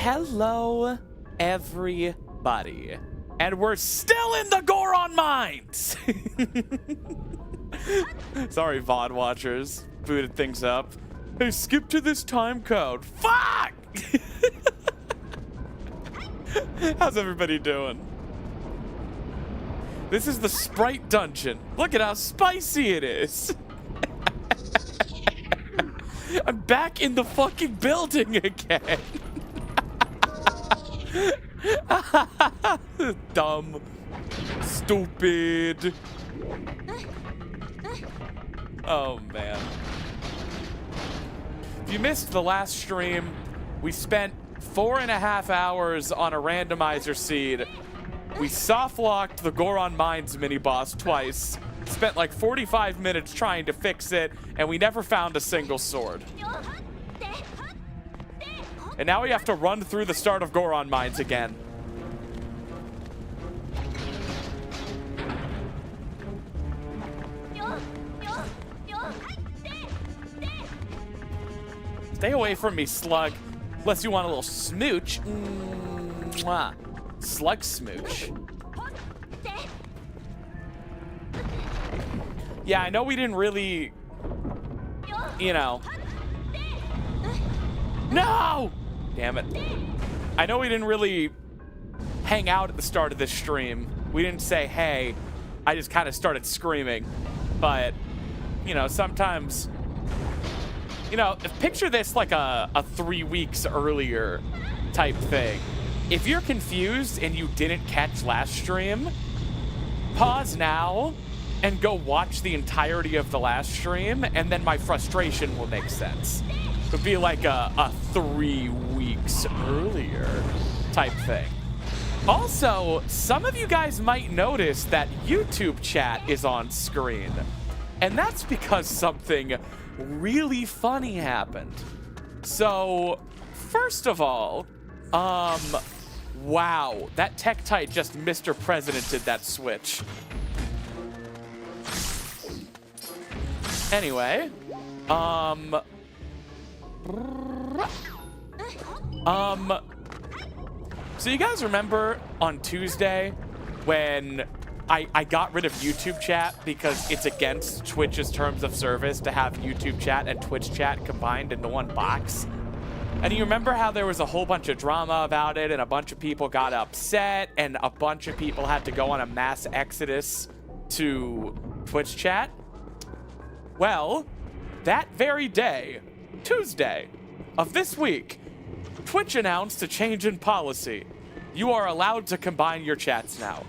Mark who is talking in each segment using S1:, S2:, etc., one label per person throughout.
S1: Hello, everybody. And we're still in the Goron Mines! Sorry, VOD watchers. Booted things up. Hey, skip to this time code. Fuck! How's everybody doing? This is the Sprite Dungeon. Look at how spicy it is. I'm back in the fucking building again. Dumb. Stupid. Oh, man. If you missed the last stream, we spent 4.5 hours on a randomizer seed. We soft-locked the Goron Mines mini-boss twice, spent like 45 minutes trying to fix it, and we never found a single sword. And now we have to run through the start of Goron Mines again. Stay away from me, slug. Unless you want a little smooch. Mwah. Slug smooch. Yeah, I know we didn't really, you know. No! Damn it. I know we didn't really hang out at the start of this stream. We didn't say, hey. I just kind of started screaming. But, you know, sometimes, you know, picture this like a 3 weeks earlier type thing. If you're confused and you didn't catch last stream, pause now and go watch the entirety of the last stream, and then my frustration will make sense. It would be like a 3 weeks earlier type thing. Also, some of you guys might notice that YouTube chat is on screen. And that's because something really funny happened. So, first of all, wow, that Tektite just Mr. Presidented that switch. Anyway, so you guys remember on Tuesday when I got rid of YouTube chat because it's against Twitch's terms of service to have YouTube chat and Twitch chat combined into one box? And you remember how there was a whole bunch of drama about it and a bunch of people got upset and a bunch of people had to go on a mass exodus to Twitch chat? Well, that very day, Tuesday of this week, Twitch announced a change in policy. You are allowed to combine your chats now.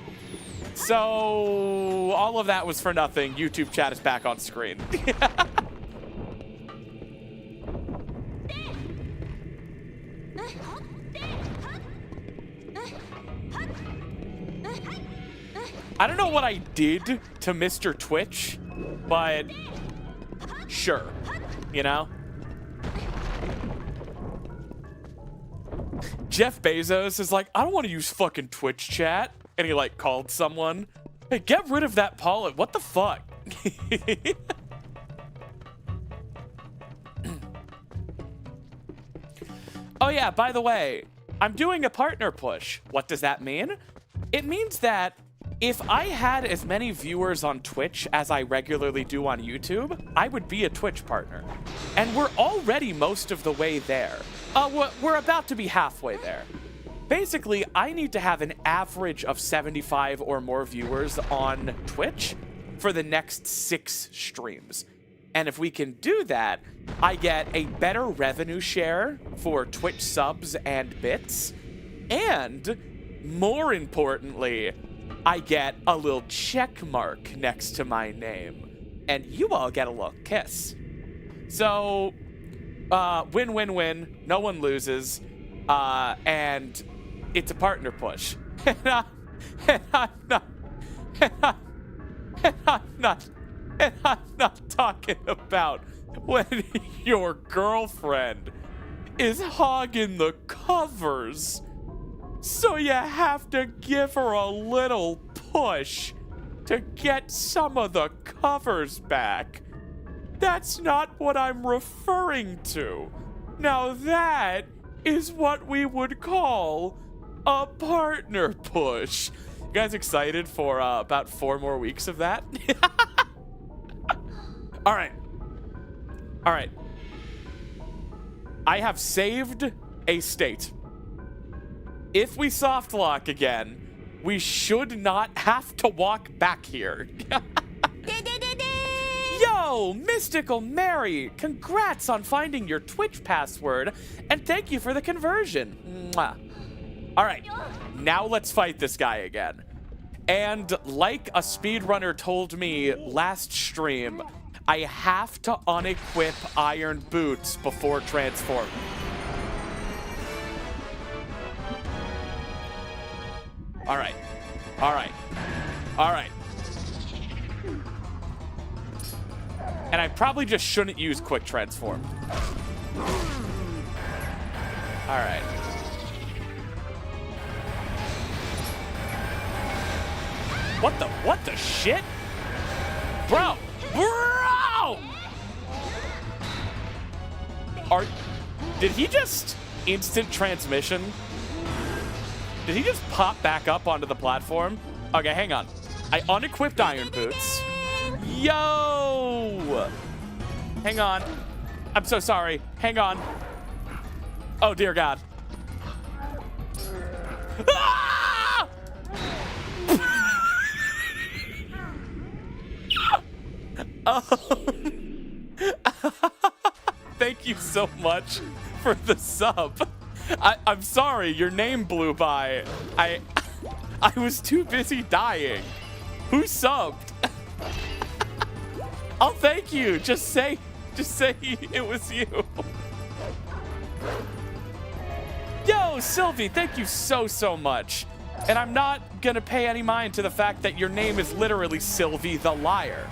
S1: So, all of that was for nothing. YouTube chat is back on screen. I don't know what I did to Mr. Twitch, but sure, you know? Jeff Bezos is like, I don't want to use fucking Twitch chat. And he like called someone. Hey, get rid of that Paula. What the fuck? Oh yeah, by the way, I'm doing a partner push. What does that mean? It means that if I had as many viewers on Twitch as I regularly do on YouTube, I would be a Twitch partner. And we're already most of the way there. We're about to be halfway there. Basically, I need to have an average of 75 or more viewers on Twitch for the next 6 streams. And if we can do that, I get a better revenue share for Twitch subs and bits. And more importantly, I get a little check mark next to my name. And you all get a little kiss. So, win-win-win. No one loses. And it's a partner push. And I'm not talking about when your girlfriend is hogging the covers. So you have to give her a little push to get some of the covers back. That's not what I'm referring to. Now that is what we would call a partner push. You guys excited for about 4 more weeks of that? All right. All right. I have saved a state. If we soft lock again, we should not have to walk back here. Yo, Mystical Mary, congrats on finding your Twitch password, and thank you for the conversion. Mwah. All right, now let's fight this guy again. And like a speedrunner told me last stream, I have to unequip iron boots before transform. All right, all right, all right. And I probably just shouldn't use quick transform. All right. What the shit? Bro! Did he just instant transmission? Did he just pop back up onto the platform? Okay, hang on. I unequipped iron boots. Yo! Hang on. I'm so sorry. Hang on. Oh, dear God. Ah! Thank you so much for the sub. I'm sorry, your name blew by. I was too busy dying. Who subbed? Oh, thank you. Just say it was you. Yo, Sylvie, thank you so much. And I'm not gonna pay any mind to the fact that your name is literally Sylvie the Liar.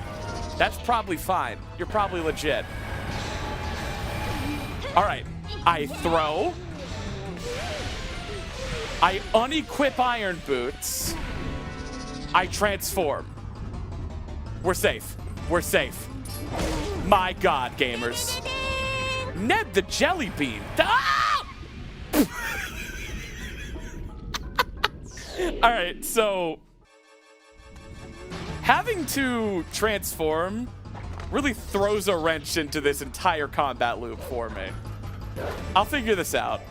S1: That's probably fine. You're probably legit. All right, I throw. I unequip iron boots. I transform. We're safe. We're safe. My God, gamers. Ned the Jelly Bean. Ah! All right, so having to transform really throws a wrench into this entire combat loop for me. I'll figure this out.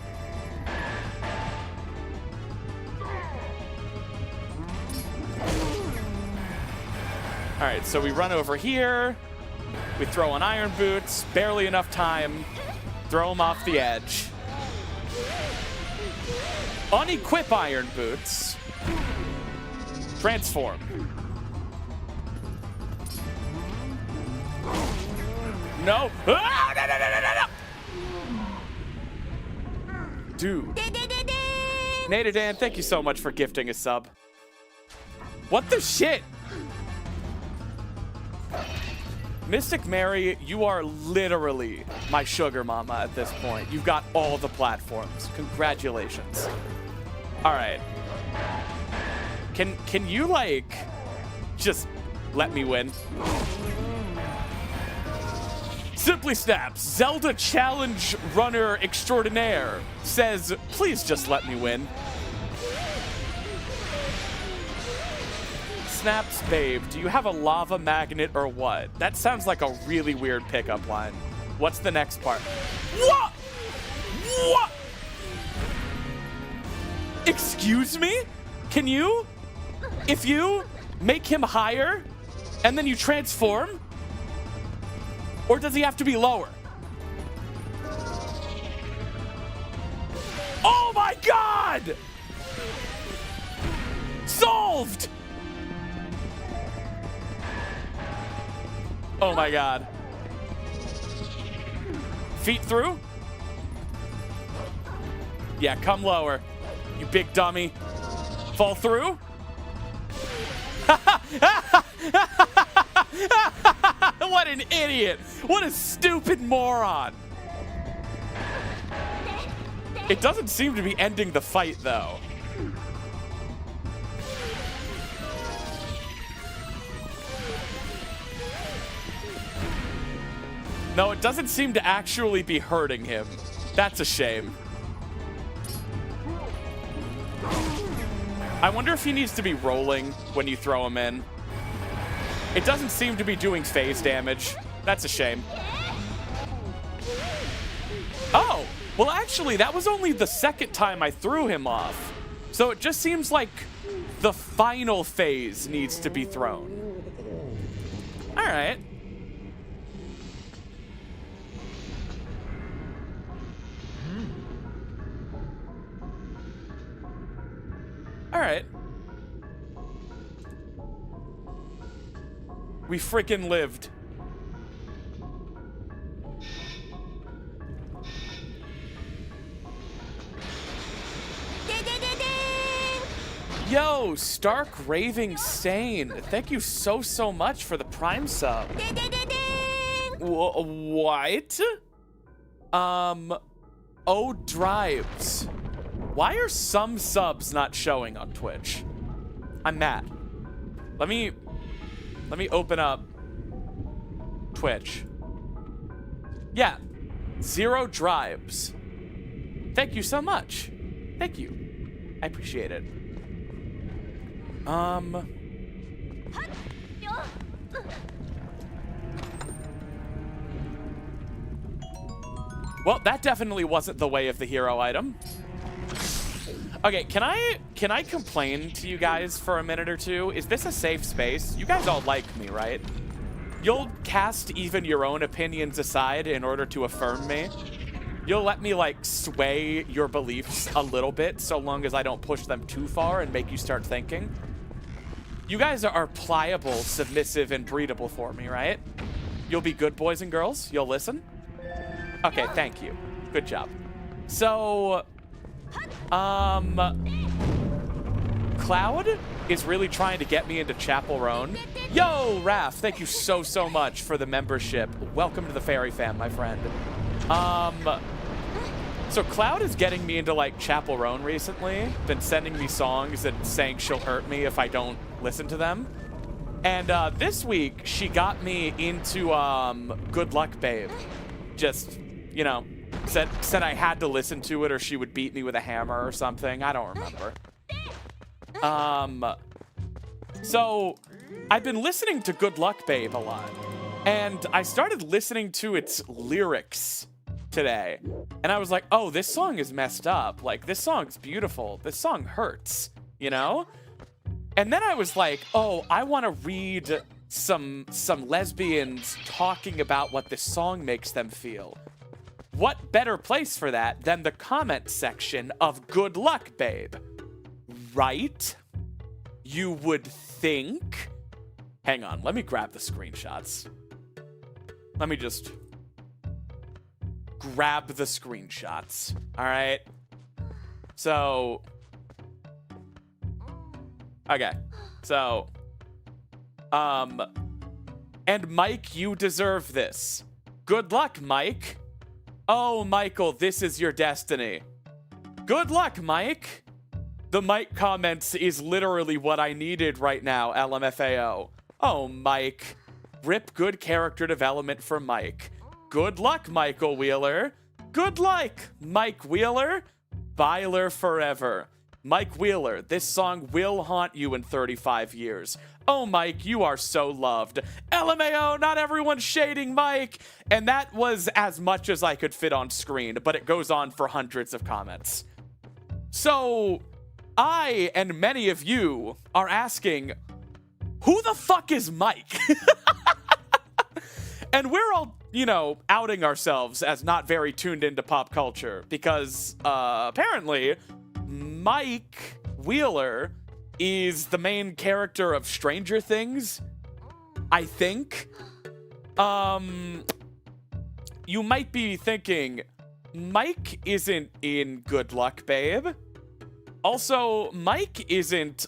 S1: All right, so we run over here. We throw on iron boots, barely enough time. Throw them off the edge. Unequip iron boots. Transform. No. Ah, no. Dude. Nadadan, thank you so much for gifting a sub. What the shit? Mystic Mary, you are literally my sugar mama at this point. You've got all the platforms. Congratulations. All right. Can you, like, just let me win? Simply Snaps, Zelda Challenge Runner Extraordinaire says, please just let me win. Snaps, babe, do you have a lava magnet or what? That sounds like a really weird pickup line. What's the next part? What? What? Excuse me? Can you? If you make him higher and then you transform? Or does he have to be lower? Oh my God! Solved! Oh my God. Feet through? Yeah, come lower. You big dummy. Fall through? What an idiot. What a stupid moron. It doesn't seem to be ending the fight, though. No, it doesn't seem to actually be hurting him. That's a shame. I wonder if he needs to be rolling when you throw him in. It doesn't seem to be doing phase damage. That's a shame. Oh, well actually that was only the second time I threw him off. So it just seems like the final phase needs to be thrown. All right. All right. We freaking lived. Yo, Stark Raving Sane. Thank you so much for the Prime sub. What? Oh, Drives. Why are some subs not showing on Twitch? I'm mad. Let me open up Twitch. Yeah, 0 Drives. Thank you so much. Thank you. I appreciate it. Well, that definitely wasn't the way of the hero item. Okay, can I complain to you guys for a minute or two? Is this a safe space? You guys all like me, right? You'll cast even your own opinions aside in order to affirm me. You'll let me, like, sway your beliefs a little bit so long as I don't push them too far and make you start thinking. You guys are pliable, submissive, and breedable for me, right? You'll be good boys and girls? You'll listen? Okay, thank you. Good job. So, Cloud is really trying to get me into Chapel Roan. Yo, Raph, thank you so much for the membership. Welcome to the Fairy Fam, my friend. So Cloud is getting me into, like, Chapel Roan recently, been sending me songs and saying she'll hurt me if I don't listen to them. And this week, she got me into Good Luck Babe. Just, you know, said I had to listen to it or she would beat me with a hammer or something. I don't remember. So I've been listening to Good Luck Babe a lot. And I started listening to its lyrics today. And I was like, oh, this song is messed up. Like, this song's beautiful. This song hurts, you know? And then I was like, oh, I want to read some lesbians talking about what this song makes them feel. What better place for that than the comment section of Good Luck Babe? Right? You would think. Hang on, let me grab the screenshots. Let me just grab the screenshots. All right. So, okay. So, and Mike, you deserve this. Good luck, Mike. Oh, Michael, this is your destiny. Good luck, Mike. The Mike comments is literally what I needed right now, LMFAO. Oh, Mike. Rip good character development for Mike. Good luck, Michael Wheeler. Good luck, Mike Wheeler. Byler forever. Mike Wheeler, this song will haunt you in 35 years. Oh, Mike, you are so loved. LMAO, not everyone's shading Mike. And that was as much as I could fit on screen, but it goes on for hundreds of comments. So, I and many of you are asking, who the fuck is Mike? And we're all, you know, outing ourselves as not very tuned into pop culture because apparently Mike Wheeler is the main character of Stranger Things, I think. You might be thinking, Mike isn't in Good Luck Babe. Also, Mike isn't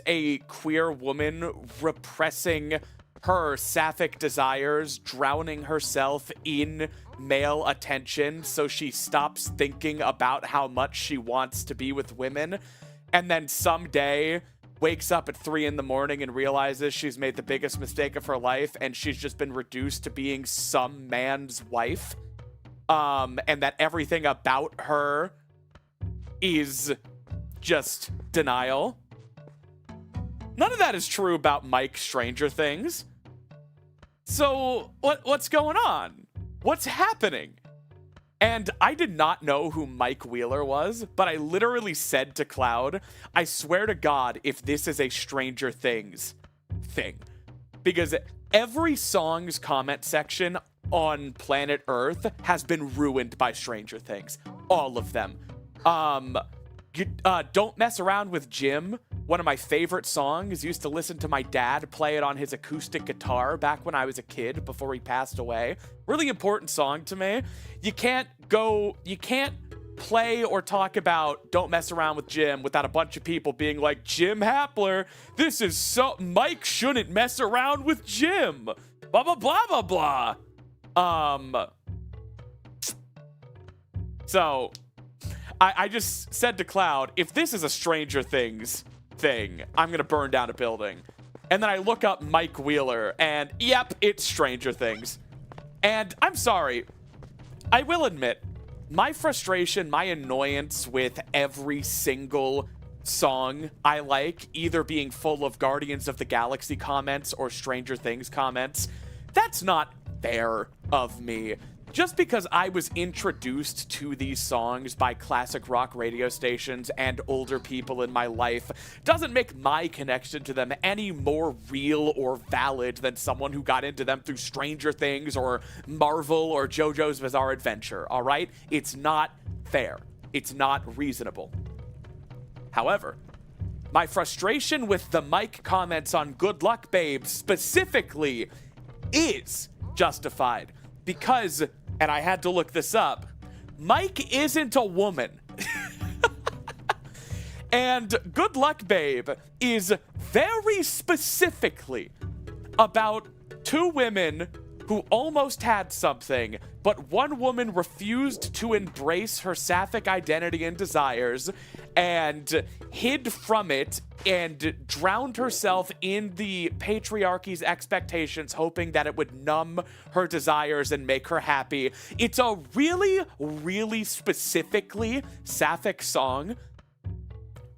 S1: a queer woman repressing her sapphic desires, drowning herself in male attention so she stops thinking about how much she wants to be with women, and then someday wakes up at 3 in the morning and realizes she's made the biggest mistake of her life and she's just been reduced to being some man's wife, and that everything about her is just denial. None of that is true about Mike Stranger Things. So what's going on? What's happening? And I did not know who Mike Wheeler was, but I literally said to Cloud, I swear to God, if this is a Stranger Things thing. Because every song's comment section on planet Earth has been ruined by Stranger Things. All of them. Don't Mess Around with Jim, one of my favorite songs. Used to listen to my dad play it on his acoustic guitar back when I was a kid before he passed away. Really important song to me. You can't play or talk about Don't Mess Around with Jim without a bunch of people being like, Jim Hapler, this is so, Mike shouldn't mess around with Jim. Blah, blah, blah, blah, blah. So I just said to Cloud, if this is a Stranger Things thing, I'm gonna burn down a building. And then I look up Mike Wheeler, and yep, it's Stranger Things. And I'm sorry, I will admit, my frustration, my annoyance with every single song I like, either being full of Guardians of the Galaxy comments or Stranger Things comments, that's not fair of me. Just because I was introduced to these songs by classic rock radio stations and older people in my life doesn't make my connection to them any more real or valid than someone who got into them through Stranger Things or Marvel or JoJo's Bizarre Adventure, all right? It's not fair. It's not reasonable. However, my frustration with the Mike comments on Good Luck Babe specifically is justified because, and I had to look this up, Mike isn't a woman. And Good Luck Babe is very specifically about two women who almost had something, but one woman refused to embrace her sapphic identity and desires and hid from it and drowned herself in the patriarchy's expectations, hoping that it would numb her desires and make her happy. It's a really, really specifically sapphic song.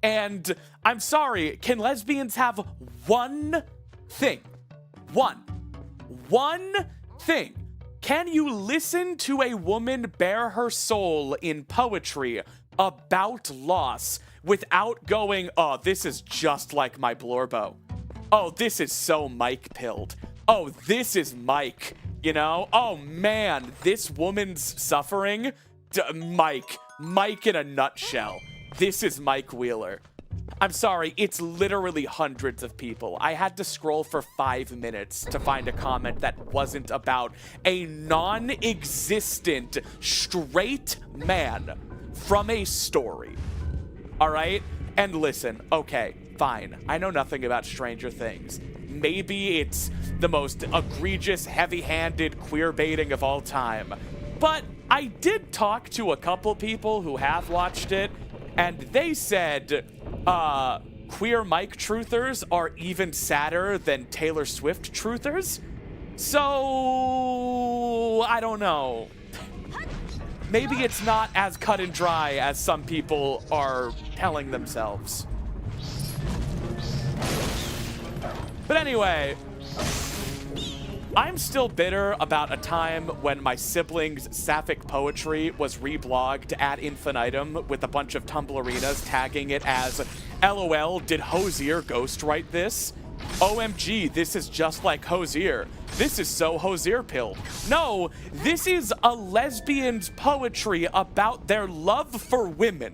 S1: And I'm sorry, can lesbians have one thing? One thing. Can you listen to a woman bare her soul in poetry about loss without going, oh, this is just like my Blorbo. Oh, this is so Mike-pilled. Oh, this is Mike, you know? Oh, man, this woman's suffering. Mike in a nutshell. This is Mike Wheeler. I'm sorry, it's literally hundreds of people. I had to scroll for 5 minutes to find a comment that wasn't about a non-existent straight man from a story. All right? And listen, okay, fine. I know nothing about Stranger Things. Maybe it's the most egregious, heavy-handed queer baiting of all time. But I did talk to a couple people who have watched it, and they said, queer Mike truthers are even sadder than Taylor Swift truthers? So, I don't know. Maybe it's not as cut and dry as some people are telling themselves. But anyway, I'm still bitter about a time when my siblings' sapphic poetry was reblogged ad infinitum with a bunch of Tumblrinas tagging it as, LOL, did Hosier ghostwrite this? OMG, this is just like Hosier. This is so Hosier-pilled. No, this is a lesbian's poetry about their love for women.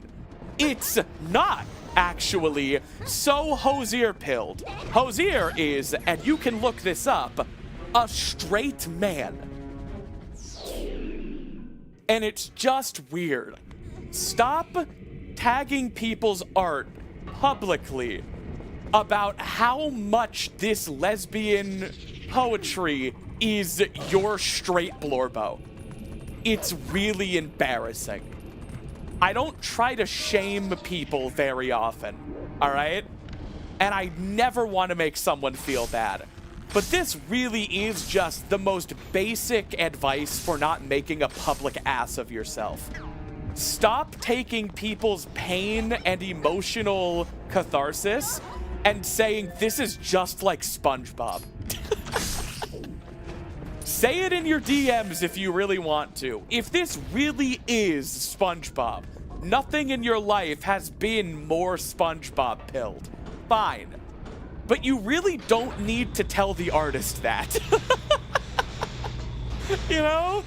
S1: It's not actually so Hosier-pilled. Hosier is, and you can look this up, a straight man. And it's just weird. Stop tagging people's art publicly about how much this lesbian poetry is your straight Blorbo. It's really embarrassing. I don't try to shame people very often, all right? And I never want to make someone feel bad. But this really is just the most basic advice for not making a public ass of yourself. stop taking people's pain and emotional catharsis and saying this is just like SpongeBob. Say it in your DMs if you really want to. If this really is SpongeBob, nothing in your life has been more SpongeBob pilled. Fine. But you really don't need to tell the artist that. You know?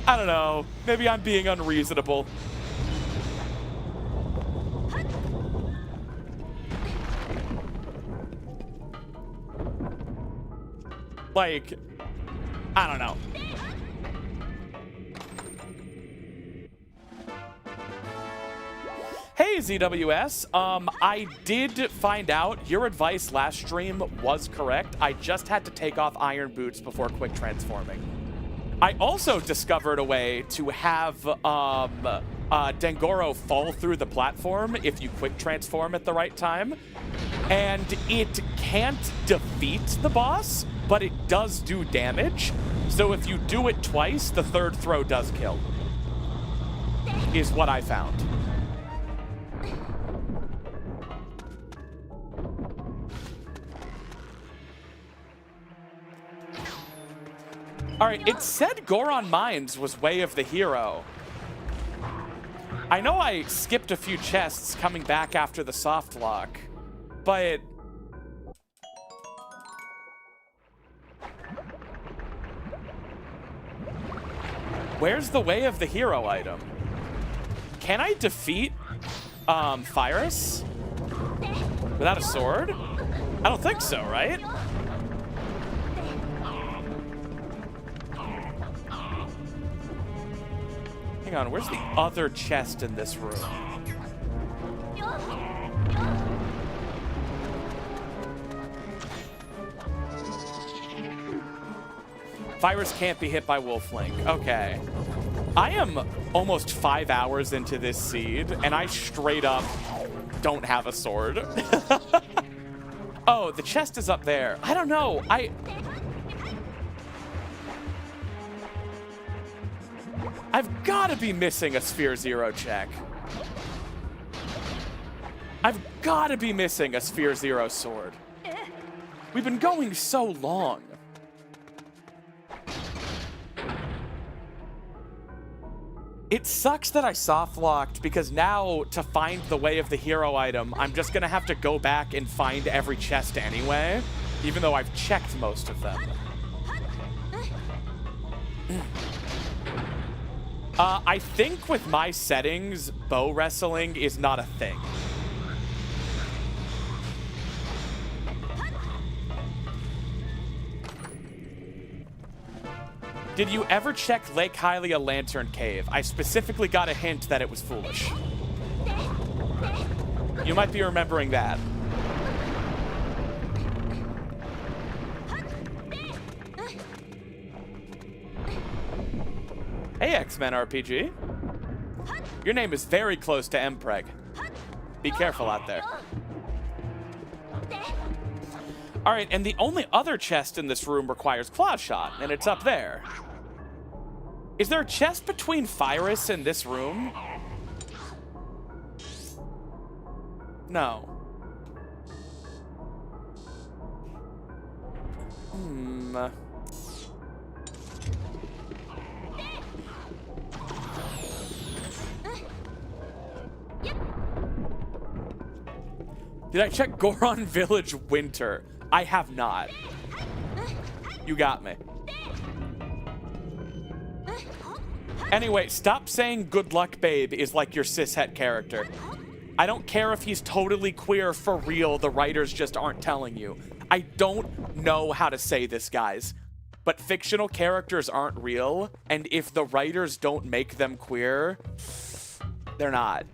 S1: I don't know. Maybe I'm being unreasonable. Like, I don't know. Hey, ZWS. I did find out your advice last stream was correct. I just had to take off iron boots before quick transforming. I also discovered a way to have Dangoro fall through the platform if you quick transform at the right time. And it can't defeat the boss, but it does do damage. So if you do it twice, the third throw does kill. Is what I found. All right, it said Goron Mines was Way of the Hero. I know I skipped a few chests coming back after the soft lock, but... Where's the Way of the Hero item? Can I defeat Fyrus without a sword? I don't think so, right? Hang on, where's the other chest in this room? Fyrus can't be hit by Wolf Link. Okay. I am almost 5 hours into this seed, and I straight up don't have a sword. Oh, the chest is up there. I don't know. I've got to be missing a Sphere Zero check. I've got to be missing a Sphere Zero sword. We've been going so long. It sucks that I soft-locked, because now, to find the Way of the Hero item, I'm just going to have to go back and find every chest anyway, even though I've checked most of them. I think with my settings, bow wrestling is not a thing. Did you ever check Lake Hylia Lantern Cave? I specifically got a hint that it was foolish. You might be remembering that. Hey, X-Men RPG. Your name is very close to Mpreg. Be careful out there. All right, and the only other chest in this room requires clawshot, and it's up there. Is there a chest between Fyrus and this room? No. Did I check Goron Village Winter? I have not. You got me. Anyway, stop saying good luck babe is like your cishet character. I don't care if he's totally queer for real, the writers just aren't telling you. I don't know how to say this, guys. But fictional characters aren't real, and if the writers don't make them queer, they're not.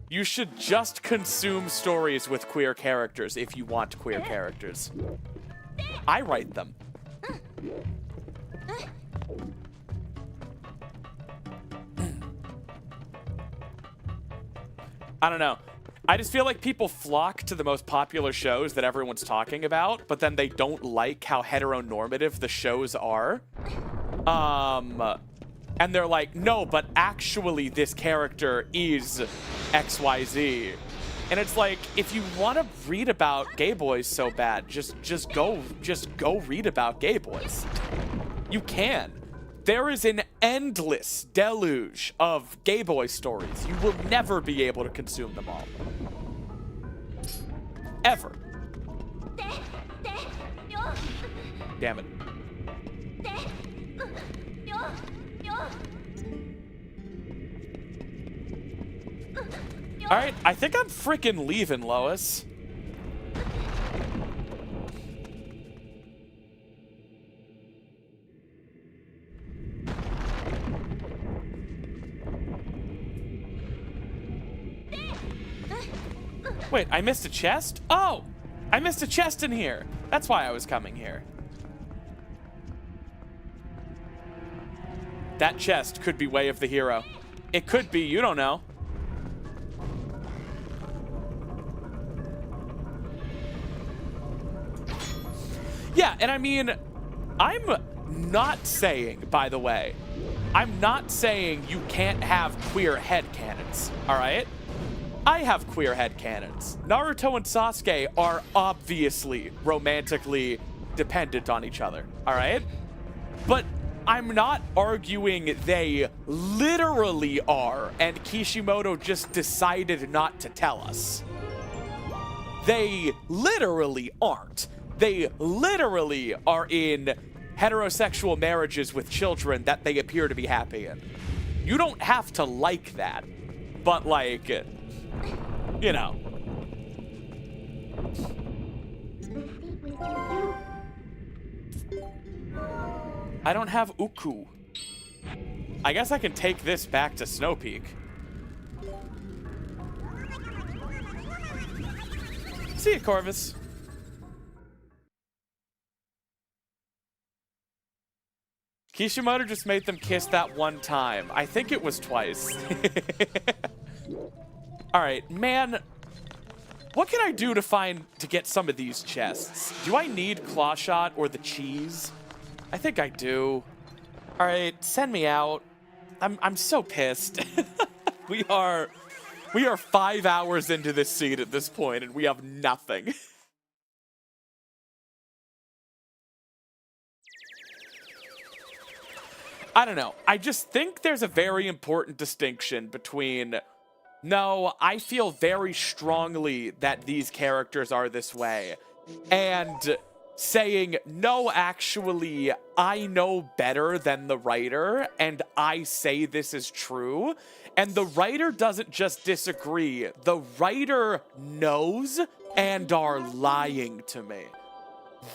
S1: You should just consume stories with queer characters if you want queer characters. I write them. I don't know. I just feel like people flock to the most popular shows that everyone's talking about, but then they don't like how heteronormative the shows are. And they're like, no, but actually this character is XYZ. And it's like, if you want to read about gay boys so bad, just go read about gay boys. You can. There is an endless deluge of gay boy stories. You will never be able to consume them all. Ever. Damn it. All right, I think I'm freaking leaving, Lois. Wait, I missed a chest? Oh, I missed a chest in here. That's why I was coming here. That chest could be Way of the Hero. It could be, you don't know. Yeah, and I mean, I'm not saying, by the way, I'm not saying you can't have queer headcanons, all right? I have queer headcanons. Naruto and Sasuke are obviously romantically dependent on each other, all right? But I'm not arguing they literally are, and Kishimoto just decided not to tell us. They literally aren't. They literally are in heterosexual marriages with children that they appear to be happy in. You don't have to like that, but like, you know. I don't have Uku. I guess I can take this back to Snow Peak. See ya, Corvus. Kishimoto just made them kiss that one time. I think it was twice. All right, man. What can I do to get some of these chests? Do I need clawshot or the cheese? I think I do. All right, send me out. I'm so pissed. We are 5 hours into this seed at this point, and we have nothing. I don't know. I just think there's a very important distinction between, no, I feel very strongly that these characters are this way, and saying, no, actually, I know better than the writer, and I say this is true, and the writer doesn't just disagree. The writer knows and are lying to me.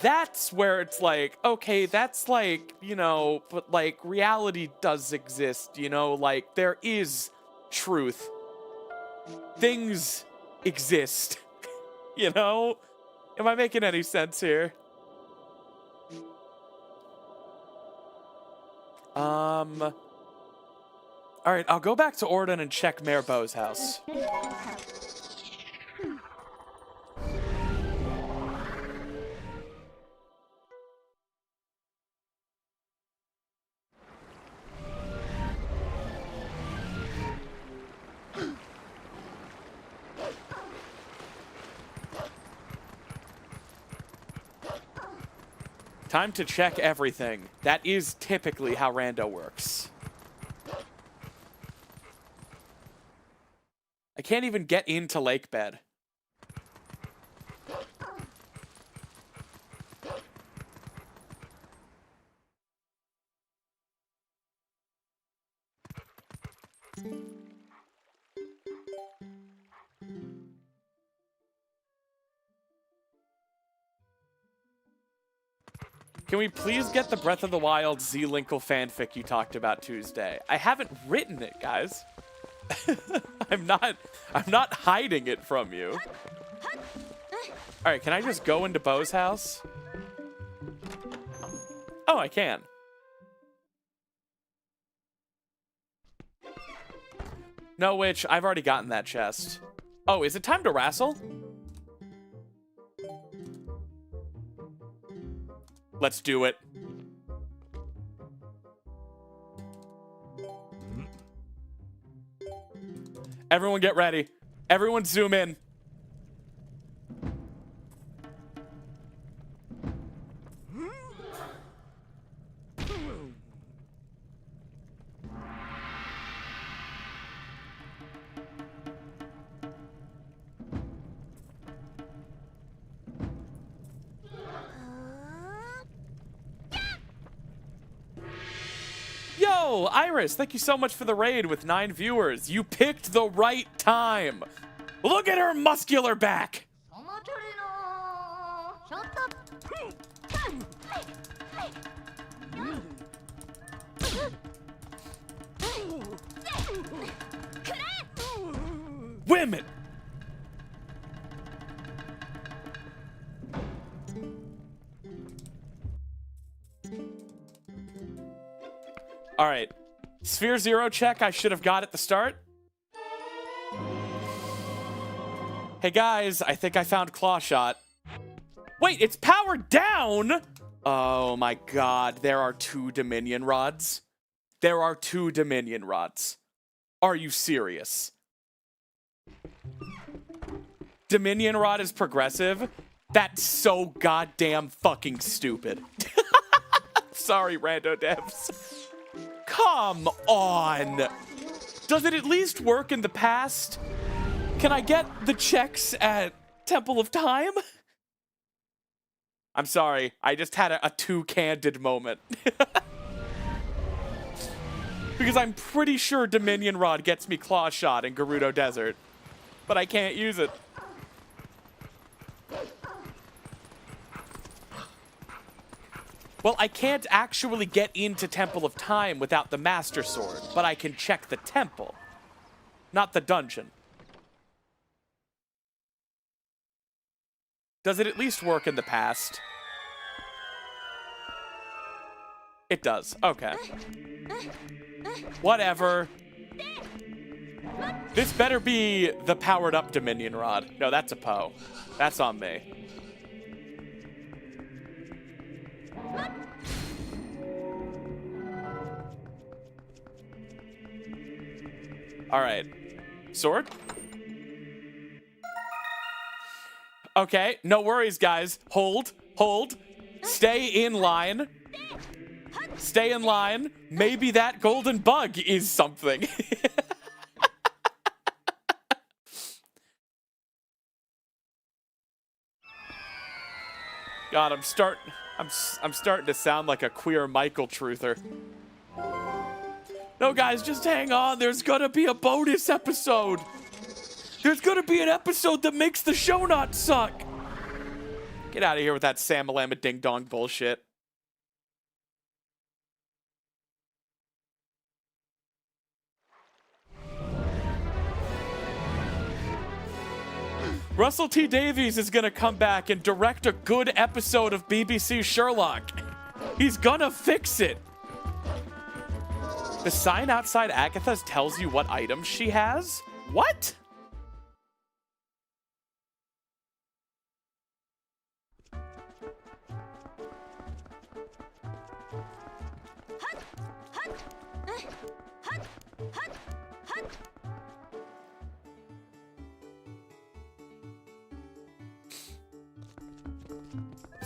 S1: That's where it's like, okay, that's like, you know, but like reality does exist, you know, like there is truth. Things exist, you know? Am I making any sense here? All right, I'll go back to Orden and check Mayor Bo's house. Time to check everything. That is typically how Rando works. I can't even get into Lakebed. Can we please get the Breath of the Wild Z Linkle fanfic you talked about Tuesday? I haven't written it, guys. I'm not hiding it from you. All right, can I just go into Bo's house? Oh, I can. No, which I've already gotten that chest. Oh, is it time to wrestle? Let's do it. Everyone get ready. Everyone zoom in. Yo, Iris, thank you so much for the raid with 9 viewers. You picked the right time. Look at her muscular back. Women. All right, Sphere 0 check I should have got at the start. Hey guys, I think I found clawshot. Wait, it's powered down? Oh my god, there are 2 Dominion rods. There are 2 Dominion rods. Are you serious? Dominion rod is progressive? That's so goddamn fucking stupid. Sorry, rando devs. Come on! Does it at least work in the past? Can I get the checks at Temple of Time? I'm sorry, I just had a too candid moment. Because I'm pretty sure Dominion Rod gets me clawshot in Gerudo Desert. But I can't use it. Well, I can't actually get into Temple of Time without the Master Sword, but I can check the temple, not the dungeon. Does it at least work in the past? It does. Okay. Whatever. This better be the powered up Dominion Rod. No, that's a Poe. That's on me. All right. Sword? Okay, no worries, guys. Hold, hold. Stay in line. Stay in line. Maybe that golden bug is something. God, I'm starting to sound like a queer Michael truther. No, guys, just hang on. There's gonna be a bonus episode. There's gonna be an episode that makes the show not suck. Get out of here with that Samalama Ding Dong bullshit. Russell T. Davies is gonna come back and direct a good episode of BBC Sherlock. He's gonna fix it. The sign outside Agatha's tells you what items she has? What?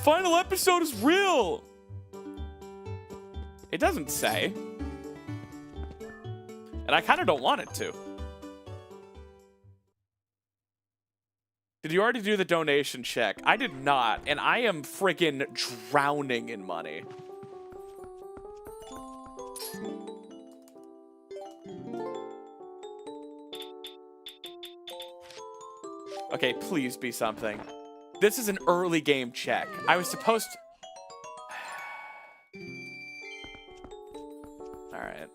S1: Final episode is real. It doesn't say. And I kind of don't want it to. Did you already do the donation check? I did not, and I am freaking drowning in money. Okay, please be something. This is an early game check. I was supposed to... All right.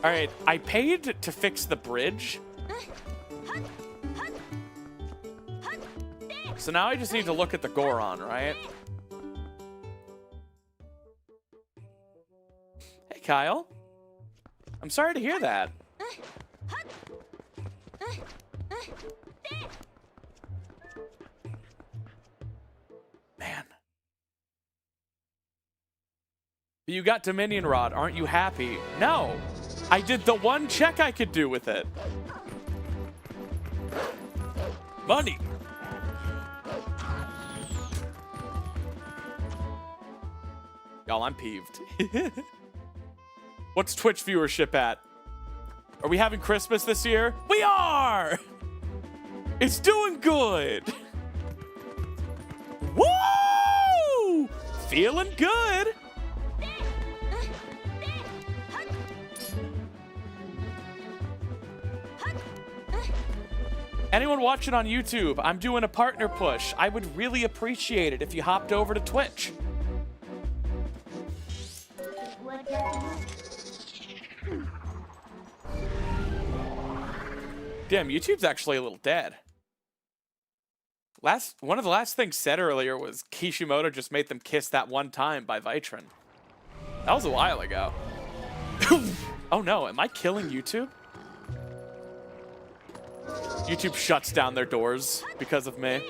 S1: All right, I paid to fix the bridge. So now I just need to look at the Goron, right? Hey, Kyle. I'm sorry to hear that. Man. You got Dominion Rod. Aren't you happy? No. I did the one check I could do with it. Money. Y'all, I'm peeved. What's Twitch viewership at? Are we having Christmas this year? We are! It's doing good. Woo! Feeling good. Anyone watching on YouTube, I'm doing a partner push. I would really appreciate it if you hopped over to Twitch. Damn, YouTube's actually a little dead. One of the last things said earlier was Kishimoto just made them kiss that one time by Vitrin. That was a while ago. Oh no, am I killing YouTube? YouTube shuts down their doors because of me.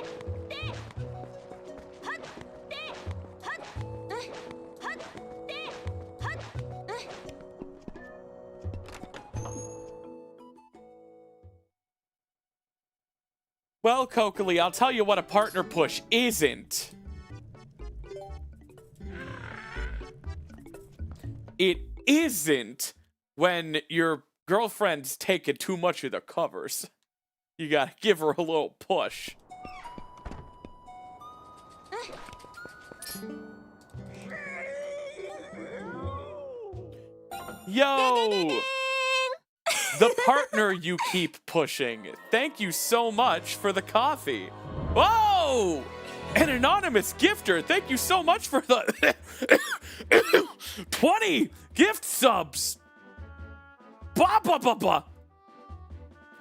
S1: Well, Kokali, I'll tell you what a partner push isn't. It isn't when your girlfriend's taking too much of the covers. You gotta give her a little push. Yo! The partner you keep pushing. Thank you so much for the coffee. Whoa! An anonymous gifter. Thank you so much for the 20 gift subs. Ba ba ba ba.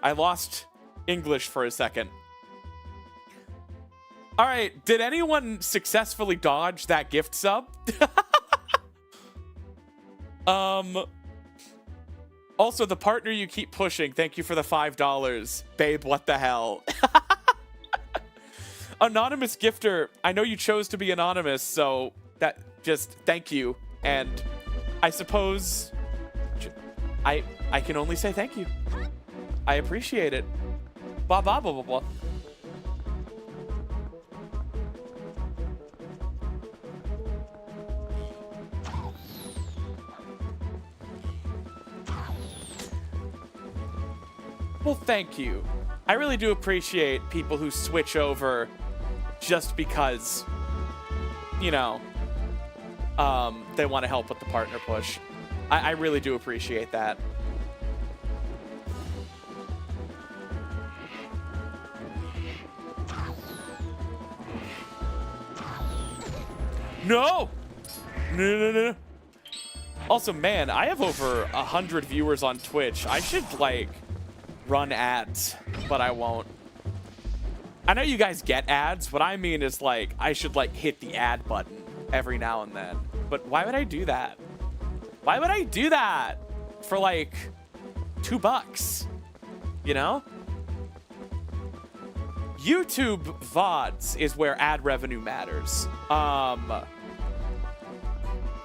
S1: I lost English for a second. All right, did anyone successfully dodge that gift sub? Also, the partner you keep pushing, thank you for the $5. Babe, what the hell? Anonymous gifter, I know you chose to be anonymous, so that just thank you. And I suppose I can only say thank you. I appreciate it. Blah, blah, blah, blah, blah. Well, thank you. I really do appreciate people who switch over just because, you know, they want to help with the partner push. I really do appreciate that. No! No. Also, man, I have over 100 viewers on Twitch. I should, like, run ads, but I won't. I know you guys get ads. What I mean is, like, I should, like, hit the ad button every now and then. But why would I do that? Why would I do that for, like, $2? You know? YouTube VODs is where ad revenue matters.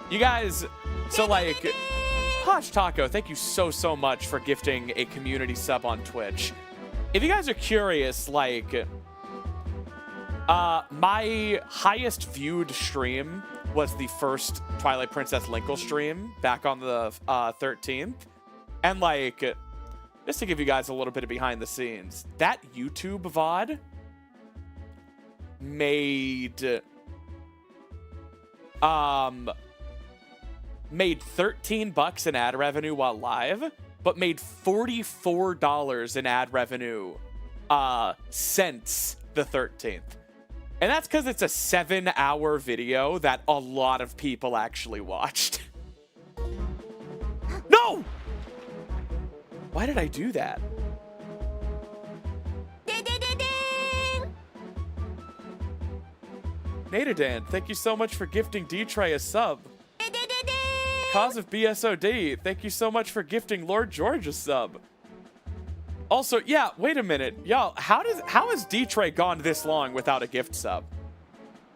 S1: You guys, so, like, Posh Taco, thank you so much for gifting a community sub on Twitch. If you guys are curious, like, my highest viewed stream was the first Twilight Princess Linkle stream back on the 13th. And, like, just to give you guys a little bit of behind the scenes, that YouTube VOD made $13 in ad revenue while live, but made $44 in ad revenue since the 13th. And that's because it's a 7-hour video that a lot of people actually watched. No! Why did I do that? Naderdan, thank you so much for gifting Ditrey a sub. Cause of BSOD, thank you so much for gifting Lord George a sub. Also, yeah, wait a minute. Y'all, how has Ditrey gone this long without a gift sub?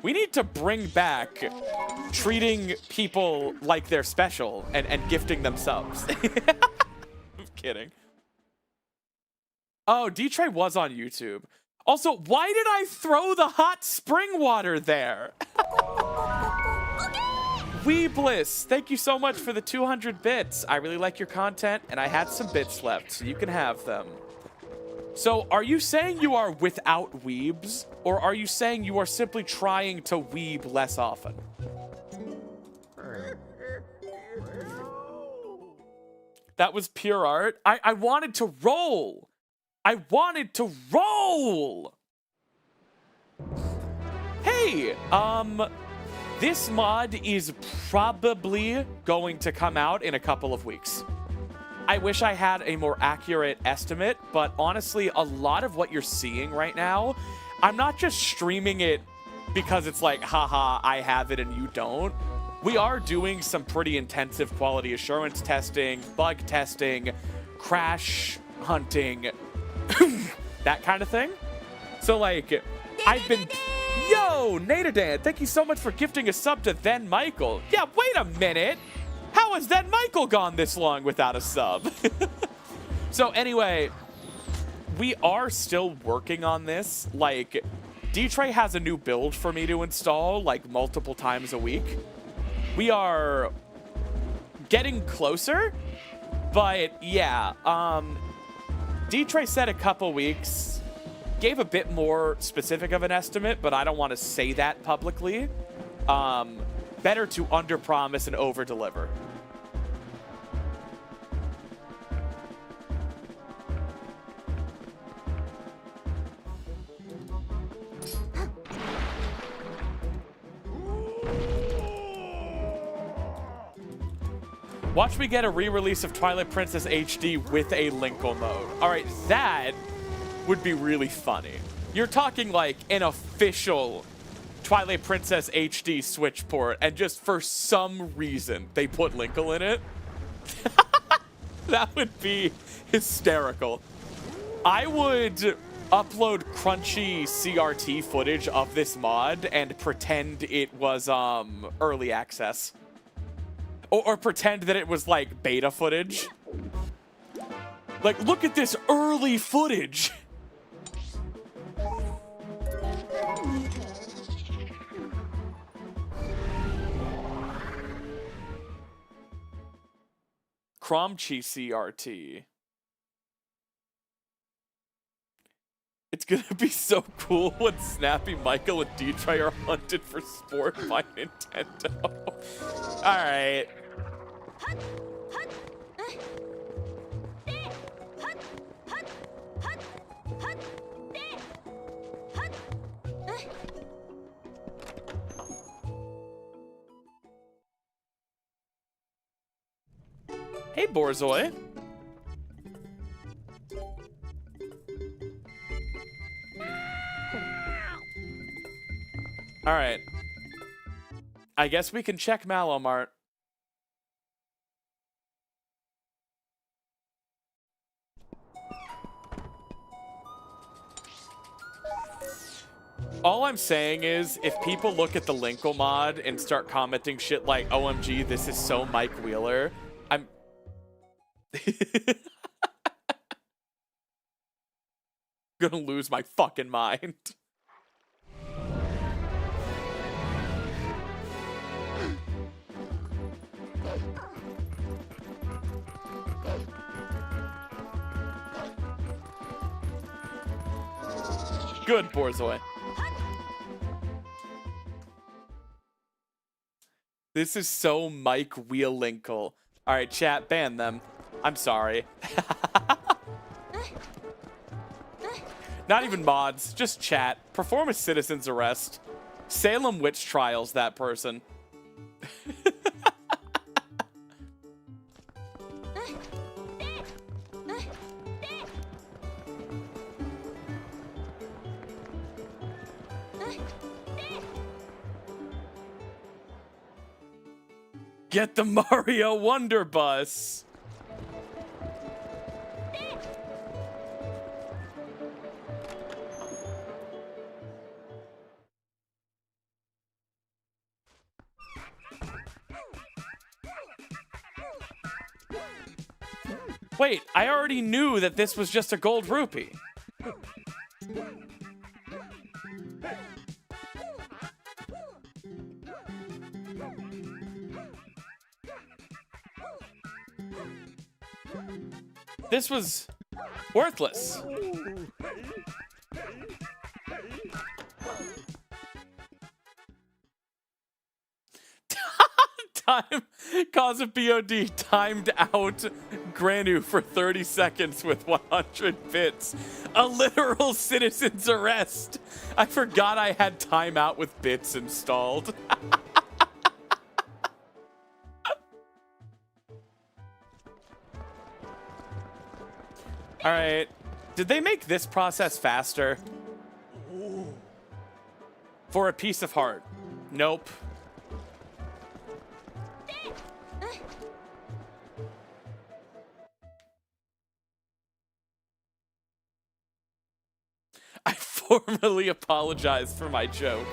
S1: We need to bring back treating people like they're special and gifting them subs. I'm kidding. Oh, Ditrey was on YouTube. Also, why did I throw the hot spring water there? Weebliss, thank you so much for the 200 bits. I really like your content, and I had some bits left, so you can have them. So, are you saying you are without weebs, or are you saying you are simply trying to weeb less often? That was pure art. I wanted to roll. I wanted to roll. Hey, this mod is probably going to come out in a couple of weeks. I wish I had a more accurate estimate, but honestly, a lot of what you're seeing right now, I'm not just streaming it because it's like, haha, I have it and you don't. We are doing some pretty intensive quality assurance testing, bug testing, crash hunting, that kind of thing. So, like, I've been... Yo, Naderdan, thank you so much for gifting a sub to Then Michael. Yeah, wait a minute. How has Then Michael gone this long without a sub? So anyway, we are still working on this. Like, Ditrey has a new build for me to install, like, multiple times a week. We are getting closer, but yeah, Ditrey said a couple weeks, gave a bit more specific of an estimate, but I don't want to say that publicly. Better to underpromise and overdeliver. Watch me get a re-release of Twilight Princess HD with a Linkle mode. All right, that would be really funny. You're talking like an official Twilight Princess HD Switch port, and just for some reason they put Linkle in it. That would be hysterical. I would upload crunchy CRT footage of this mod and pretend it was early access. Or pretend that it was like beta footage. Like, look at this early footage. Cromchi CRT. It's gonna be so cool when Snappy, Michael, and Ditrey are hunted for sport by Nintendo. Alright. Hey, Borzoi. All right. I guess we can check Malomart. All I'm saying is, if people look at the Linkle mod and start commenting shit like, OMG, this is so Mike Wheeler, I'm... gonna lose my fucking mind. Good, Borzoi. This is so Mike Wheel Linkle. All right, chat, ban them. I'm sorry. Not even mods, just chat. Perform a citizen's arrest. Salem witch trials that person. Get the Mario Wonder Bus. Wait, I already knew that this was just a gold rupee. This was worthless. Time, cause of BOD, timed out Granu for 30 seconds with 100 bits. A literal citizen's arrest. I forgot I had timeout with bits installed. All right, did they make this process faster? For a piece of heart. Nope. I formally apologize for my joke.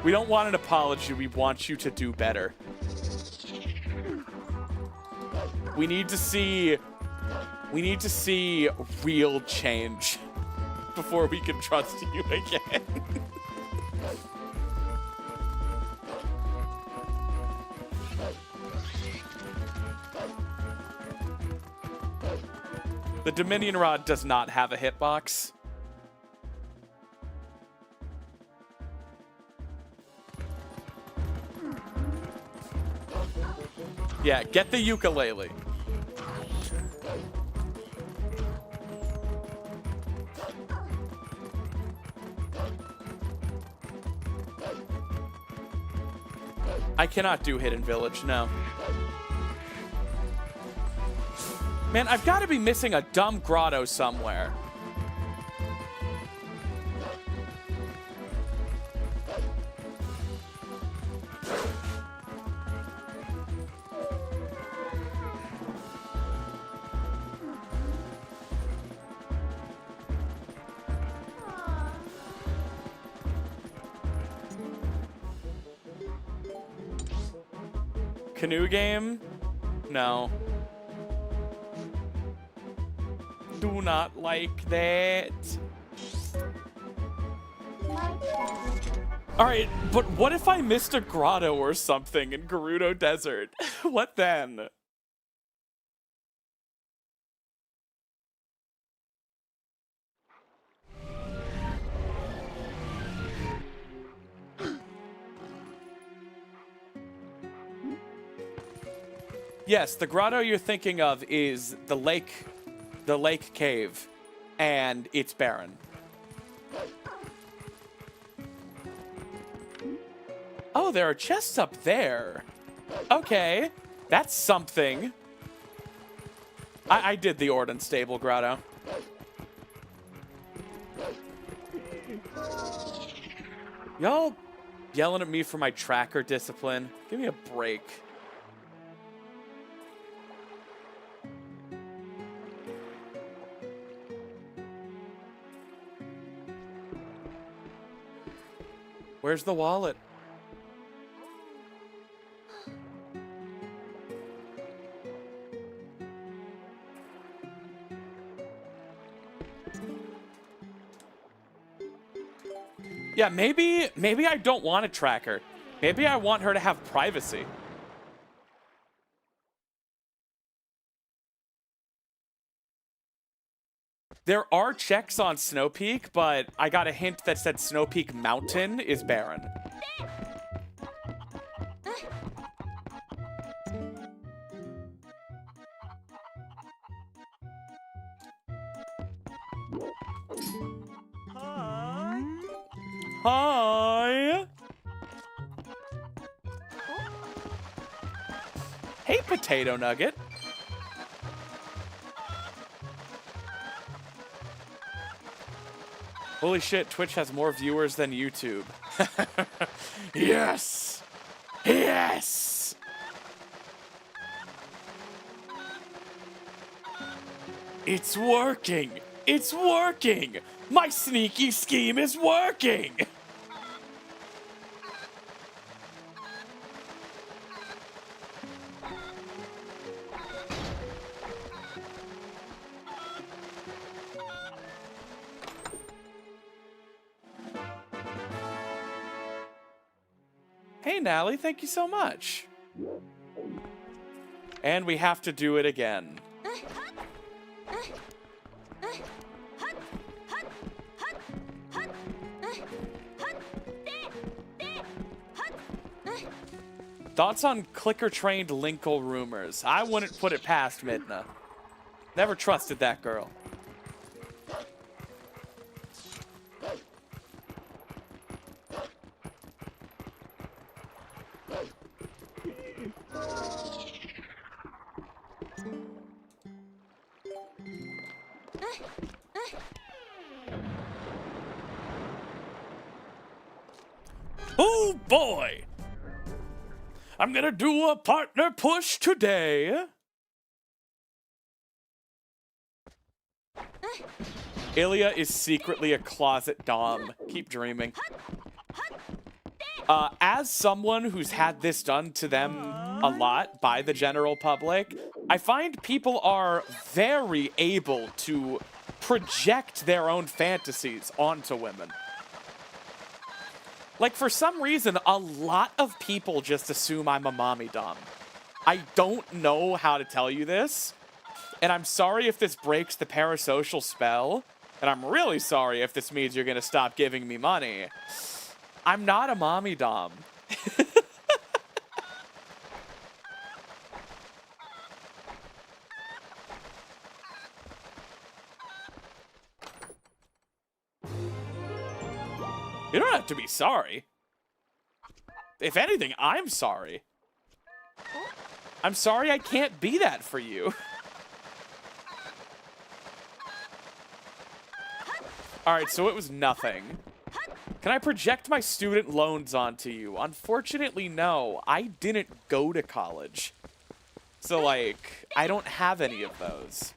S1: We don't want an apology, we want you to do better. We need to see real change before we can trust you again. The Dominion Rod does not have a hitbox. Yeah, get the ukulele. I cannot do Hidden Village, no. Man, I've got to be missing a dumb grotto somewhere. Canoe game? No. Do not like that. Alright, but what if I missed a grotto or something in Gerudo Desert? What then? Yes, the grotto you're thinking of is the lake cave, and it's barren. Oh, there are chests up there. Okay, that's something. I did the Orden Stable grotto. Y'all yelling at me for my tracker discipline? Give me a break. Where's the wallet? Yeah, maybe I don't want a tracker. Maybe I want her to have privacy. There are checks on Snow Peak, but I got a hint that said Snow Peak Mountain is barren. Hi. Hi. Hey, Potato Nugget. Holy shit, Twitch has more viewers than YouTube. Yes! Yes! It's working! It's working! My sneaky scheme is working! Hey, Nally, thank you so much. And we have to do it again. Thoughts on clicker-trained Linkle rumors? I wouldn't put it past Midna. Never trusted that girl. Oh boy! I'm gonna do a partner push today. Ilya is secretly a closet dom. Keep dreaming. As someone who's had this done to them a lot by the general public, I find people are very able to project their own fantasies onto women. Like, for some reason, a lot of people just assume I'm a mommy dom. I don't know how to tell you this, and I'm sorry if this breaks the parasocial spell, and I'm really sorry if this means you're gonna stop giving me money. I'm not a mommy dom. You don't have to be sorry. If anything, I'm sorry. I'm sorry I can't be that for you. Alright, so it was nothing. Can I project my student loans onto you? Unfortunately, no. I didn't go to college. So, like, I don't have any of those.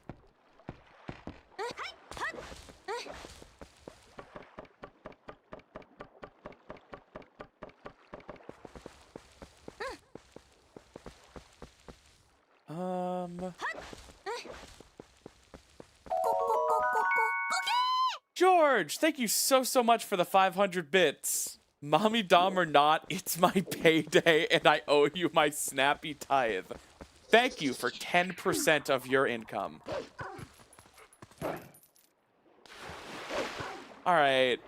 S1: George, thank you so much for the 500 bits. Mommy dom or not, it's my payday and I owe you my snappy tithe. Thank you for 10% of your income. Alright,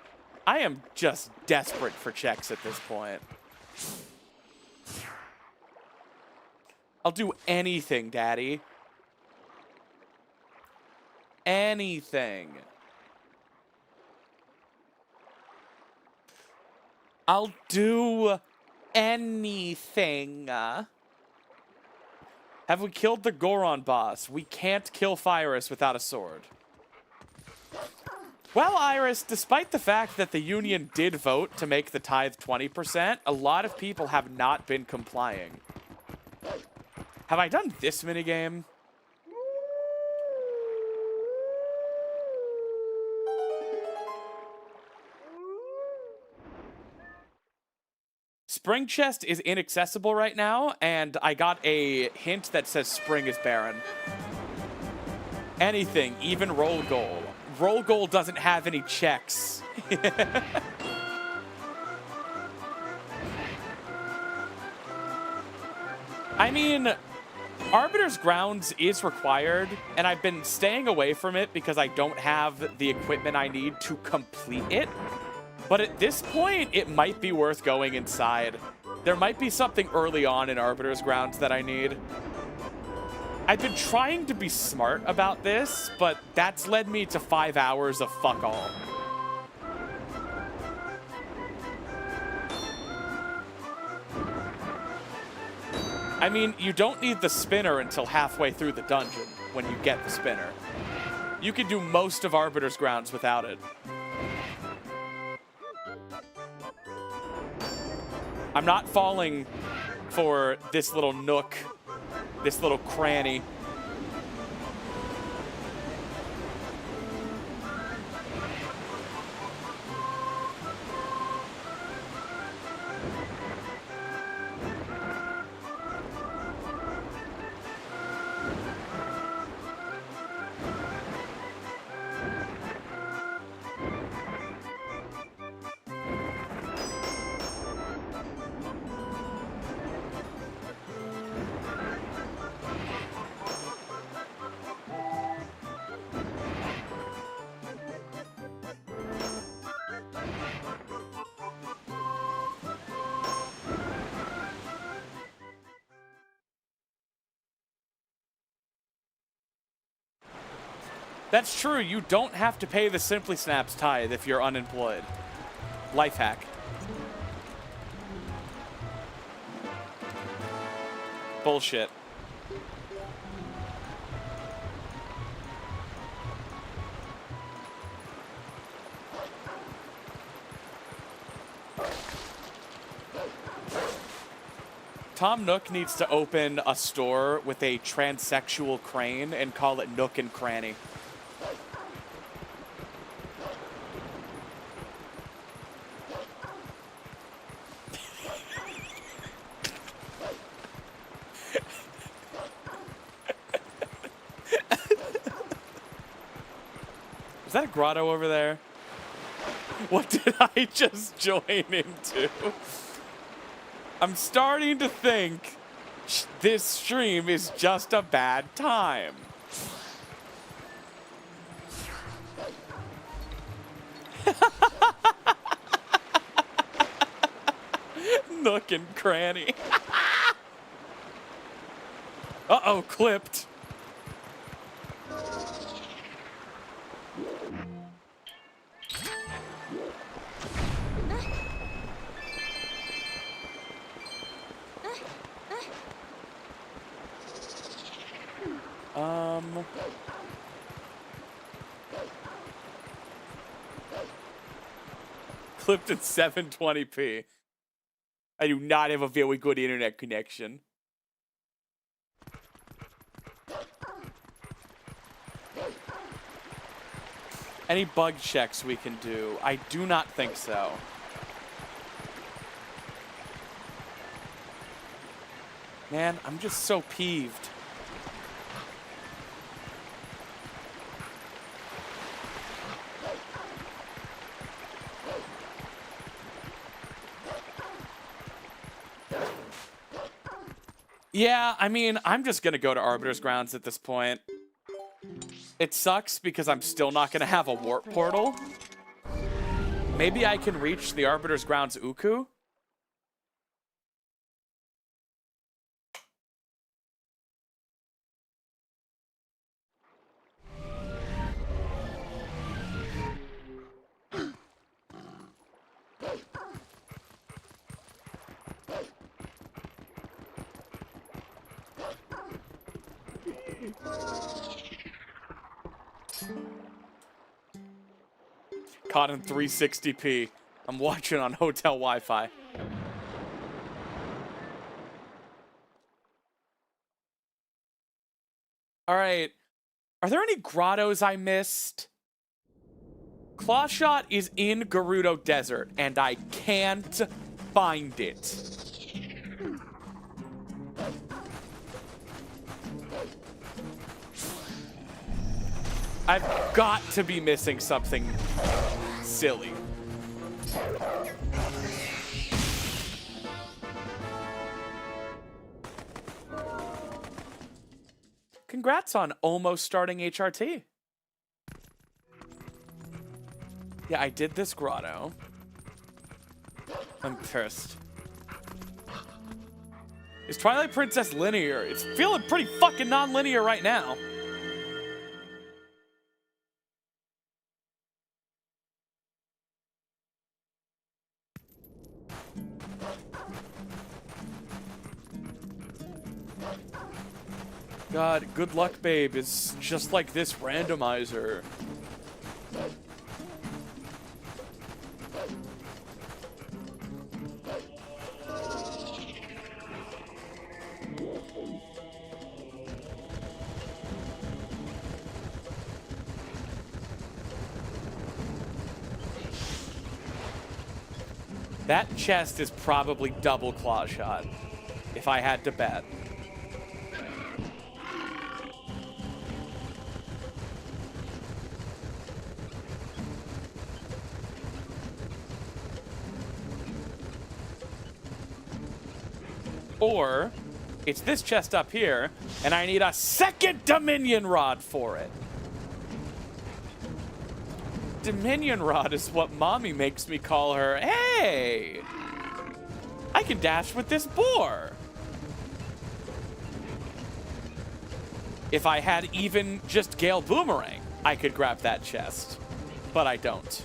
S1: I am just desperate for checks at this point. I'll do anything, Daddy. Anything. I'll do anything. Have we killed the Goron boss? We can't kill Fyrus without a sword. Well, Iris, despite the fact that the Union did vote to make the tithe 20%, a lot of people have not been complying. Have I done this minigame? Spring chest is inaccessible right now, and I got a hint that says spring is barren. Anything, even roll goal. Roll goal doesn't have any checks. I mean, Arbiter's Grounds is required, and I've been staying away from it because I don't have the equipment I need to complete it. But at this point, it might be worth going inside. There might be something early on in Arbiter's Grounds that I need. I've been trying to be smart about this, but that's led me to 5 hours of fuck all. I mean, you don't need the spinner until halfway through the dungeon when you get the spinner. You can do most of Arbiter's Grounds without it. I'm not falling for this little nook, this little cranny. That's true. You don't have to pay the Simply Snaps tithe if you're unemployed. Life hack. Bullshit. Tom Nook needs to open a store with a transsexual crane and call it Nook and Cranny. Is that a grotto over there? What did I just join into? I'm starting to think this stream is just a bad time. Nook and Cranny. Uh-oh, clipped. Clipped at 720p. I do not have a very good internet connection. Any bug checks we can do? I do not think so. Man, I'm just so peeved. Yeah, I mean, I'm just gonna go to Arbiter's Grounds at this point. It sucks because I'm still not gonna have a warp portal. Maybe I can reach the Arbiter's Grounds Uku? Caught in 360p. I'm watching on hotel Wi-Fi. All right. Are there any grottos I missed? Clawshot is in Gerudo Desert, and I can't find it. I've got to be missing something silly. Congrats on almost starting HRT. Yeah, I did this grotto. I'm pissed. Is Twilight Princess linear? It's feeling pretty fucking non-linear right now. God, good luck, babe, is just like this randomizer. That chest is probably double claw shot, if I had to bet. Or it's this chest up here, and I need a second Dominion Rod for it. Dominion Rod is what Mommy makes me call her. Hey! I can dash with this boar. If I had even just Gale Boomerang. I could grab that chest, but I don't.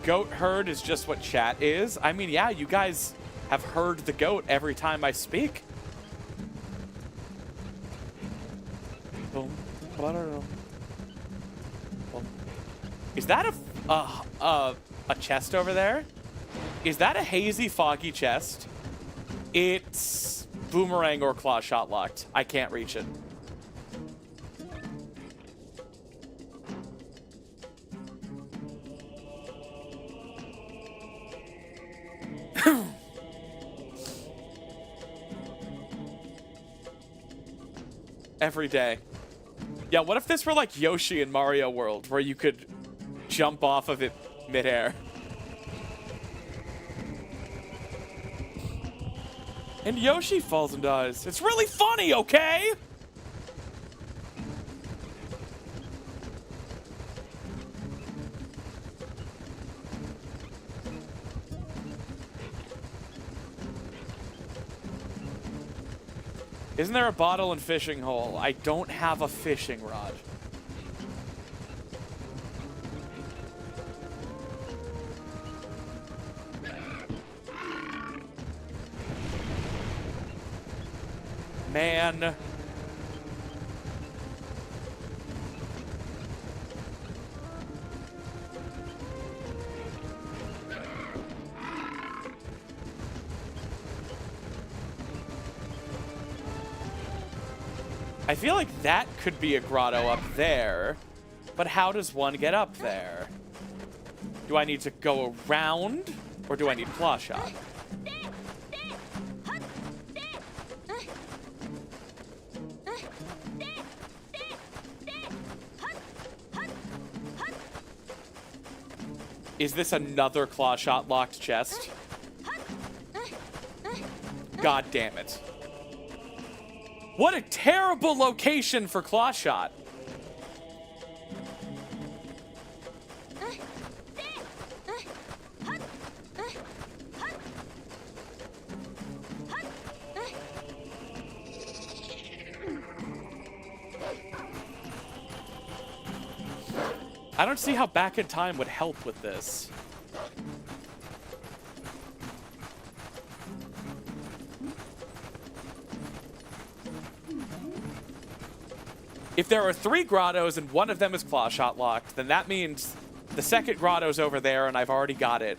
S1: Goat herd is just what chat is. I mean, yeah, you guys have heard the goat every time I speak. Is that a chest over there? Is that a hazy, foggy chest? It's boomerang or claw shot locked. I can't reach it. Every day. Yeah, what if this were like Yoshi in Mario World, where you could jump off of it midair? And Yoshi falls and dies. It's really funny, okay? Isn't there a bottle and fishing hole? I don't have a fishing rod. Man. I feel like that could be a grotto up there, but how does one get up there? Do I need to go around, or do I need claw shot? Is this another claw shot locked chest? God damn it. What a terrible location for claw shot. I don't see how back in time would help with this. If there are 3 grottos and one of them is claw shot locked, then that means the second grotto's over there and I've already got it.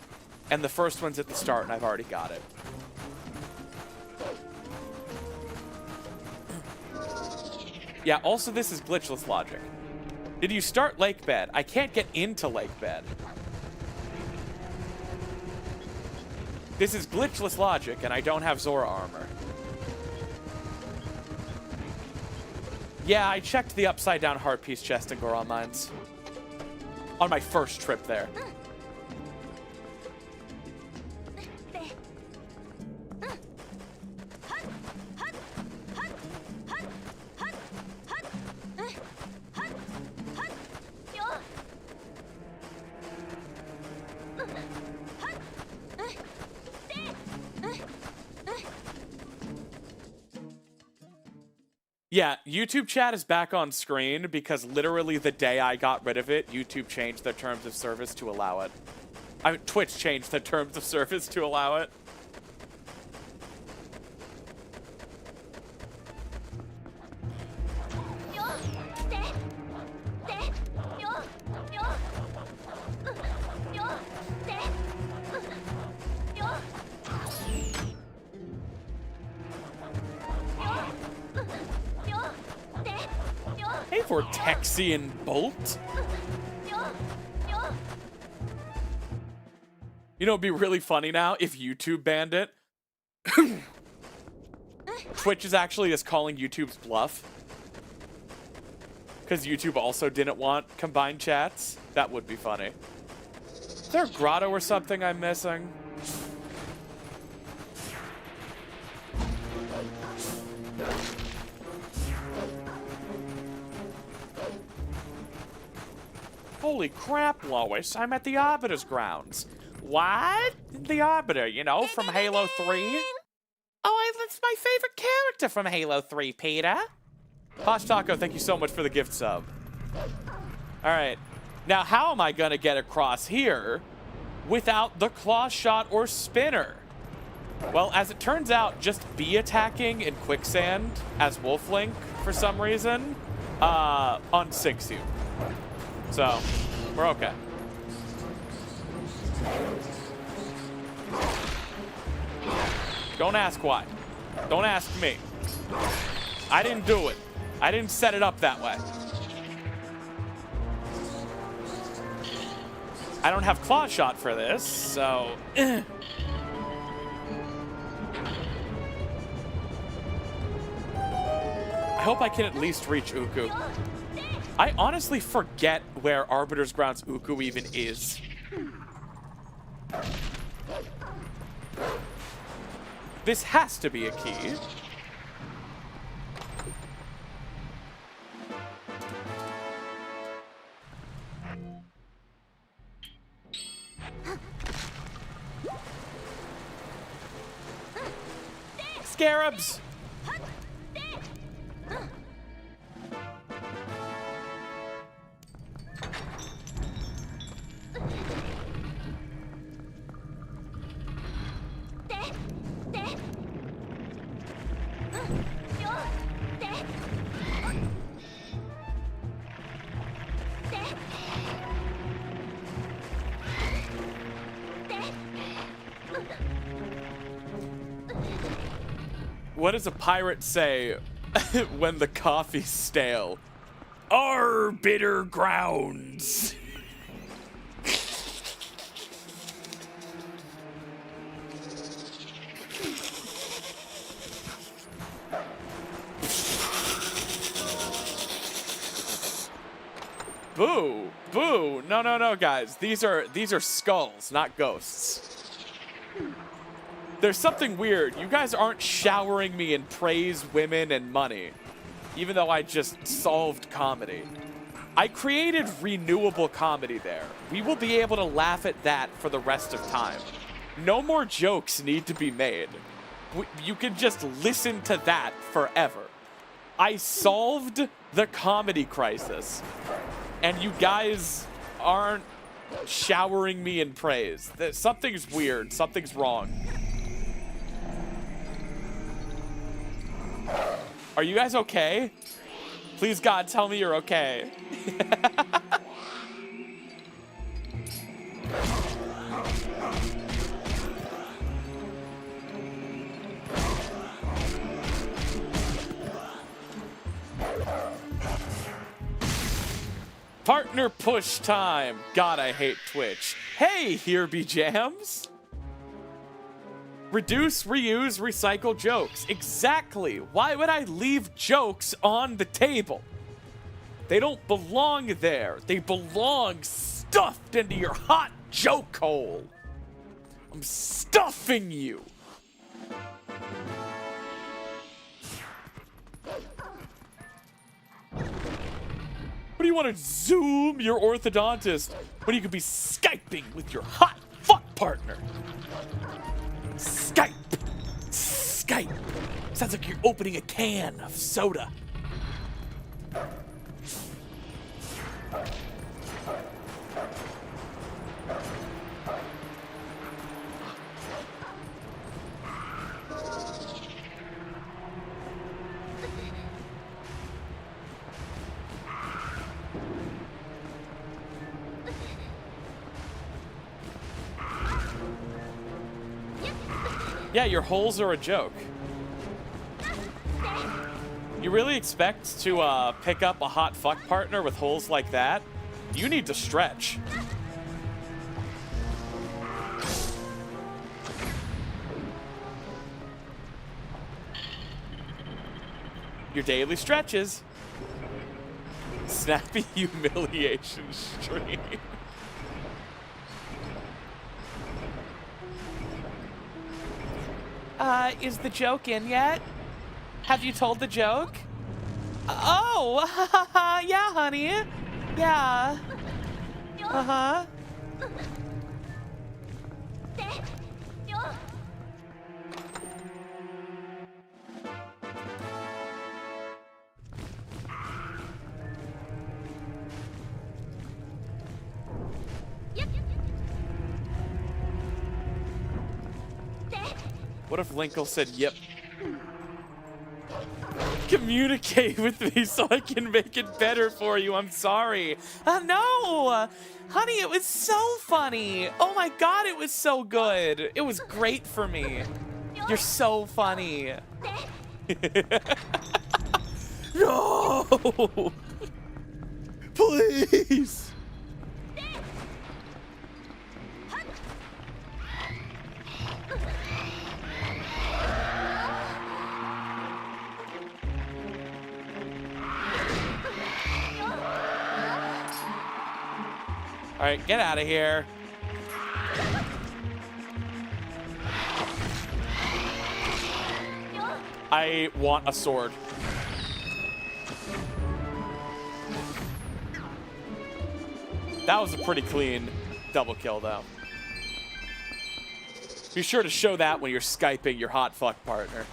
S1: And the first one's at the start and I've already got it. Yeah, also this is glitchless logic. Did you start Lakebed? I can't get into Lakebed. This is glitchless logic and I don't have Zora armor. Yeah, I checked the upside down heart piece chest in Goron Mines. On my first trip there. Yeah, YouTube chat is back on screen because literally the day I got rid of it, YouTube changed their terms of service to allow it. I mean, Twitch changed their terms of service to allow it. Hey, Vortexian Bolt. You know, it'd be really funny now if YouTube banned it. Twitch is actually just calling YouTube's bluff. Because YouTube also didn't want combined chats. That would be funny. Is there a grotto or something I'm missing? Holy crap, Lois. I'm at the Arbiter's grounds. What? The Arbiter, you know, from Halo 3. Oh, that's my favorite character from Halo 3, Peter. Posh Taco, thank you so much for the gift sub. All right. Now, how am I going to get across here without the claw shot or spinner? Well, as it turns out, just B attacking in quicksand as Wolf Link for some reason unsinks you. So, we're okay. Don't ask why. Don't ask me. I didn't do it. I didn't set it up that way. I don't have claw shot for this, so... I hope I can at least reach Uku. I honestly forget where Arbiter's Grounds Uku even is. This has to be a key. Scarabs! What does a pirate say when the coffee's stale? Arbiter Grounds. Boo, boo. No, guys. These are skulls, not ghosts. There's something weird. You guys aren't showering me in praise, women, and money, even though I just solved comedy. I created renewable comedy there. We will be able to laugh at that for the rest of time. No more jokes need to be made. You can just listen to that forever. I solved the comedy crisis, and you guys aren't showering me in praise. Something's weird. Something's wrong. Are you guys okay? Please, God, tell me you're okay. Partner push time. God, I hate Twitch. Hey, here be jams. Reduce, reuse, recycle jokes. Exactly. Why would I leave jokes on the table? They don't belong there. They belong stuffed into your hot joke hole. I'm stuffing you. What do you want to Zoom your orthodontist when you could be Skyping with your hot fuck partner? Skype. Skype. Sounds like you're opening a can of soda. Yeah, your holes are a joke. You really expect to pick up a hot fuck partner with holes like that? You need to stretch. Your daily stretches. Snappy humiliation stream. Is the joke in yet? Have you told the joke? Oh, yeah, honey. Yeah. Uh-huh. What if Linkle said, yep? Communicate with me so I can make it better for you. I'm sorry. No! Honey, it was so funny. Oh my god, it was so good. It was great for me. You're so funny. No! Please! All right, get out of here. I want a sword. That was a pretty clean double kill, though. Be sure to show that when you're Skyping your hot fuck partner.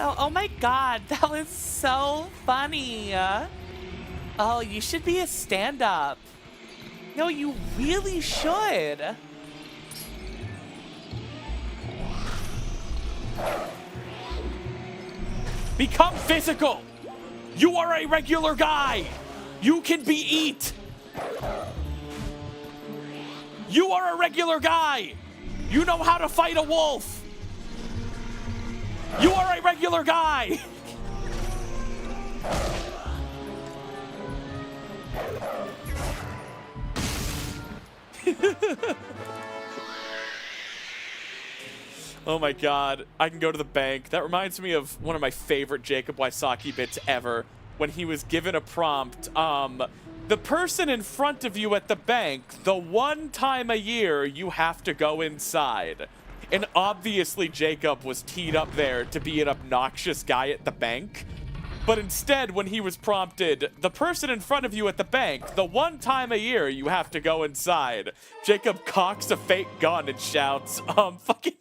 S1: Oh my god, that was so funny. Oh, you should be a stand-up. No, you really should. Become physical. You are a regular guy. You can be eat. You are a regular guy. You know how to fight a wolf. You are a regular guy. Oh my god, I can go to the bank. That reminds me of one of my favorite Jacob Wysocki bits ever, when he was given a prompt. The person in front of you at the bank, the one time a year you have to go inside. And obviously Jacob was teed up there to be an obnoxious guy at the bank. But instead, when he was prompted, the person in front of you at the bank, the one time a year you have to go inside, Jacob cocks a fake gun and shouts, fucking,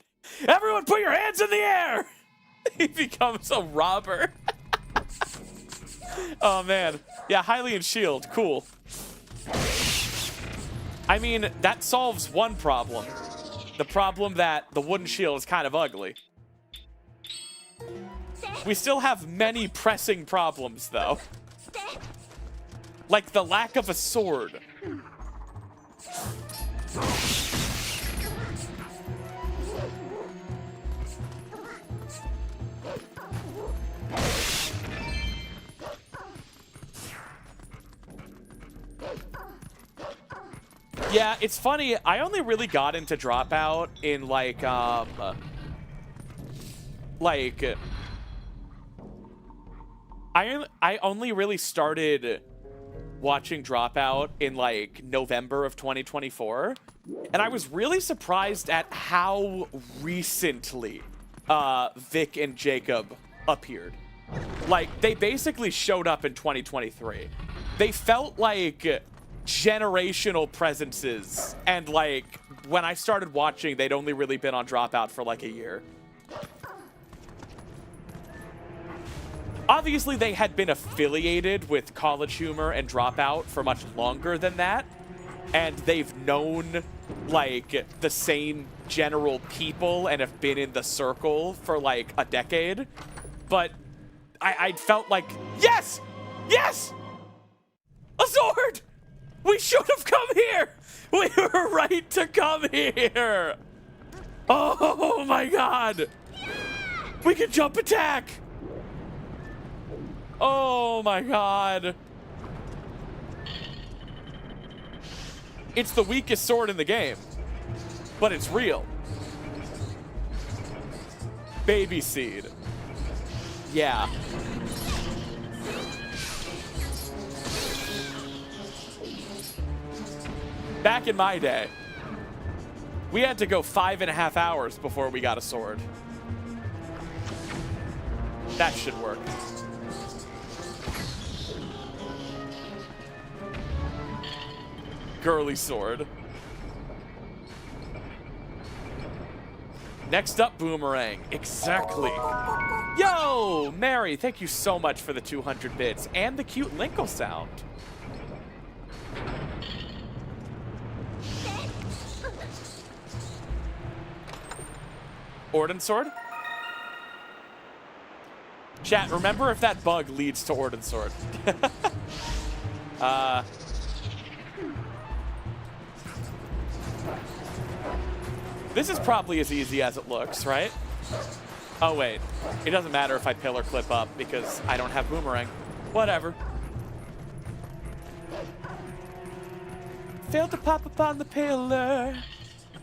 S1: everyone put your hands in the air! He becomes a robber. Oh man. Yeah, Hylian shield, cool. I mean, that solves one problem. The problem that the wooden shield is kind of ugly. We still have many pressing problems, though. Like the lack of a sword. Yeah, it's funny. I only really got into Dropout in I only really started watching Dropout in like November of 2024, and I was really surprised at how recently Vic and Jacob appeared. Like, they basically showed up in 2023. They felt like generational presences, and like when I started watching, they'd only really been on Dropout for like a year. Obviously, they had been affiliated with College Humor and Dropout for much longer than that, and they've known like the same general people and have been in the circle for like a decade. But I felt like, yes! Yes! A sword! We should have come here! We were right to come here! Oh my god! We can jump attack! Oh my god. It's the weakest sword in the game, but it's real. Baby seed. Yeah. Back in my day, we had to go 5.5 hours before we got a sword. That should work. Girly sword. Next up, boomerang. Exactly. Yo, Mary, thank you so much for the 200 bits and the cute Linkle sound. Orden Sword? Chat, remember if that bug leads to Orden Sword. This is probably as easy as it looks, right? Oh, wait. It doesn't matter if I pillar clip up because I don't have boomerang. Whatever. Failed to pop up on the pillar.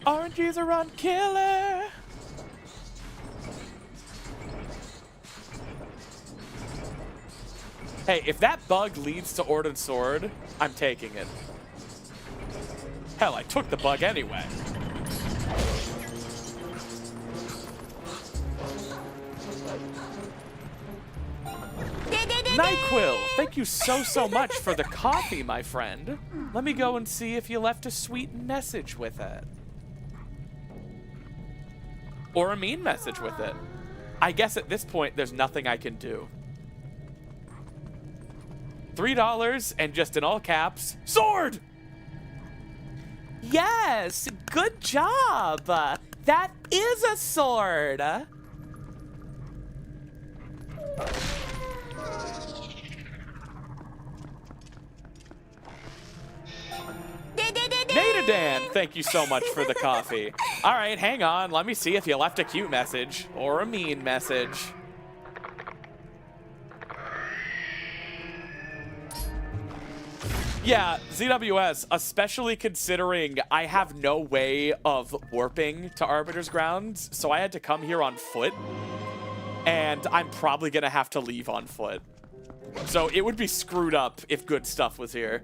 S1: RNGs are on killer. Hey, if that bug leads to Orden Sword, I'm taking it. Hell, I took the bug anyway. NyQuil, thank you so much for the coffee, my friend. Let me go and see if you left a sweet message with it. Or a mean message with it. I guess at this point, there's nothing I can do. $3 and just in all caps, sword! Yes, good job. That is a sword. Nadadan, thank you so much for the coffee. All right, hang on. Let me see if you left a cute message or a mean message. Yeah, ZWS, especially considering I have no way of warping to Arbiter's grounds, so I had to come here on foot, and I'm probably going to have to leave on foot. So it would be screwed up if good stuff was here.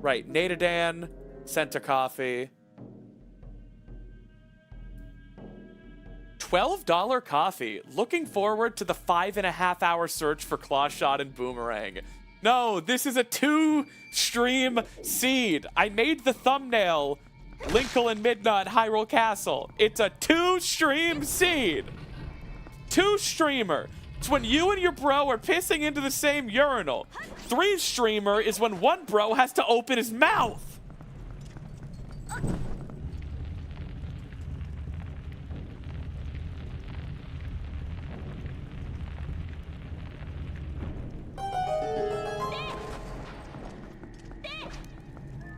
S1: Right, Nadadan sent a coffee. $12 coffee. Looking forward to the 5.5-hour search for clawshot and boomerang. No, this is a 2-stream seed. I made the thumbnail. Linkle and Midnight Hyrule Castle. It's a 2-stream seed. 2-streamer. It's when you and your bro are pissing into the same urinal. 3-streamer is when one bro has to open his mouth.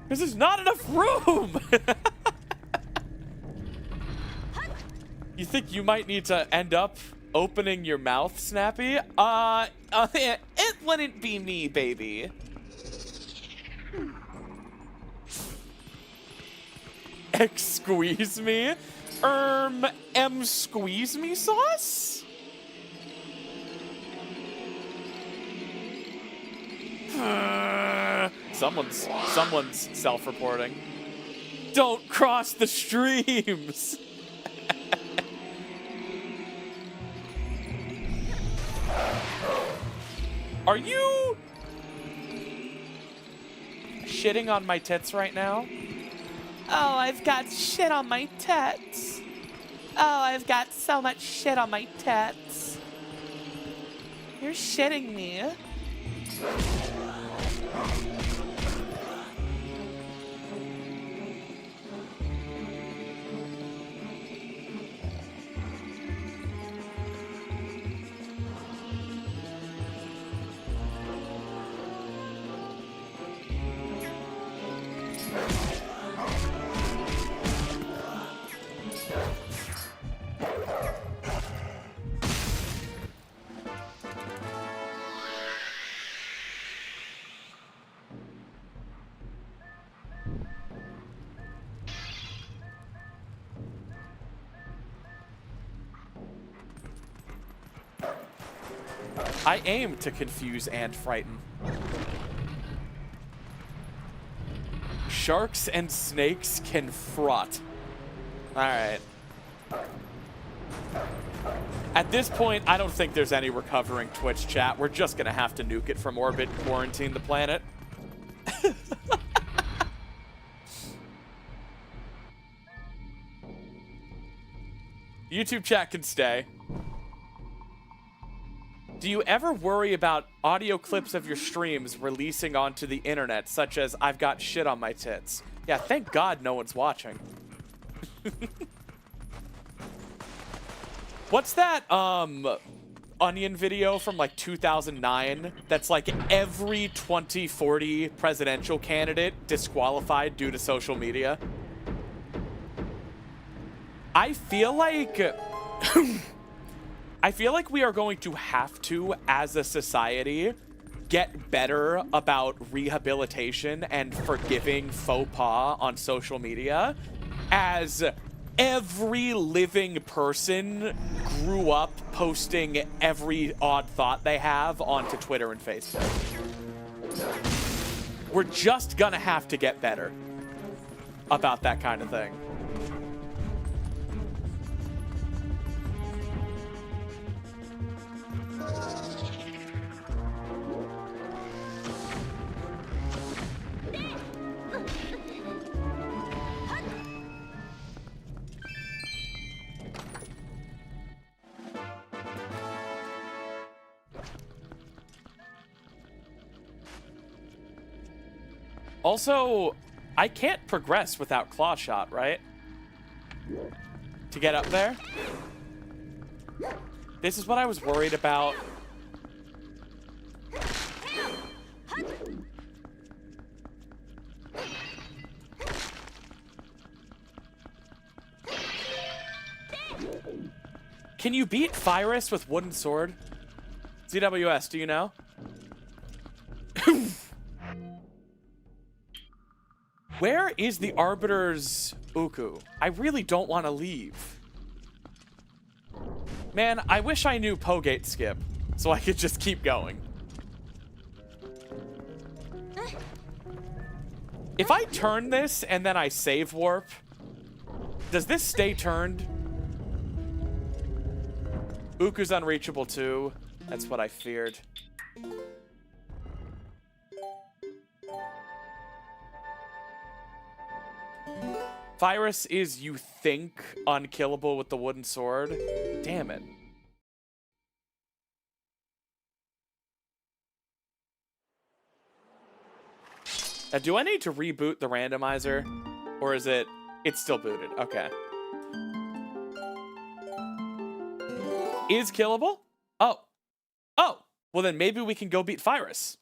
S1: This is not enough room! You think you might need to end up opening your mouth, Snappy? It wouldn't be me, baby. Squeeze me? Squeeze me sauce? Someone's self-reporting. Don't cross the streams. Are you shitting on my tits right now? Oh, I've got shit on my tits. Oh, I've got so much shit on my tits. You're shitting me. I aim to confuse and frighten. Sharks and snakes can fraught. Alright. At this point, I don't think there's any recovering Twitch chat. We're just gonna have to nuke it from orbit, quarantine the planet. YouTube chat can stay. Do you ever worry about audio clips of your streams releasing onto the internet, such as "I've got shit on my tits"? Yeah, thank God no one's watching. What's that, Onion video from, like, 2009 that's, like, every 2040 presidential candidate disqualified due to social media? I feel like we are going to have to, as a society, get better about rehabilitation and forgiving faux pas on social media, as every living person grew up posting every odd thought they have onto Twitter and Facebook. We're just gonna have to get better about that kind of thing. Also, I can't progress without clawshot, right? To get up there? This is what I was worried about. Can you beat Fyrus with wooden sword? ZWS, do you know? Where is the Arbiter's Uku? I really don't want to leave. Man, I wish I knew Pogate skip, so I could just keep going. If I turn this and then I save warp, does this stay turned? Uku's unreachable too. That's what I feared. Fyrus is, you think, unkillable with the wooden sword? Damn it. Now, do I need to reboot the randomizer? Or is it... It's still booted. Okay. Is killable? Oh. Oh! Well, then maybe we can go beat Fyrus.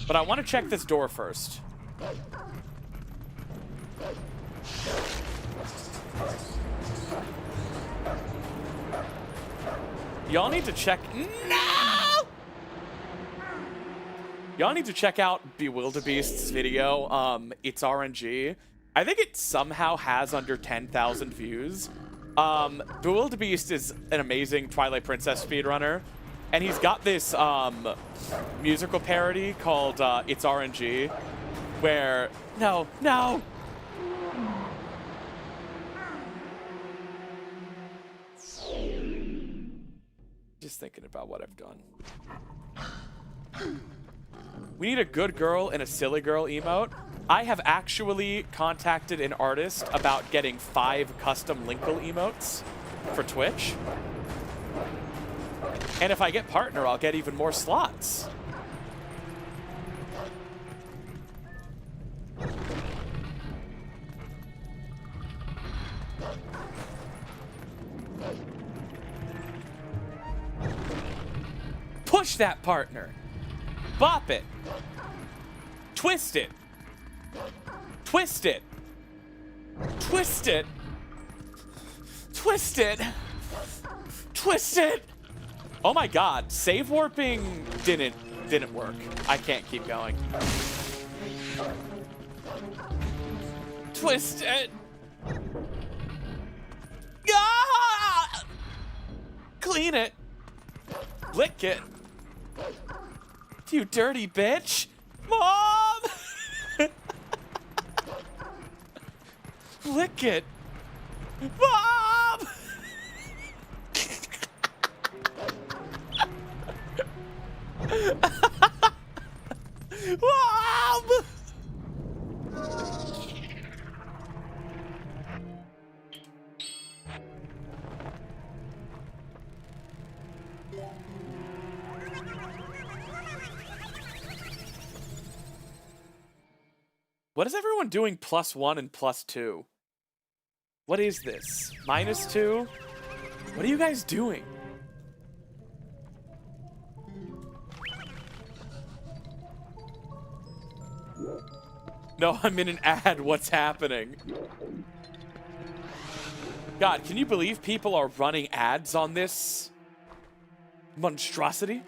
S1: But I want to check this door first. Y'all need to check... No! Y'all need to check out Bewilderbeast's video. It's RNG. I think it somehow has under 10,000 views. Bewilderbeast is an amazing Twilight Princess speedrunner. And he's got this musical parody called It's RNG, where... No, no! Just thinking about what I've done. We need a good girl and a silly girl emote. I have actually contacted an artist about getting 5 custom Linkle emotes for Twitch. And if I get partner, I'll get even more slots. Push that partner. Bop it. Twist it. Twist it. Twist it. Twist it. Twist it. Oh my god, save warping didn't work. I can't keep going. Twist it. Ah! Clean it. Lick it. You dirty bitch. Mom! Lick it. Mom! Mom! What is everyone doing +1 and +2? What is this? -2? What are you guys doing? No, I'm in an ad. What's happening? God, can you believe people are running ads on this monstrosity?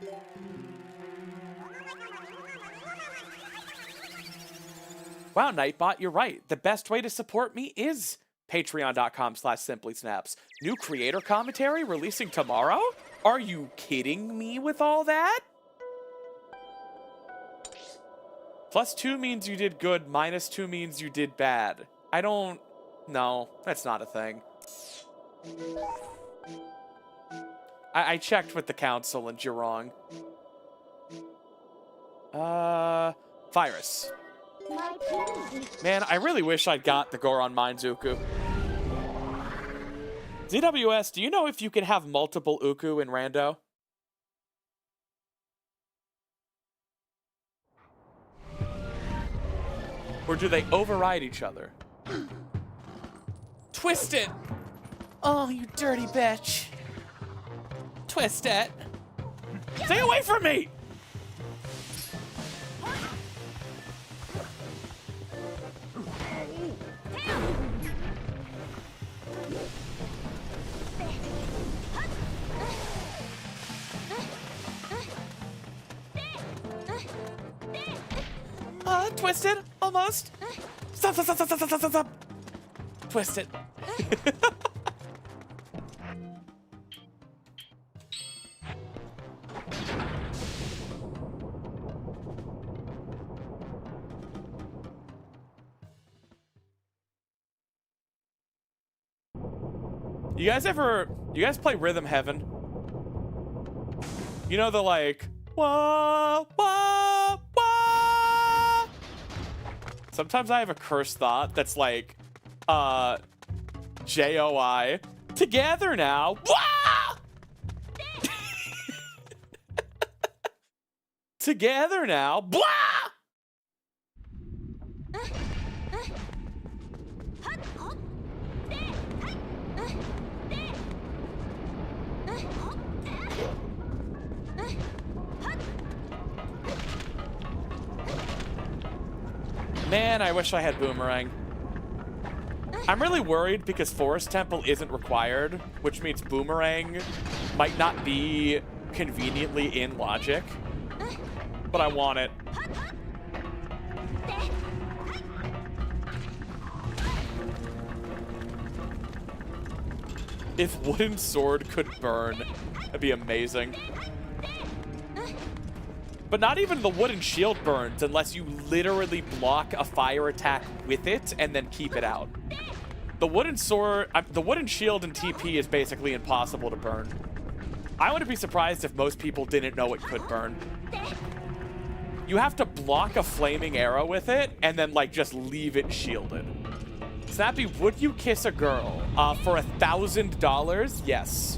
S1: Wow, Nightbot, you're right. The best way to support me is patreon.com/simplysnaps. New creator commentary releasing tomorrow? Are you kidding me with all that? +2 means you did good, -2 means you did bad. I don't... No, that's not a thing. I checked with the council and you're wrong. Fyrus. Man, I really wish I'd got the Goron Mines Uku. ZWS, do you know if you can have multiple Uku in Rando? Or do they override each other? Twist it! Oh, you dirty bitch. Twist it. Stay away from me! Twisted, almost. Stop, stop, stop, stop, stop, stop, stop. Twist it. You guys play Rhythm Heaven? You know the like, wah, wah, wah. Sometimes I have a cursed thought that's like, J-O-I. Together now. Wah! Together now. Blah! Man, I wish I had Boomerang. I'm really worried because Forest Temple isn't required, which means Boomerang might not be conveniently in logic, but I want it. If Wooden Sword could burn, that'd be amazing. But not even the Wooden Shield burns unless you literally block a fire attack with it and then keep it out. The Wooden Sword, the Wooden Shield in TP is basically impossible to burn. I wouldn't be surprised if most people didn't know it could burn. You have to block a flaming arrow with it and then like just leave it shielded. Snappy, would you kiss a girl? For $1,000? Yes.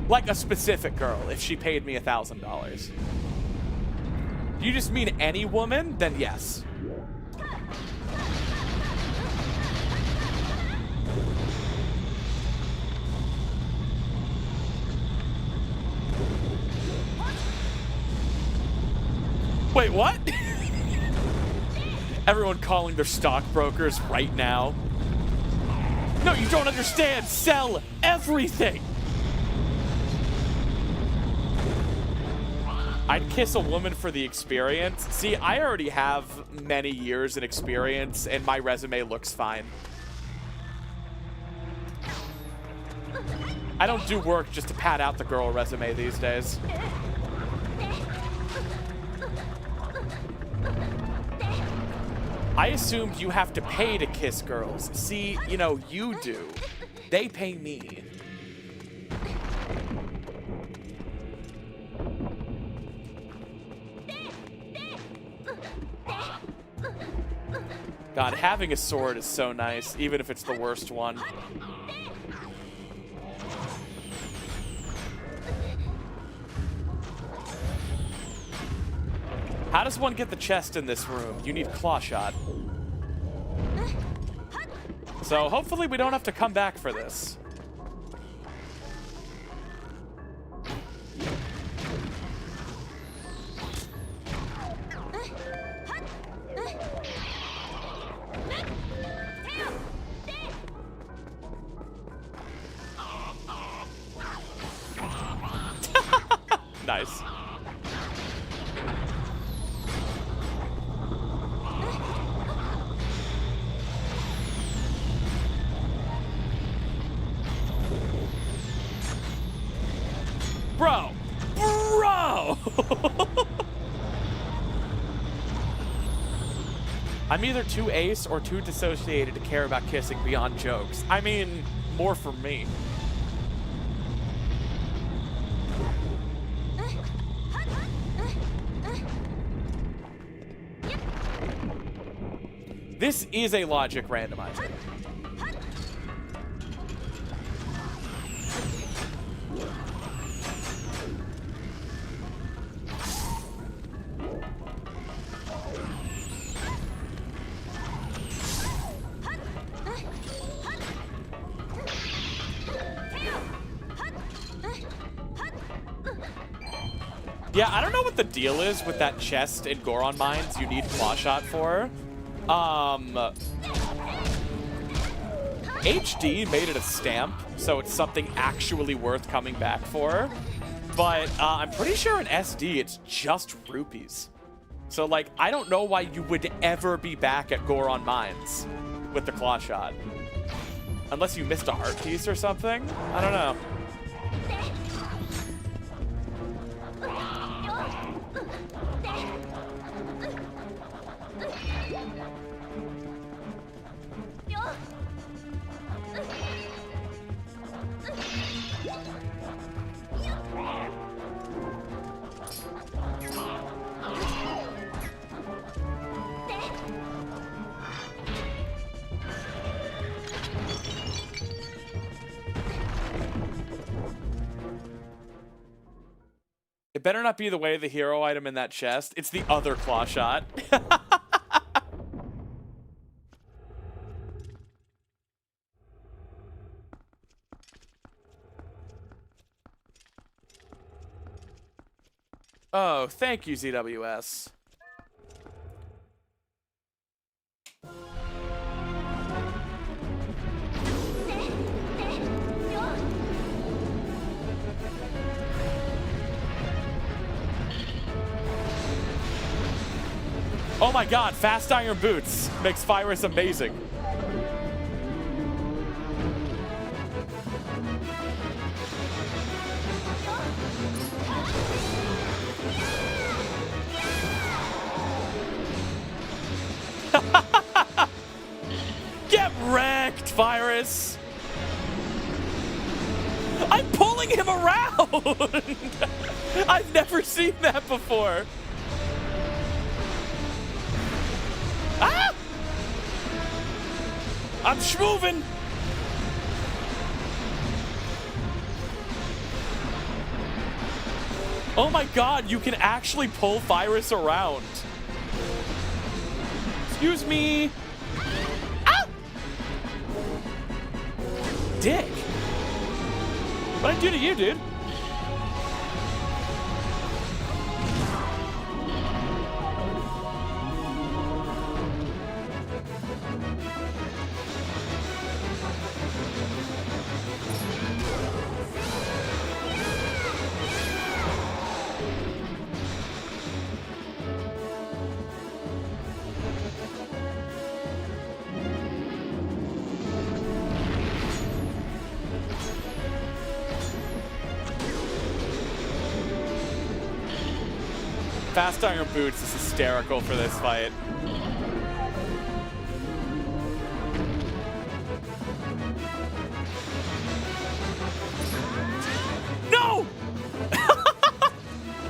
S1: Like a specific girl, if she paid me $1,000. You just mean any woman? Then yes. Wait, what? Everyone calling their stockbrokers right now. No, you don't understand. Sell everything. I'd kiss a woman for the experience. See, I already have many years in experience, and my resume looks fine. I don't do work just to pad out the girl resume these days. I assumed you have to pay to kiss girls. See, you know, you do. They pay me. God, having a sword is so nice, even if it's the worst one. How does one get the chest in this room? You need clawshot. So hopefully we don't have to come back for this. Nice. Bro! I'm either too ace or too dissociated to care about kissing beyond jokes. I mean, more for me. This is a logic randomizer. Yeah, I don't know what the deal is with that chest in Goron Mines you need clawshot for. HD made it a stamp, so it's something actually worth coming back for. But I'm pretty sure in SD it's just rupees. So, like, I don't know why you would ever be back at Goron Mines with the clawshot. Unless you missed a heart piece or something? I don't know. It better not be the way the hero item in that chest. It's the other clawshot. Oh, thank you, ZWS. Oh my god, fast iron boots makes Fyrus amazing. Get wrecked, Fyrus! I'm pulling him around! I've never seen that before. Ah! I'm schmoving! Oh my god, you can actually pull Fyrus around. Excuse me. Ah! Dick. What'd I do to you, dude? Fast iron boots is hysterical for this fight. No!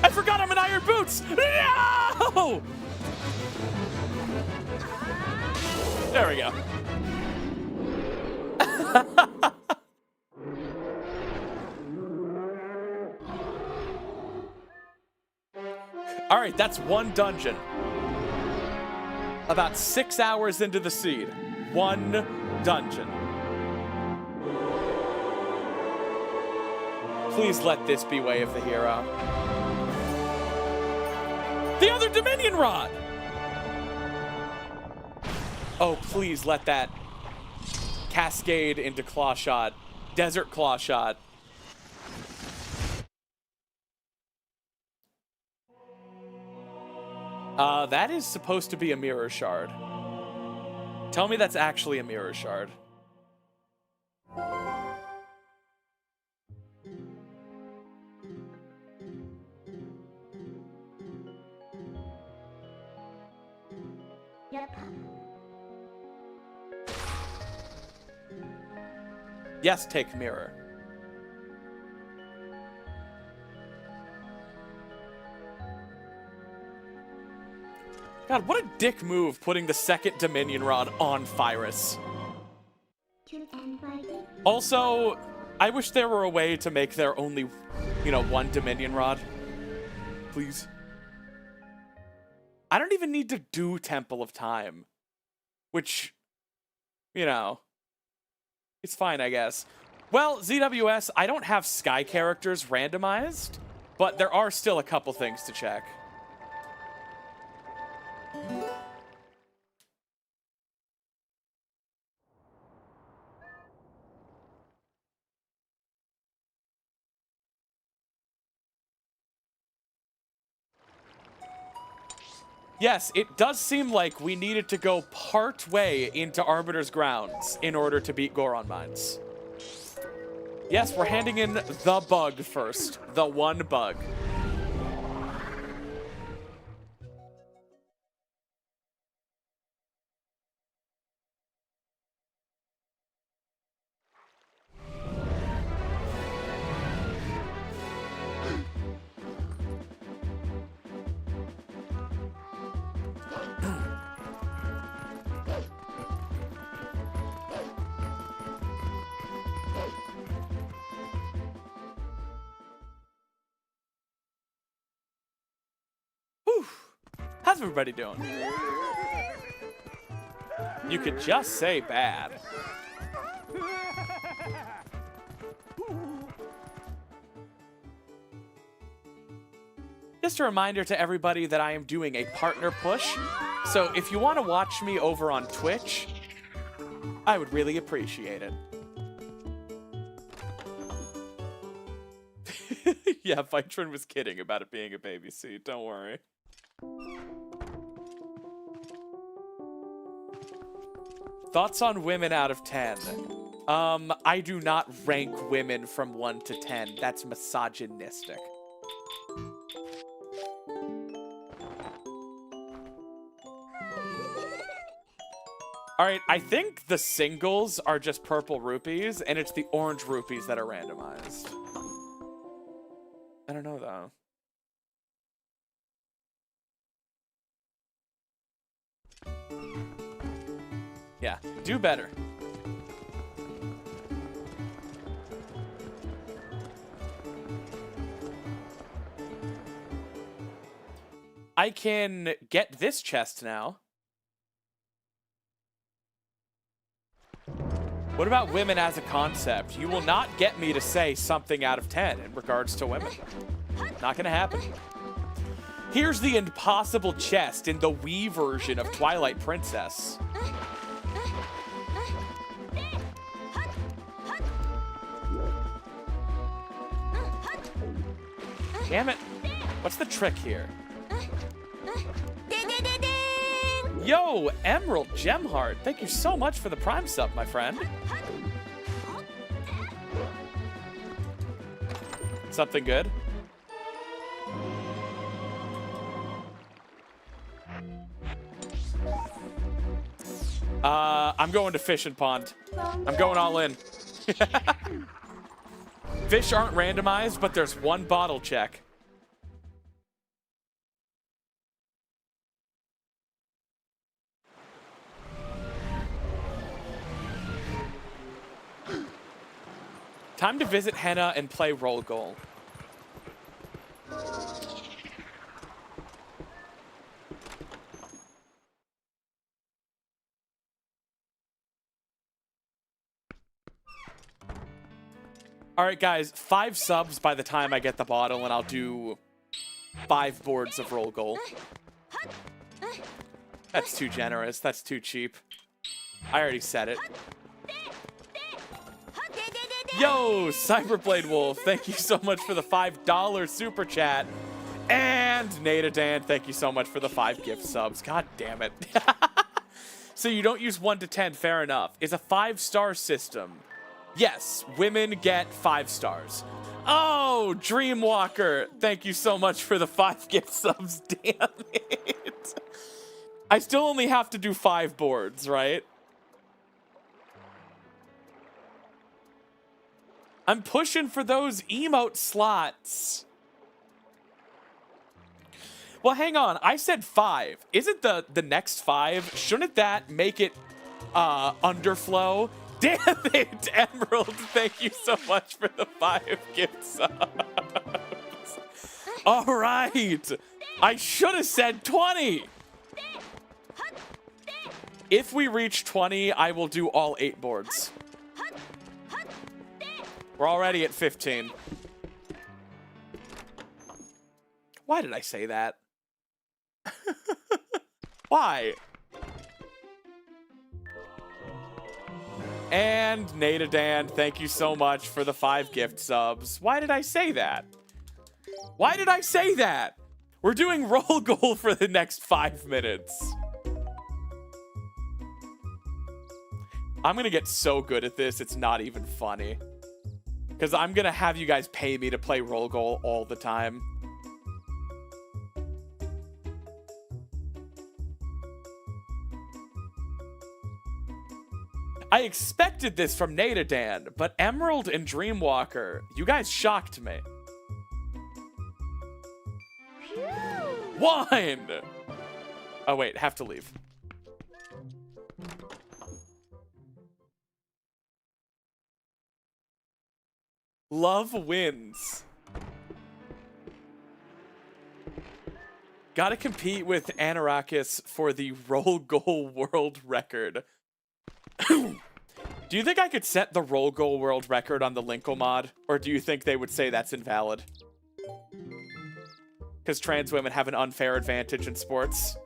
S1: I forgot I'm in iron boots! No! There we go. All right, That's one dungeon. About 6 hours into the seed. One dungeon. Please let this be Way of the Hero. The other Dominion Rod! Oh, please let that cascade into Clawshot. Desert Clawshot. That is supposed to be a mirror shard. Tell me that's actually a mirror shard.
S2: Yep.
S1: Yes, take mirror. God, what a dick move putting the second Dominion Rod on Fyrus. Also, I wish there were a way to make there only, you know, one Dominion Rod. Please. I don't even need to do Temple of Time. Which, you know, it's fine, I guess. Well, ZWS, I don't have Sky characters randomized, but there are still a couple things to check. Yes, it does seem like we needed to go part way into Arbiter's grounds in order to beat Goron Mines. Yes, we're handing in the bug first. The one bug. How's everybody doing? You could just say bad. Just a reminder to everybody that I am doing a partner push. So if you want to watch me over on Twitch, I would really appreciate it. Yeah, Vitron was kidding about it being a baby seat. Don't worry. Thoughts on women out of 10? I do not rank women from 1 to 10. That's misogynistic. Alright, I think the singles are just purple rupees, and it's the orange rupees that are randomized. I don't know, though. Yeah, do better. I can get this chest now. What about women as a concept? You will not get me to say something out of 10 in regards to women. Not gonna happen. Here's the impossible chest in the Wii version of Twilight Princess. Damn it. What's the trick here? Yo, Emerald Gemheart. Thank you so much for the Prime sub, my friend. Something good? I'm going to Fish and Pond. I'm going all in. Fish aren't randomized, but there's one bottle check. Time to visit Henna and play roll goal. All right, guys, 5 subs by the time I get the bottle, and I'll do 5 boards of roll goal. That's too generous. That's too cheap. I already said it. Yo, Cyberblade Wolf, thank you so much for the $5 super chat. And Nadadan, thank you so much for the 5 gift subs. God damn it. So you don't use 1 to 10, fair enough. It's a 5-star system. Yes, women get 5 stars. Oh, Dreamwalker, thank you so much for the 5 gift subs. Damn it. I still only have to do 5 boards, right? I'm pushing for those emote slots. Well, hang on. I said 5. Isn't the next 5? Shouldn't that make it underflow? Damn it, Emerald. Thank you so much for the 5 gift subs. All right. I should have said 20. If we reach 20, I will do all 8 boards. We're already at 15. Why did I say that? Why? And Nadadan, thank you so much for the 5 gift subs. Why did I say that? Why did I say that? We're doing roll goal for the next 5 minutes. I'm gonna get so good at this, it's not even funny. Because I'm gonna have you guys pay me to play roll goal all the time. I expected this from Nadadan, but Emerald and Dreamwalker, you guys shocked me. 1! Oh wait, have to leave. Love wins. Gotta compete with Anarakis for the roll goal world record. Do you think I could set the roll goal world record on the Linkle mod? Or do you think they would say that's invalid? Because trans women have an unfair advantage in sports.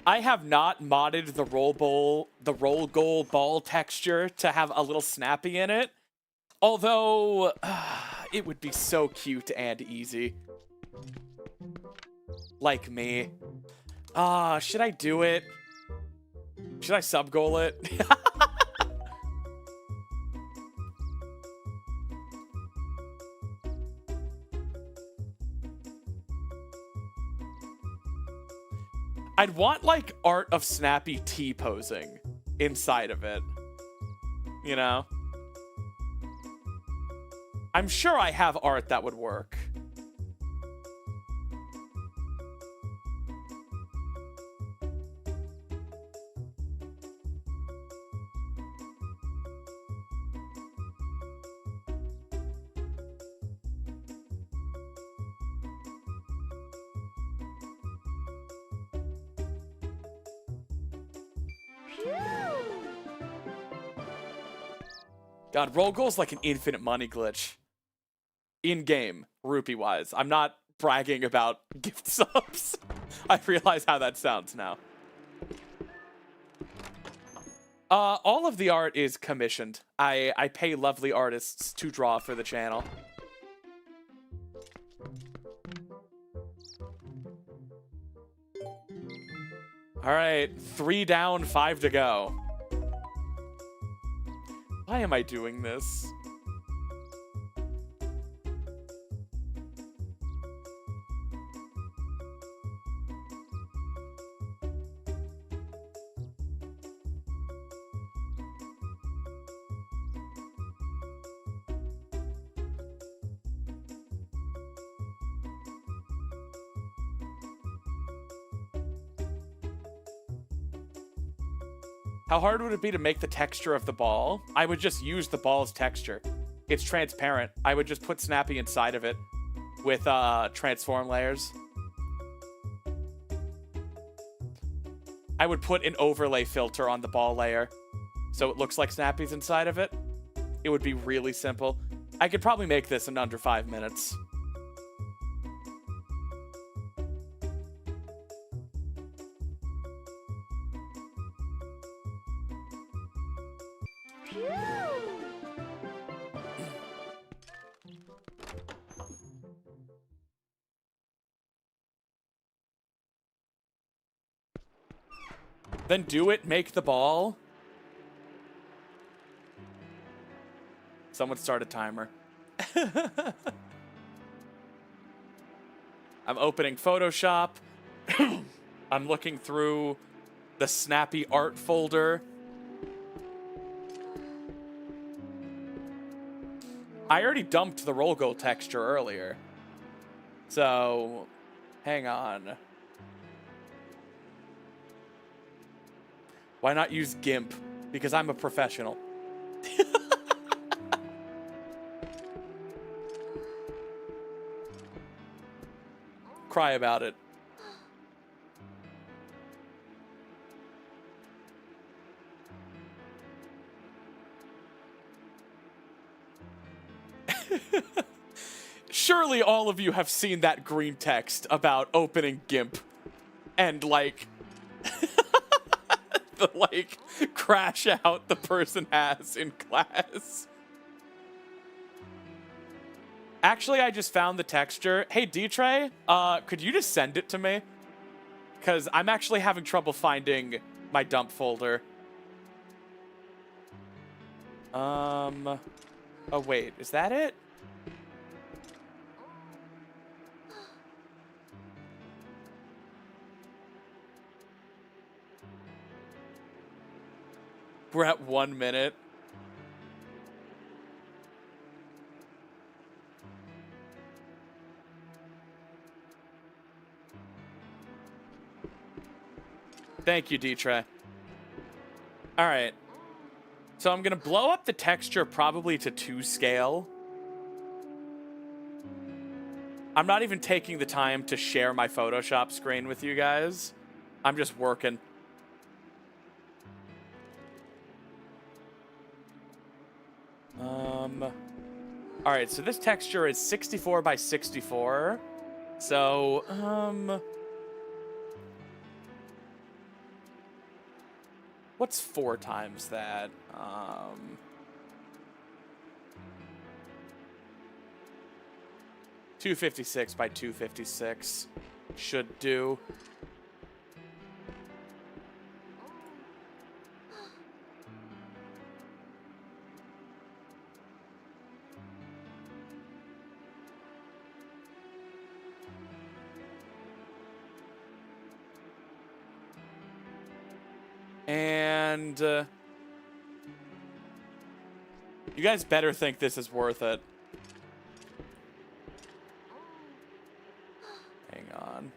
S1: I have not modded the roll goal ball texture to have a little snappy in it. Although, it would be so cute and easy. Like me. Should I do it? Should I sub-goal it? I'd want, like, art of Snappy T-posing inside of it. You know? I'm sure I have art that would work. God, roll goal's like an infinite money glitch. In-game, rupee-wise. I'm not bragging about gift subs. I realize how that sounds now. All of the art is commissioned. I pay lovely artists to draw for the channel. All right, 3 down, 5 to go. Why am I doing this? How hard would it be to make the texture of the ball? I would just use the ball's texture. It's transparent. I would just put Snappy inside of it with transform layers. I would put an overlay filter on the ball layer so it looks like Snappy's inside of it. It would be really simple. I could probably make this in under 5 minutes. Then do it, make the ball. Someone start a timer. I'm opening Photoshop. I'm looking through the Snappy art folder. I already dumped the roll goal texture earlier. So, hang on. Why not use GIMP? Because I'm a professional. Cry about it. Surely all of you have seen that green text about opening GIMP and, like, the, like, crash out the person has in class. Actually, I just found the texture. Hey, Ditrey, could you just send it to me? Because I'm actually having trouble finding my dump folder. Oh, wait, is that it? We're at 1 minute. Thank you, Ditrey. All right. So I'm going to blow up the texture probably to 2 scale. I'm not even taking the time to share my Photoshop screen with you guys. I'm just working. All right, so this texture is 64 by 64. So, what's 4 times that? 256 by 256 should do. And you guys better think this is worth it. Hang on.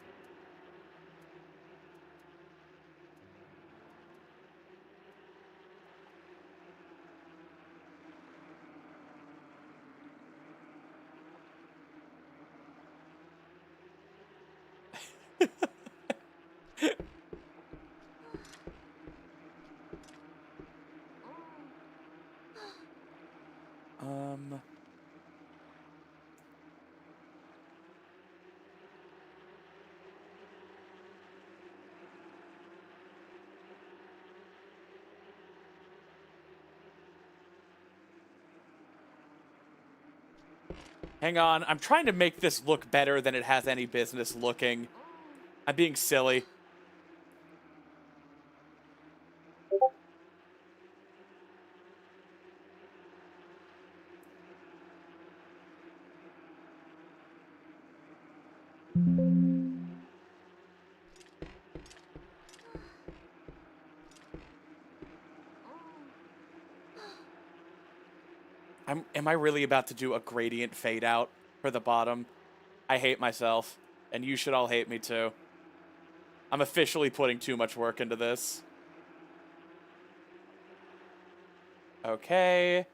S1: Hang on, I'm trying to make this look better than it has any business looking. I'm being silly. Am I really about to do a gradient fade out for the bottom? I hate myself, and you should all hate me too. I'm officially putting too much work into this. Okay.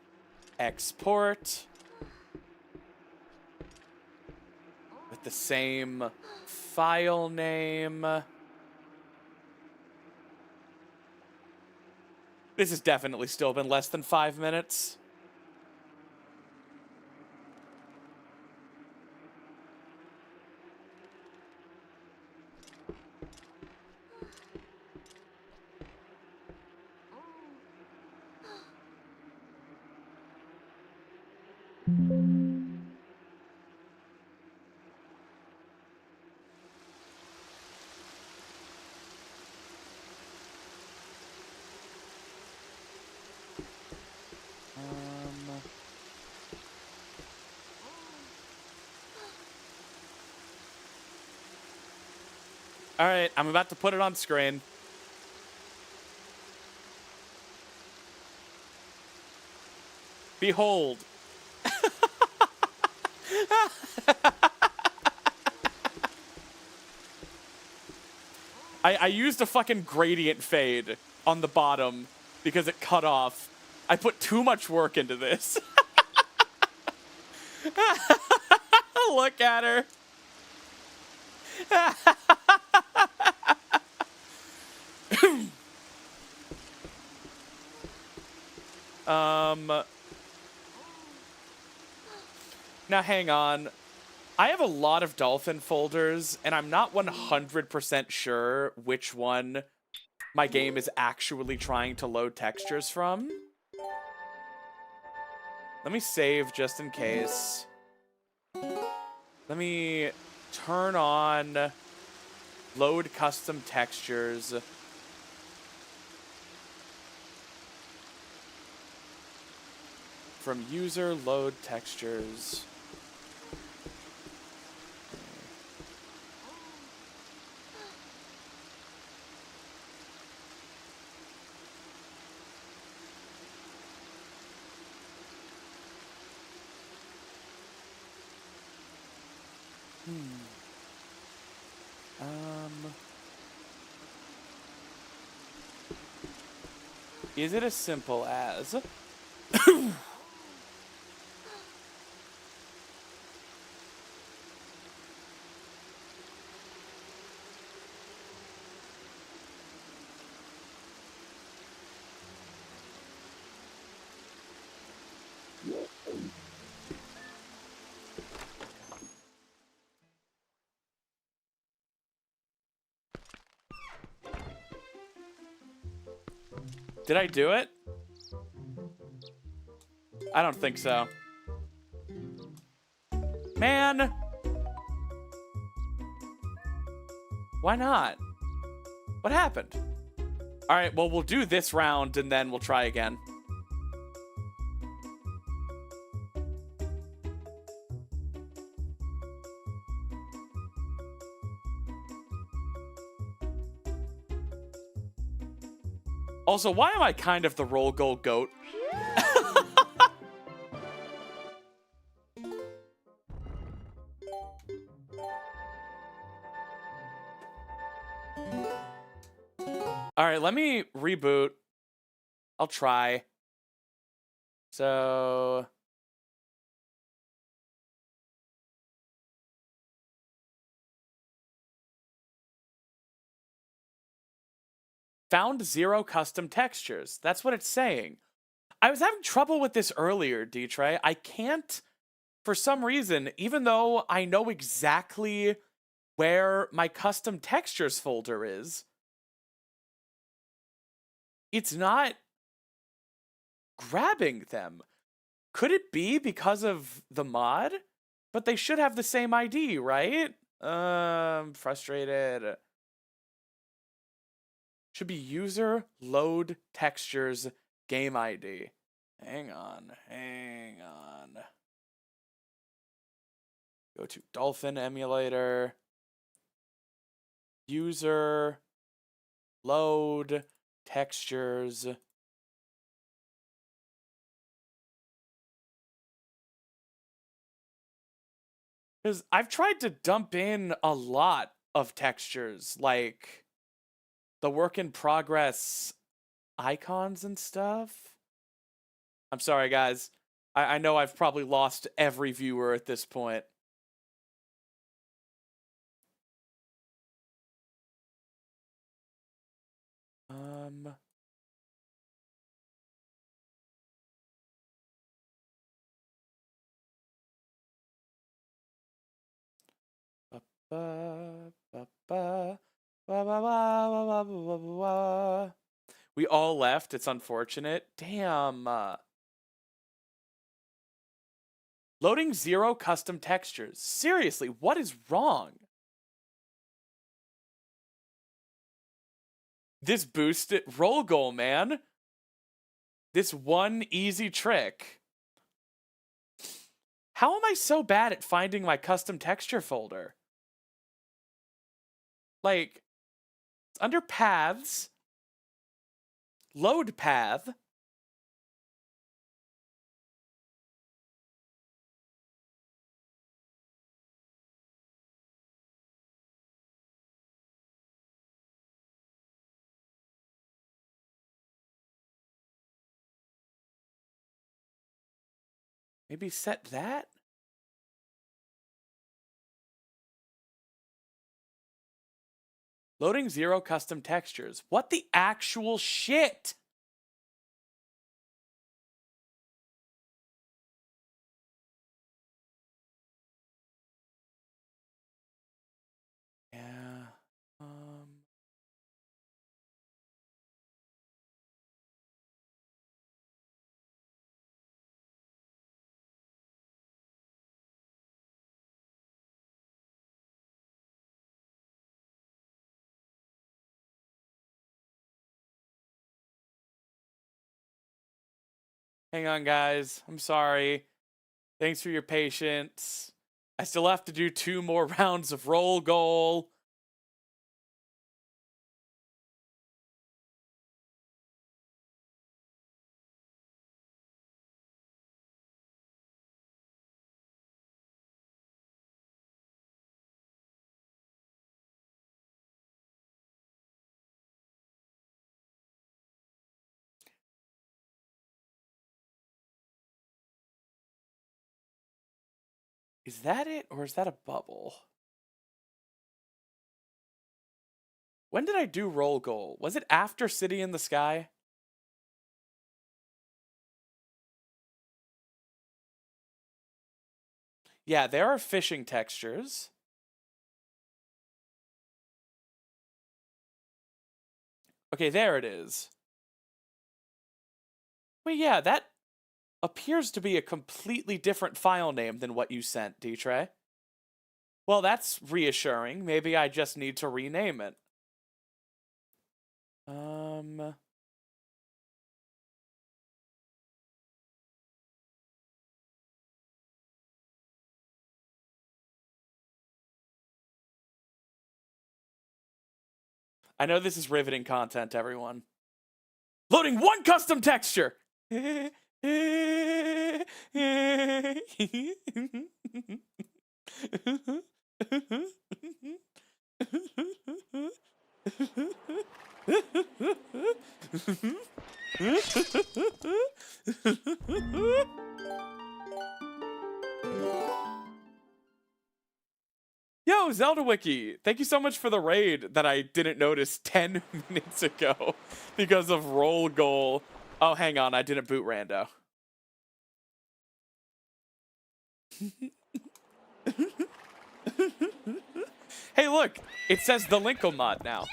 S1: Export. With the same file name. This has definitely still been less than 5 minutes. All right, I'm about to put it on screen. Behold. I used a fucking gradient fade on the bottom because it cut off. I put too much work into this. Look at her. Now hang on. I have a lot of dolphin folders, and I'm not 100% sure which one my game is actually trying to load textures from. Let me save just in case. Let me turn on load custom textures. From user load textures. Is it as simple as... Did I do it? I don't think so. Man! Why not? What happened? Alright, well, we'll do this round and then we'll try again. Also, why am I kind of the roll goal goat? Alright, let me reboot. I'll try. So... Found 0 custom textures. That's what it's saying. I was having trouble with this earlier, Ditrey. I can't, for some reason, even though I know exactly where my custom textures folder is, it's not grabbing them. Could it be because of the mod? But they should have the same ID, right? I'm frustrated. Should be user load textures game ID. Hang on. Go to Dolphin Emulator. User load textures. Because I've tried to dump in a lot of textures, like the work in progress icons and stuff. I'm sorry, guys. I know I've probably lost every viewer at this point. We all left. It's unfortunate. Damn. Loading 0 custom textures. Seriously, what is wrong? This boosted roll goal, man. This one easy trick. How am I so bad at finding my custom texture folder? Like, it's under paths. Load path. Maybe set that? Loading 0 custom textures. What the actual shit? Yeah. Hang on, guys. I'm sorry. Thanks for your patience. I still have to do 2 more rounds of roll goal. Is that it, or is that a bubble? When did I do roll goal? Was it after City in the Sky? Yeah, there are fishing textures. Okay, there it is. Wait, yeah, that appears to be a completely different file name than what you sent, Ditrey. Well, that's reassuring. Maybe I just need to rename it. I know this is riveting content, everyone. Loading 1 custom texture! Yo, Zelda Wiki! Thank you so much for the raid that I didn't notice 10 minutes ago because of roll goal. Oh, hang on, I didn't boot Rando. Hey, look! It says the Linkle mod now.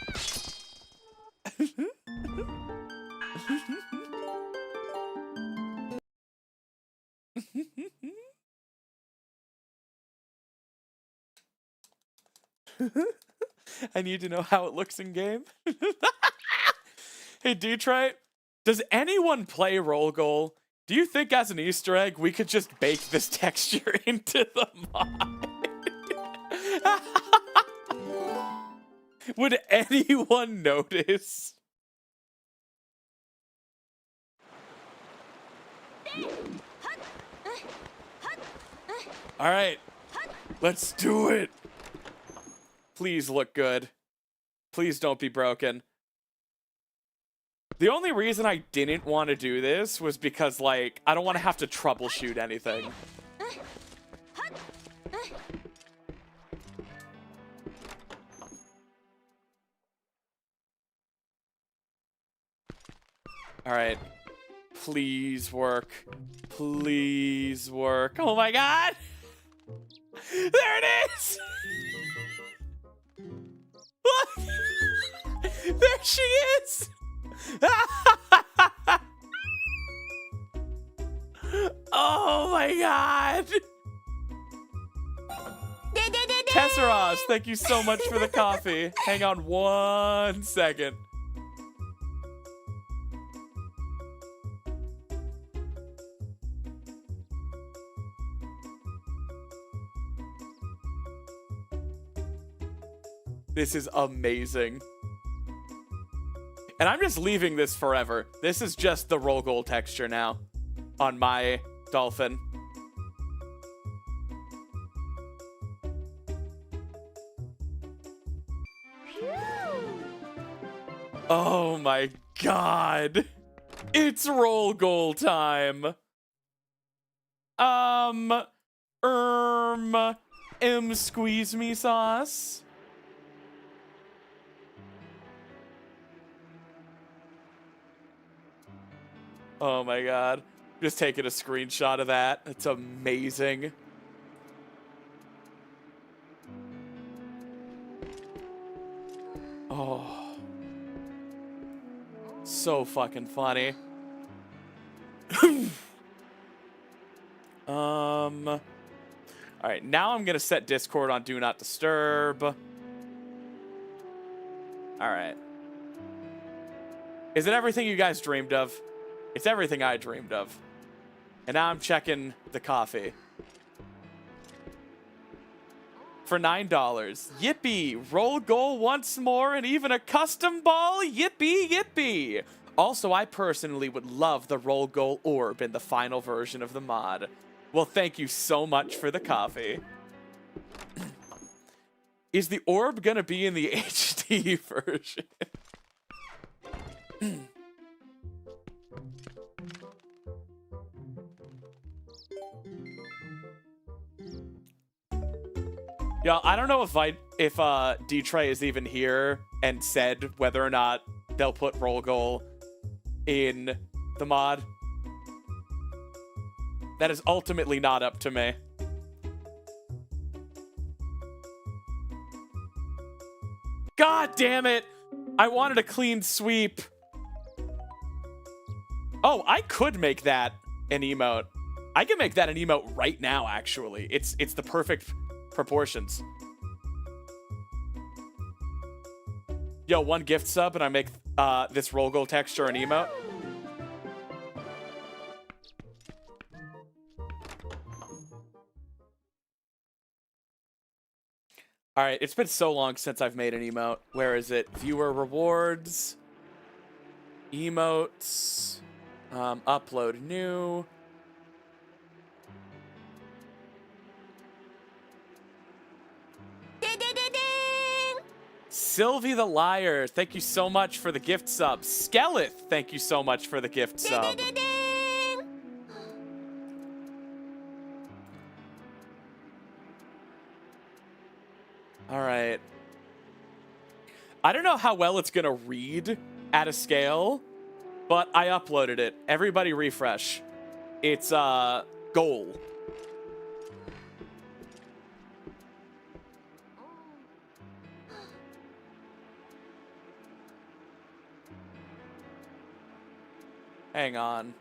S1: I need to know how it looks in game. Hey, Ditrey, does anyone play roll goal? Do you think as an Easter egg we could just bake this texture into the mod? Would anyone notice? All right, let's do it. Please look good. Please don't be broken. The only reason I didn't want to do this was because, like, I don't want to have to troubleshoot anything. All right. Please work. Please work. Oh my god! There it is! Look! There she is! Oh my god! Tesseros, thank you so much for the coffee. Hang on 1 second. This is amazing. And I'm just leaving this forever. This is just the roll gold texture now on my dolphin. Oh my god. It's roll goal time. Squeeze me sauce. Oh my god. Just taking a screenshot of that. It's amazing. Oh. So fucking funny. Alright, now I'm gonna set Discord on Do Not Disturb. Alright. Is it everything you guys dreamed of? It's everything I dreamed of. And now I'm checking the coffee. For $9. Yippee! Roll goal once more and even a custom ball? Yippee, yippee! Also, I personally would love the roll goal orb in the final version of the mod. Well, thank you so much for the coffee. Is the orb gonna be in the HD version? Yeah, I don't know if Ditrey is even here and said whether or not they'll put roll goal in the mod. That is ultimately not up to me. God damn it! I wanted a clean sweep. Oh, I could make that an emote. I can make that an emote right now, actually. It's the perfect proportions. Yo, 1 gift sub and I make this roll goal texture an emote. Alright, it's been so long since I've made an emote. Where is it? Viewer rewards. Emotes. Upload new. Sylvie the Liar, thank you so much for the gift sub. Skeleth, thank you so much for the gift sub. All right. I don't know how well it's gonna read at a scale, but I uploaded it. Everybody refresh. It's goal. Hang on.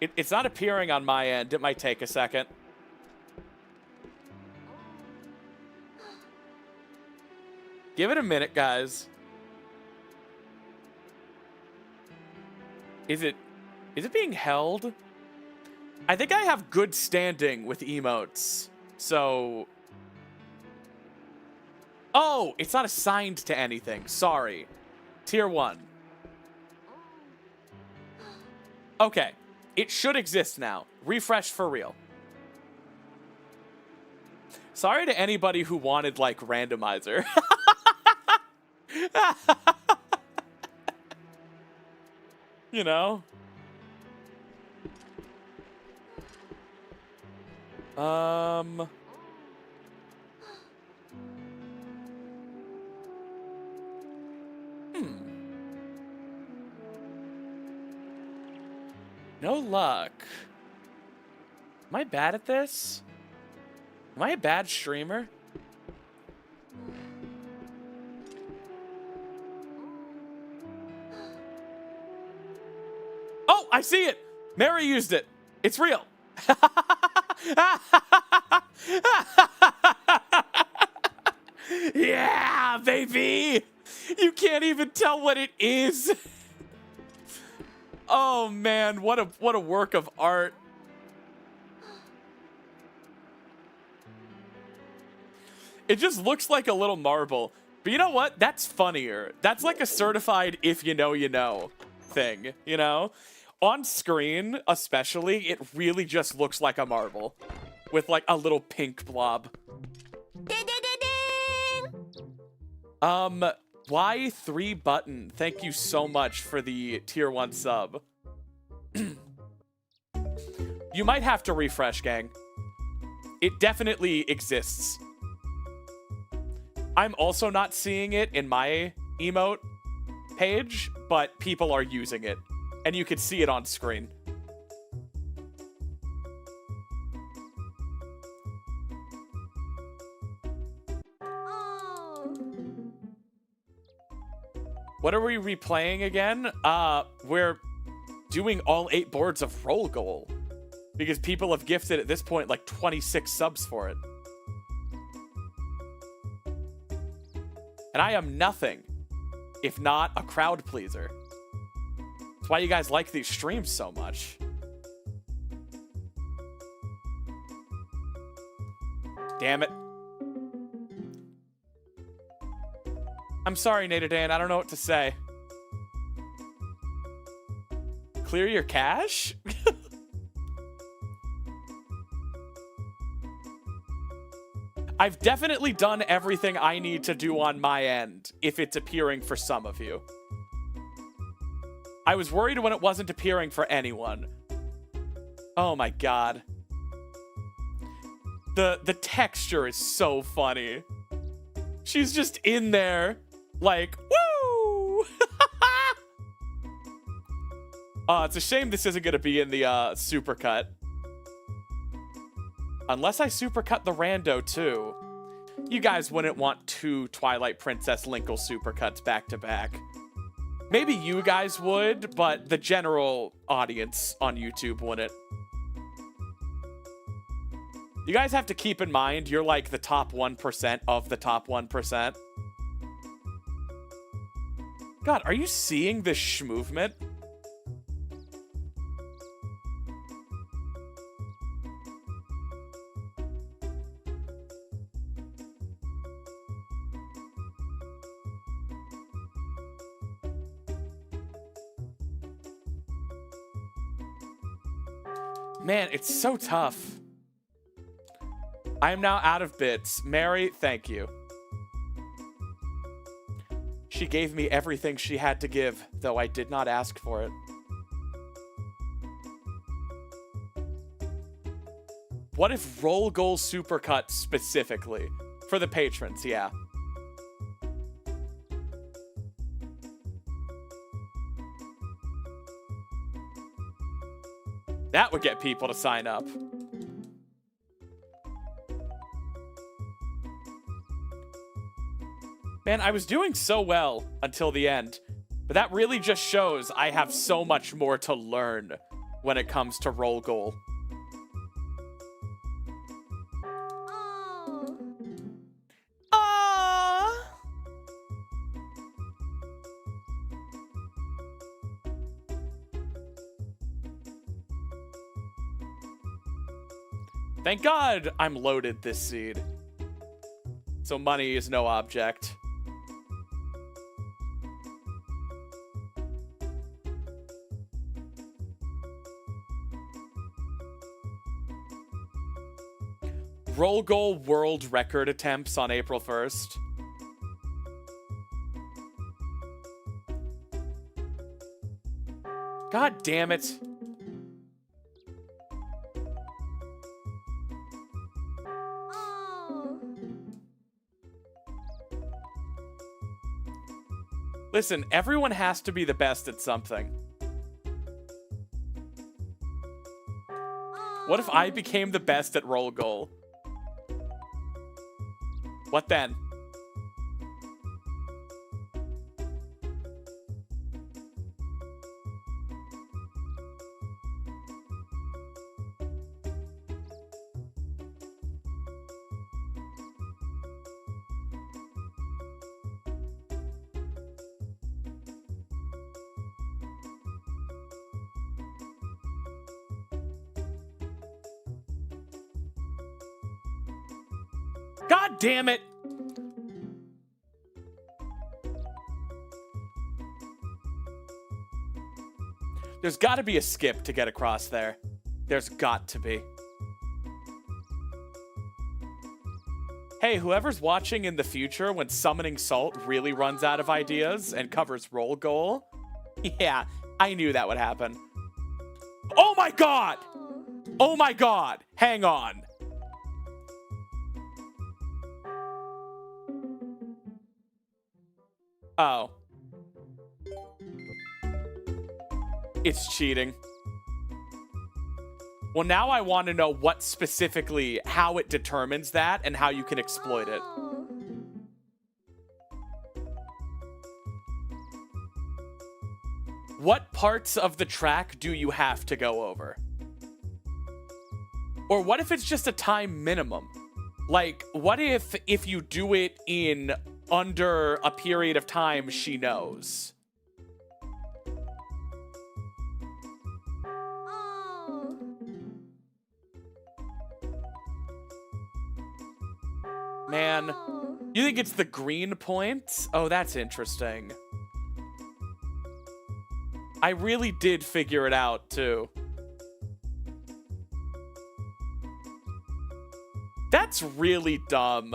S1: It's not appearing on my end. It might take a second. Give it a minute, guys. Is it being held? I think I have good standing with emotes. So... Oh, it's not assigned to anything. Sorry. Tier 1. Okay. It should exist now. Refresh for real. Sorry to anybody who wanted, like, randomizer. You know? No luck. Am I bad at this? Am I a bad streamer? Oh, I see it! Mary used it. It's real. Yeah, baby! You can't even tell what it is. Oh man, what a work of art. It just looks like a little marble. But you know what? That's funnier. That's like a certified if you know thing, you know? On screen, especially, it really just looks like a marble with like a little pink blob. Y3 button. Thank you so much for the tier 1 sub. You might have to refresh, gang. It definitely exists. I'm also not seeing it in my emote page, but people are using it. And you can see it on screen. What are we replaying again? We're doing all 8 boards of Roll Goal. Because people have gifted at this point like 26 subs for it. And I am nothing if not a crowd pleaser. That's why you guys like these streams so much. Damn it. I'm sorry, Nadadan. I don't know what to say. Clear your cache? I've definitely done everything I need to do on my end, if it's appearing for some of you. I was worried when it wasn't appearing for anyone. Oh my god. The texture is so funny. She's just in there, like, woo! It's a shame this isn't gonna be in the supercut. Unless I supercut the Rando too. You guys wouldn't want 2 Twilight Princess Linkle supercuts back to back. Maybe you guys would, but the general audience on YouTube wouldn't. You guys have to keep in mind, you're like the top 1% of the top 1%. God, are you seeing this sh-movement? Man, it's so tough. I am now out of bits. Mary, thank you. She gave me everything she had to give, though I did not ask for it. What if Roll Goal Supercut specifically? For the patrons, yeah. That would get people to sign up. Man, I was doing so well until the end, but that really just shows I have so much more to learn when it comes to Roll Goal. Thank God I'm loaded this seed. So money is no object. roll goal world record attempts on April 1st. God damn it.
S2: Oh.
S1: Listen, everyone has to be the best at something. What if I became the best at roll goal? What then? God damn it! There's got to be a skip to get across there. There's got to be. Hey, whoever's watching in the future when Summoning Salt really runs out of ideas and covers roll goal. Yeah, I knew that would happen. Oh my god! Oh my god! Hang on. Oh. It's cheating. Well, now I want to know what specifically, how it determines that and how you can exploit it. What parts of the track do you have to go over? Or what if it's just a time minimum? Like, what if you do it in under a period of time she knows? Man, you think it's the green point? Oh, that's interesting. I really did figure it out, too. That's really dumb.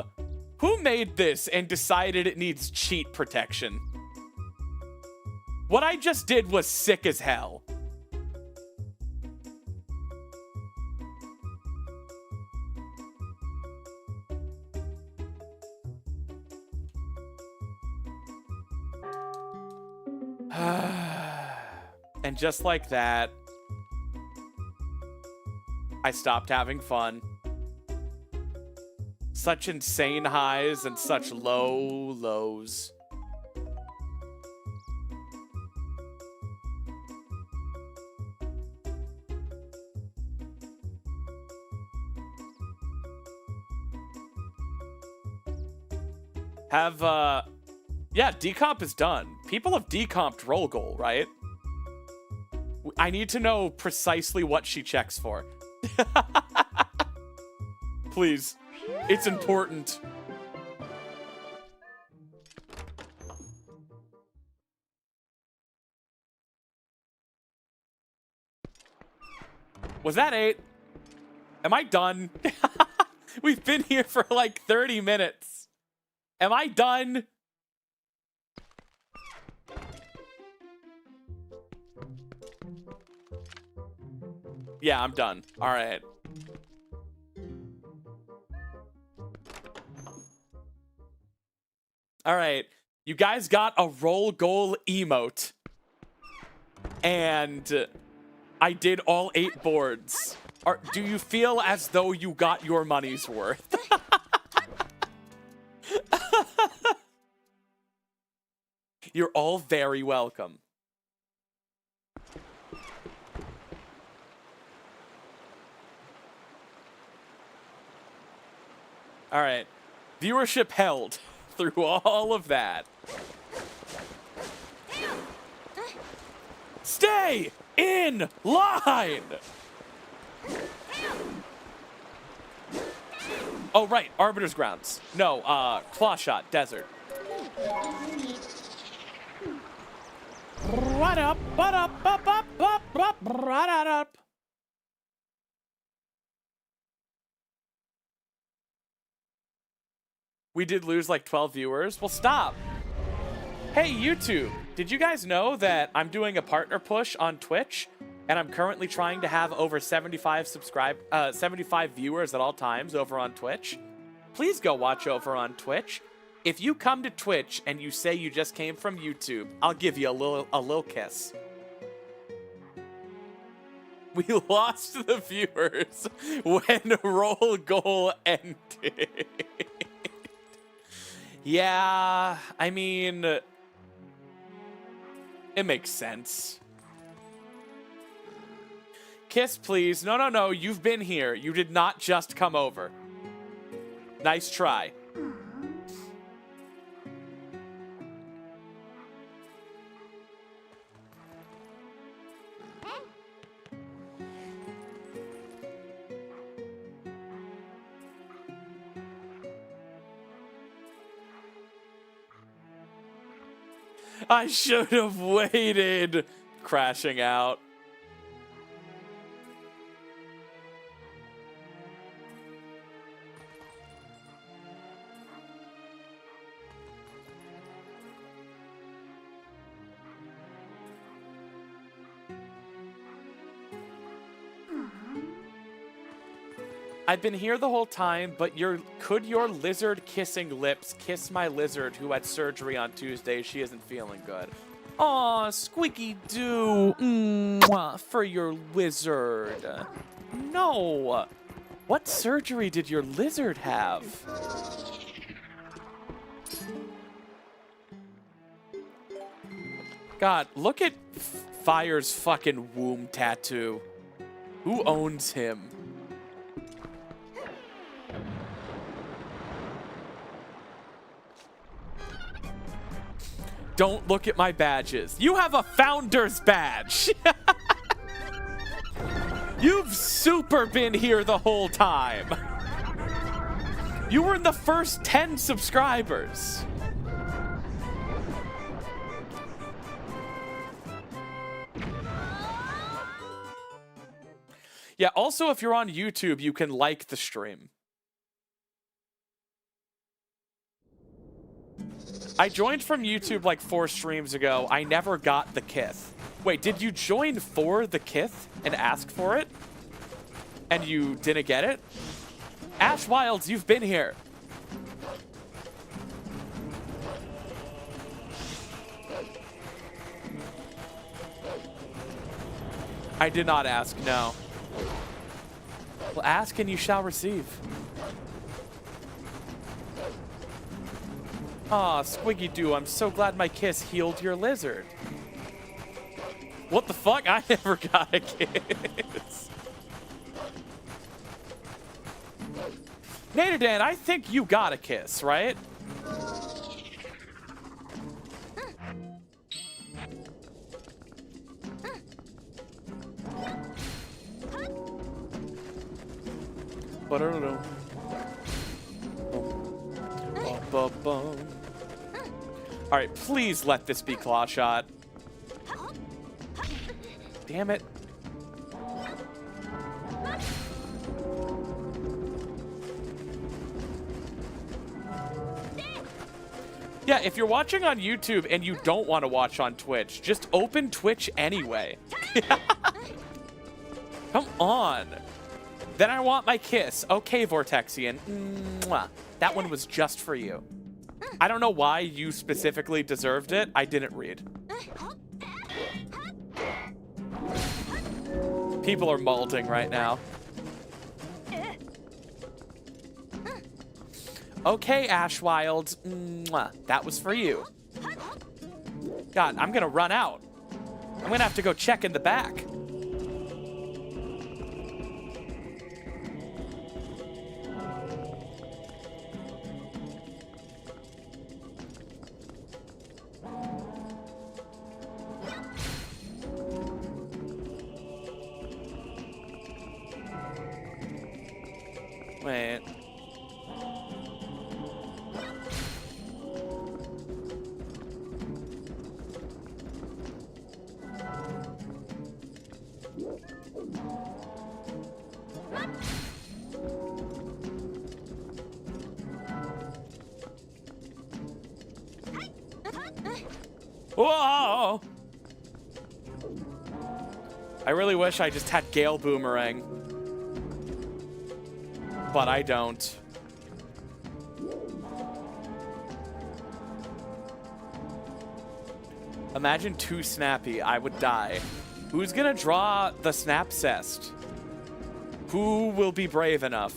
S1: Who made this and decided it needs cheat protection? What I just did was sick as hell. And just like that, I stopped having fun. Such insane highs and such low lows. Yeah, decomp is done. People have decomped roll goal, right? I need to know precisely what she checks for. Please. It's important. Was that 8? Am I done? We've been here for like 30 minutes. Am I done? Yeah, I'm done. All right. All right. You guys got a roll goal emote. And I did all 8 boards. Do you feel as though you got your money's worth? You're all very welcome. All right. Viewership held through all of that. Stay in line! Oh, right. Arbiter's Grounds. No, Clawshot Desert. Right up, but up, right up. We did lose like 12 viewers. Well, stop. Hey, YouTube, did you guys know that I'm doing a partner push on Twitch? And I'm currently trying to have over 75 viewers at all times over on Twitch. Please go watch over on Twitch. If you come to Twitch and you say you just came from YouTube, I'll give you a little kiss. We lost the viewers when roll goal ended. Yeah, I mean, it makes sense. Kiss, please. No, no, no. You've been here. You did not just come over. Nice try. I should have waited. Crashing out. I've been here the whole time, but could your lizard-kissing lips kiss my lizard who had surgery on Tuesday? She isn't feeling good. Aw, Squeaky Doo. Mwah, for your lizard. No. What surgery did your lizard have? God, look at Fire's fucking womb tattoo. Who owns him? Don't look at my badges. You have a founder's badge. You've super been here the whole time. You were in the first 10 subscribers. Yeah, also if you're on YouTube, you can like the stream. I joined from YouTube like 4 streams ago. I never got the kith. Wait, did you join for the kith and ask for it? And you didn't get it? Ash Wilds, you've been here. I did not ask, no. Well, ask and you shall receive. Aw, Squiggy Doo, I'm so glad my kiss healed your lizard. What the fuck? I never got a kiss. Naderdan, I think you got a kiss, right? All right, please let this be claw shot. Damn it. Yeah, if you're watching on YouTube and you don't want to watch on Twitch, just open Twitch anyway. Come on. Then I want my kiss. Okay, Vortexian. Mwah. That one was just for you. I don't know why you specifically deserved it. I didn't read. People are molding right now. Okay, Ashwild. Mwah. That was for you. God, I'm gonna run out. I'm gonna have to go check in the back. Wait. Whoa! I really wish I just had Gale Boomerang. But I don't. Imagine too snappy, I would die. Who's gonna draw the snap cest? Who will be brave enough?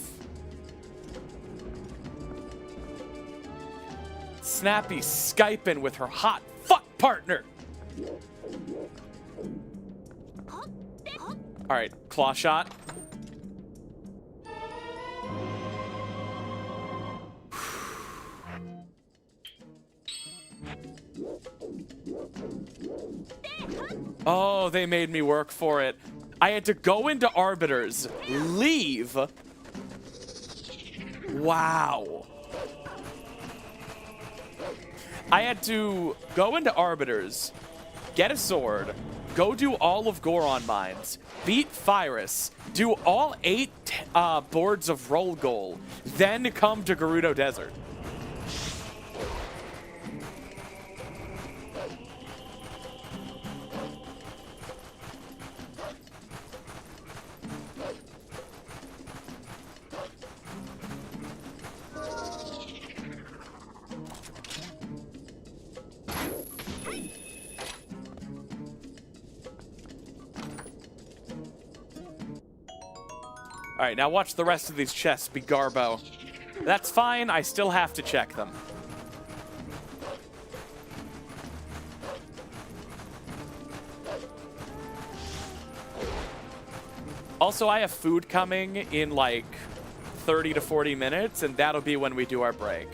S1: Snappy Skyping with her hot fuck partner. All right, claw shot. Oh, they made me work for it. I had to go into Arbiters, leave. Wow. I had to go into Arbiters, get a sword, go do all of Goron Mines, beat Fyrus, do all 8 boards of roll goal, then come to Gerudo Desert. All right, now watch the rest of these chests be Garbo. That's fine, I still have to check them. Also, I have food coming in like 30 to 40 minutes, and that'll be when we do our break.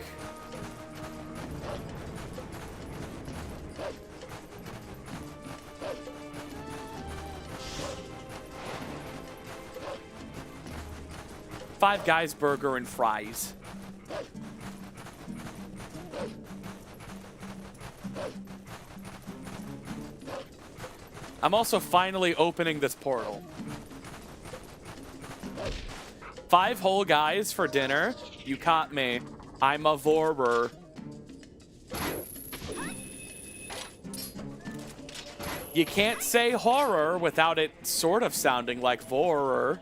S1: Five Guys burger and fries. I'm also finally opening this portal. 5 whole guys for dinner. You caught me. I'm a vorer. You can't say horror without it sort of sounding like vorer.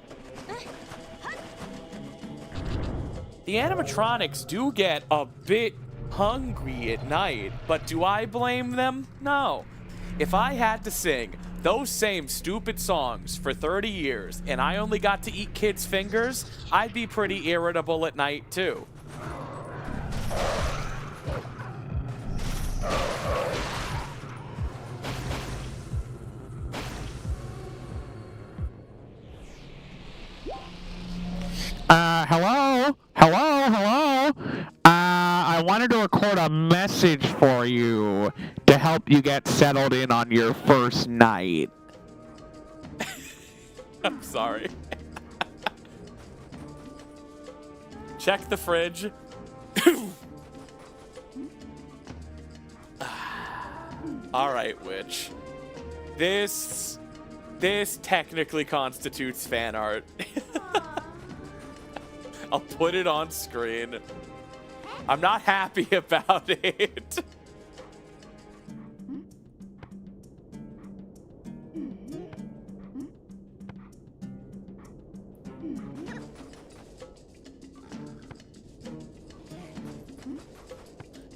S1: The animatronics do get a bit hungry at night, but do I blame them? No. If I had to sing those same stupid songs for 30 years and I only got to eat kids' fingers, I'd be pretty irritable at night too.
S3: Hello? Hello? Hello? I wanted to record a message for you to help you get settled in on your first night.
S1: I'm sorry. Check the fridge. All right, witch. This technically constitutes fan art. I'll put it on screen. I'm not happy about it.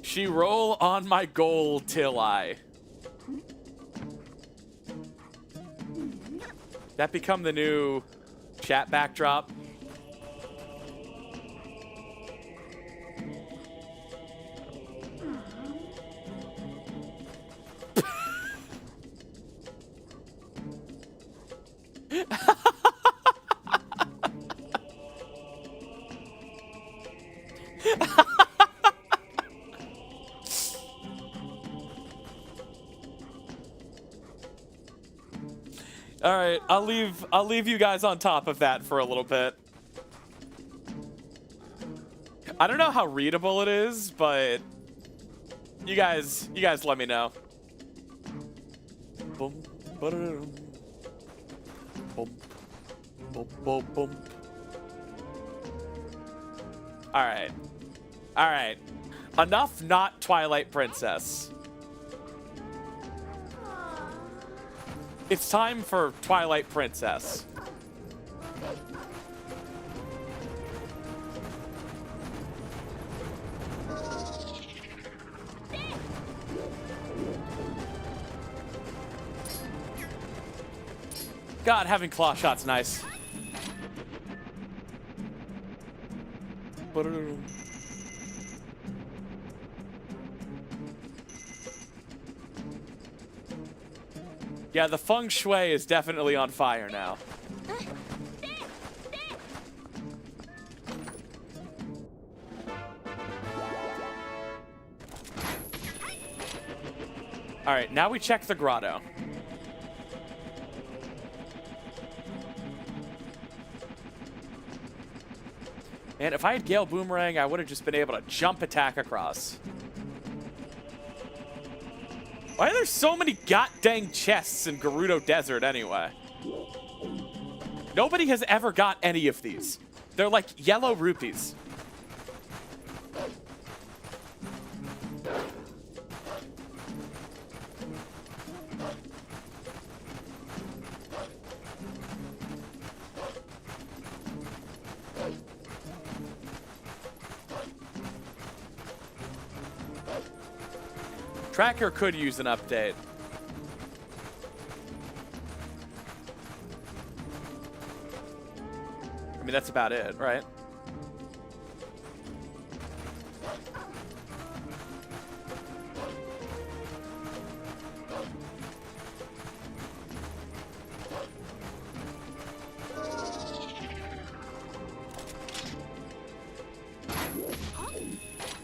S1: She roll on my goal till I. That become the new chat backdrop? All right, I'll leave you guys on top of that for a little bit. I don't know how readable it is, but you guys let me know. Boom, ba-da-dum. Boom, boom, boom, boom. All right. Enough not Twilight Princess. It's time for Twilight Princess. God, having claw shots nice. Yeah, the feng shui is definitely on fire now. All right, now we check the grotto. And if I had Gale Boomerang, I would have just been able to jump attack across. Why are there so many god-dang chests in Gerudo Desert anyway? Nobody has ever got any of these. They're like yellow rupees. Tracker could use an update. I mean, that's about it, right?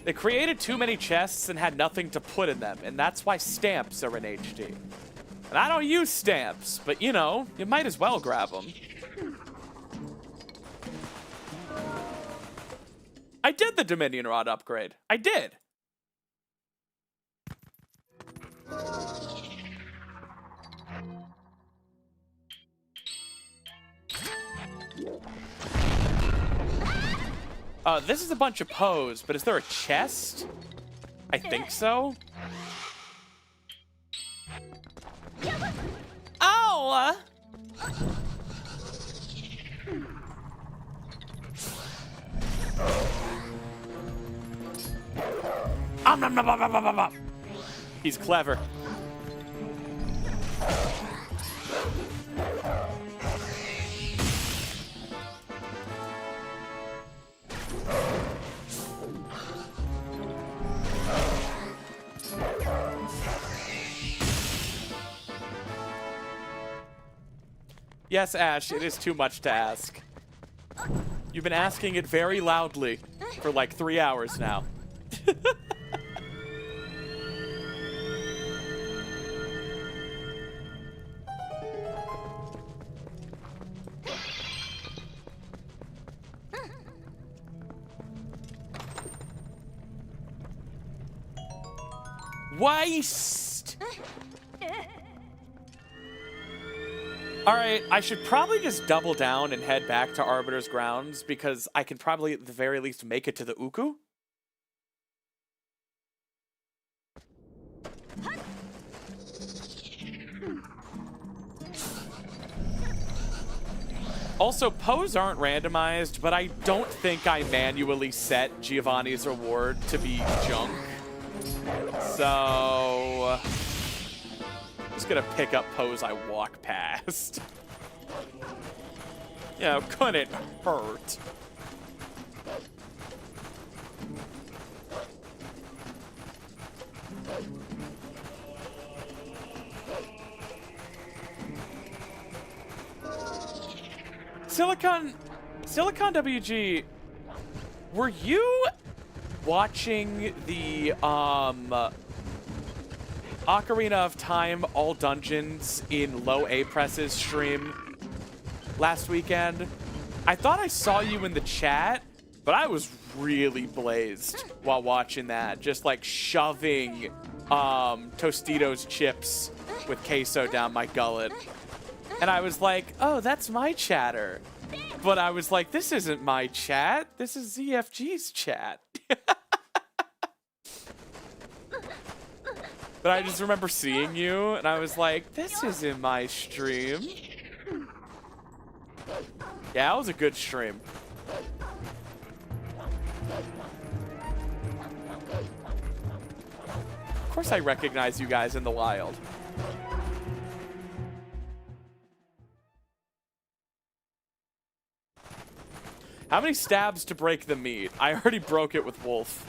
S1: They created too many chests and had nothing to put in them, and that's why stamps are in HD. And I don't use stamps, but you know, you might as well grab them. I did the Dominion Rod upgrade. I did. This is a bunch of Poes, but is there a chest? I think so. Ow! He's clever. Yes, Ash, it is too much to ask. You've been asking it very loudly for like 3 hours now. Waste! Alright, I should probably just double down and head back to Arbiter's grounds because I can probably at the very least make it to the Uku. Also, Poes aren't randomized, but I don't think I manually set Giovanni's reward to be junk. So, I'm just gonna pick up Poes I walk past. You know, couldn't hurt. Silicon WG, were you watching the Ocarina of Time all dungeons in low A presses stream last weekend? I thought I saw you in the chat, but I was really blazed while watching that, just like shoving Tostitos chips with queso down my gullet. And I was like, oh, that's my chatter. But I was like, this isn't my chat. This is ZFG's chat. But I just remember seeing you, and I was like, this is in my stream. Yeah, that was a good stream. Of course I recognize you guys in the wild. How many stabs to break the meat? I already broke it with Wolf.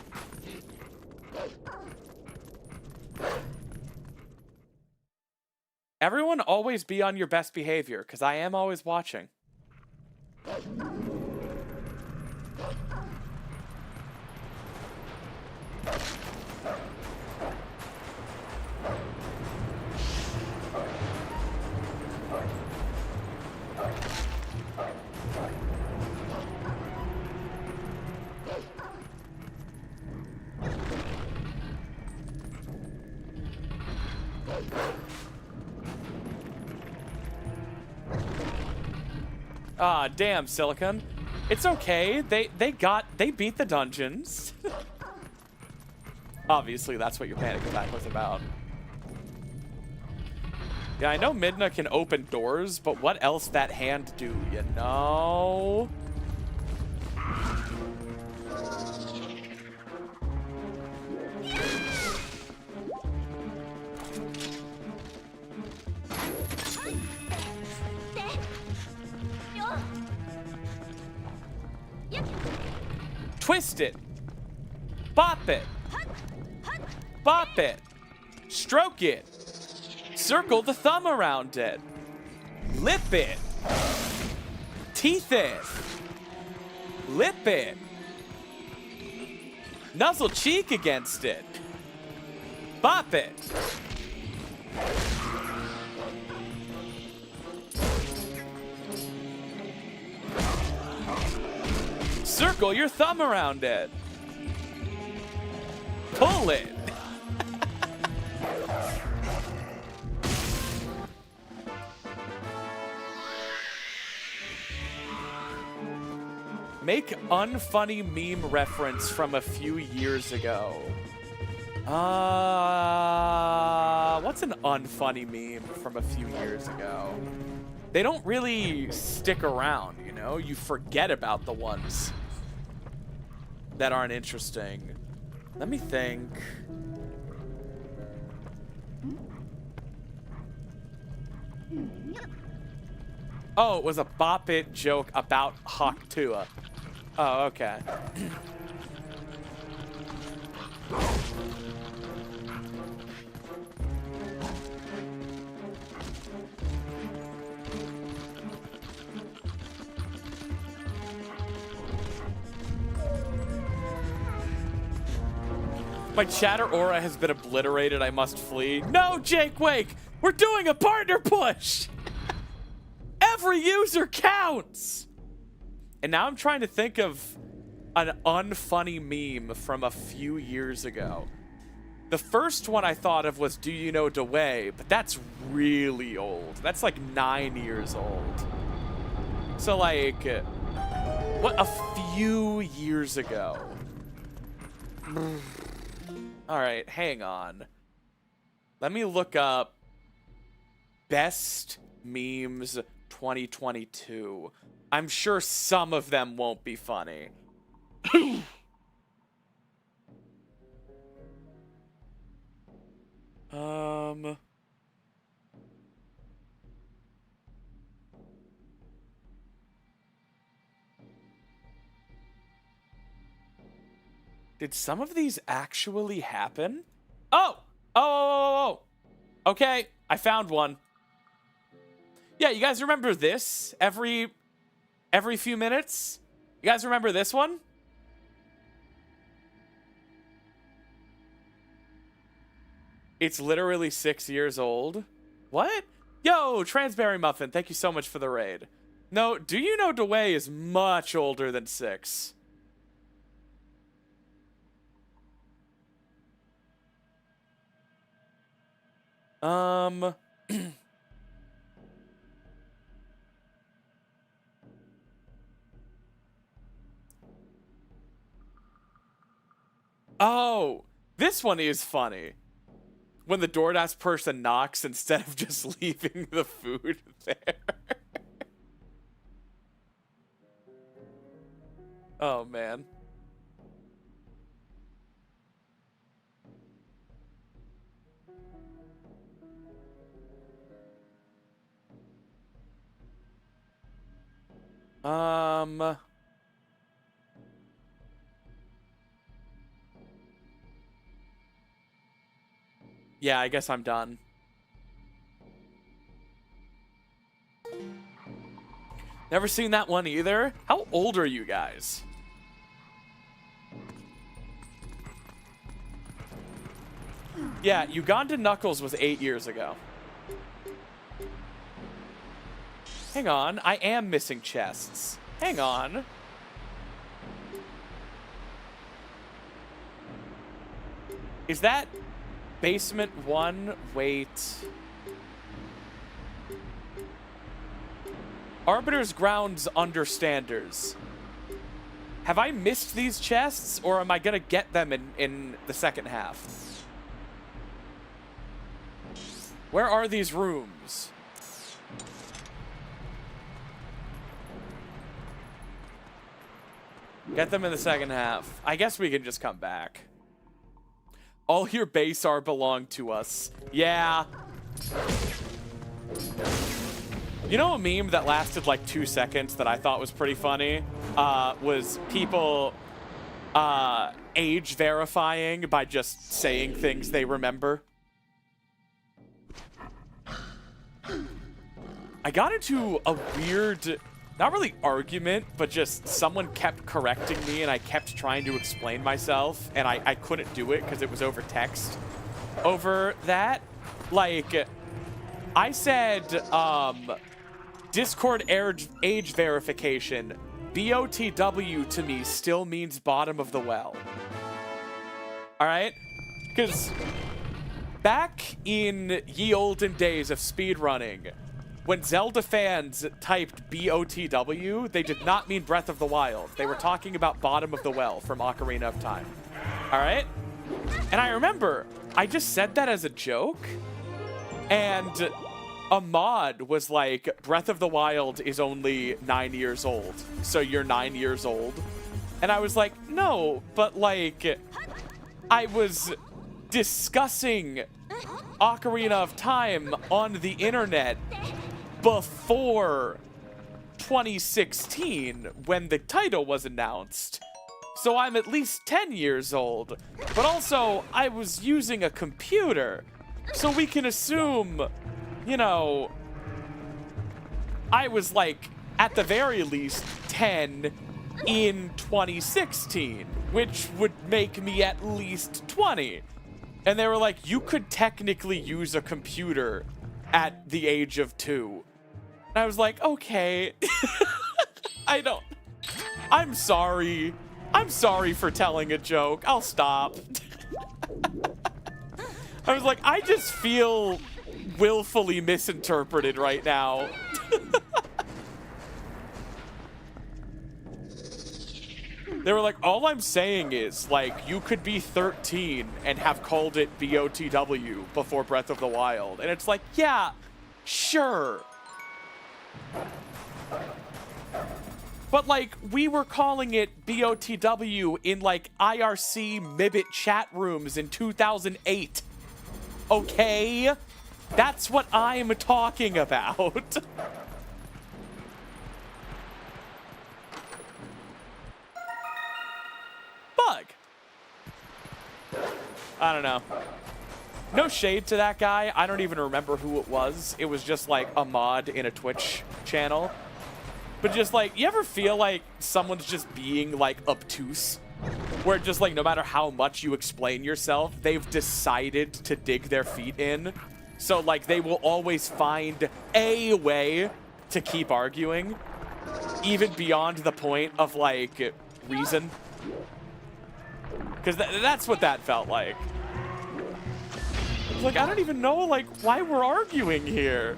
S1: Everyone always be on your best behavior, because I am always watching. Ah, damn, Silicon. It's okay. They beat the dungeons. Obviously, that's what your panic attack was about. Yeah, I know Midna can open doors, but what else that hand do, you know? Twist it. Bop it. Bop it. Stroke it. Circle the thumb around it. Lip it. Teeth it. Lip it. Nuzzle cheek against it. Bop it. Circle your thumb around it. Pull it. Make unfunny meme reference from a few years ago. What's an unfunny meme from a few years ago? They don't really stick around, you know? You forget about the ones that aren't interesting. Let me think. Oh, it was a Bop It joke about Hawk Tua. Oh, okay. My chatter aura has been obliterated. I must flee. No, Jake Wake! We're doing a partner push! Every user counts! And now I'm trying to think of an unfunny meme from a few years ago. The first one I thought of was Do You Know DeWay, but that's really old. That's like 9 years old. So like, what, a few years ago. All right, hang on. Let me look up best memes 2022. I'm sure some of them won't be funny. Did some of these actually happen? Oh! Okay, I found one. Yeah, you guys remember this every few minutes? You guys remember this one? It's literally 6 years old. What? Yo, Transberry Muffin, thank you so much for the raid. No, Do You Know DeWay is much older than 6. Oh, this one is funny. when the DoorDash person knocks instead of just leaving the food there. Oh, man. Yeah, I guess I'm done. Never seen that one either. How old are you guys? Yeah, Uganda Knuckles was 8 years ago. Hang on, I am missing chests. Hang on. Is that basement 1? Wait. Arbiter's Grounds Understanders. Have I missed these chests, or am I gonna get them in the second half? Where are these rooms? Get them in the second half. I guess we can just come back. All your base are belong to us. Yeah. You know a meme that lasted like 2 seconds that I thought was pretty funny? Was people age verifying by just saying things they remember. I got into a weird, not really argument, but just someone kept correcting me and I kept trying to explain myself and I couldn't do it because it was over text. Over that, like, I said, Discord age verification, BOTW to me still means bottom of the well. All right? Because back in ye olden days of speedrunning, when Zelda fans typed BOTW, they did not mean Breath of the Wild. They were talking about bottom of the well from Ocarina of Time. All right? And I remember I just said that as a joke, and a mod was like, Breath of the Wild is only 9 years old, so you're 9 years old. And I was like, no, but like, I was discussing Ocarina of Time on the internet before 2016 when the title was announced. So I'm at least 10 years old. But also, I was using a computer. So we can assume, you know, I was like, at the very least, 10 in 2016, which would make me at least 20. And they were like, you could technically use a computer at the age of 2. And I was like, okay. I'm sorry. I'm sorry for telling a joke. I'll stop. I was like, I just feel willfully misinterpreted right now. They were like, all I'm saying is, like, you could be 13 and have called it BOTW before Breath of the Wild. And it's like, yeah, sure. But, like, we were calling it BOTW in, like, IRC Mibbit chat rooms in 2008. Okay? That's what I'm talking about. Bug. I don't know. No shade to that guy. I don't even remember who it was. It was just like a mod in a Twitch channel. But just like, you ever feel like someone's just being like obtuse? Where just like, no matter how much you explain yourself, they've decided to dig their feet in. So like, they will always find a way to keep arguing. Even beyond the point of like, reason. Because that's what that felt like. I was like, I don't even know, like, why we're arguing here.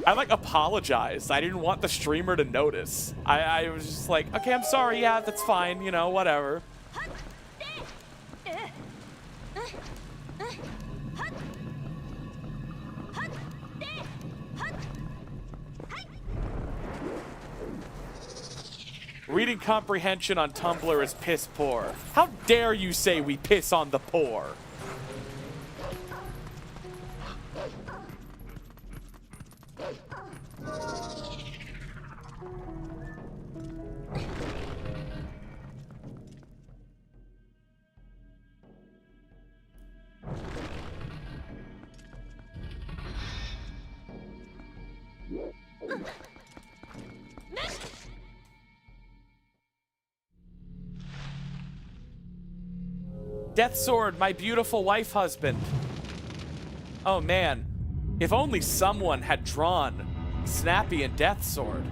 S1: I, like, apologized. I didn't want the streamer to notice. I was just like, okay, I'm sorry. Yeah, that's fine. You know, whatever. Reading comprehension on Tumblr is piss poor. How dare you say we piss on the poor? Death Sword, my beautiful wife husband. Oh man, if only someone had drawn Snappy and Death Sword.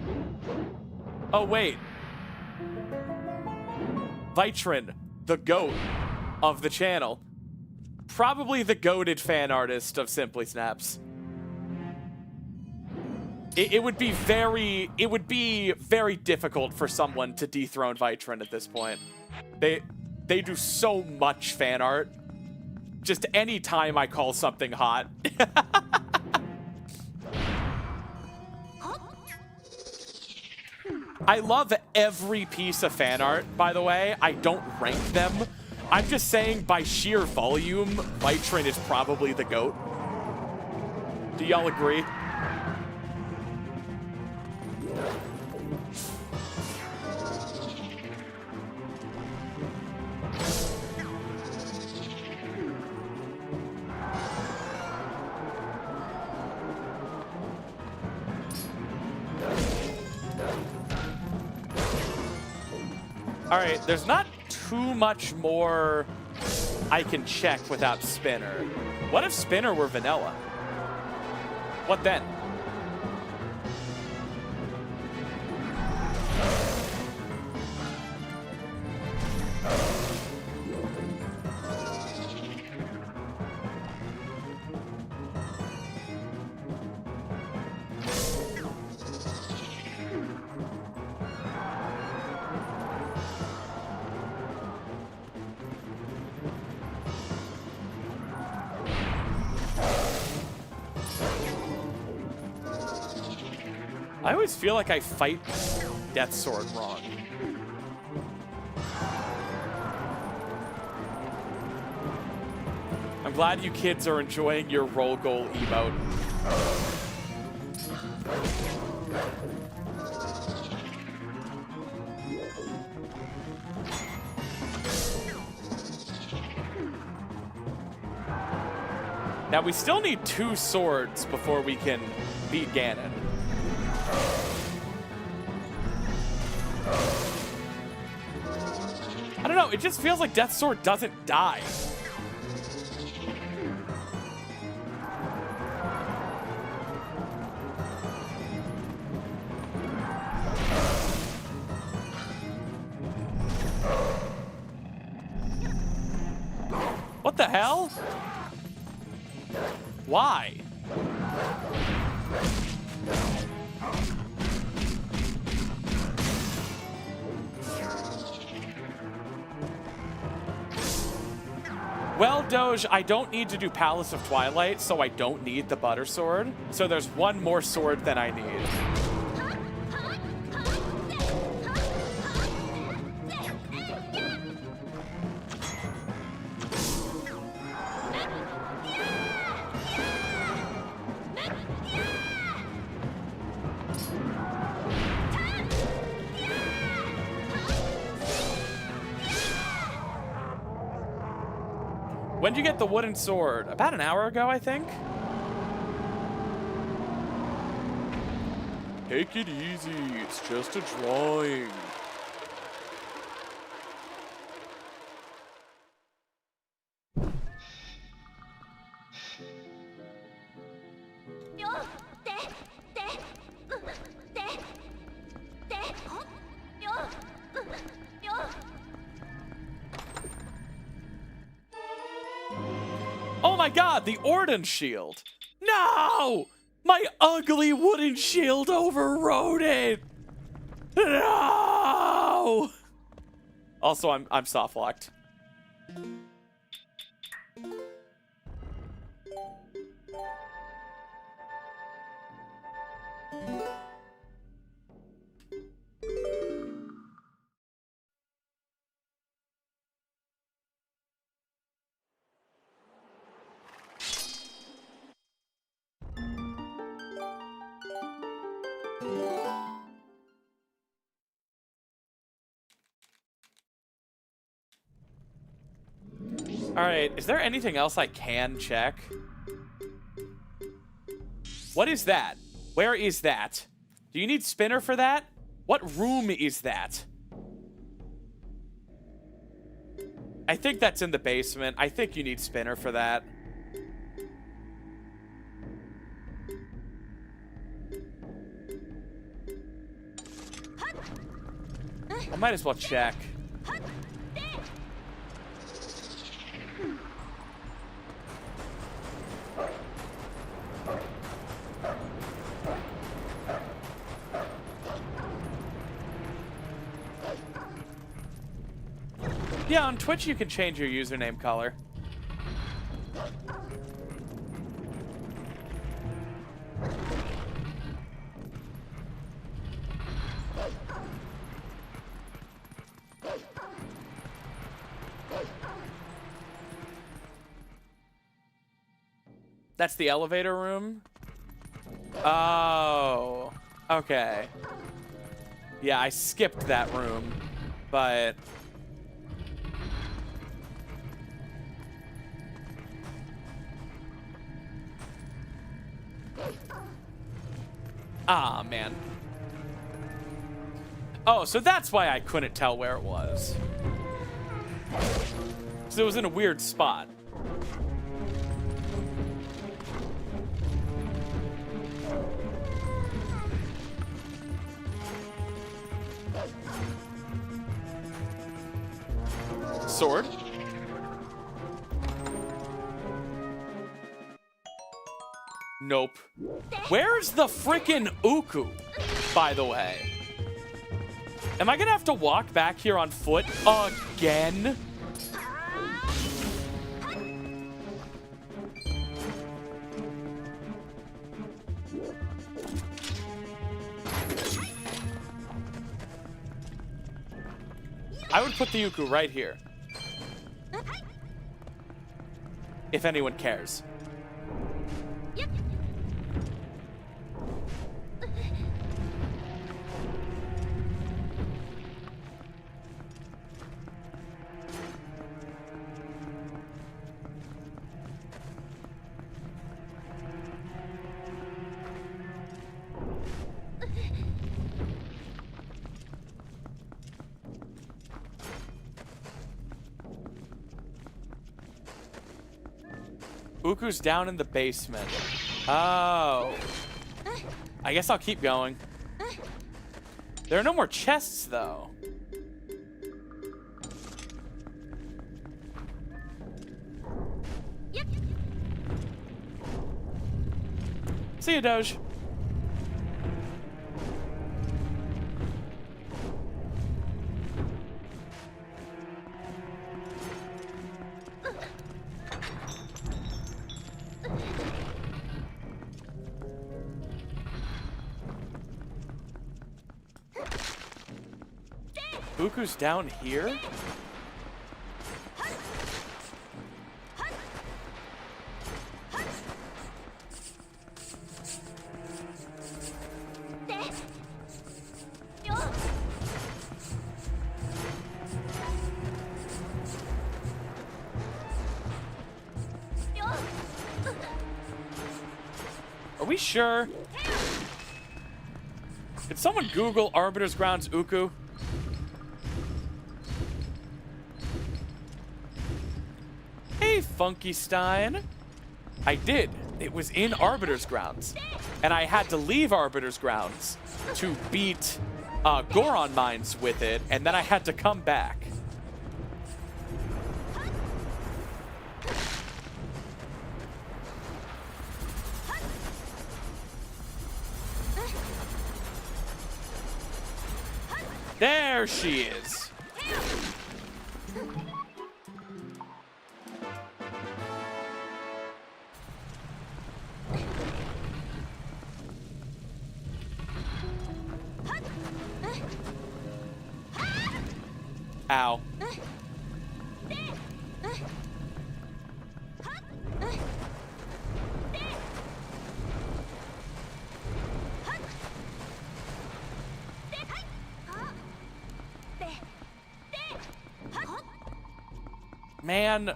S1: Oh wait. Vitrin, the GOAT of the channel. Probably the goated fan artist of Simply Snaps. It would be very difficult for someone to dethrone Vitrin at this point. They do so much fan art. Just any time I call something hot. I love every piece of fan art, by the way. I don't rank them. I'm just saying by sheer volume, Vitrin is probably the GOAT. Do y'all agree? All right, there's not too much more I can check without Spinner. What if Spinner were vanilla? What then? I always feel like I fight Death Sword wrong. I'm glad you kids are enjoying your roll goal emote. Now we still need 2 swords before we can beat Ganon. I don't know, it just feels like Death Sword doesn't die. What the hell? Why? Well, Doge, I don't need to do Palace of Twilight, so I don't need the Butter Sword. So there's one more sword than I need. When did you get the wooden sword? About an hour ago, I think. Take it easy, it's just a drawing. Oh my god, the Orden shield! No! My ugly wooden shield overrode it! No! Also, I'm soft locked. Alright, is there anything else I can check? What is that? Where is that? Do you need spinner for that? What room is that? I think that's in the basement. I think you need spinner for that. I might as well check. Yeah, on Twitch you can change your username color. That's the elevator room? Oh, okay. Yeah, I skipped that room, but... Ah, man. Oh, so that's why I couldn't tell where it was. So it was in a weird spot. Sword. Nope. Where's the frickin' Uku, by the way? Am I gonna have to walk back here on foot again? I would put the Uku right here. If anyone cares. Uku's down in the basement. Oh. I guess I'll keep going. There are no more chests, though. See you, Doge. Uku's down here? Are we sure? Did someone Google Arbiter's Grounds Uku? Hey, Funky Stein. I did. It was in Arbiter's Grounds. And I had to leave Arbiter's Grounds to beat Goron Mines with it, and then I had to come back. There she is. Ow. Man,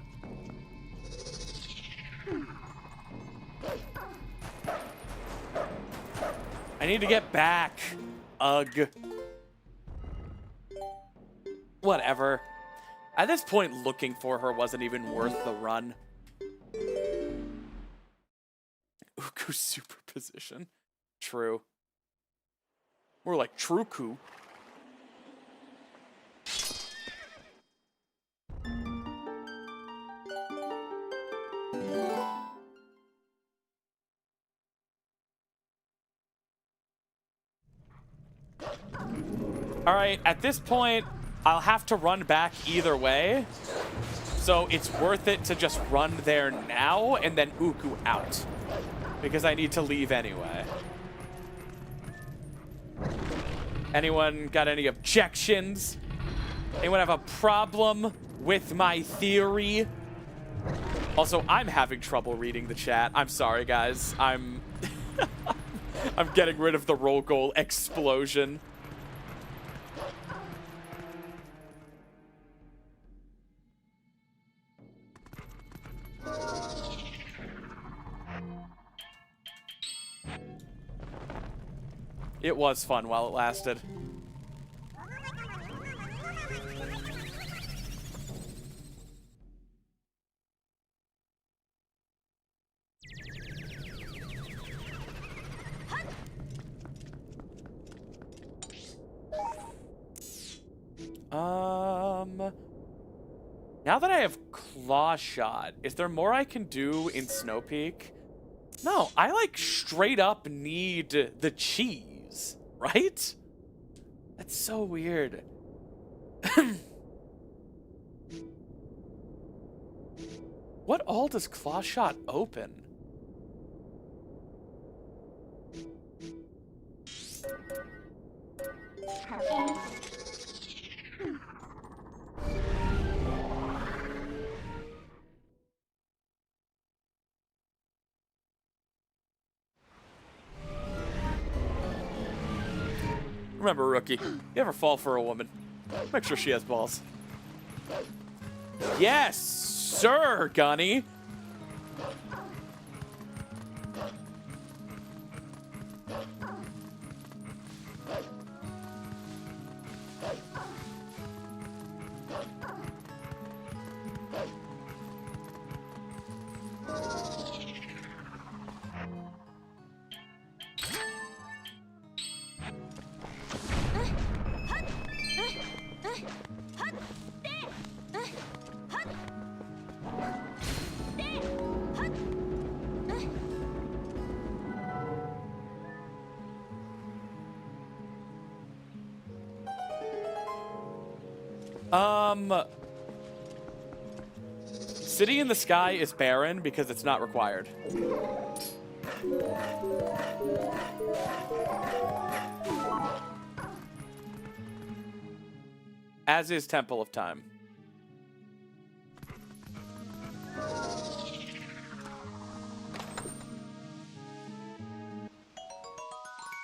S1: need to get back. Ugh. Whatever. At this point, looking for her wasn't even worth the run. Uku superposition. True. More like Truku. All right, at this point, I'll have to run back either way. So it's worth it to just run there now and then Uku out. Because I need to leave anyway. Anyone got any objections? Anyone have a problem with my theory? Also, I'm having trouble reading the chat. I'm sorry, guys. I'm getting rid of the roll goal explosion. It was fun while it lasted. Now that I have Claw Shot, is there more I can do in Snow Peak? No, I like straight up need the cheese, right? That's so weird. What all does Claw Shot open? Remember, rookie, you ever fall for a woman, make sure she has balls. Yes, sir, Gunny. City in the Sky is barren because it's not required. As is Temple of Time.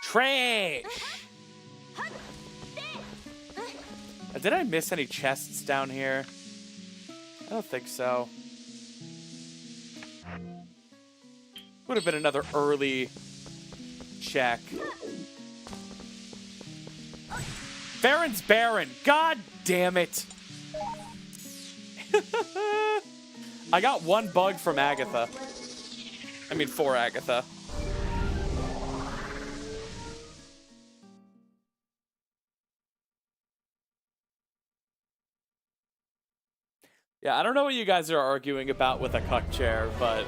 S1: Trash! Did I miss any chests down here? I don't think so. Would have been another early check. Baron's barren. God damn it. I got one bug from Agatha. I mean, for Agatha. Yeah, I don't know what you guys are arguing about with a cuck chair, but...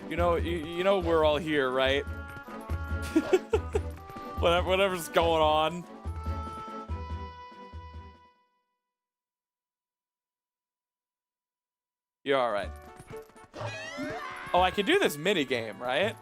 S1: You know we're all here, right? Whatever's going on. You're alright. Oh, I can do this minigame, right?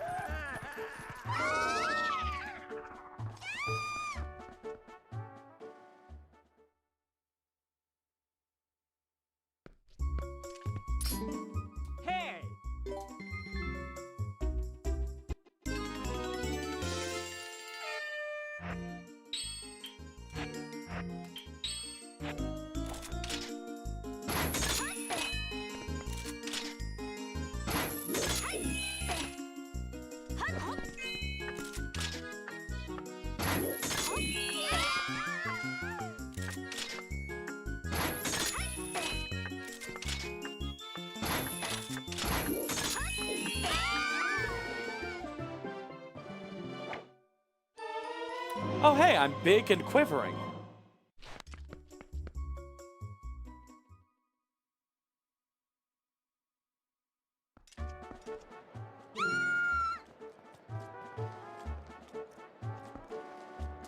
S1: Oh, hey, I'm big and quivering.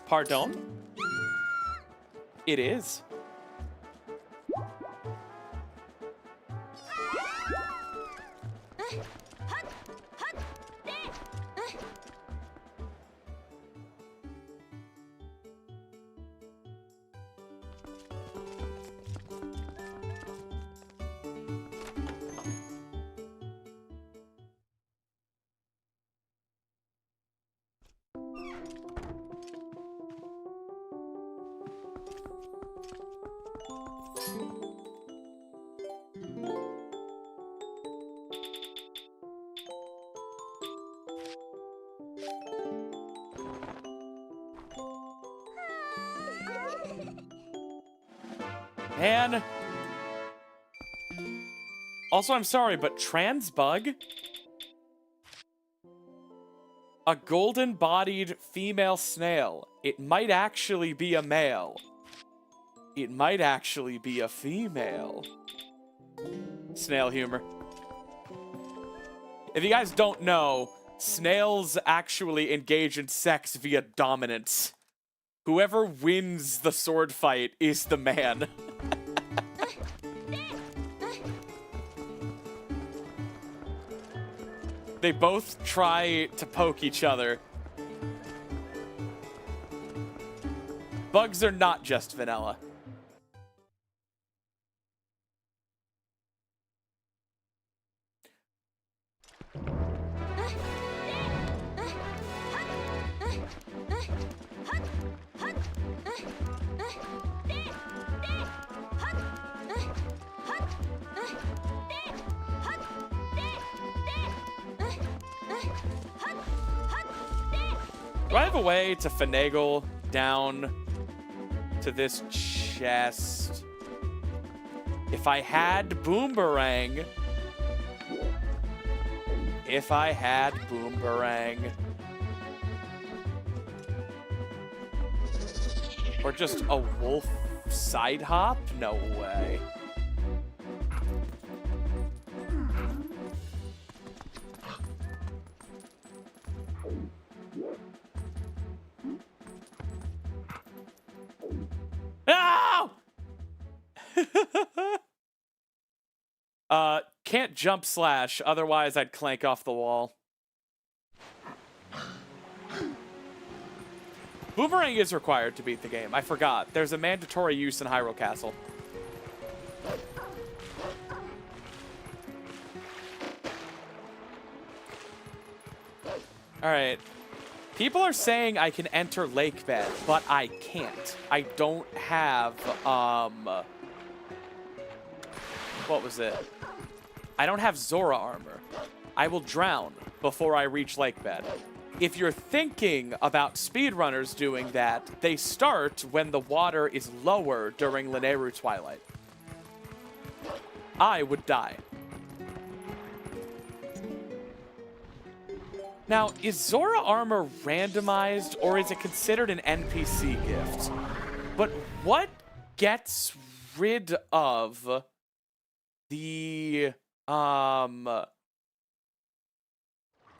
S1: Pardon? It is. Man. Also, I'm sorry, but trans bug? A golden-bodied female snail. It might actually be a male. It might actually be a female. Snail humor. If you guys don't know, snails actually engage in sex via dominance. Whoever wins the sword fight is the man. They both try to poke each other. Bugs are not just vanilla. Do I have a way to finagle down to this chest? If I had boomerang. If I had boomerang. Or just a wolf side hop? No way. No! Can't jump slash, otherwise I'd clank off the wall. Boomerang is required to beat the game. I forgot. There's a mandatory use in Hyrule Castle. Alright. People are saying I can enter Lakebed, but I can't. I don't have, what was it? I don't have Zora armor. I will drown before I reach Lakebed. If you're thinking about speedrunners doing that, they start when the water is lower during Lineru Twilight. I would die. Now, is Zora armor randomized, or is it considered an NPC gift? But what gets rid of the,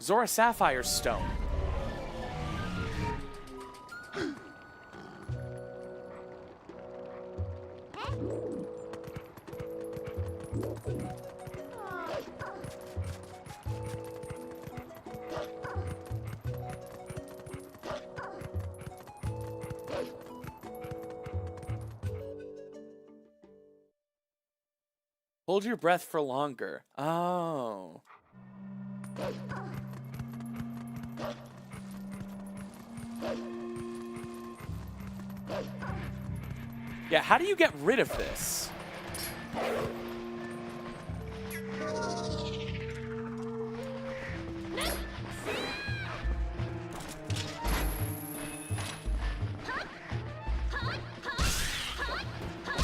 S1: Zora Sapphire Stone? Hold your breath for longer. Oh. Yeah, how do you get rid of this?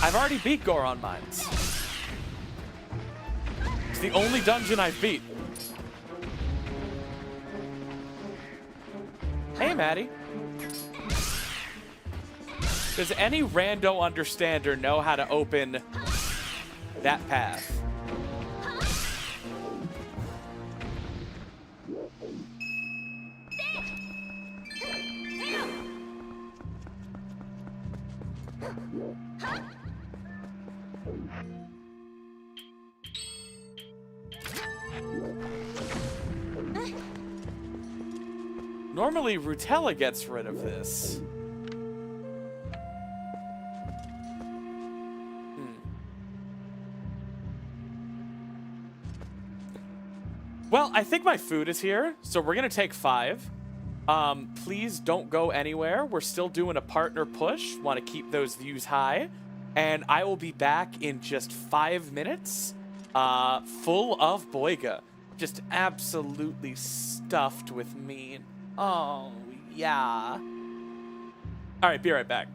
S1: I've already beat Goron Mines. It's the only dungeon I've beat. Hey, Maddie. Does any rando understander know how to open that path? Normally, Rutella gets rid of this. Well, I think my food is here, so we're gonna take 5. Please don't go anywhere. We're still doing a partner push. Want to keep those views high. And I will be back in just 5 minutes, full of boiga. Just absolutely stuffed with meat. Oh, yeah. All right, be right back.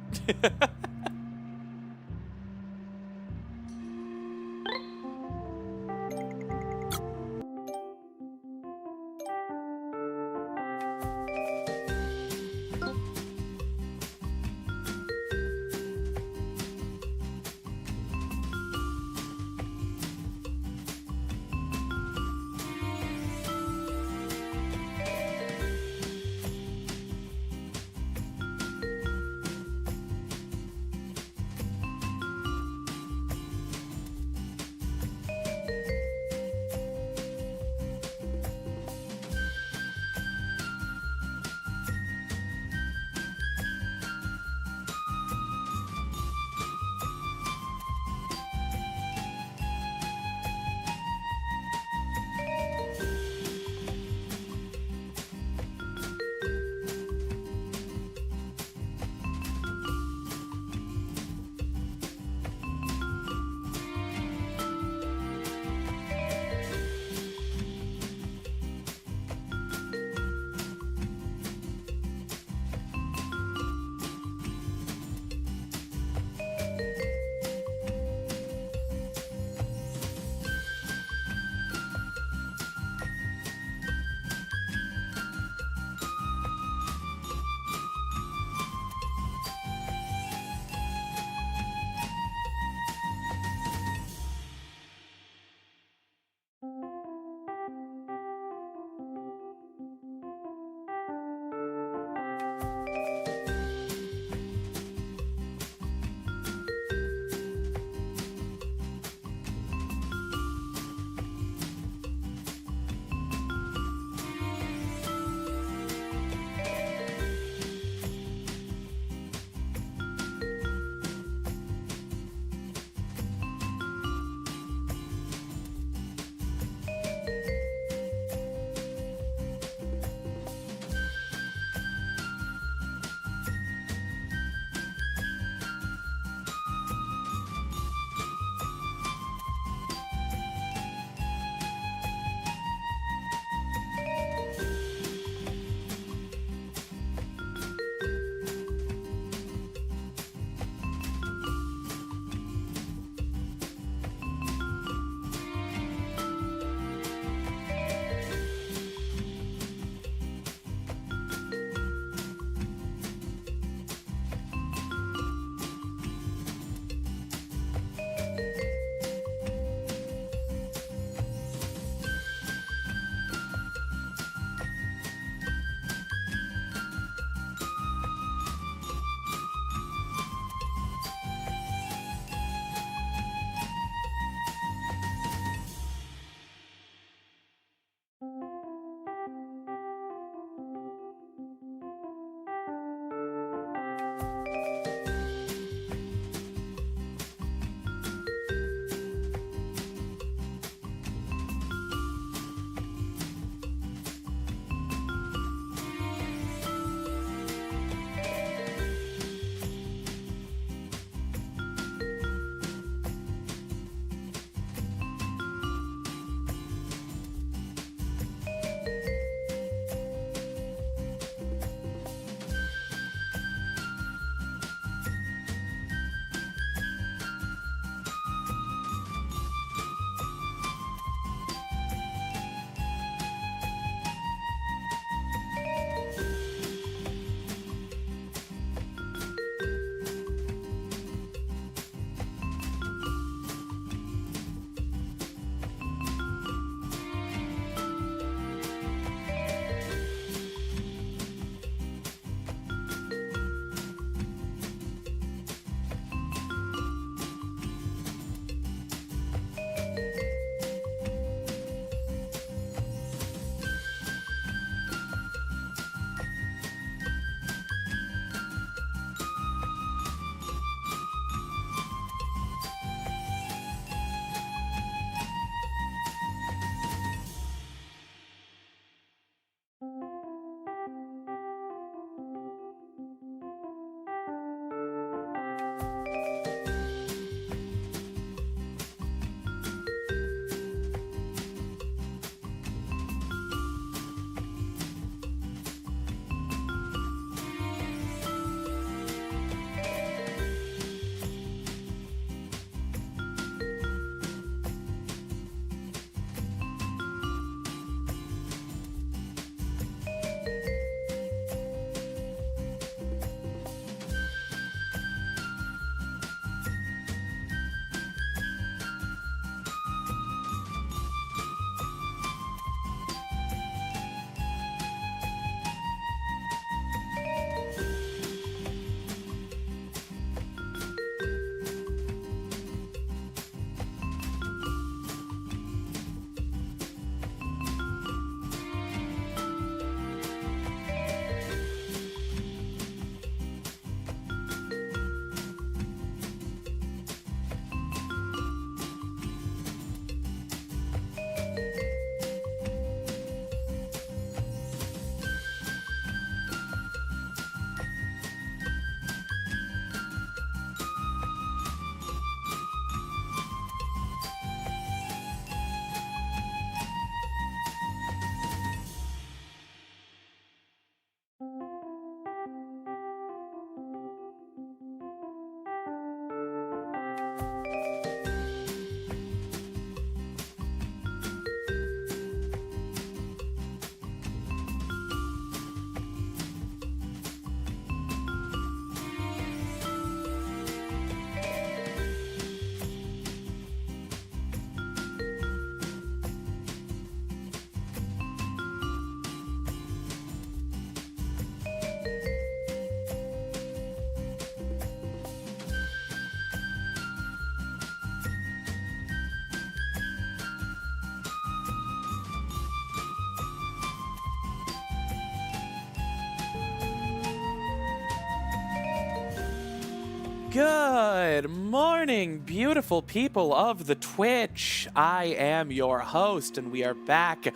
S1: Good morning, beautiful people of the Twitch. I am your host, and we are back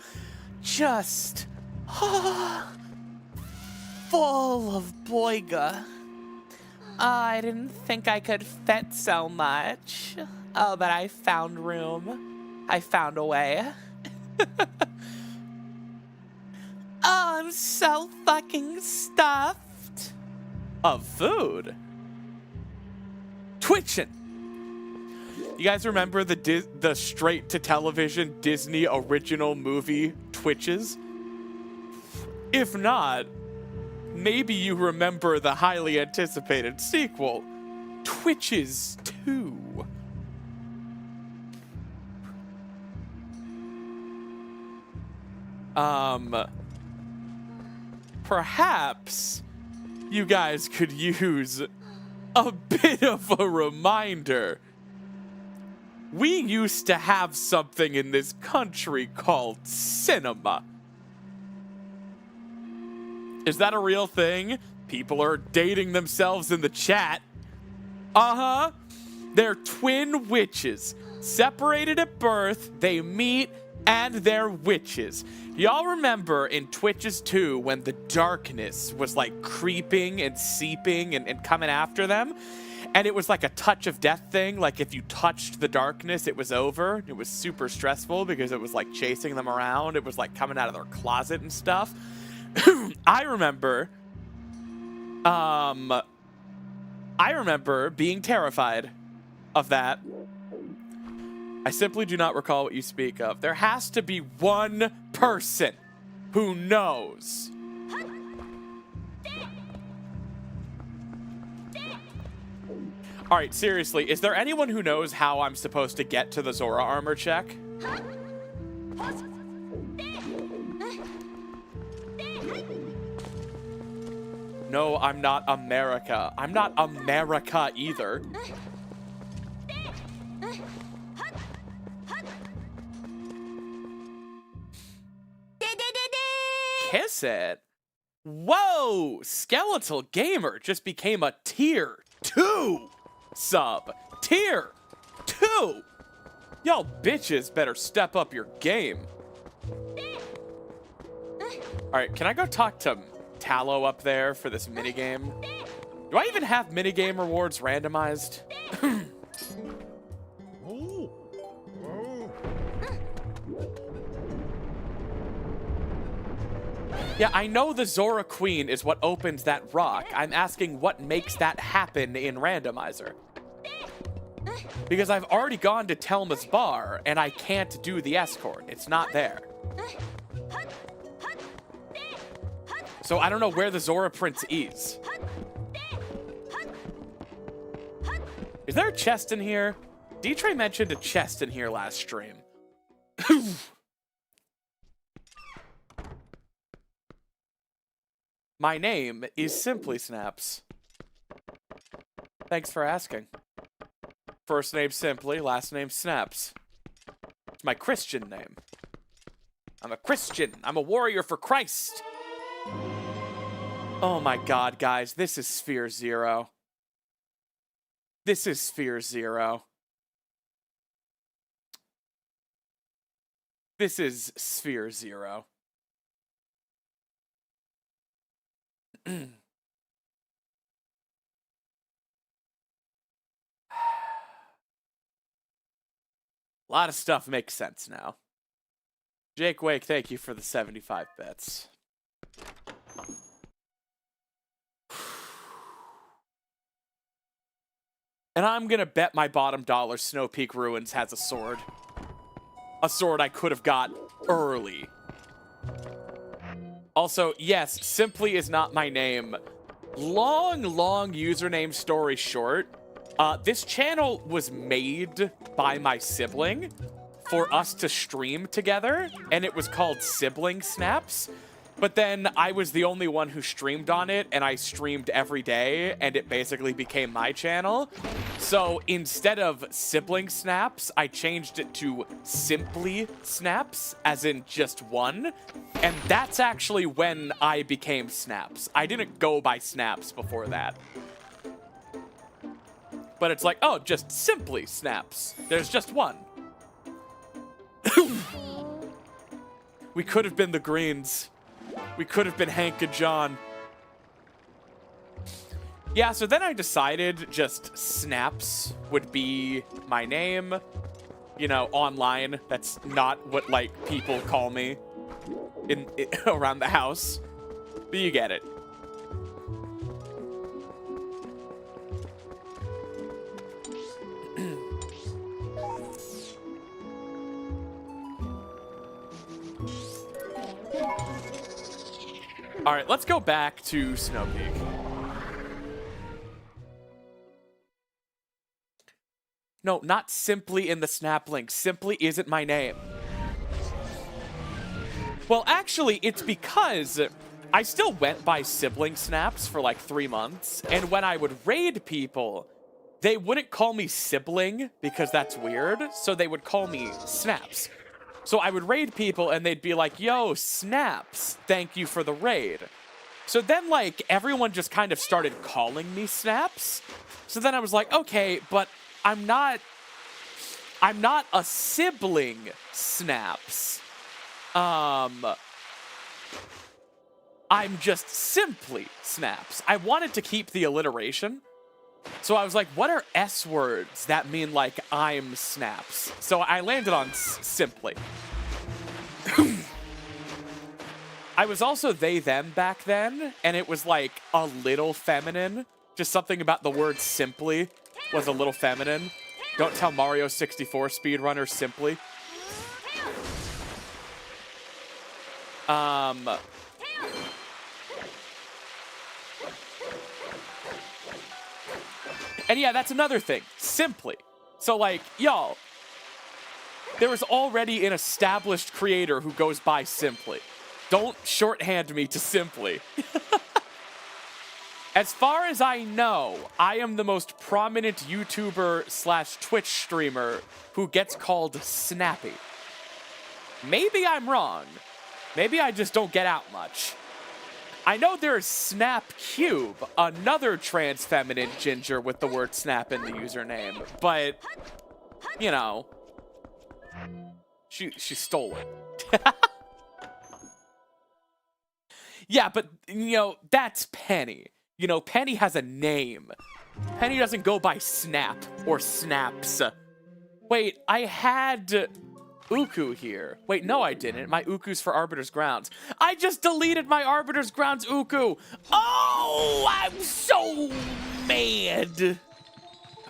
S1: just full of boyga. I didn't think I could fit so much. Oh, but I found room. I found a way. Oh, I'm so fucking stuffed. Of food. Twitching. You guys remember the straight-to-television Disney original movie Twitches? If not, maybe you remember the highly anticipated sequel, Twitches 2. Perhaps you guys could use a bit of a reminder. We used to have something in this country called cinema. Is that a real thing? People are dating themselves in the chat. Uh-huh. They're twin witches. Separated at birth, they meet, and they're witches. Y'all remember in Twitches 2 when the darkness was like creeping and seeping and coming after them? And it was like a touch of death thing. Like if you touched the darkness, it was over. It was super stressful because it was like chasing them around. It was like coming out of their closet and stuff. I remember being terrified of that. I simply do not recall what you speak of. There has to be one person who knows. All right, seriously, is there anyone who knows how I'm supposed to get to the Zora armor check? No, I'm not America. I'm not America either. Kiss it. Whoa! Skeletal Gamer just became a tier 2 sub. Tier 2! Y'all bitches better step up your game. Alright, can I go talk to Tallow up there for this minigame? Do I even have minigame rewards randomized? Yeah, I know the Zora Queen is what opens that rock. I'm asking what makes that happen in Randomizer. Because I've already gone to Telma's bar, and I can't do the escort. It's not there. So I don't know where the Zora Prince is. Is there a chest in here? Ditrey mentioned a chest in here last stream. My name is Simply Snaps. Thanks for asking. First name Simply, last name Snaps. It's my Christian name. I'm a Christian. I'm a warrior for Christ. Oh my god, guys. This is Sphere Zero. This is Sphere Zero. This is Sphere Zero. A lot of stuff makes sense now. Jake Wake, thank you for the 75 bits. And I'm gonna bet my bottom dollar Snow Peak Ruins has a sword. A sword I could have got early. Also, yes, Simply is not my name. Long username story short. This channel was made by my sibling for us to stream together, and it was called Sibling Snaps. But then I was the only one who streamed on it, and I streamed every day, and it basically became my channel. So instead of Sibling Snaps, I changed it to Simply Snaps, as in just one. And that's actually when I became Snaps. I didn't go by Snaps before that. But it's like, oh, just simply snaps. There's just one. We could have been the Greens. We could have been Hank and John. Yeah, so then I decided just Snaps would be my name. You know, online. That's not what, like, people call me around the house. But you get it. All right, let's go back to Snow Peak. No, not simply in the snap link. Simply isn't my name. Well, actually, it's because I still went by sibling snaps for like 3 months. And when I would raid people, they wouldn't call me sibling because that's weird. So they would call me Snaps. So I would raid people and they'd be like, yo, Snaps, thank you for the raid. So then, like, everyone just kind of started calling me Snaps. So then I was like, okay, but I'm not a sibling Snaps. I'm just simply Snaps. I wanted to keep the alliteration. So I was like, what are S words that mean, like, I'm Snaps? So I landed on simply. I was also they, them back then, and it was, like, a little feminine. Just something about the word simply was a little feminine. Don't tell Mario 64 speedrunner simply. And yeah, that's another thing. Simply. So, like, y'all, there was already an established creator who goes by Simply. Don't shorthand me to Simply. As far as I know, I am the most prominent YouTuber / Twitch streamer who gets called Snappy. Maybe I'm wrong. Maybe I just don't get out much. I know there's Snap Cube, another trans feminine ginger with the word snap in the username, but, you know, she stole it. Yeah, but, you know, that's Penny. You know, Penny has a name. Penny doesn't go by Snap or Snaps. Wait, I had Uku here. Wait, no, I didn't. My Uku's for Arbiter's Grounds. I just deleted my Arbiter's Grounds Uku. Oh, I'm so mad.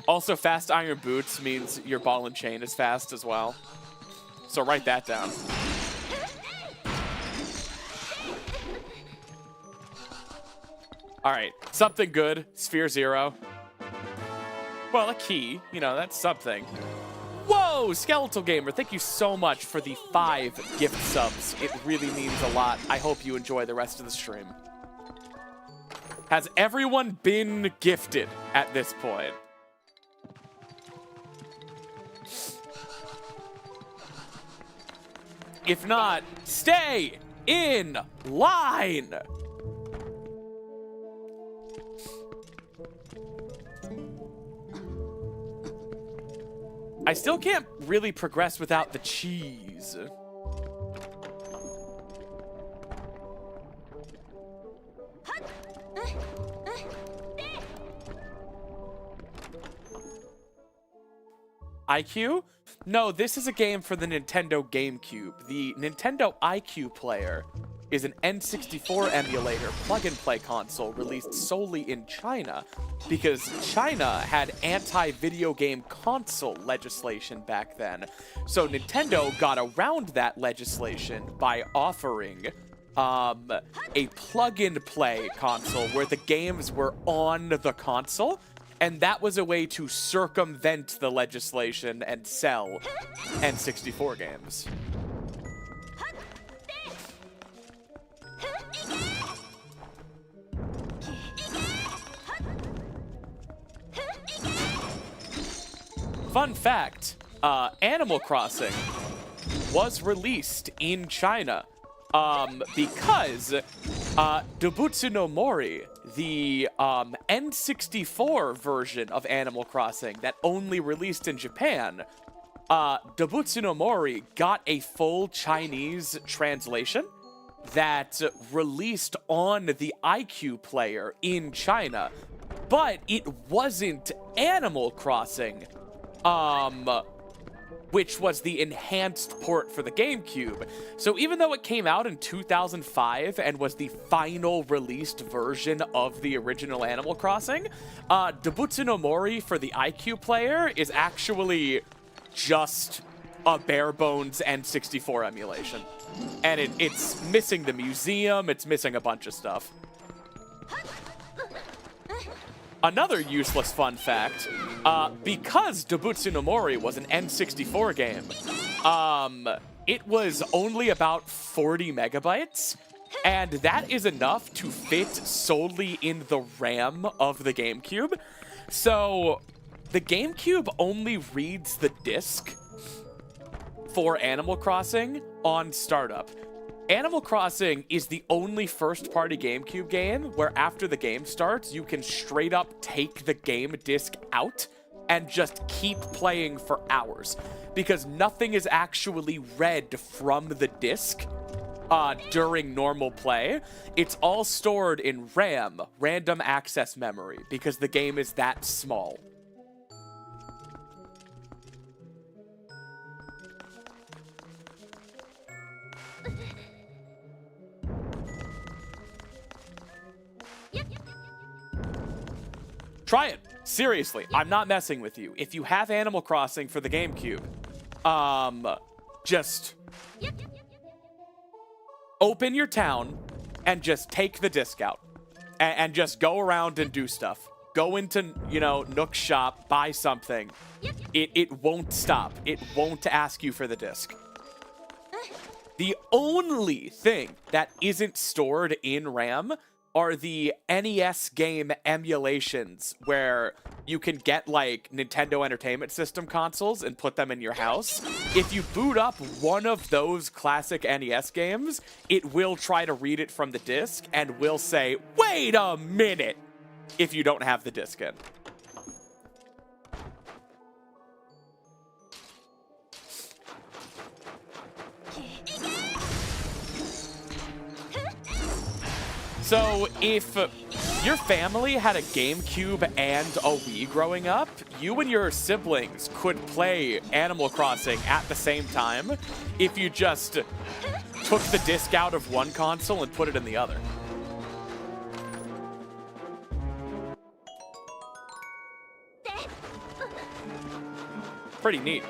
S1: Also, fast iron boots means your ball and chain is fast as well. So write that down. All right, something good. Sphere 0. Well, a key. You know, that's something. Whoa, Skeletal Gamer, thank you so much for the 5 gift subs. It really means a lot. I hope you enjoy the rest of the stream. Has everyone been gifted at this point? If not, stay in line. I still can't really progress without the cheese. IQ? No, this is a game for the Nintendo GameCube. The Nintendo IQ Player is an N64 emulator plug-and-play console released solely in China because China had anti-video game console legislation back then. So Nintendo got around that legislation by offering a plug-and-play console where the games were on the console, and that was a way to circumvent the legislation and sell N64 games. Fun fact, Animal Crossing was released in China because Dobutsu no Mori, the N64 version of Animal Crossing that only released in Japan, Dobutsu no Mori got a full Chinese translation that released on the iQ player in China, but it wasn't Animal Crossing, which was the enhanced port for the GameCube. So even though it came out in 2005 and was the final released version of the original Animal Crossing, Dobutsu no Mori for the iQ player is actually just a bare bones N64 emulation. And it's missing the museum, it's missing a bunch of stuff. Another useless fun fact, because Dobutsu no Mori was an N64 game, it was only about 40 megabytes, and that is enough to fit solely in the RAM of the GameCube. So the GameCube only reads the disc for Animal Crossing on startup. Animal Crossing is the only first-party GameCube game where after the game starts, you can straight up take the game disc out and just keep playing for hours, because nothing is actually read from the disc during normal play. It's all stored in RAM, random access memory, because the game is that small. Try it. Seriously, I'm not messing with you. If you have Animal Crossing for the GameCube, just open your town and just take the disc out and just go around and do stuff. Go into, Nook's shop, buy something. It won't stop. It won't ask you for the disc. The only thing that isn't stored in RAM are the NES game emulations, where you can get like Nintendo Entertainment System consoles and put them in your house. If you boot up one of those classic NES games, it will try to read it from the disc and will say, "Wait a minute," if you don't have the disc in. So if your family had a GameCube and a Wii growing up, you and your siblings could play Animal Crossing at the same time if you just took the disc out of one console and put it in the other. Pretty neat.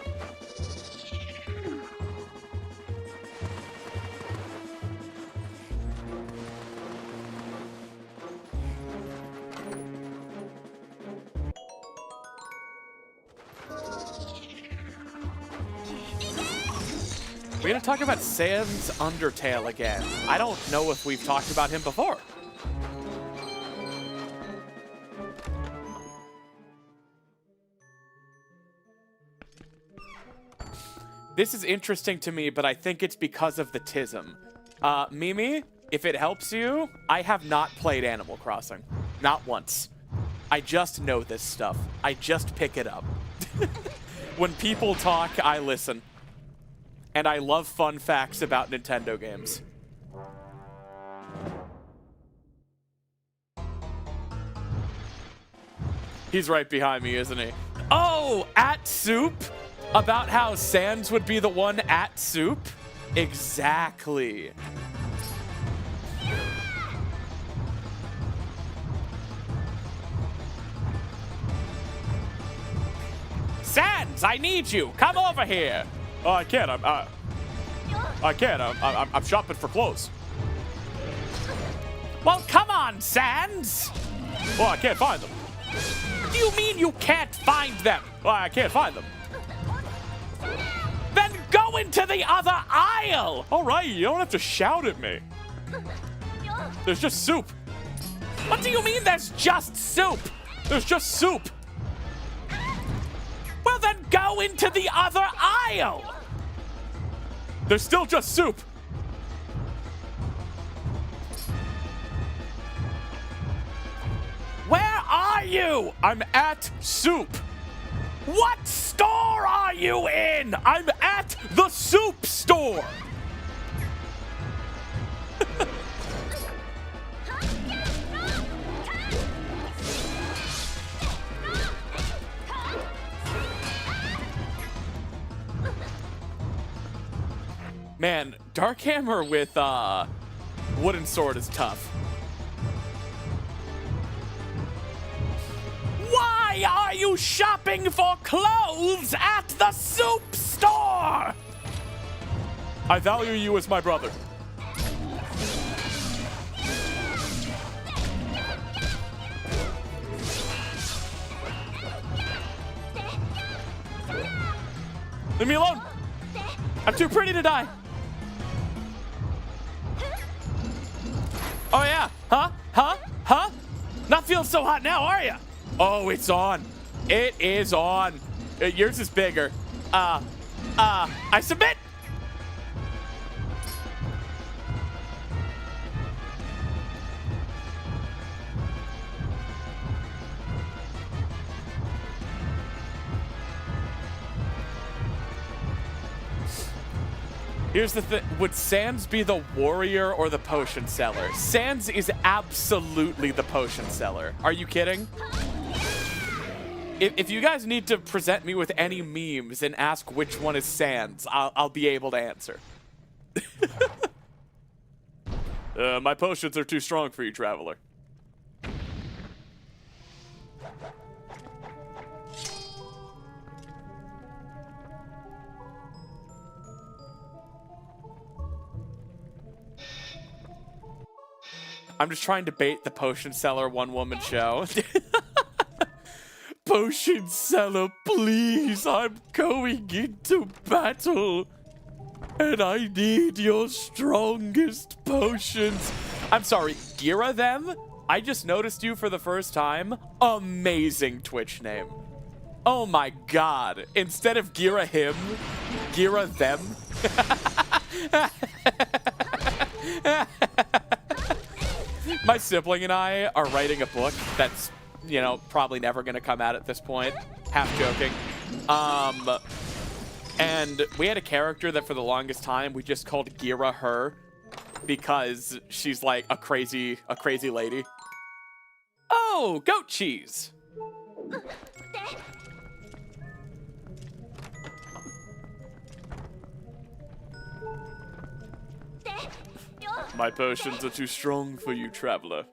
S1: We're gonna talk about Sans Undertale again. I don't know if we've talked about him before. This is interesting to me, but I think it's because of the tism. Mimi, if it helps you, I have not played Animal Crossing. Not once. I just know this stuff. I just pick it up. When people talk, I listen. And I love fun facts about Nintendo games. He's right behind me, isn't he? Oh, at Soup? About how Sans would be the one at Soup? Exactly. Sans, I need you. Come over here. Oh, I can't. I can't. I'm shopping for clothes. Well, come on, Sans. Well, I can't find them. What do you mean you can't find them? Well, I can't find them. Then go into the other aisle. All right, you don't have to shout at me. There's just soup. What do you mean there's just soup? There's just soup. Well, then go into the other aisle. There's still just soup. you? I'm at Soup. What store are you in? I'm at the Soup store. Man, Dark Hammer with wooden sword is tough. Why are you shopping for clothes at the Soup store? I value you as my brother. Leave me alone. I'm too pretty to die. Oh yeah, huh? Not feeling so hot now, are ya? Oh, it's on. It is on. Yours is bigger. I submit. Here's the thing. Would Sans be the warrior or the potion seller? Sans is absolutely the potion seller. Are you kidding? If you guys need to present me with any memes and ask which one is Sans, I'll be able to answer. My potions are too strong for you, traveler. I'm just trying to bait the potion seller one-woman show. Potion seller, please, I'm going into battle. And I need your strongest potions. I'm sorry, Gira them? I just noticed you for the first time. Amazing Twitch name. Oh my god. Instead of Gira him, Gira them. My sibling and I are writing a book that's, you know, probably never going to come out at this point. Half joking. And we had a character that for the longest time we just called Gira her because she's like a crazy lady. Oh, goat cheese. My potions are too strong for you, traveler.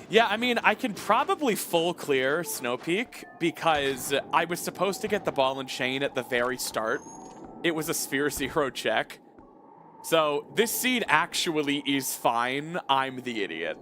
S1: Yeah, I mean, I can probably full clear Snow Peak because I was supposed to get the ball and chain at the very start. It was a Sphere 0 check. So this seed actually is fine. I'm the idiot.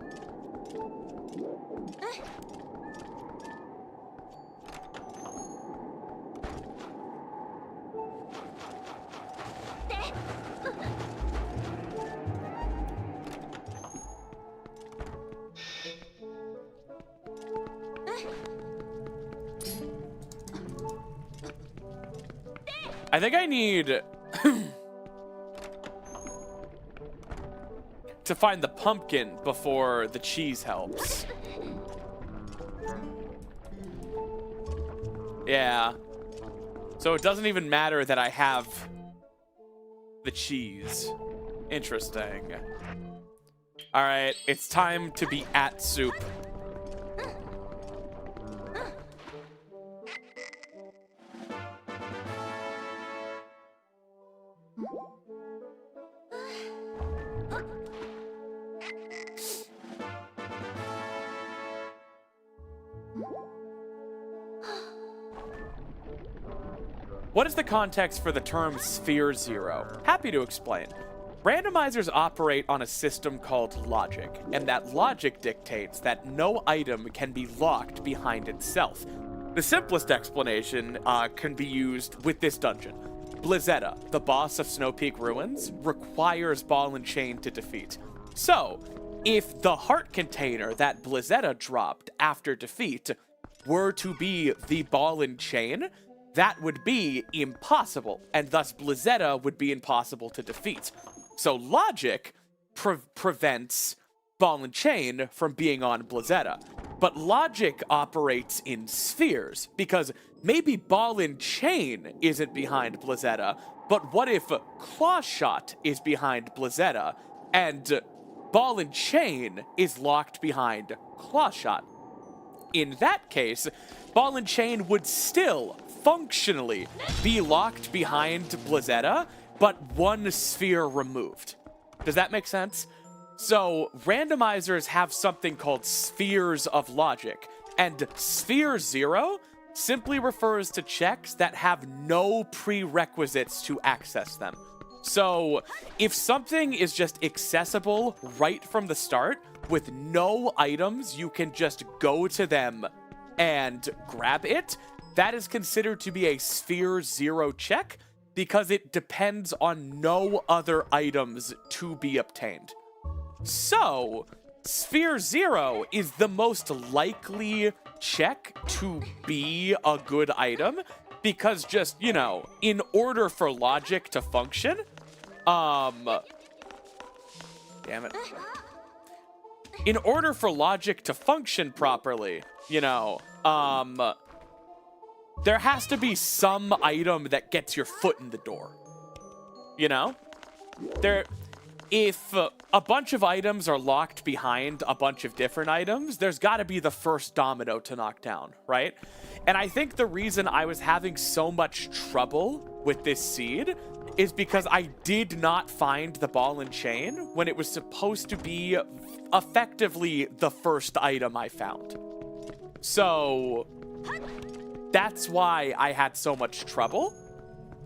S1: I think I need to find the pumpkin before the cheese helps. Yeah. So it doesn't even matter that I have the cheese. Interesting. All right, it's time to be at Soup. What is the context for the term Sphere 0? Happy to explain. Randomizers operate on a system called logic, and that logic dictates that no item can be locked behind itself. The simplest explanation can be used with this dungeon. Blizzetta, the boss of Snow Peak Ruins, requires Ball and Chain to defeat. So, if the heart container that Blizzetta dropped after defeat were to be the Ball and Chain, that would be impossible, and thus Blizzetta would be impossible to defeat. So logic prevents Ball and Chain from being on Blizzetta. But logic operates in spheres, because maybe Ball and Chain isn't behind Blizzetta, but what if Clawshot is behind Blizzetta, and Ball and Chain is locked behind Clawshot? In that case, Ball and Chain would still functionally be locked behind Blizzetta, but one sphere removed. Does that make sense? So, randomizers have something called spheres of logic, and sphere 0 simply refers to checks that have no prerequisites to access them. So, if something is just accessible right from the start, with no items, you can just go to them and grab it, that is considered to be a sphere 0 check, because it depends on no other items to be obtained. So, sphere 0 is the most likely check to be a good item, because just, you know, in order for logic to function, damn it. In order for logic to function properly, you know, there has to be some item that gets your foot in the door. You know? If a bunch of items are locked behind a bunch of different items, there's got to be the first domino to knock down, right? And I think the reason I was having so much trouble with this seed is because I did not find the Ball and Chain when it was supposed to be effectively the first item I found. So that's why I had so much trouble.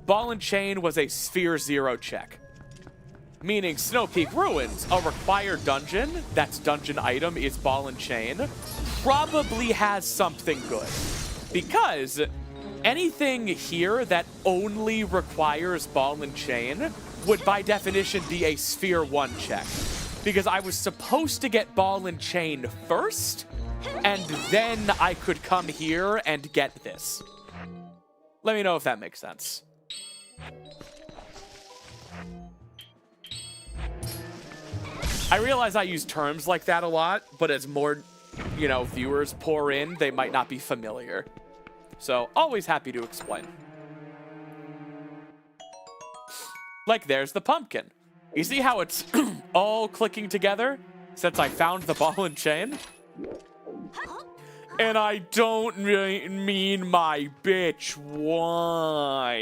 S1: Ball and Chain was a sphere 0 check. Meaning Snow Peak Ruins, a required dungeon, that's dungeon item is Ball and Chain, probably has something good. Because anything here that only requires Ball and Chain would by definition be a sphere 1 check. Because I was supposed to get Ball and Chain first, and then I could come here and get this. Let me know if that makes sense. I realize I use terms like that a lot, but as more, you know, viewers pour in, they might not be familiar. So, always happy to explain. Like, there's the pumpkin. You see how it's all clicking together since I found the Ball and Chain? And I don't mean my bitch wife.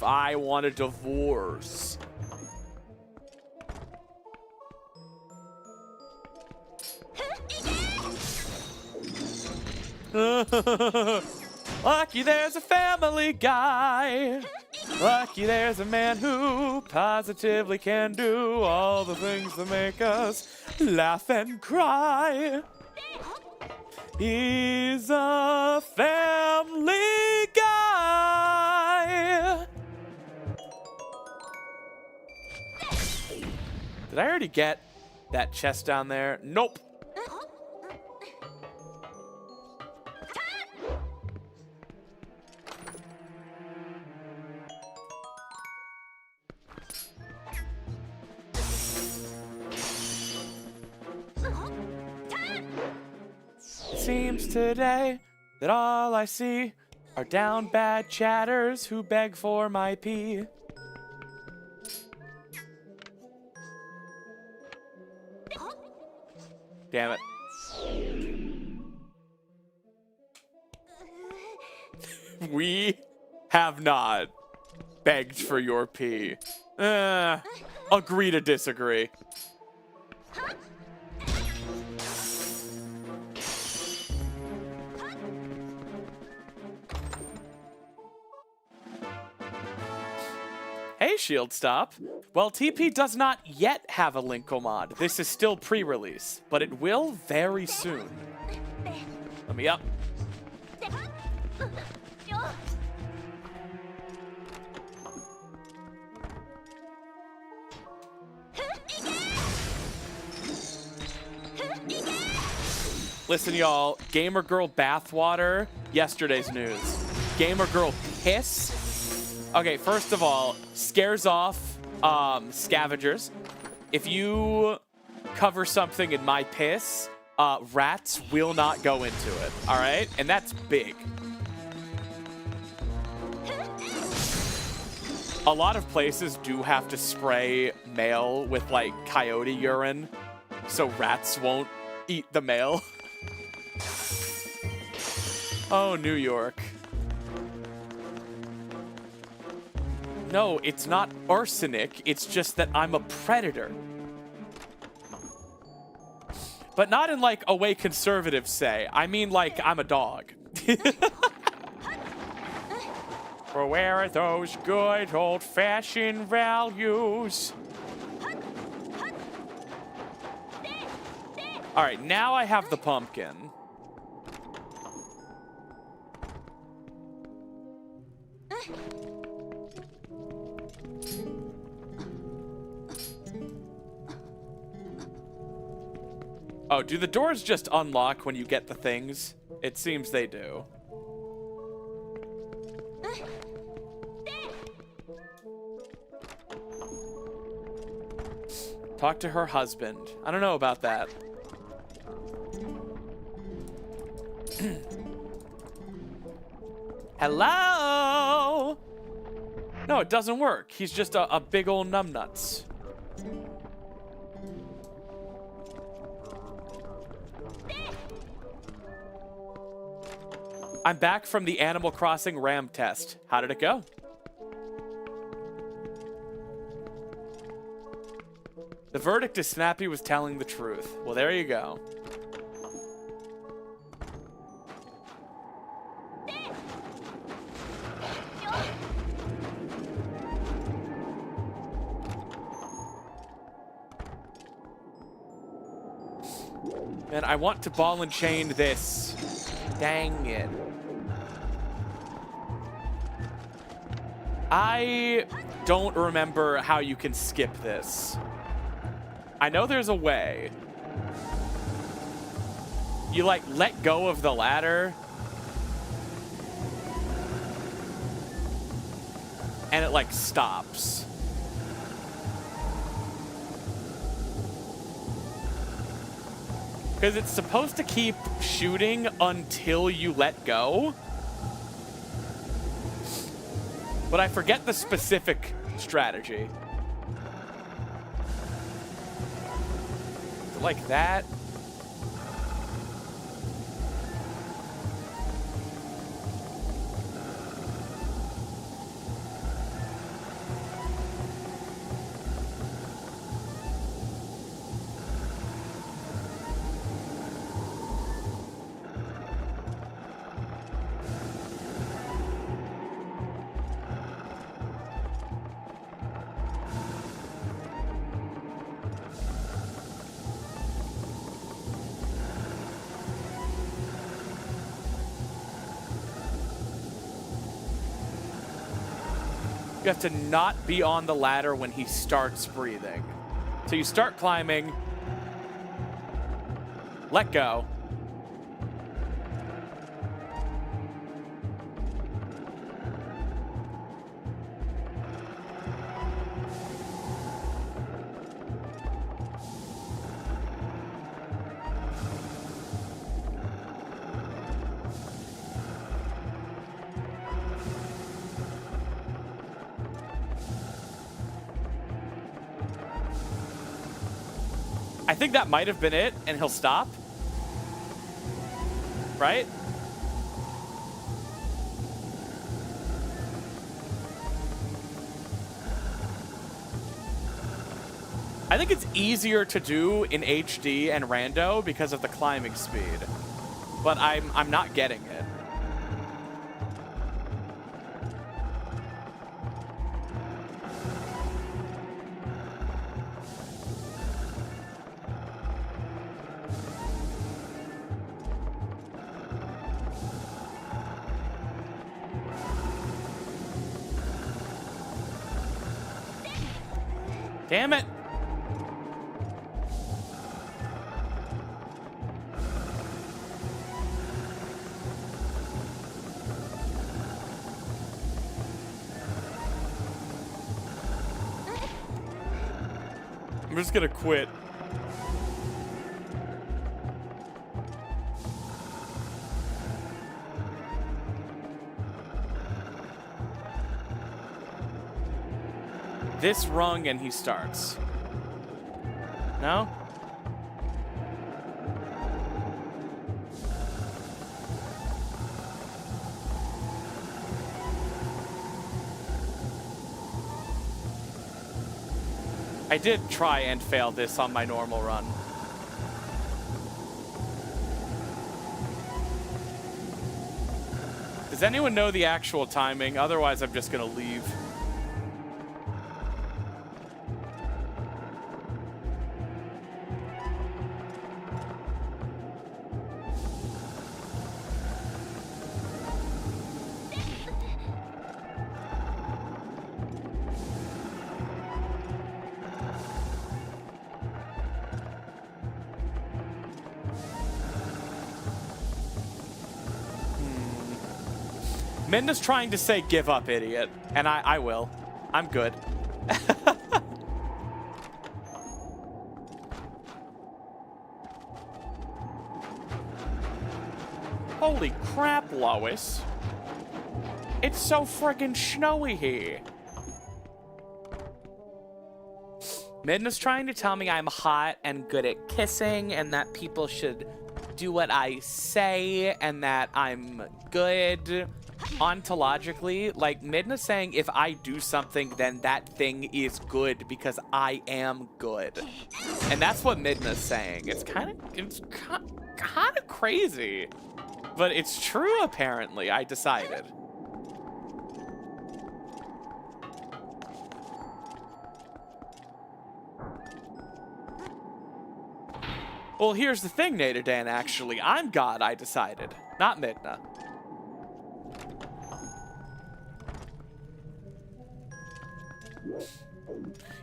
S1: I want a divorce. Lucky there's a family guy. Lucky there's a man who positively can do all the things that make us laugh and cry. He's a family guy. Did I already get that chest down there? Nope. Seems today that all I see are down bad chatters who beg for my pee. Damn it. We have not begged for your pee. Agree to disagree. Hey, Shield Stop. Well, TP does not yet have a Linkle mod. This is still pre-release, but it will very soon. Let me up. Listen, y'all. Gamer Girl bathwater. Yesterday's news. Gamer Girl Piss. Okay, first of all, scares off scavengers. If you cover something in my piss, rats will not go into it, all right? And that's big. A lot of places do have to spray mail with, like, coyote urine so rats won't eat the mail. Oh, New York. No, it's not arsenic. It's just that I'm a predator. But not in, like, a way conservatives say. I mean, like, I'm a dog. For where are those good old-fashioned values? All right, now I have the pumpkin. Oh, do the doors just unlock when you get the things? It seems they do. Talk to her husband. I don't know about that. Hello? No, it doesn't work. He's just a big old numbnuts. I'm back from the Animal Crossing RAM test. How did it go? The verdict is Snappy was telling the truth. Well, there you go. Man, I want to ball and chain this. Dang it. I don't remember how you can skip this. I know there's a way. You, like, let go of the ladder. And it, like, stops. Because it's supposed to keep shooting until you let go. But I forget the specific strategy. Like that. You have to not be on the ladder when he starts breathing. So you start climbing, let go. I think that might have been it, and he'll stop. Right? I think it's easier to do in HD and Rando because of the climbing speed. But I'm not getting it. Damn it. I'm just gonna quit. This rung and he starts. No? I did try and fail this on my normal run. Does anyone know the actual timing? Otherwise, I'm just gonna leave. Midna's trying to say, give up, idiot. And I will. I'm good. Holy crap, Lois. It's so friggin' snowy here. Midna's trying to tell me I'm hot and good at kissing and that people should do what I say and that I'm good. Ontologically, like, Midna's saying if I do something, then that thing is good because I am good. And that's what Midna's saying. It's kind of crazy. But it's true, apparently, I decided. Well, here's the thing, Naderdan, actually. I'm God, I decided. Not Midna.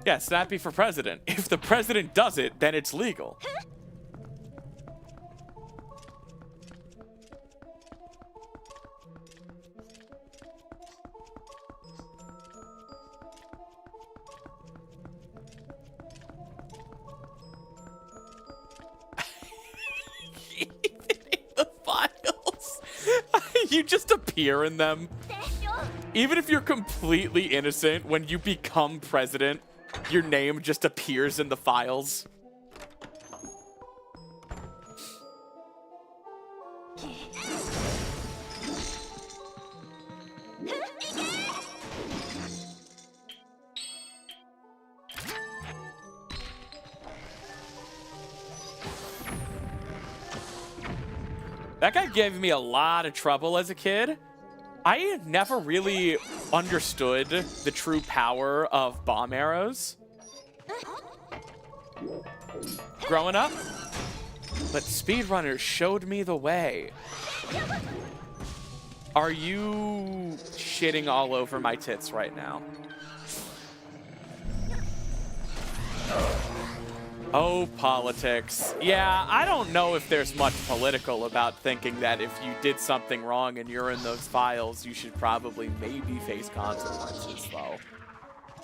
S1: Yeah, Snappy for president. If the president does it, then it's legal. Even in the files, you just appear in them. Even if you're completely innocent, when you become president, your name just appears in the files. That guy gave me a lot of trouble as a kid. I never really understood the true power of bomb arrows growing up, but speedrunners showed me the way. Are you shitting all over my tits right now? Oh, politics. Yeah, I don't know if there's much political about thinking that if you did something wrong and you're in those files, you should probably maybe face consequences, though.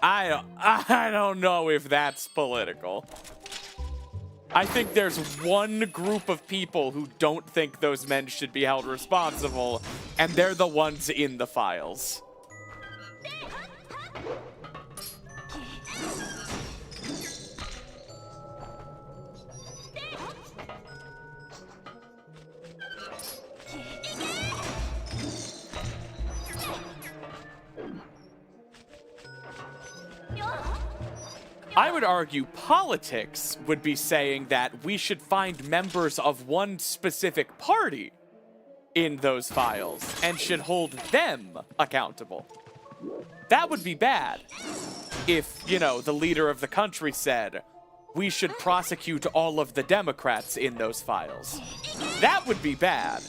S1: I don't know if that's political. I think there's one group of people who don't think those men should be held responsible, and they're the ones in the files. I would argue politics would be saying that we should find members of one specific party in those files and should hold them accountable. That would be bad if, you know, the leader of the country said, we should prosecute all of the Democrats in those files. That would be bad.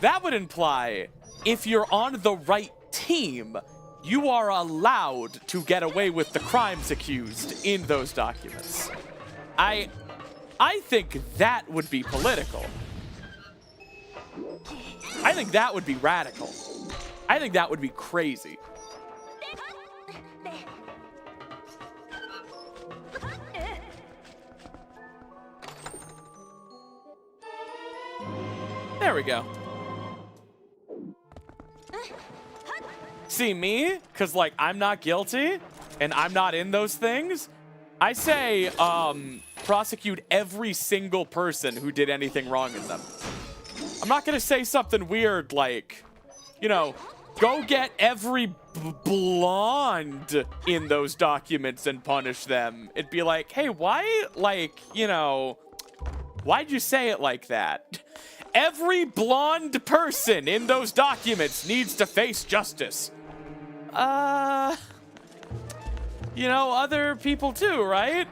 S1: That would imply if you're on the right team, you are allowed to get away with the crimes accused in those documents. I think that would be political. I think that would be radical. I think that would be crazy. we go. See me? Because, like, I'm not guilty, and I'm not in those things. I say, prosecute every single person who did anything wrong in them. I'm not going to say something weird like, you know, go get every blonde in those documents and punish them. It'd be like, hey, why, like, you know, why'd you say it like that? Every blonde person in those documents needs to face justice. You know, other people too, right?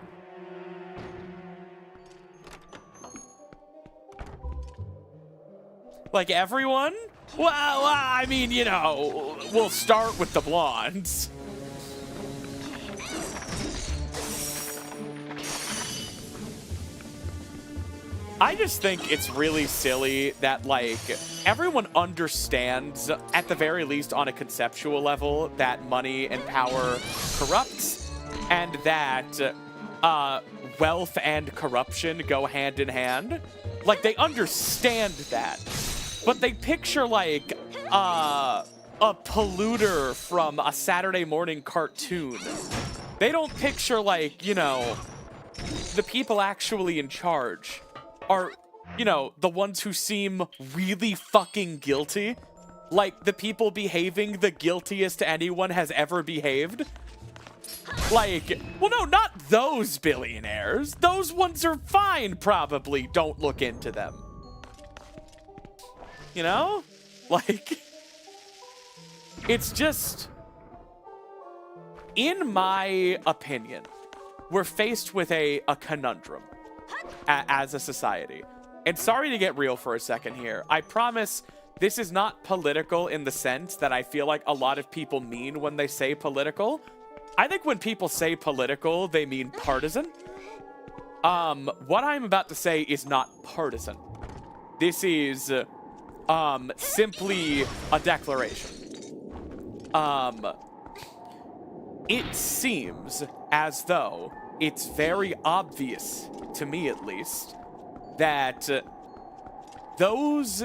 S1: Like everyone? Well, I mean, you know, we'll start with the blondes. I just think it's really silly that, like, everyone understands, at the very least on a conceptual level, that money and power corrupts, and that wealth and corruption go hand in hand. Like, they understand that. But they picture, like, a polluter from a Saturday morning cartoon. They don't picture, like, you know, the people actually in charge are, you know, the ones who seem really fucking guilty. Like, the people behaving the guiltiest anyone has ever behaved. Like, well, no, not those billionaires. Those ones are fine, probably. Don't look into them. You know? Like, it's just, in my opinion, we're faced with a conundrum as a society. And sorry to get real for a second here. I promise this is not political in the sense that I feel like a lot of people mean when they say political. I think when people say political, they mean partisan. What I'm about to say is not partisan. This is simply a declaration. It seems as though it's very obvious, to me at least, that those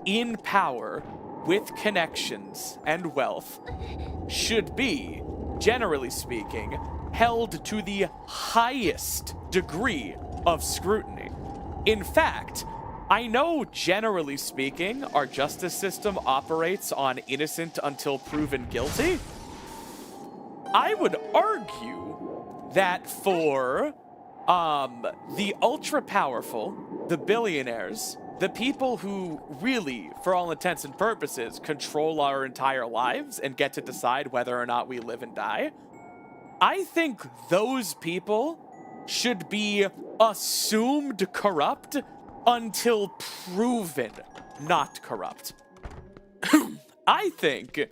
S1: in power with connections and wealth should be, generally speaking, held to the highest degree of scrutiny. In fact, I know, generally speaking, our justice system operates on innocent until proven guilty. I would argue that for the ultra-powerful, the billionaires, the people who really, for all intents and purposes, control our entire lives and get to decide whether or not we live and die, I think those people should be assumed corrupt until proven not corrupt. I think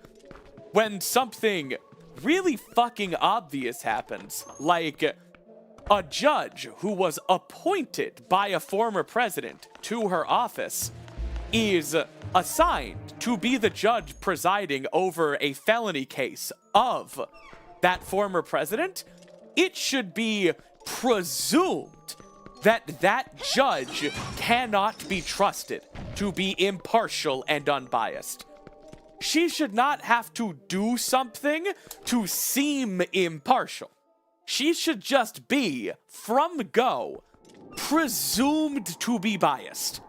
S1: when something really fucking obvious happens, like a judge who was appointed by a former president to her office is assigned to be the judge presiding over a felony case of that former president, it should be presumed that that judge cannot be trusted to be impartial and unbiased. She should not have to do something to seem impartial. She should just be, from go, presumed to be biased.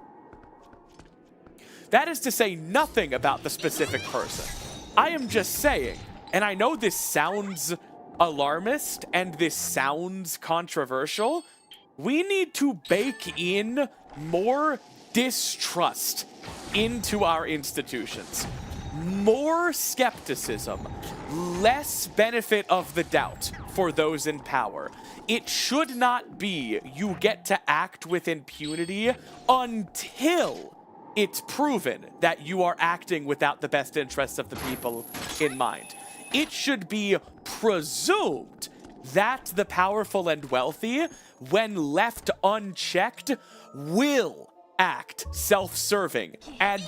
S1: That is to say nothing about the specific person. I am just saying, and I know this sounds alarmist and this sounds controversial, we need to bake in more distrust into our institutions. More skepticism, less benefit of the doubt for those in power. It should not be you get to act with impunity until it's proven that you are acting without the best interests of the people in mind. It should be presumed that the powerful and wealthy, when left unchecked, will act self-serving and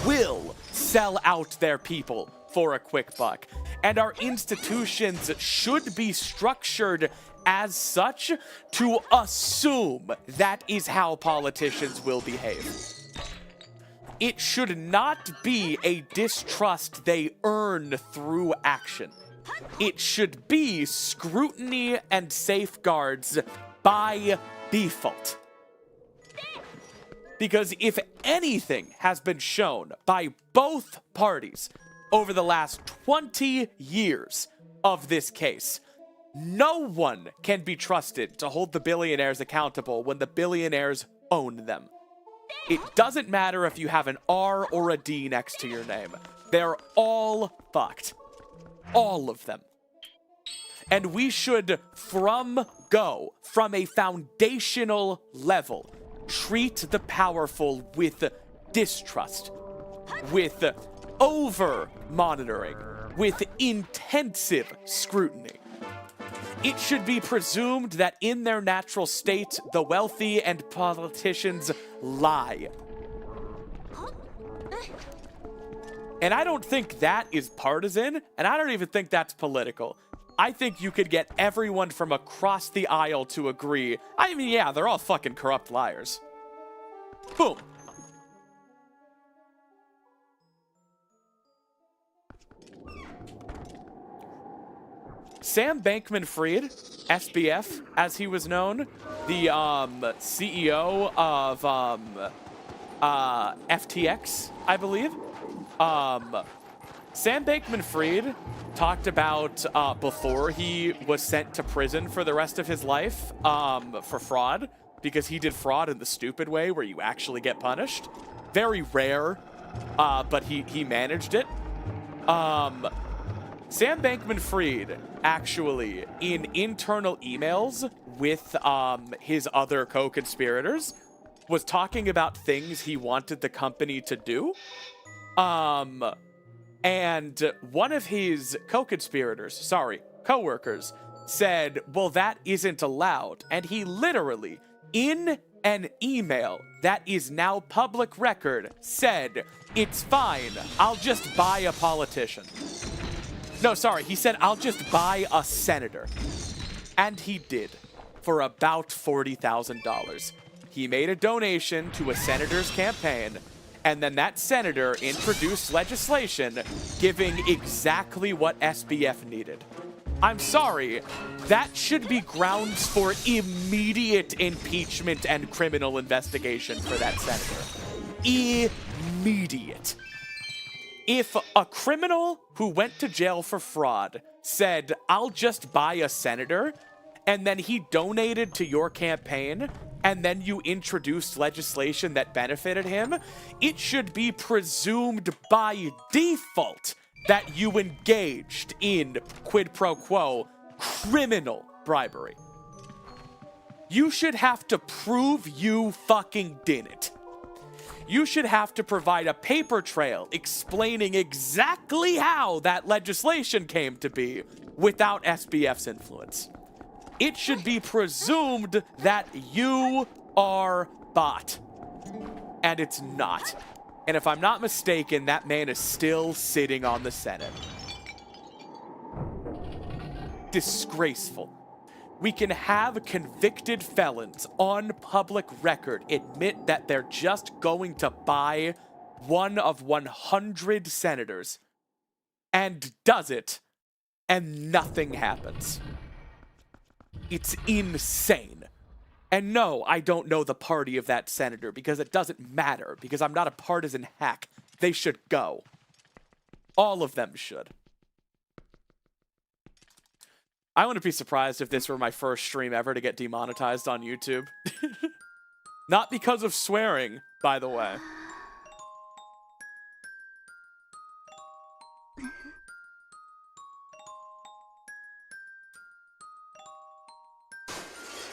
S1: will sell out their people for a quick buck. And our institutions should be structured as such to assume that is how politicians will behave. It should not be a distrust they earn through action. It should be scrutiny and safeguards by default. Because if anything has been shown by both parties over the last 20 years of this case, no one can be trusted to hold the billionaires accountable when the billionaires own them. It doesn't matter if you have an R or a D next to your name. They're all fucked. All of them. And we should, from a foundational level, treat the powerful with distrust, with over-monitoring, with intensive scrutiny. It should be presumed that in their natural state, the wealthy and politicians lie. And I don't think that is partisan, and I don't even think that's political. I think you could get everyone from across the aisle to agree. I mean, yeah, they're all fucking corrupt liars. Boom. Sam Bankman-Fried, SBF, as he was known, the CEO of FTX, I believe. Sam Bankman-Fried talked about before he was sent to prison for the rest of his life for fraud, because he did fraud in the stupid way where you actually get punished. Very rare, but he managed it. Sam Bankman-Fried, actually, in internal emails with his other co-conspirators, was talking about things he wanted the company to do. And one of his co-workers, said, well, that isn't allowed. And he literally, in an email that is now public record, said, it's fine, I'll just buy a politician. No, sorry, he said, I'll just buy a senator. And he did, for about $40,000. He made a donation to a senator's campaign, and then that senator introduced legislation giving exactly what SBF needed. I'm sorry, that should be grounds for immediate impeachment and criminal investigation for that senator. Immediate. If a criminal who went to jail for fraud said, I'll just buy a senator, and then he donated to your campaign, and then you introduced legislation that benefited him, it should be presumed by default that you engaged in quid pro quo criminal bribery. You should have to prove you fucking did it. You should have to provide a paper trail explaining exactly how that legislation came to be without SBF's influence. It should be presumed that you are bought. And it's not. And if I'm not mistaken, that man is still sitting on the Senate. Disgraceful. We can have convicted felons on public record admit that they're just going to buy one of 100 senators and does it, and nothing happens. It's insane. And no, I don't know the party of that senator because it doesn't matter, because I'm not a partisan hack. They should go. All of them should. I wouldn't be surprised if this were my first stream ever to get demonetized on YouTube. Not because of swearing, by the way.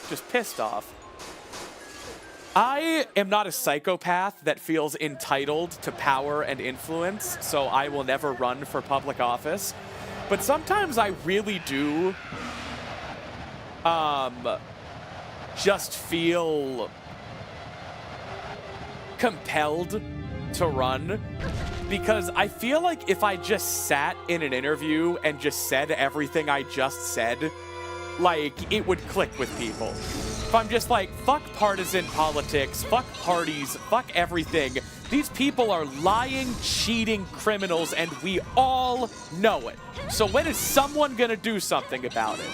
S1: Just pissed off. I am not a psychopath that feels entitled to power and influence, so I will never run for public office. But sometimes I really do just feel compelled to run, because I feel like if I just sat in an interview and just said everything I just said, like, it would click with people. If I'm just like, fuck partisan politics, fuck parties, fuck everything, These people are lying, cheating criminals, and we all know it. So when is someone gonna do something about it?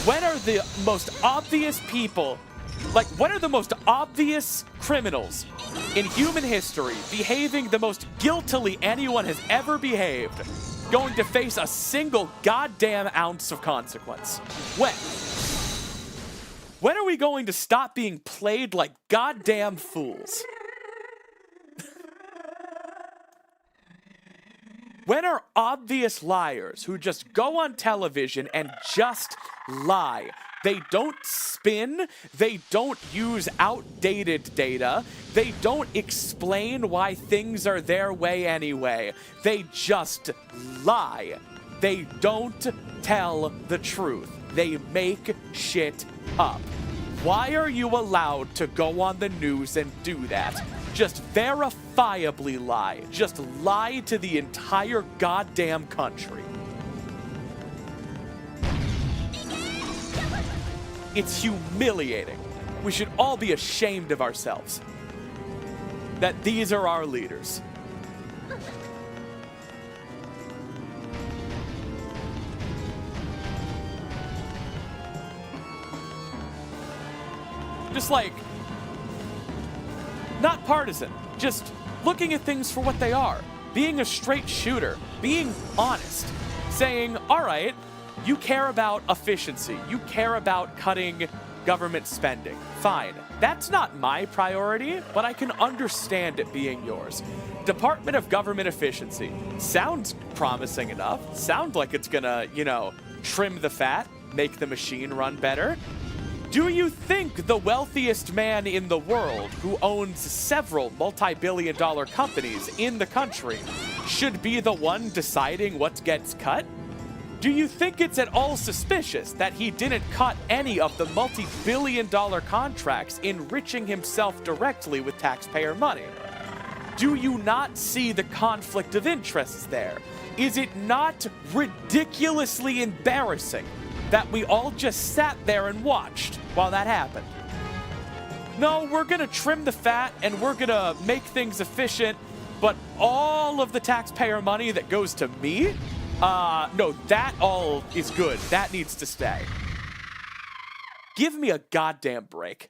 S1: When are the most obvious people, like, when are the most obvious criminals in human history behaving the most guiltily anyone has ever behaved going to face a single goddamn ounce of consequence? When? When are we going to stop being played like goddamn fools? When are obvious liars who just go on television and just lie? They don't spin, they don't use outdated data, they don't explain why things are their way anyway. They just lie. They don't tell the truth. They make shit up. Why are you allowed to go on the news and do that? Just verifiably lie. Just lie to the entire goddamn country. It's humiliating. We should all be ashamed of ourselves. That these are our leaders. Just like, not partisan, just looking at things for what they are. Being a straight shooter, being honest, saying, all right, you care about efficiency, you care about cutting government spending. Fine, that's not my priority, but I can understand it being yours. Department of Government Efficiency sounds promising enough, sounds like it's gonna, you know, trim the fat, make the machine run better. Do you think the wealthiest man in the world, who owns several multi-billion-dollar companies in the country, should be the one deciding what gets cut? Do you think it's at all suspicious that he didn't cut any of the multi-billion-dollar contracts enriching himself directly with taxpayer money? Do you not see the conflict of interests there? Is it not ridiculously embarrassing that we all just sat there and watched while that happened? No, we're gonna trim the fat and we're gonna make things efficient, but all of the taxpayer money that goes to me? No, that all is good. That needs to stay. Give me a goddamn break.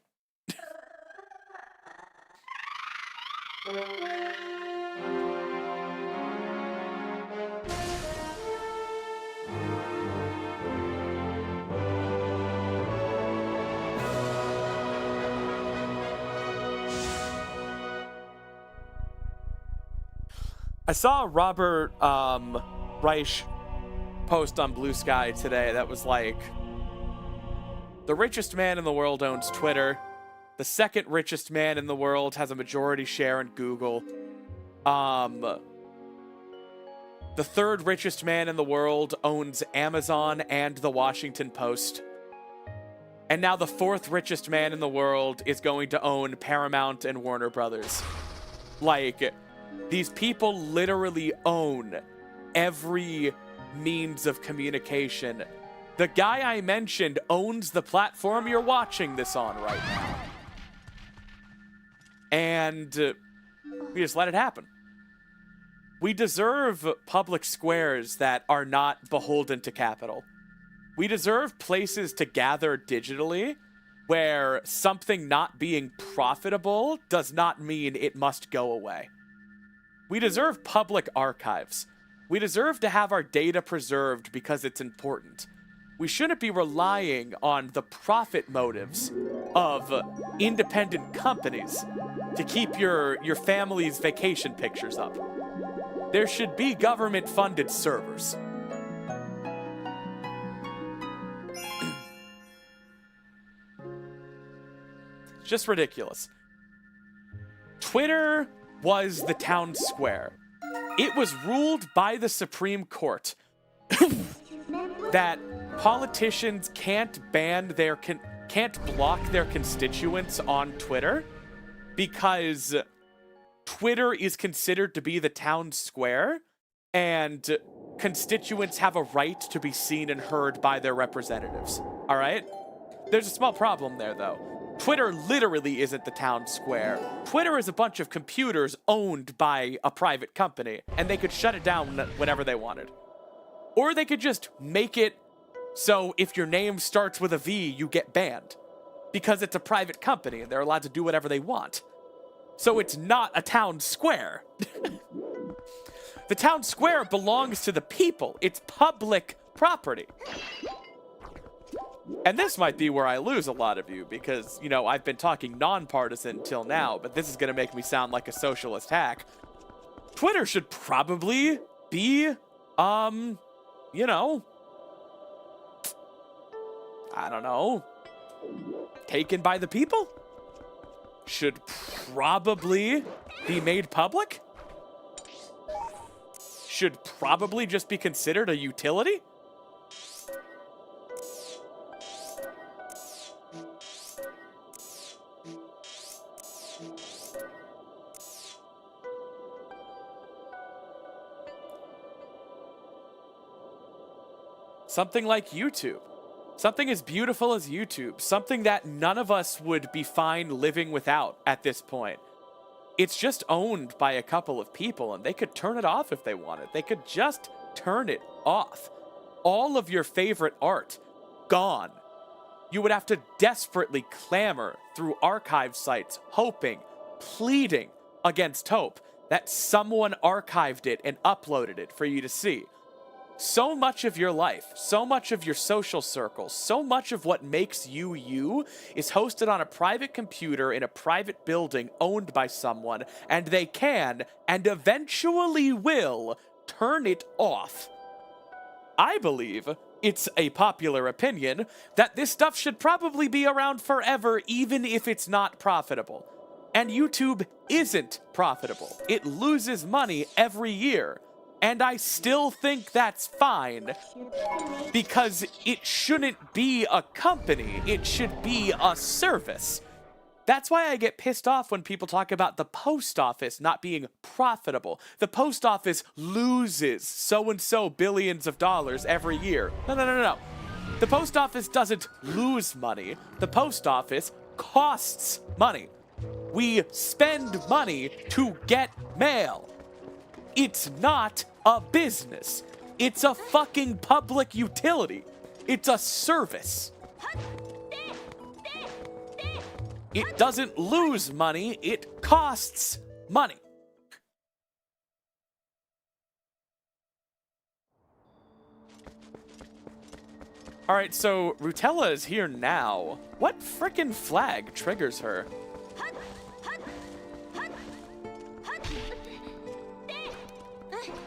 S1: I saw Robert Reich post on Blue Sky today that was like, the richest man in the world owns Twitter. The second richest man in the world has a majority share in Google. The third richest man in the world owns Amazon and the Washington Post. And now the fourth richest man in the world is going to own Paramount and Warner Brothers. Like, these people literally own every means of communication. The guy I mentioned owns the platform you're watching this on right now. And we just let it happen. We deserve public squares that are not beholden to capital. We deserve places to gather digitally where something not being profitable does not mean it must go away. We deserve public archives. We deserve to have our data preserved because it's important. We shouldn't be relying on the profit motives of independent companies to keep your family's vacation pictures up. There should be government-funded servers. It's just ridiculous. Twitter was the town square. It was ruled by the Supreme Court that politicians can't block their constituents on Twitter because Twitter is considered to be the town square and constituents have a right to be seen and heard by their representatives. All right? There's a small problem there, though. Twitter literally isn't the town square. Twitter is a bunch of computers owned by a private company, and they could shut it down whenever they wanted. Or they could just make it so if your name starts with a V, you get banned. Because it's a private company, and they're allowed to do whatever they want. So it's not a town square. The town square belongs to the people. It's public property. And this might be where I lose a lot of you because, you know, I've been talking nonpartisan till now, but this is going to make me sound like a socialist hack. Twitter should probably be, you know, I don't know, taken by the people? Should probably be made public? Should probably just be considered a utility? Something like YouTube. Something as beautiful as YouTube. Something that none of us would be fine living without at this point. It's just owned by a couple of people, and they could turn it off if they wanted. They could just turn it off. All of your favorite art, gone. You would have to desperately clamor through archive sites, hoping, pleading against hope that someone archived it and uploaded it for you to see. So much of your life, so much of your social circles, so much of what makes you you is hosted on a private computer in a private building owned by someone, and they can, and eventually will, turn it off. I believe, it's a popular opinion, that this stuff should probably be around forever even if it's not profitable. And YouTube isn't profitable. It loses money every year. And I still think that's fine, because it shouldn't be a company, it should be a service. That's why I get pissed off when people talk about the post office not being profitable. The post office loses so-and-so billions of dollars every year. No. The post office doesn't lose money. The post office costs money. We spend money to get mail. It's not a business. It's a fucking public utility. It's a service. It doesn't lose money, it costs money. Alright, so Rutella is here now. What frickin' flag triggers her?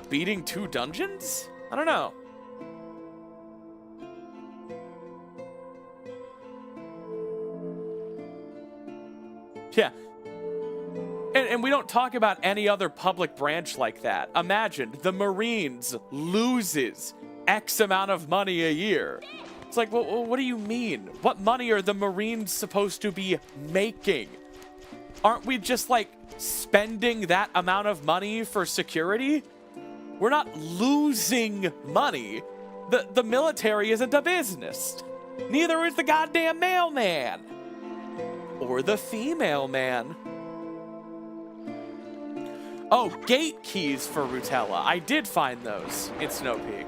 S1: Beating 2 dungeons? I don't know. Yeah. And we don't talk about any other public branch like that. Imagine the Marines loses X amount of money a year. It's like, well, what do you mean? What money are the Marines supposed to be making? Aren't we just like spending that amount of money for security? We're not losing money. The military isn't a business. Neither is the goddamn mailman. Or the female man. Oh, gate keys for Rutella. I did find those in Snow Peak.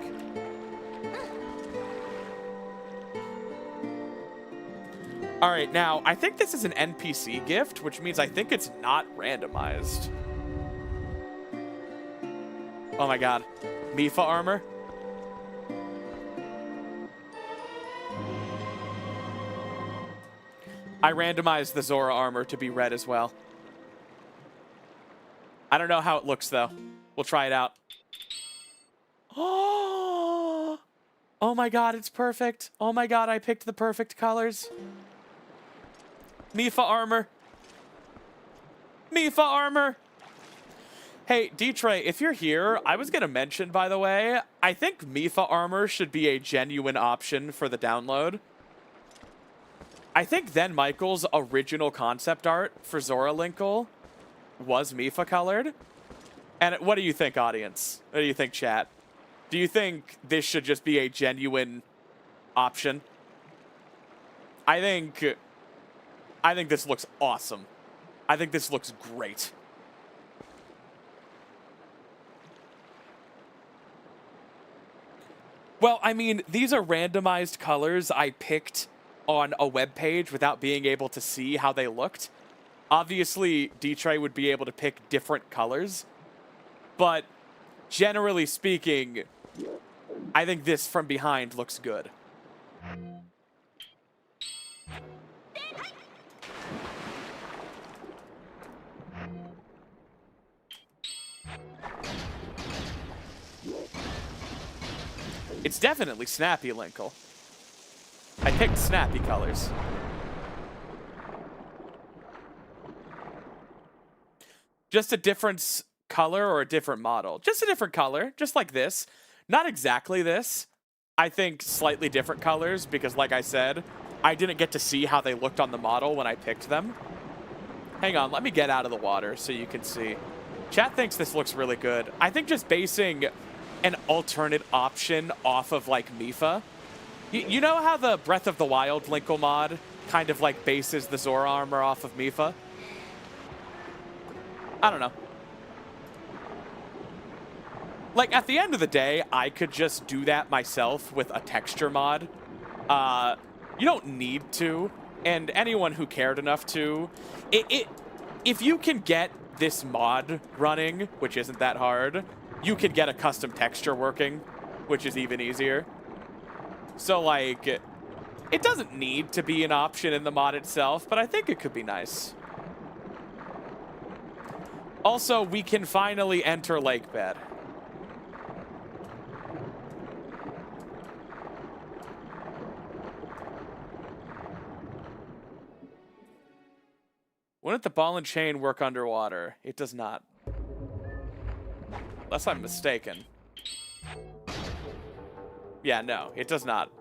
S1: All right, now, I think this is an NPC gift, which means I think it's not randomized. Oh my god. Mifa armor? I randomized the Zora armor to be red as well. I don't know how it looks, though. We'll try it out. Oh! Oh my god, it's perfect. Oh my god, I picked the perfect colors. Mifa armor. Mifa armor! Hey, Ditrey, if you're here, I was going to mention, by the way, I think Mifa armor should be a genuine option for the download. I think then Michael's original concept art for Zora Linkle was Mifa colored. And what do you think, audience? What do you think, chat? Do you think this should just be a genuine option? I think I think this looks awesome. I think this looks great. Well, I mean, these are randomized colors I picked on a web page without being able to see how they looked. Obviously, Ditrey would be able to pick different colors, but generally speaking, I think this from behind looks good. It's definitely snappy, Linkle. I picked snappy colors. Just a different color or a different model. Just a different color, just like this. Not exactly this. I think slightly different colors because, like I said, I didn't get to see how they looked on the model when I picked them. Hang on, let me get out of the water so you can see. Chat thinks this looks really good. I think just basing an alternate option off of, like, Mipha. You know how the Breath of the Wild Linkle mod kind of, like, bases the Zora armor off of Mipha? I don't know. Like, at the end of the day, I could just do that myself with a texture mod. You don't need to, and anyone who cared enough to, if you can get this mod running, which isn't that hard, you can get a custom texture working, which is even easier. So, like, it doesn't need to be an option in the mod itself, but I think it could be nice. Also, we can finally enter Lakebed. Wouldn't the ball and chain work underwater? It does not. Unless I'm mistaken. Yeah, no, it does not.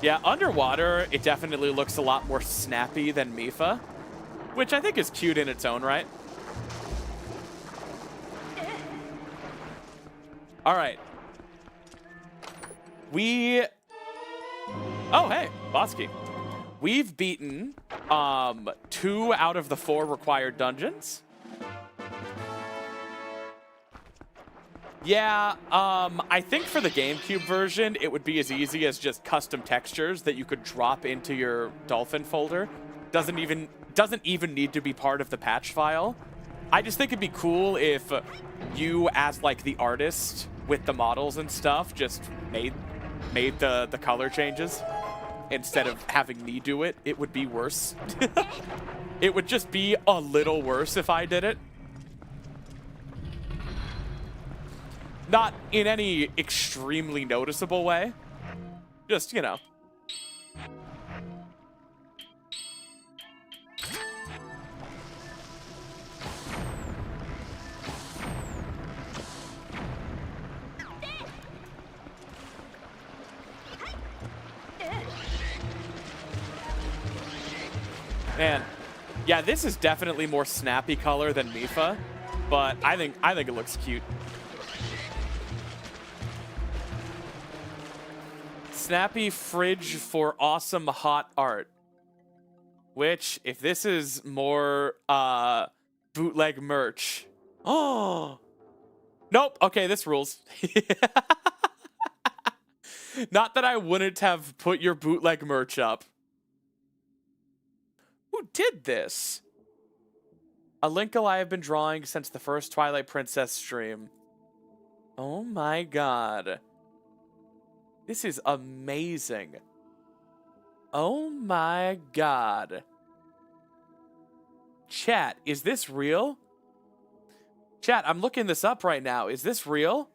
S1: Yeah, underwater, it definitely looks a lot more snappy than Mipha, which I think is cute in its own right. All right. Oh, hey, Bosky. We've beaten 2 out of the 4 required dungeons. Yeah, I think for the GameCube version, it would be as easy as just custom textures that you could drop into your Dolphin folder. Doesn't even need to be part of the patch file. I just think it'd be cool if you, as like the artist with the models and stuff, just made the color changes instead of having me do it. It would be worse. It would just be a little worse if I did it. Not in any extremely noticeable way. Just, you know. Man, yeah, this is definitely more snappy color than Mipha, but I think it looks cute. Snappy fridge for awesome hot art. Which, if this is more bootleg merch. Oh. Nope. Okay, this rules. Not that I wouldn't have put your bootleg merch up. Who did this? A Linkle I have been drawing since the first Twilight Princess stream. Oh my god. This is amazing. Oh my god. Chat, is this real? Chat, I'm looking this up right now. Is this real?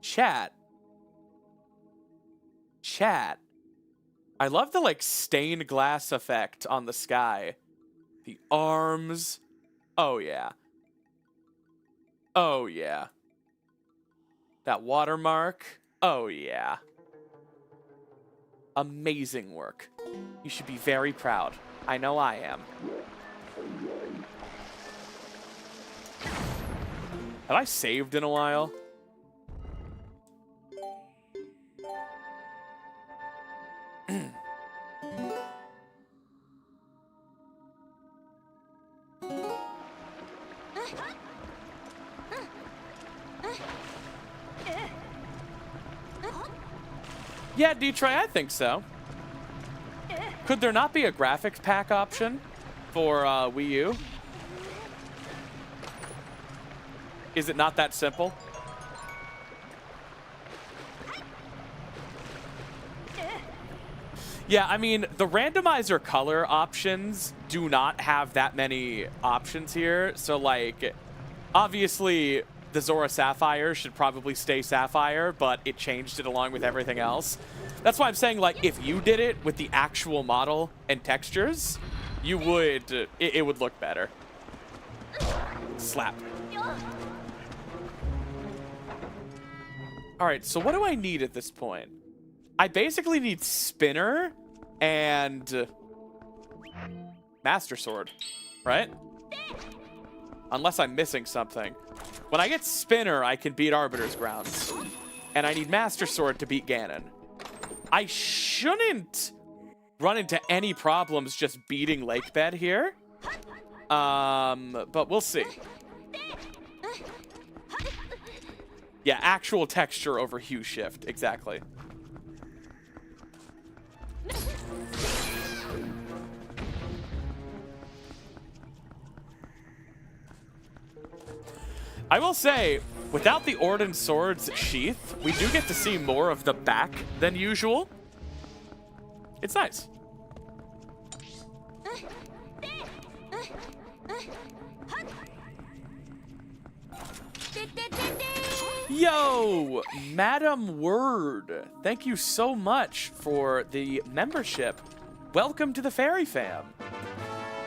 S1: Chat. Chat. I love the, like, stained glass effect on the sky. The arms. Oh, yeah. Oh, yeah. That watermark. Oh, yeah. Amazing work. You should be very proud. I know I am. Have I saved in a while? Yeah, Ditrey, I think so. Could there not be a graphics pack option for Wii U? Is it not that simple? Yeah, I mean, the randomizer color options do not have that many options here. So, like, obviously, the Zora Sapphire should probably stay Sapphire, but it changed it along with everything else. That's why I'm saying, like, if you did it with the actual model and textures, you would, it would look better. Slap. All right, so what do I need at this point? I basically need Spinner and Master Sword, right? Unless I'm missing something. When I get Spinner, I can beat Arbiter's Grounds. And I need Master Sword to beat Ganon. I shouldn't run into any problems just beating Lakebed here. But we'll see. Yeah, actual texture over hue shift. Exactly. I will say, without the Orden Sword's sheath, we do get to see more of the back than usual. It's nice. Yo, Madam Word, thank you so much for the membership. Welcome to the Fairy Fam.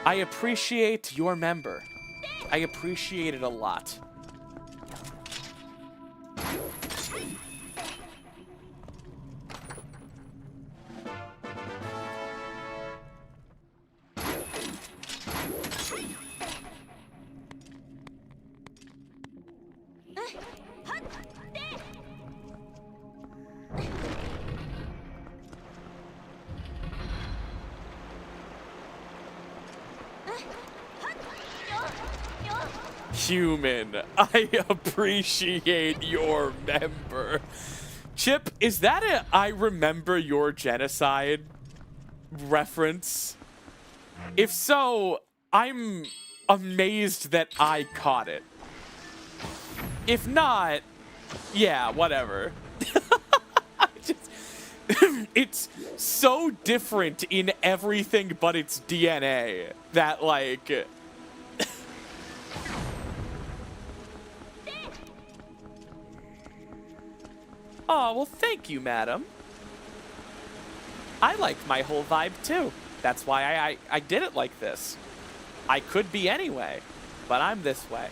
S1: I appreciate your member. I appreciate it a lot. Human, I appreciate your member. Chip, is that a I remember your genocide reference? If so, I'm amazed that I caught it. If not, yeah, whatever. It's so different in everything but its DNA that, like... Oh, well, thank you, madam. I like my whole vibe, too. That's why I did it like this. I could be anyway, but I'm this way.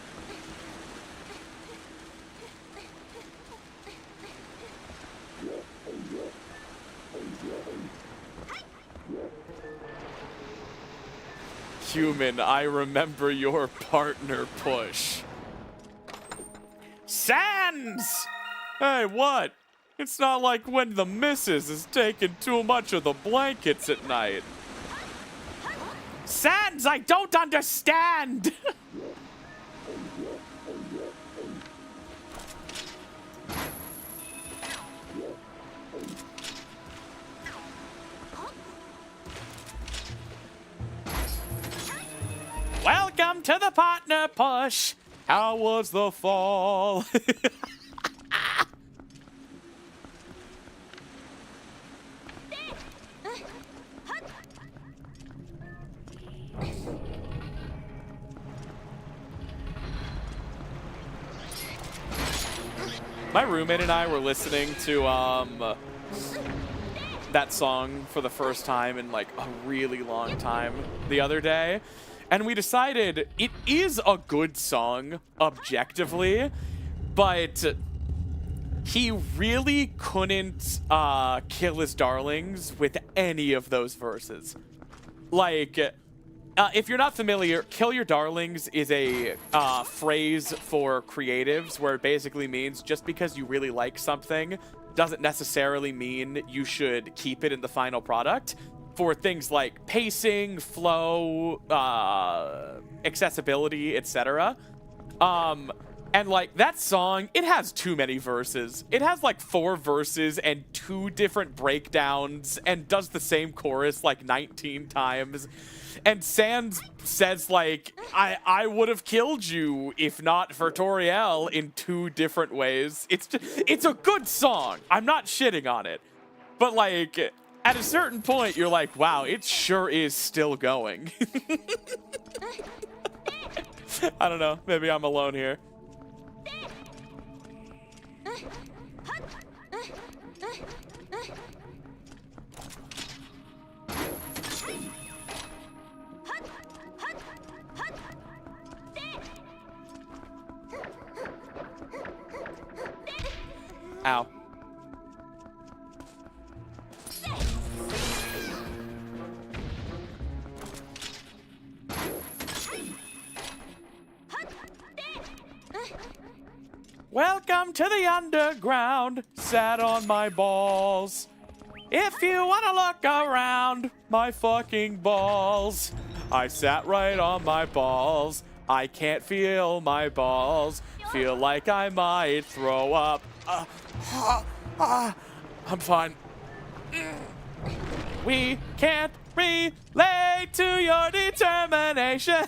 S1: Human, I remember your partner push. Sans! Hey, what? It's not like when the missus is taking too much of the blankets at night. Sans, I don't understand! Welcome to the partner push. How was the fall? My roommate and I were listening to that song for the first time in like a really long time the other day. And we decided it is a good song objectively, but he really couldn't kill his darlings with any of those verses. Like, if you're not familiar, kill your darlings is a phrase for creatives where it basically means just because you really like something doesn't necessarily mean you should keep it in the final product. For things like pacing, flow, accessibility, etc. And like that song, it has too many verses. It has like 4 verses and 2 different breakdowns and does the same chorus like 19 times. And Sans says like, I would have killed you if not for Toriel in 2 different ways. It's a good song. I'm not shitting on it. But like, at a certain point, you're like, wow, it sure is still going. I don't know. Maybe I'm alone here. Ow. Welcome to the underground, sat on my balls. If you wanna look around, my fucking balls. I sat right on my balls. I can't feel my balls. Feel like I might throw up. I'm fine. We can't relate to your determination.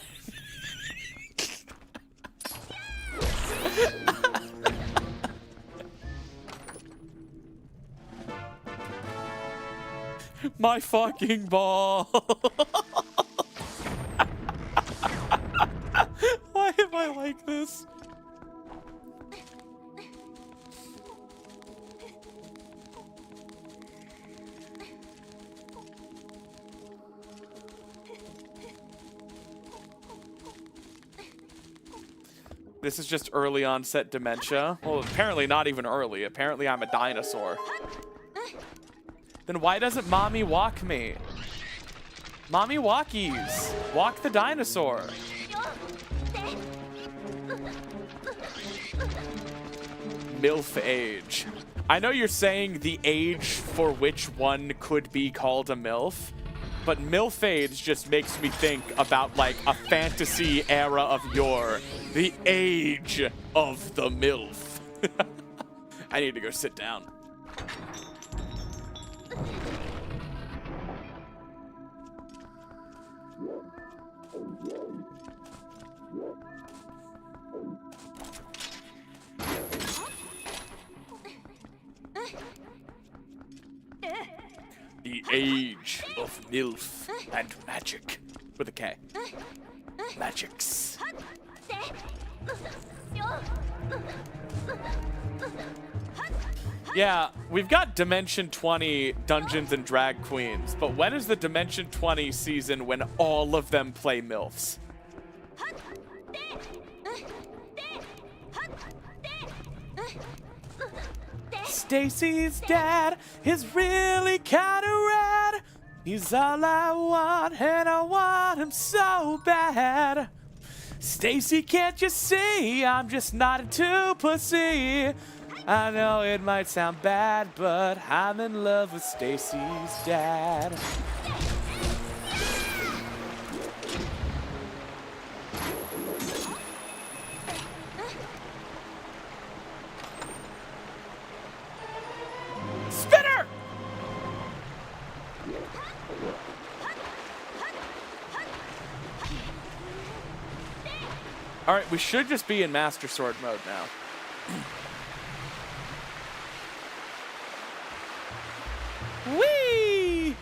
S1: My fucking ball. Why am I like this? This is just early onset dementia. Well, apparently not even early. Apparently I'm a dinosaur. Then why doesn't mommy walk me? Mommy walkies. Walk the dinosaur. MILF age. I know you're saying the age for which one could be called a MILF, but MILF age just makes me think about like a fantasy era of yore. The age of the MILF. I need to go sit down. The age of MILF and magic. With a K. Magics. Yeah, we've got Dimension 20 Dungeons and Drag Queens, but when is the Dimension 20 season when all of them play MILFs? Stacy's dad is really kinda rad. He's all I want, and I want him so bad. Stacy, can't you see? I'm just not into pussy. I know it might sound bad, but I'm in love with Stacy's dad. Spinner! All right, we should just be in Master Sword mode now. Whee!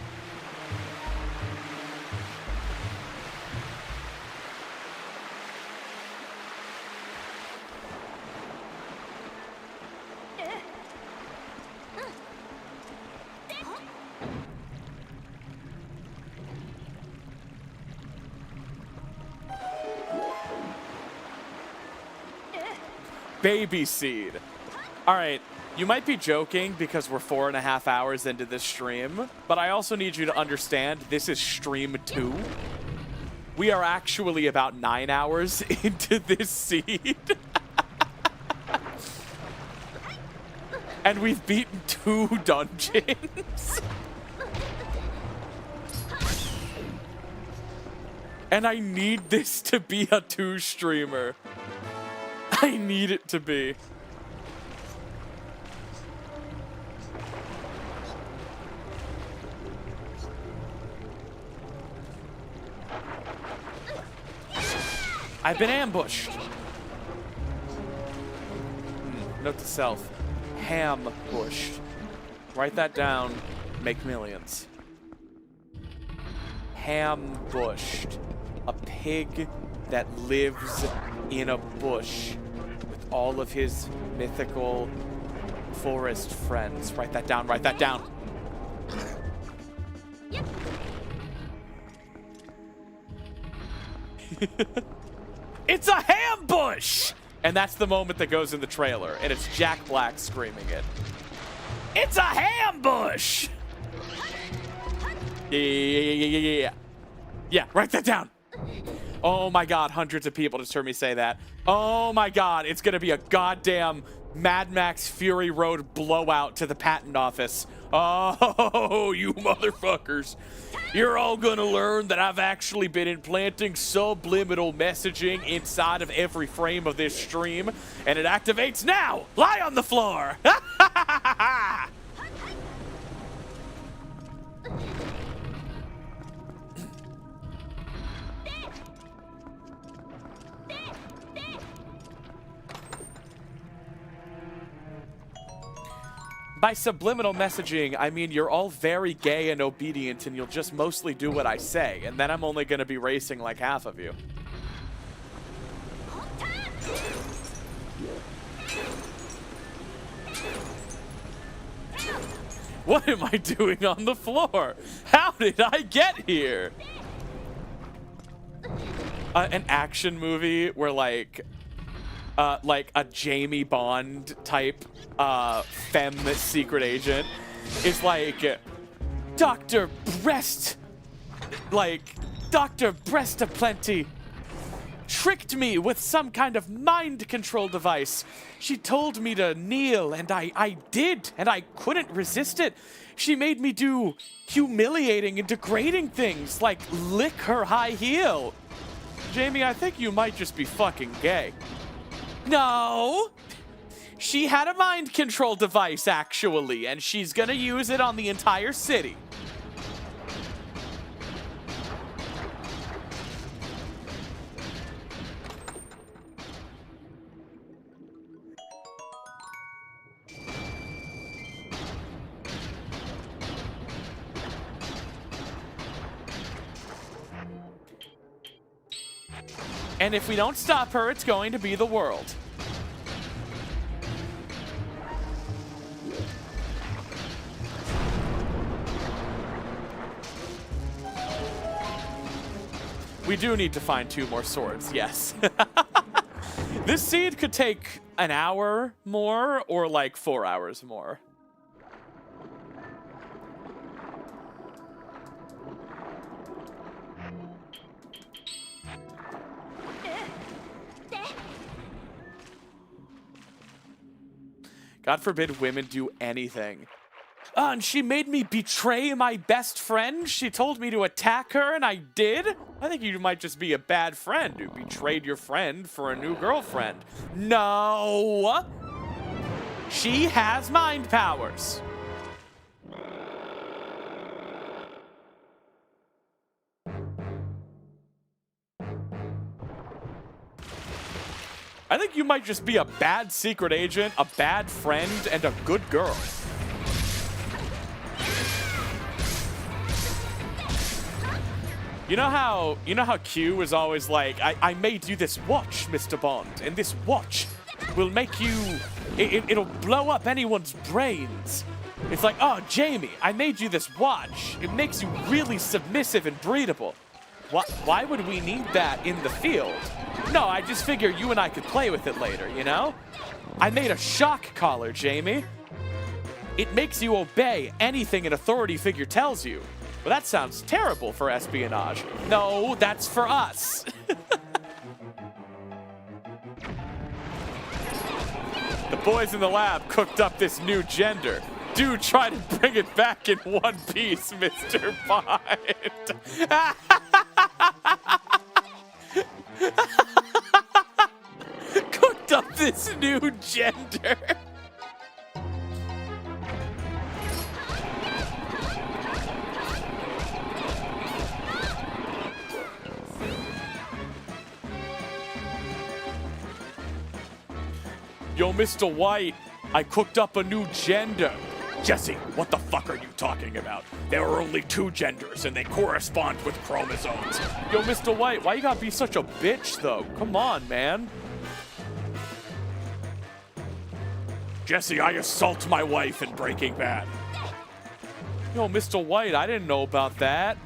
S1: Baby seed. All right. You might be joking because we're 4.5 hours into this stream, but I also need you to understand this is stream 2. We are actually about 9 hours into this seed. And we've beaten 2 dungeons. And I need this to be a 2 streamer. I need it to be. I've been ambushed. Note to self. Ham-bushed. Write that down. Make millions. Ham-bushed. A pig that lives in a bush with all of his mythical forest friends. Write that down. Write that down. It's a ham bush! And that's the moment that goes in the trailer, and it's Jack Black screaming it. It's a ham bush! Yeah, write that down. Oh my god, hundreds of people just heard me say that. Oh my god, it's gonna be a goddamn Mad Max Fury Road blowout to the patent office. Oh, you motherfuckers. You're all gonna learn that I've actually been implanting subliminal messaging inside of every frame of this stream, and it activates now! Lie on the floor! By subliminal messaging, I mean you're all very gay and obedient and you'll just mostly do what I say, and then I'm only going to be racing like half of you. What am I doing on the floor? How did I get here? An action movie where like a Jamie Bond type femme secret agent is like Dr. Breast Aplenty tricked me with some kind of mind control device. She told me to kneel and I did, and I couldn't resist it. She made me do humiliating and degrading things like lick her high heel. Jamie, I think you might just be fucking gay. No! She had a mind control device, actually, and she's gonna use it on the entire city. And if we don't stop her, it's going to be the world. We do need to find 2 more swords, yes. This seed could take an hour more or like 4 hours more. God forbid women do anything. And she made me betray my best friend. She told me to attack her, and I did. I think you might just be a bad friend who betrayed your friend for a new girlfriend. No! She has mind powers. I think you might just be a bad secret agent, a bad friend, and a good girl. You know how Q was always like, I made you this watch, Mr. Bond, and this watch will make you, it'll blow up anyone's brains. It's like, oh, Jamie, I made you this watch. It makes you really submissive and breedable. Why would we need that in the field? No, I just figure you and I could play with it later, you know? I made a shock collar, Jamie. It makes you obey anything an authority figure tells you. Well, that sounds terrible for espionage. No, that's for us. The boys in the lab cooked up this new gender. Do try to bring it back in one piece, Mr. Bond. Cooked up this new gender. Yo, Mr. White, I cooked up a new gender. Jesse, what the fuck are you talking about? There are only 2 genders, and they correspond with chromosomes. Yo, Mr. White, why you gotta be such a bitch, though? Come on, man. Jesse, I assault my wife in Breaking Bad. Yo, Mr. White, I didn't know about that.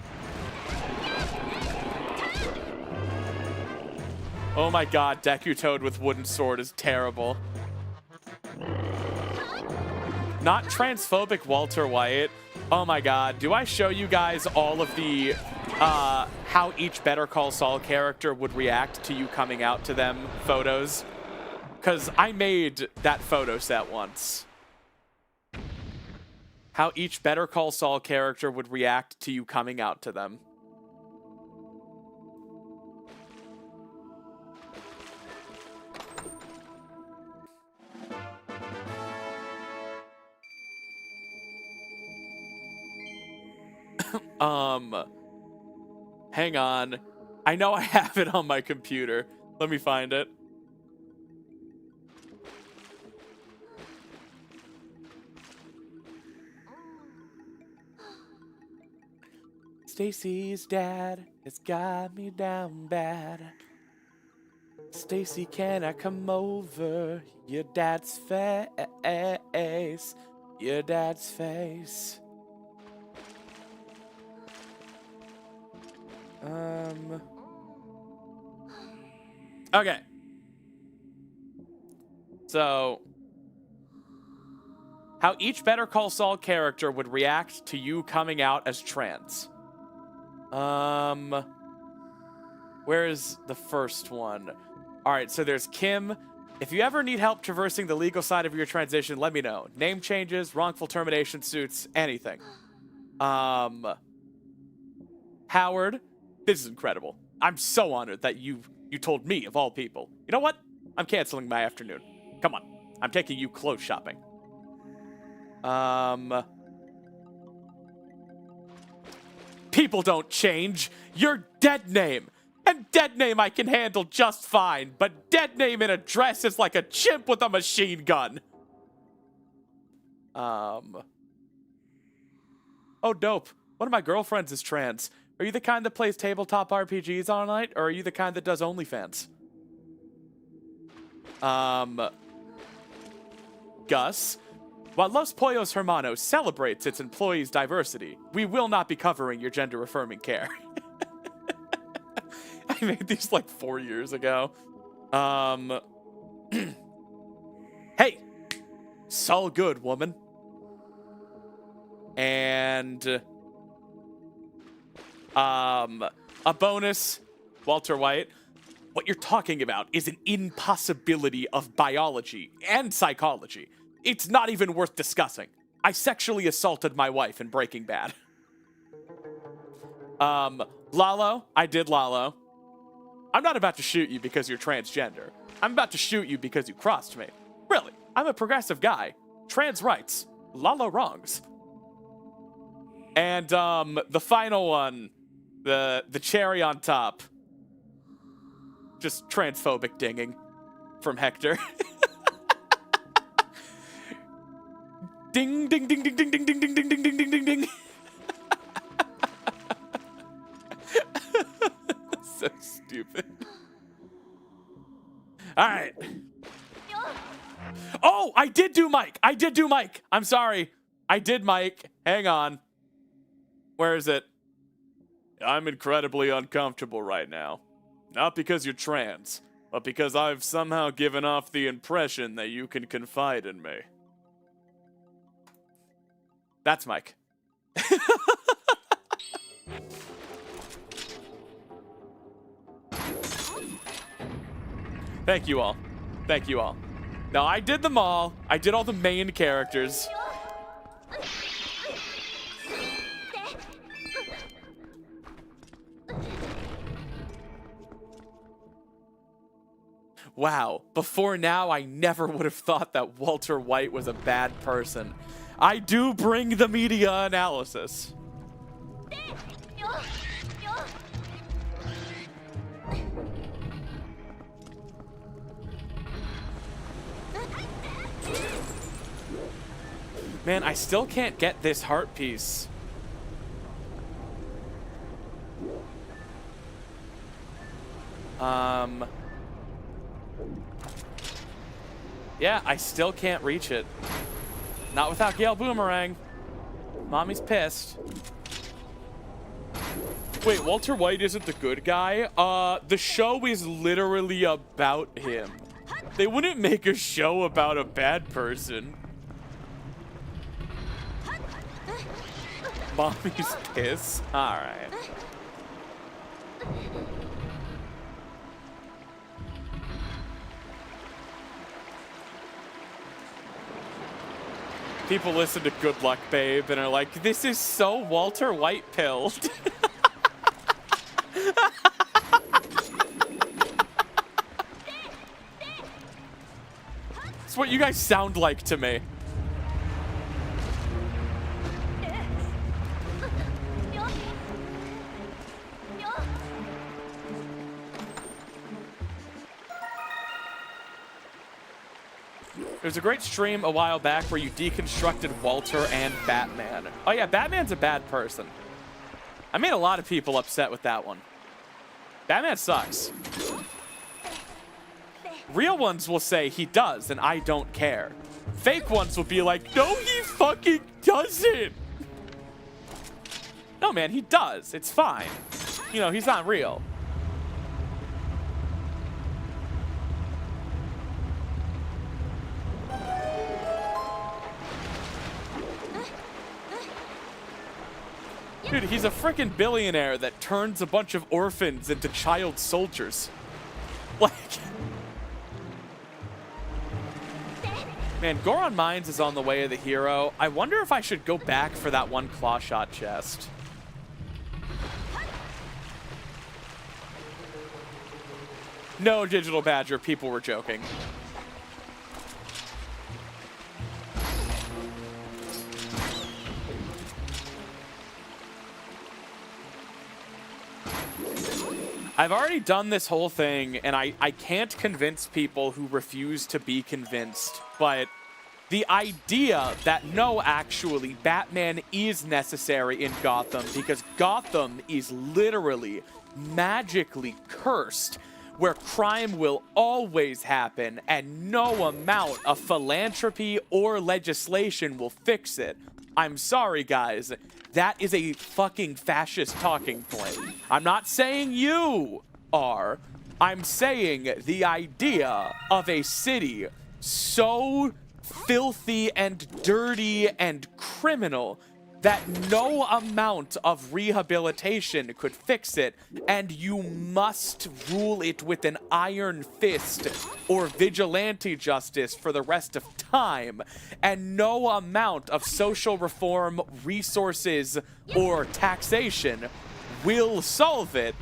S1: Oh my god, Deku Toad with wooden sword is terrible. Not transphobic Walter White. Oh my god, do I show you guys all of the how each Better Call Saul character would react to you coming out to them photos? Because I made that photo set once. How each Better Call Saul character would react to you coming out to them. Hang on. I know I have it on my computer. Let me find it. Stacy's dad has got me down bad. Stacy, can I come over? Your dad's face. Your dad's face. Okay. So, how each Better Call Saul character would react to you coming out as trans. Where is the first one? All right, so there's Kim. If you ever need help traversing the legal side of your transition, let me know. Name changes, wrongful termination suits, anything. Howard. This is incredible. I'm so honored that you told me, of all people. You know what? I'm canceling my afternoon. Come on. I'm taking you clothes shopping. People don't change. Your dead name. And dead name I can handle just fine. But dead name in a dress is like a chimp with a machine gun. Oh, dope. One of my girlfriends is trans. Are you the kind that plays tabletop RPGs all night, or are you the kind that does OnlyFans? Gus. While Los Pollos Hermanos celebrates its employees' diversity, we will not be covering your gender-affirming care. I made these like 4 years ago. Hey! It's good, woman. And... a bonus, Walter White. What you're talking about is an impossibility of biology and psychology. It's not even worth discussing. I sexually assaulted my wife in Breaking Bad. Lalo, I did Lalo. I'm not about to shoot you because you're transgender. I'm about to shoot you because you crossed me. Really, I'm a progressive guy. Trans rights, Lalo wrongs. And, the final one, the cherry on top. Just transphobic dinging from Hector. Ding, ding, ding, ding, ding, ding, ding, ding, ding, ding, ding, ding, ding, ding. So stupid. All right. Oh, I did do Mike. I'm sorry. I did Mike. Hang on. Where is it? I'm incredibly uncomfortable right now. Not because you're trans, but because I've somehow given off the impression that you can confide in me. That's Mike. Thank you all. Thank you all. No, I did them all. I did all the main characters. Wow, before now, I never would have thought that Walter White was a bad person. I do bring the media analysis. Man, I still can't get this heart piece. Yeah, I still can't reach it. Not without Gale Boomerang. Mommy's pissed. Wait, Walter White isn't the good guy? The show is literally about him. They wouldn't make a show about a bad person. Mommy's piss? Alright. People listen to Good Luck Babe and are like, this is so Walter White pilled. It's what you guys sound like to me. There's a great stream a while back where you deconstructed Walter and Batman. Oh yeah, Batman's a bad person. I made a lot of people upset with that one. Batman sucks. Real ones will say he does, and I don't care. Fake ones will be like, no, he fucking doesn't. No, man, he does. It's fine. You know, he's not real. Dude, he's a freaking billionaire that turns a bunch of orphans into child soldiers. Like... Man, Goron Mines is on the way of the hero. I wonder if I should go back for that one clawshot chest. No, Digital Badger, people were joking. I've already done this whole thing, and I can't convince people who refuse to be convinced, but the idea that no, actually, Batman is necessary in Gotham because Gotham is literally magically cursed, where crime will always happen and no amount of philanthropy or legislation will fix it. I'm sorry, guys. That is a fucking fascist talking point. I'm not saying you are. I'm saying the idea of a city so filthy and dirty and criminal that no amount of rehabilitation could fix it, and you must rule it with an iron fist or vigilante justice for the rest of time, and no amount of social reform, resources, or taxation will solve it.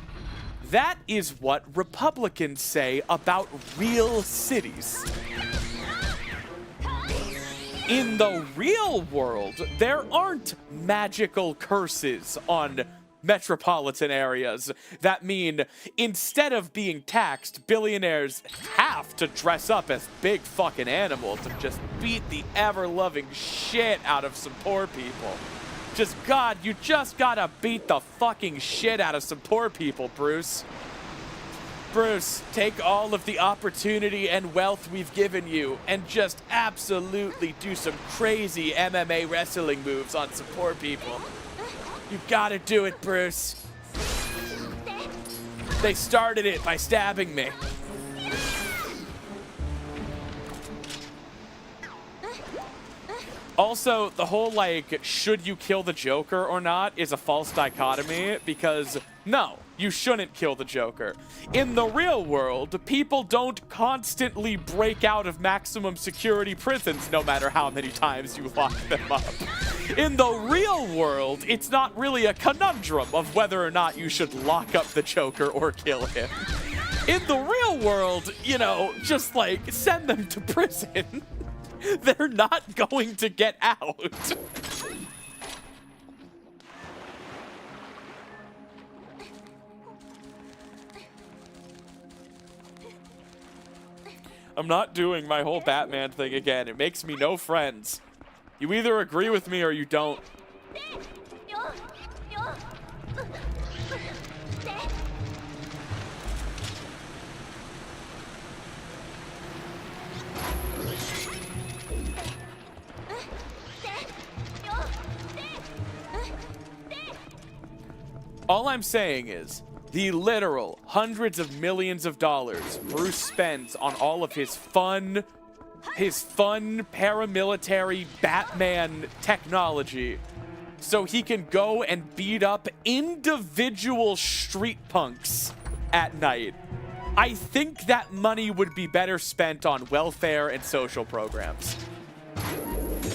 S1: That is what Republicans say about real cities. In the real world, there aren't magical curses on metropolitan areas that mean instead of being taxed, billionaires have to dress up as big fucking animals and just beat the ever-loving shit out of some poor people. Just, God, you just gotta beat the fucking shit out of some poor people, Bruce. Bruce, take all of the opportunity and wealth we've given you and just absolutely do some crazy MMA wrestling moves on some poor people. You gotta do it, Bruce. They started it by stabbing me. Also, the whole, like, should you kill the Joker or not is a false dichotomy, because, no, you shouldn't kill the Joker. In the real world, people don't constantly break out of maximum security prisons no matter how many times you lock them up. In the real world, it's not really a conundrum of whether or not you should lock up the Joker or kill him. In the real world, you know, just, like, send them to prison. They're not going to get out. I'm not doing my whole Batman thing again. It makes me no friends. You either agree with me or you don't. All I'm saying is, the literal hundreds of millions of dollars Bruce spends on all of his fun paramilitary Batman technology so he can go and beat up individual street punks at night. I think that money would be better spent on welfare and social programs.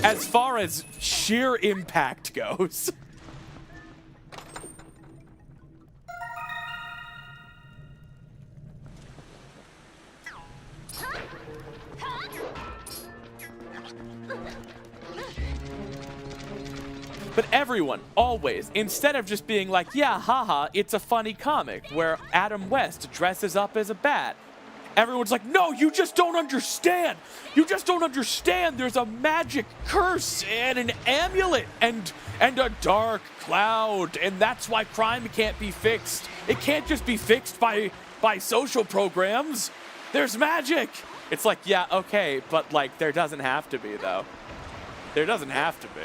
S1: As far as sheer impact goes. But everyone, always, instead of just being like, yeah, haha, it's a funny comic where Adam West dresses up as a bat, everyone's like, no, you just don't understand. You just don't understand. There's a magic curse and an amulet and a dark cloud, and that's why crime can't be fixed. It can't just be fixed by social programs. There's magic. It's like, yeah, okay, but like there doesn't have to be, though. There doesn't have to be.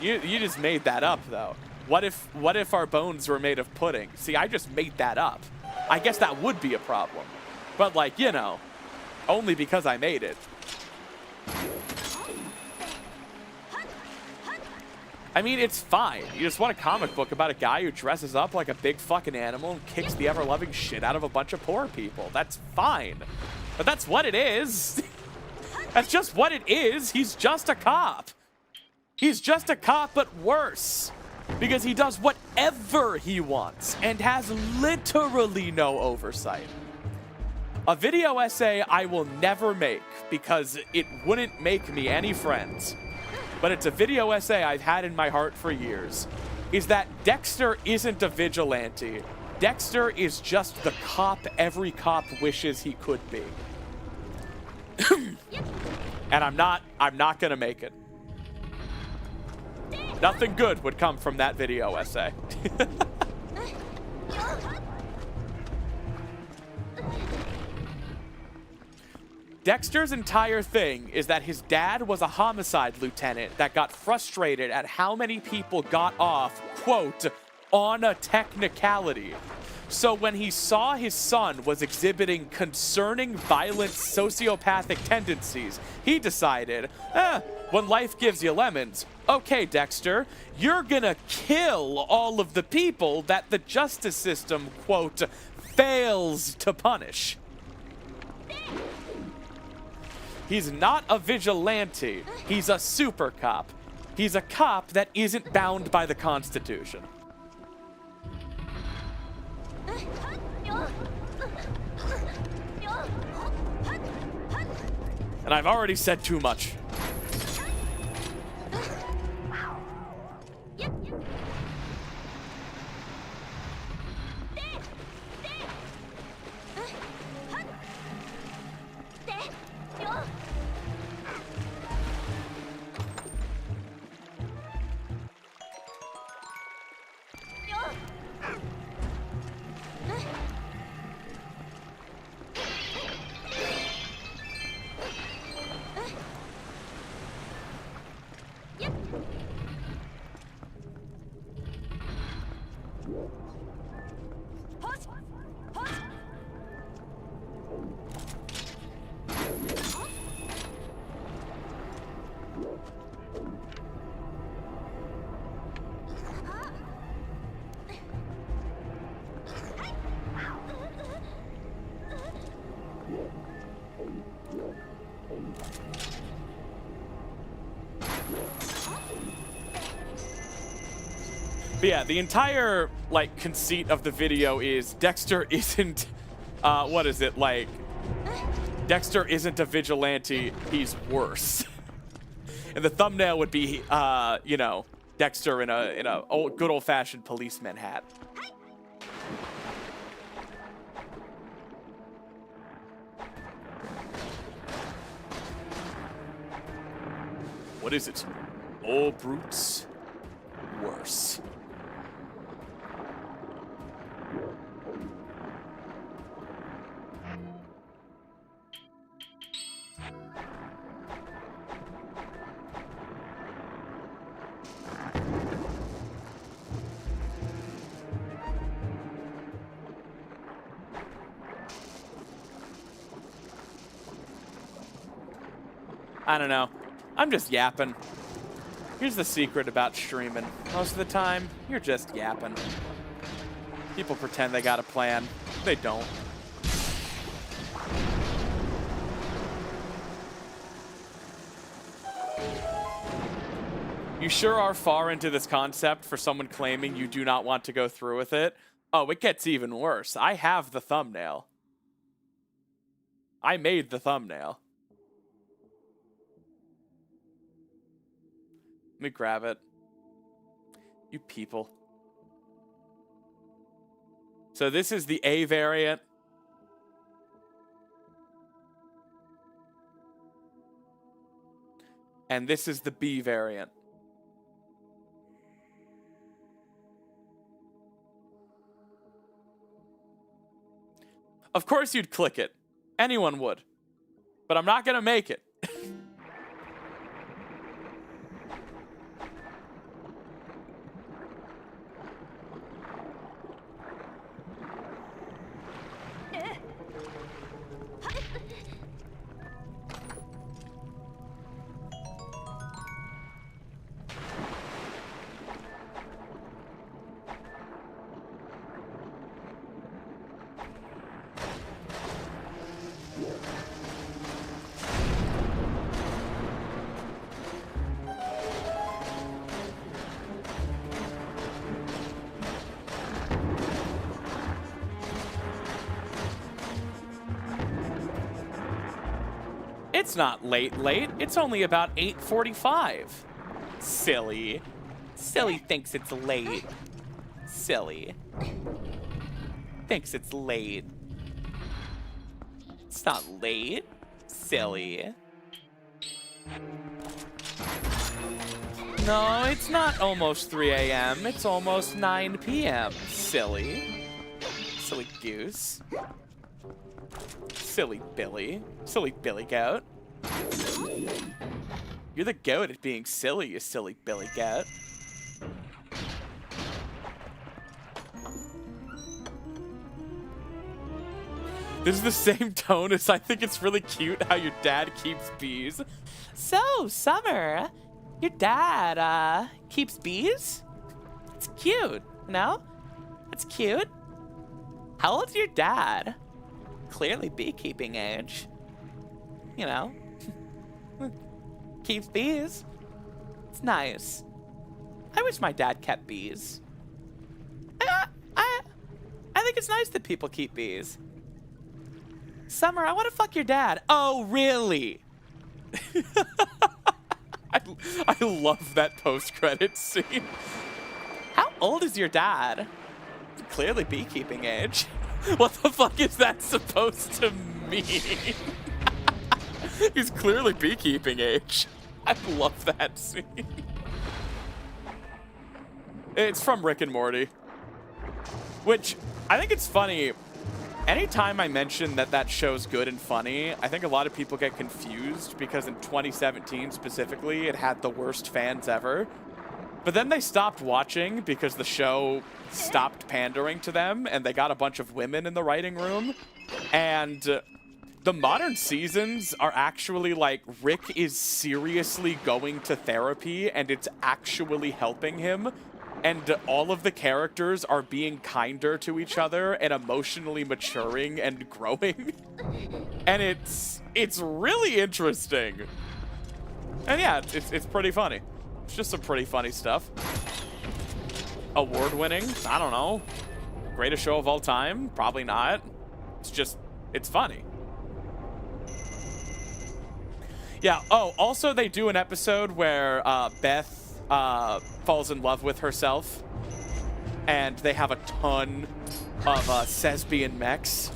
S1: You just made that up, though. What if our bones were made of pudding? See, I just made that up. I guess that would be a problem. But, like, you know, only because I made it. I mean, it's fine. You just want a comic book about a guy who dresses up like a big fucking animal and kicks the ever-loving shit out of a bunch of poor people. That's fine. But that's what it is. That's just what it is. He's just a cop. He's just a cop, but worse. Because he does whatever he wants and has literally no oversight. A video essay I will never make because it wouldn't make me any friends. But it's a video essay I've had in my heart for years. Is that Dexter isn't a vigilante. Dexter is just the cop every cop wishes he could be. And I'm not gonna make it. Nothing good would come from that video essay. Dexter's entire thing is that his dad was a homicide lieutenant that got frustrated at how many people got off, quote, on a technicality. So when he saw his son was exhibiting concerning violent sociopathic tendencies, he decided, when life gives you lemons, okay, Dexter, you're gonna kill all of the people that the justice system, quote, fails to punish. He's not a vigilante. He's a super cop. He's a cop that isn't bound by the Constitution. And I've already said too much. But yeah, the entire, like, conceit of the video is Dexter isn't, what is it, like, Dexter isn't a vigilante, he's worse. And the thumbnail would be, you know, Dexter in a good old-fashioned policeman hat. What is it? More brutes, worse. I don't know. I'm just yapping. Here's the secret about streaming. Most of the time, you're just yapping. People pretend they got a plan. They don't. You sure are far into this concept for someone claiming you do not want to go through with it. Oh, it gets even worse. I have the thumbnail. I made the thumbnail. Let me grab it. You people. So this is the A variant. And this is the B variant. Of course you'd click it. Anyone would. But I'm not gonna make it. It's not late. It's only about 8:45. Silly. Silly thinks it's late. Silly. Thinks it's late. It's not late. Silly. No, it's not almost 3 a.m. It's almost 9 p.m. Silly. Silly goose. Silly Billy. Silly Billy Goat. You're the goat at being silly, you silly Billy Goat. This is the same tone as I think it's really cute how your dad keeps bees. So, Summer, your dad, keeps bees? It's cute, no? It's cute. How old's your dad? Clearly beekeeping age. You know. Keeps bees. It's nice. I wish my dad kept bees. I think it's nice that people keep bees. Summer, I want to fuck your dad. Oh, really? I love that post-credits scene. How old is your dad? Clearly beekeeping age. What the fuck is that supposed to mean? He's clearly beekeeping age. I love that scene. It's from Rick and Morty. Which, I think it's funny. Anytime I mention that show's good and funny, I think a lot of people get confused because in 2017 specifically, it had the worst fans ever. But then they stopped watching because the show stopped pandering to them and they got a bunch of women in the writing room. And the modern seasons are actually like, Rick is seriously going to therapy and it's actually helping him. And all of the characters are being kinder to each other and emotionally maturing and growing. And it's really interesting. And yeah, it's pretty funny. It's just some pretty funny stuff. award-winning. I don't know. Greatest show of all time? Probably not. It's just, it's funny. Yeah, oh, also they do an episode where Beth falls in love with herself, and they have a ton of Sesbian mechs.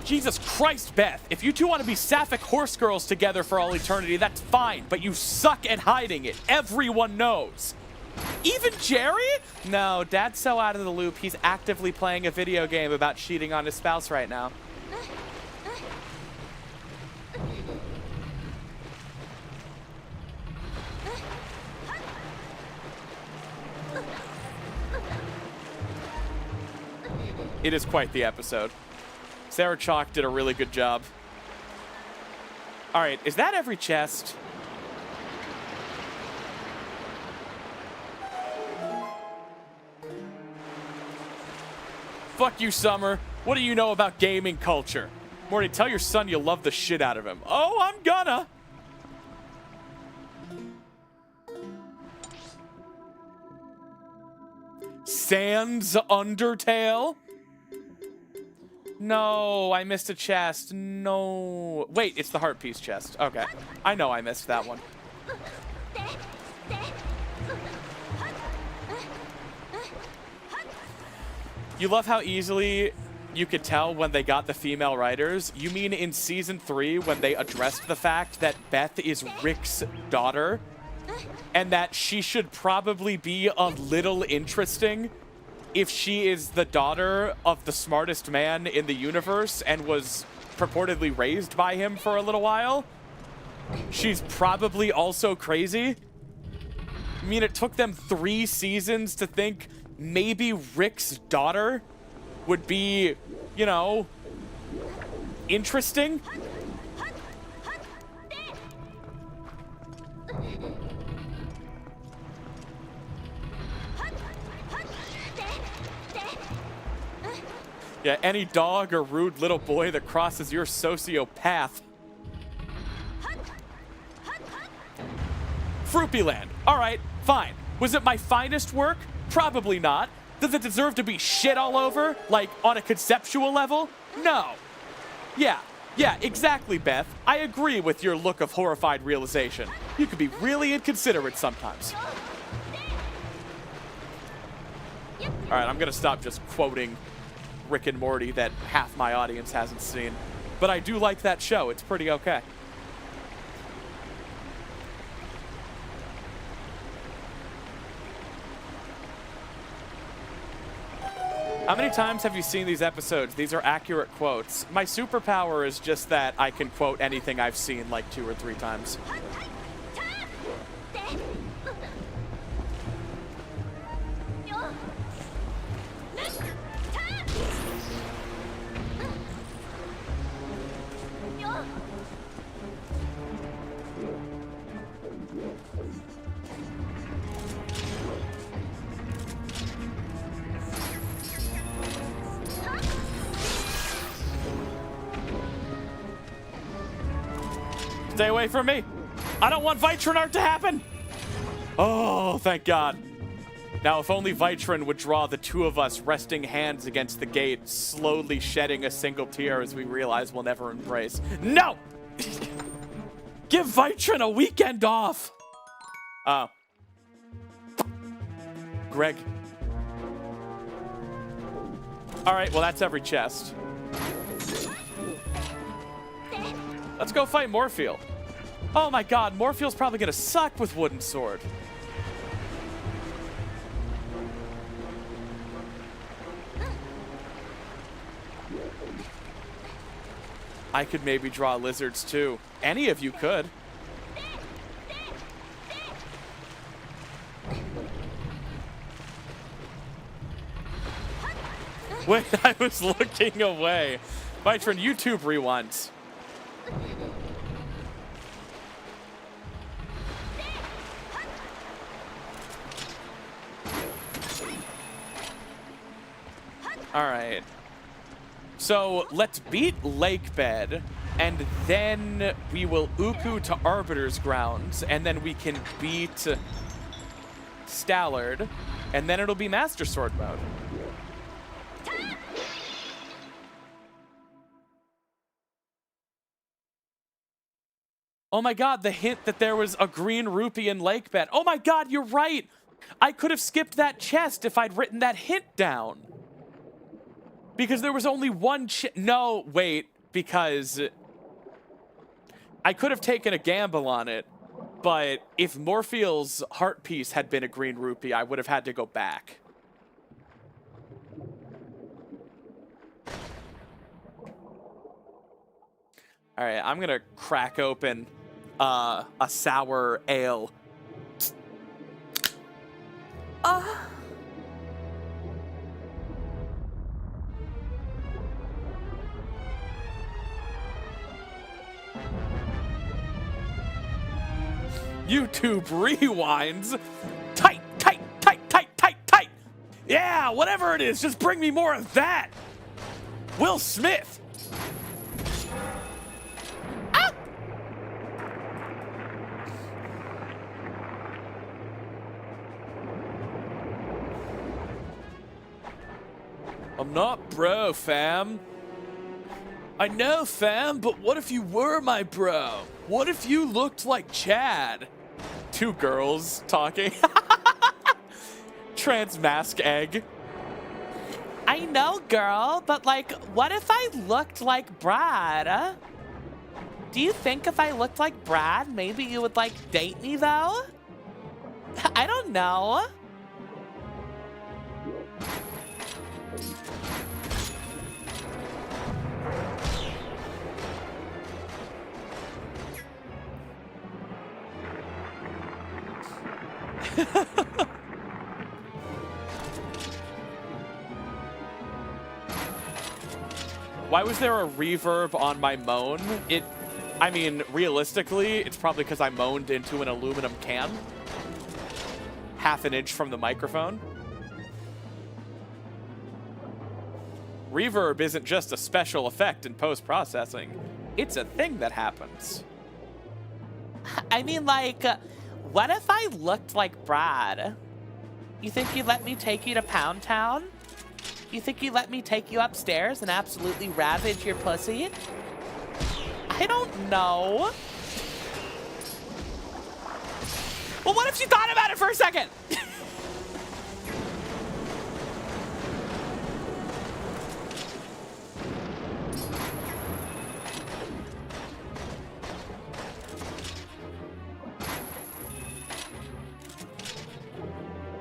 S1: Jesus Christ, Beth. If you two want to be sapphic horse girls together for all eternity, that's fine, but you suck at hiding it. Everyone knows. Even Jerry? No, Dad's so out of the loop, he's actively playing a video game about cheating on his spouse right now. It is quite the episode. Sarah Chalk did a really good job. All right, is that every chest? Fuck you, Summer. What do you know about gaming culture? Morty, tell your son you love the shit out of him. Oh, I'm gonna. Sans Undertale? No, I missed a chest. No. Wait, it's the heart piece chest. Okay. I know I missed that one. You love how easily you could tell when they got the female writers? You mean in Season 3 when they addressed the fact that Beth is Rick's daughter? And that she should probably be a little interesting if she is the daughter of the smartest man in the universe and was purportedly raised by him for a little while? She's probably also crazy? I mean, it took them 3 seasons to think maybe Rick's daughter would be, you know, interesting? Yeah, any dog or rude little boy that crosses your sociopath. Fruipyland. All right, fine. Was it my finest work? Probably not. Does it deserve to be shit all over? Like, on a conceptual level? No. Yeah, exactly, Beth. I agree with your look of horrified realization. You could be really inconsiderate sometimes. All right, I'm gonna stop just quoting Rick and Morty that half my audience hasn't seen. But I do like that show. It's pretty okay. How many times have you seen these episodes? These are accurate quotes. My superpower is just that I can quote anything I've seen like 2 or 3 times. Stay away from me. I don't want Vitron art to happen. Oh, thank God. Now, if only Vitron would draw the 2 of us resting hands against the gate, slowly shedding a single tear as we realize we'll never embrace. No! Give Vitron a weekend off. Oh. Greg. All right, well, that's every chest. Let's go fight Morpheal. Oh my God, Morpheal's probably gonna suck with Wooden Sword. I could maybe draw lizards too. Any of you could. Wait, I was looking away. Vitron, YouTube rewinds. All right. So let's beat Lakebed, and then we will Uku to Arbiter's grounds, and then we can beat Stallard, and then it'll be Master Sword mode. Oh my god, the hint that there was a green rupee in Lakebed. Oh my god, you're right! I could have skipped that chest if I'd written that hint down. Because there was only one no, wait, because I could have taken a gamble on it, but if Morpheal's heart piece had been a green rupee, I would have had to go back. All right, I'm gonna crack open a sour ale. YouTube rewinds. Tight, tight, tight, tight, tight, tight. Yeah, whatever it is, just bring me more of that. Will Smith. Ah! I'm not bro, fam. I know, fam, but what if you were my bro? What if you looked like Chad? Two girls talking. Trans mask egg. I know, girl, but like, what if I looked like Brad? Do you think if I looked like Brad, maybe you would like date me though? I don't know. Why was there a reverb on my moan? I mean, realistically, it's probably because I moaned into an aluminum can. Half an inch from the microphone. Reverb isn't just a special effect in post-processing. It's a thing that happens. I mean, like, what if I looked like Brad? You think you'd let me take you to Pound Town? You think you'd let me take you upstairs and absolutely ravage your pussy? I don't know. Well, what if you thought about it for a second?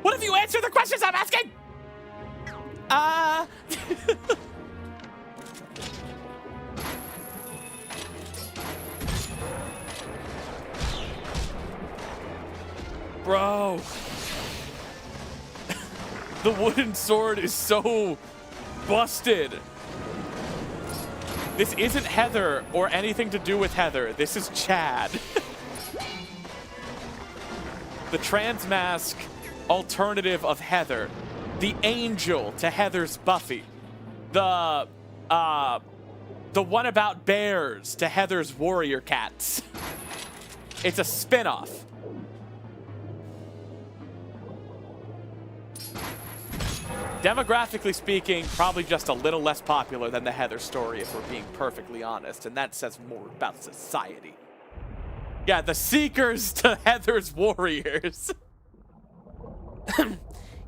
S1: What if you answer the questions I'm asking? Bro. The wooden sword is so busted. This isn't Heather or anything to do with Heather. This is Chad. The trans mask alternative of Heather. The angel to Heather's Buffy. The one about bears to Heather's warrior cats. It's a spin-off. Demographically speaking, probably just a little less popular than the Heather story, if we're being perfectly honest, and that says more about society. Yeah, the Seekers to Heather's Warriors.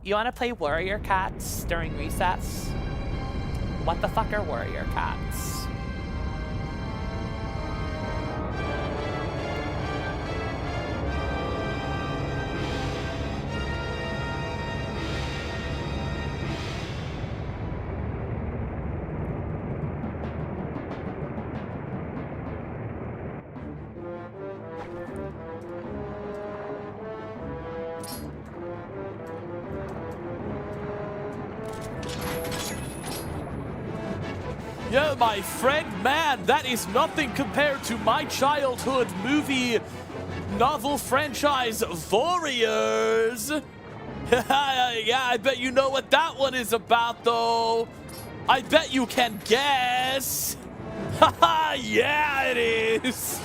S1: You want to play Warrior Cats during recess? What the fuck are Warrior Cats? Yo, my friend, man, that is nothing compared to my childhood movie novel franchise, Warriors. Yeah, I bet you know what that one is about, though. I bet you can guess. Haha, yeah, it is.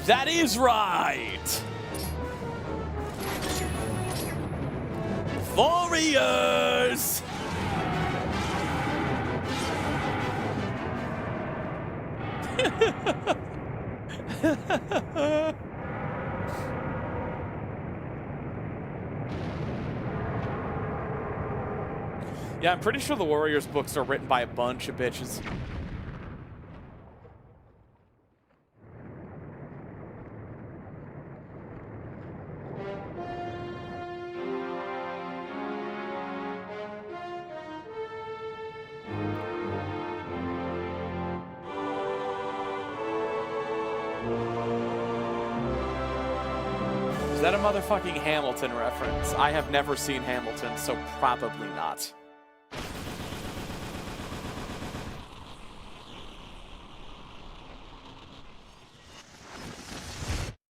S1: That is right. Warriors. Yeah, I'm pretty sure the Warriors books are written by a bunch of bitches. Is that a motherfucking Hamilton reference? I have never seen Hamilton, so probably not.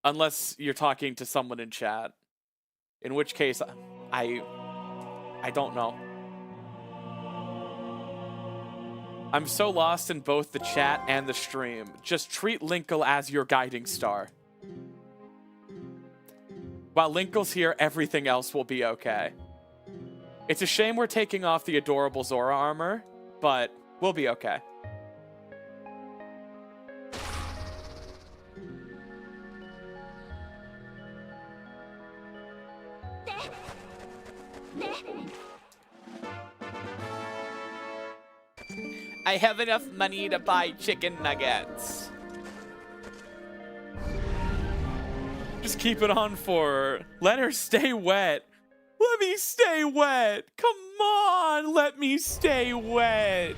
S1: Unless you're talking to someone in chat. In which case, I don't know. I'm so lost in both the chat and the stream. Just treat Linkle as your guiding star. While Linkle's here, everything else will be okay. It's a shame we're taking off the adorable Zora armor, but we'll be okay. I have enough money to buy chicken nuggets. Just keep it on for her. Let her stay wet. Let me stay wet. Come on, let me stay wet.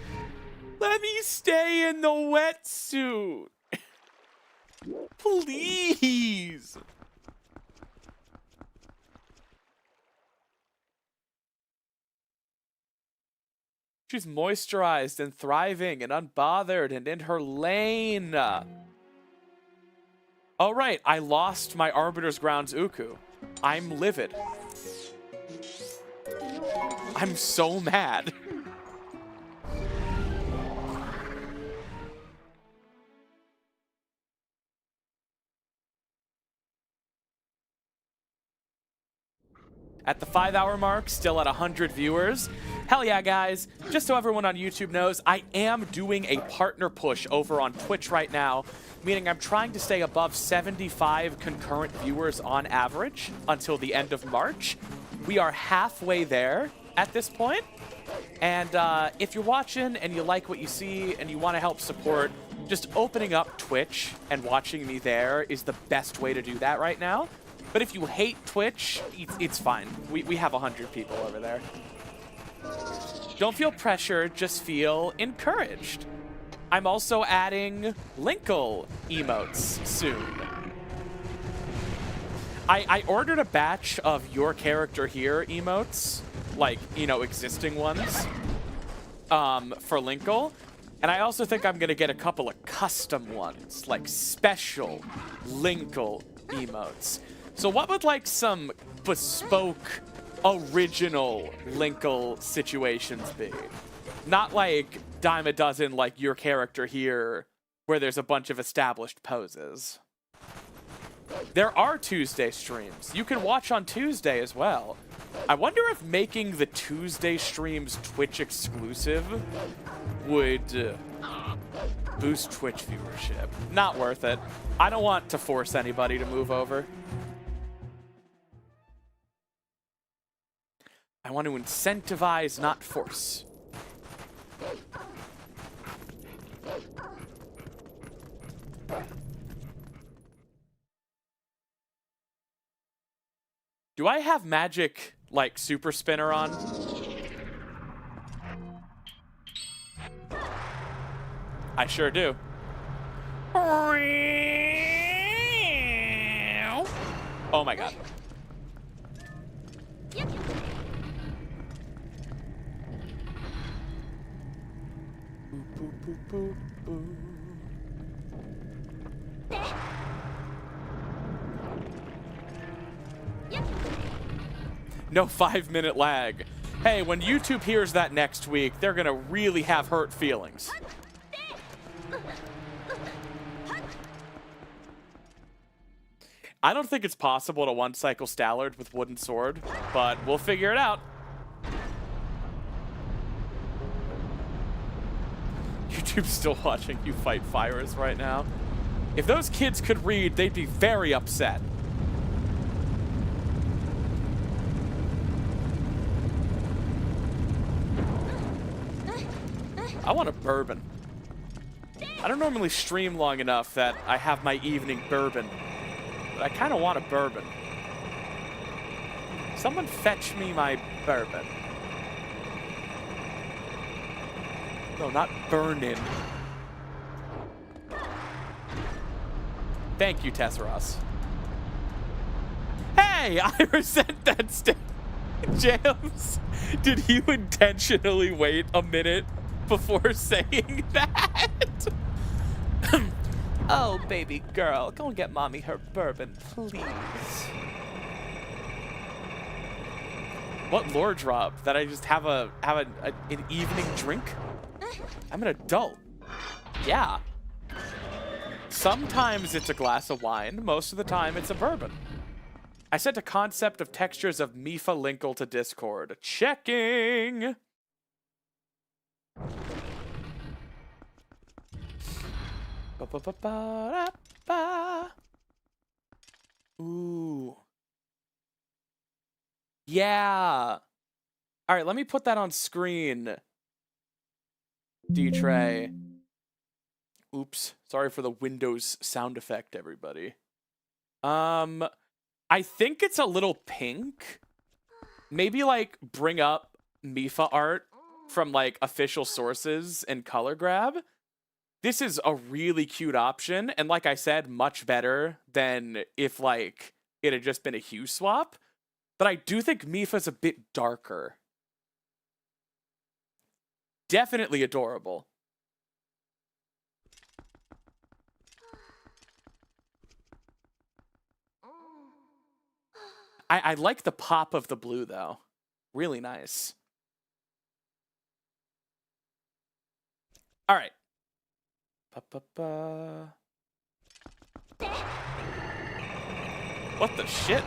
S1: Let me stay in the wetsuit. Please. She's moisturized and thriving and unbothered and in her lane. Oh, right. I lost my Arbiter's Grounds Uku. I'm livid. I'm so mad. At the 5-hour mark, still at 100 viewers. Hell yeah, guys. Just so everyone on YouTube knows, I am doing a partner push over on Twitch right now, meaning I'm trying to stay above 75 concurrent viewers on average until the end of March. We are halfway there at this point. And if you're watching and you like what you see and you want to help support, just opening up Twitch and watching me there is the best way to do that right now. But if you hate Twitch, it's fine. We have 100 people over there. Don't feel pressured, just feel encouraged. I'm also adding Linkle emotes soon. I ordered a batch of your character here emotes, like, you know, existing ones, for Linkle. And I also think I'm going to get a couple of custom ones, like special Linkle emotes. So what would, like, some bespoke, original Linkle situations be? Not like dime a dozen like your character here, where there's a bunch of established poses. There are Tuesday streams. You can watch on Tuesday as well. I wonder if making the Tuesday streams Twitch exclusive would boost Twitch viewership. Not worth it. I don't want to force anybody to move over. I want to incentivize, not force. Do I have magic, like, super spinner on? I sure do. Oh my god. No 5-minute lag. Hey, when YouTube hears that next week, they're gonna really have hurt feelings. I don't think it's possible to one-cycle Stallard with Wooden Sword, but we'll figure it out. YouTube's still watching you fight Fyrus right now. If those kids could read, they'd be very upset. I want a bourbon. I don't normally stream long enough that I have my evening bourbon. But I kind of want a bourbon. Someone fetch me my bourbon. No, not burnin'. Thank you, Tesseros. Hey, I resent that James. Did you intentionally wait a minute before saying that? Oh, baby girl, go and get mommy her bourbon, please. What lore drop? That I just have an evening drink? I'm an adult. Yeah. Sometimes it's a glass of wine. Most of the time it's a bourbon. I sent a concept of textures of Mifa Linkle to Discord. Checking. Ooh. Yeah. All right, let me put that on screen. Ditrey. Oops. Sorry for the Windows sound effect, everybody. I think it's a little pink. Maybe, like, bring up Mifa art from, like, official sources and color grab. This is a really cute option, and like I said, much better than if, like, it had just been a hue swap. But I do think Mifa's a bit darker. Definitely adorable. I like the pop of the blue, though. Really nice. All right. What the shit?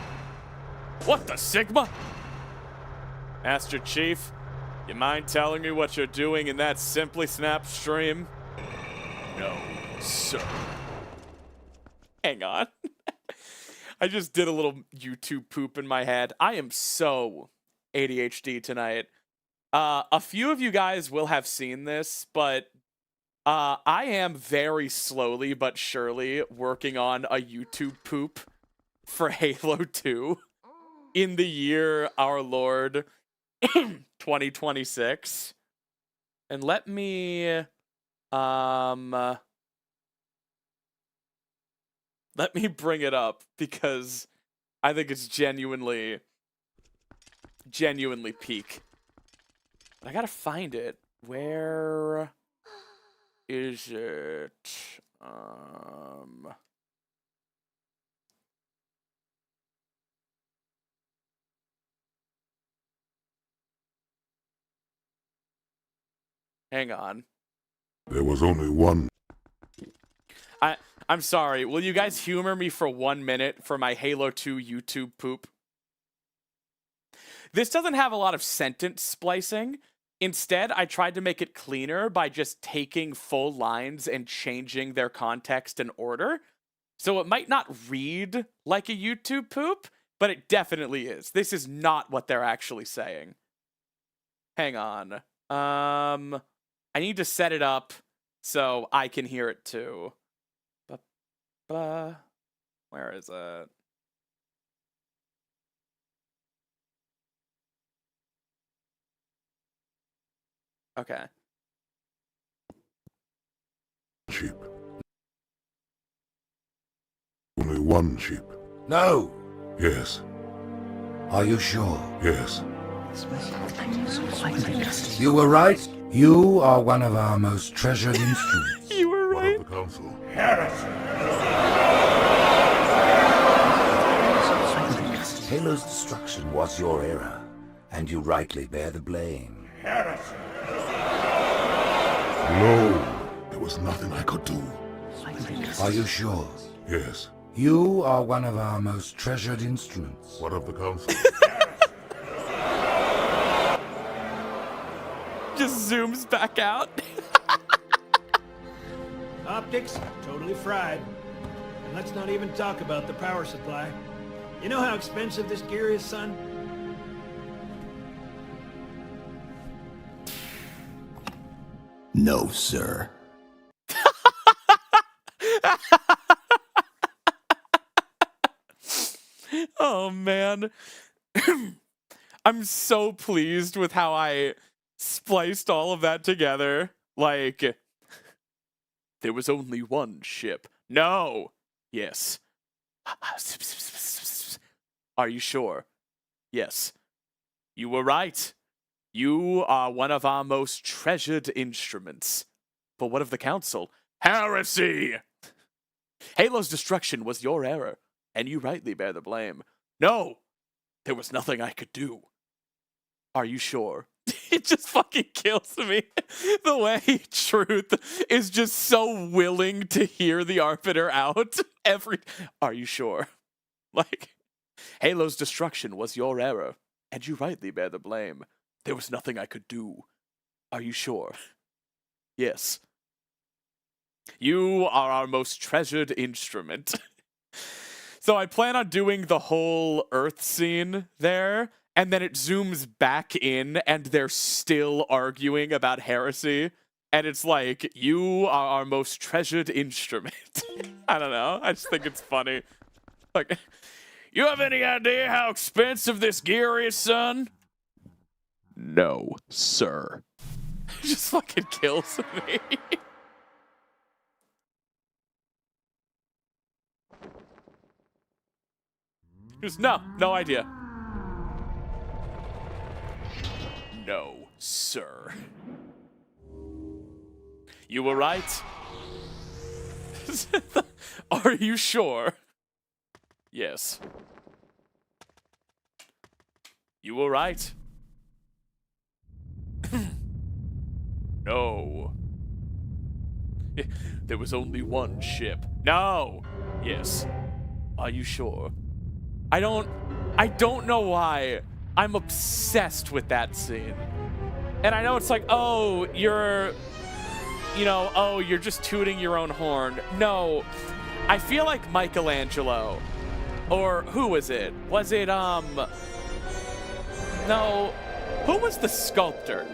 S1: What the Sigma? Master Chief, you mind telling me what you're doing in that Simply Snap stream? No, sir. Hang on. I just did a little YouTube poop in my head. I am so ADHD tonight. A few of you guys will have seen this, but I am very slowly but surely working on a YouTube poop for Halo 2 in the year our Lord 2026. And let me bring it up because I think it's genuinely peak. But I gotta find it. Where is it? Hang on.
S4: There was only one.
S1: I'm sorry. Will you guys humor me for 1 minute for my Halo 2 YouTube poop? This doesn't have a lot of sentence splicing. Instead, I tried to make it cleaner by just taking full lines and changing their context and order. So it might not read like a YouTube poop, but it definitely is. This is not what they're actually saying. Hang on. I need to set it up so I can hear it too. Where is it? Okay.
S4: Sheep. Only one sheep.
S5: No!
S4: Yes.
S5: Are you sure?
S4: Yes.
S5: You were right. You are one of our most treasured instruments.
S1: You were
S4: One
S1: right.
S4: of the council.
S5: Halo's destruction was your error, and you rightly bear the blame.
S4: No, there was nothing I could do.
S5: Are you sure?
S4: Yes.
S5: You are one of our most treasured instruments.
S4: What of the council?
S1: Just zooms back out.
S6: Optics, totally fried. And let's not even talk about the power supply. You know how expensive this gear is, son?
S5: No, sir.
S1: Oh, man. I'm so pleased with how I spliced all of that together. Like, there was only one ship. No. Yes. Are you sure? Yes. You were right. You are one of our most treasured instruments. But what of the council? Heresy! Halo's destruction was your error, and you rightly bear the blame. No! There was nothing I could do. Are you sure? It just fucking kills me. The way Truth is just so willing to hear the Arbiter out. Are you sure? Like, Halo's destruction was your error, and you rightly bear the blame. There was nothing I could do. Are you sure? Yes. You are our most treasured instrument. So I plan on doing the whole Earth scene there, and then it zooms back in, and they're still arguing about heresy. And it's like, you are our most treasured instrument. I don't know. I just think it's funny. Like, you have any idea how expensive this gear is, son? No, sir. It just fucking kills me. Just no idea. No, sir. You were right. Are you sure? Yes. You were right. No. There was only one ship. No. Yes. Are you sure? I don't know why. I'm obsessed with that scene. And I know it's like, oh, you're just tooting your own horn. No. I feel like Michelangelo, or who was it? Was it, no, who was the sculptor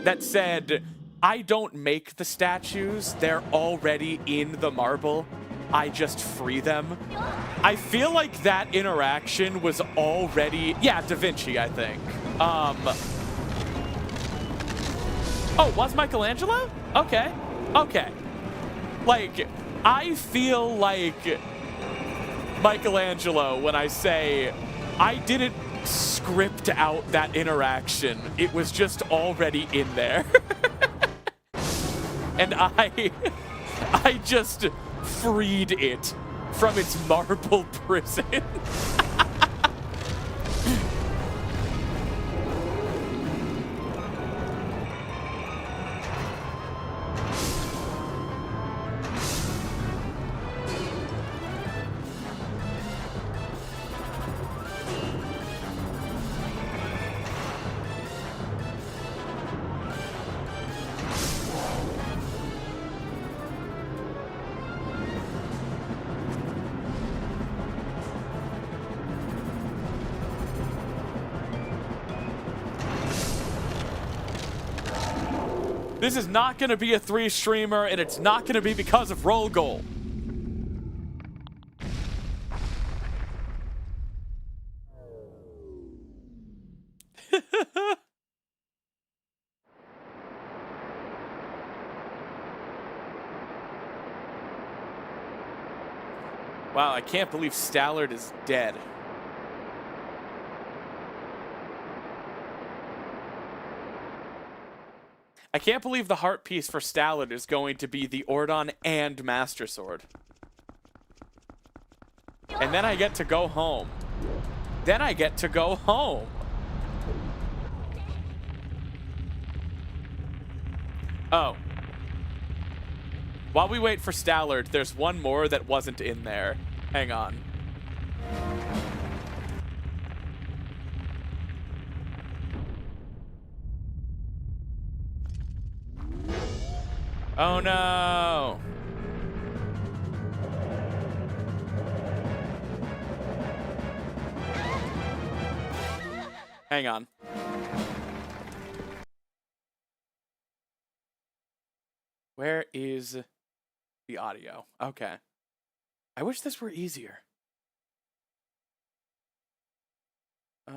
S1: that said, I don't make the statues, they're already in the marble, I just free them? I feel like that interaction was already, yeah, Da Vinci, I think. Oh, was Michelangelo? Okay. Like, I feel like Michelangelo when I say I didn't script out that interaction. It was just already in there. And I just freed it from its marble prison. This is not going to be a 3-streamer, and it's not going to be because of roll goal. Wow, I can't believe Stallard is dead. I can't believe the heart piece for Stallard is going to be the Ordon and Master Sword. And then I get to go home. Then I get to go home. Oh. While we wait for Stallard, there's one more that wasn't in there. Hang on. Oh no! Hang on. Where is the audio? Okay. I wish this were easier. All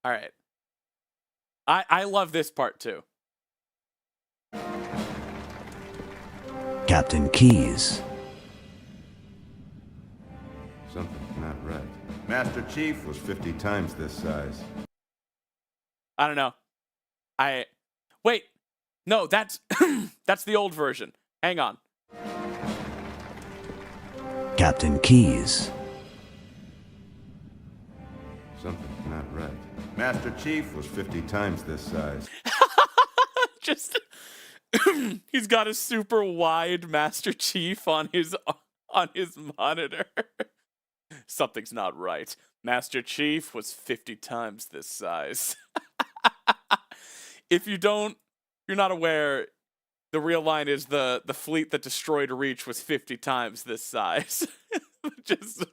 S1: right. I love this part too.
S7: Captain Keyes.
S8: Something's not right. Master Chief was 50 times this size.
S1: I don't know. Wait. No, that's that's the old version. Hang on.
S7: Captain Keyes.
S8: Something's not right. Master Chief was 50 times this size.
S1: Just he's got a super wide Master Chief on his monitor. Something's not right. Master Chief was 50 times this size. If you're not aware, the real line is the fleet that destroyed Reach was 50 times this size. Just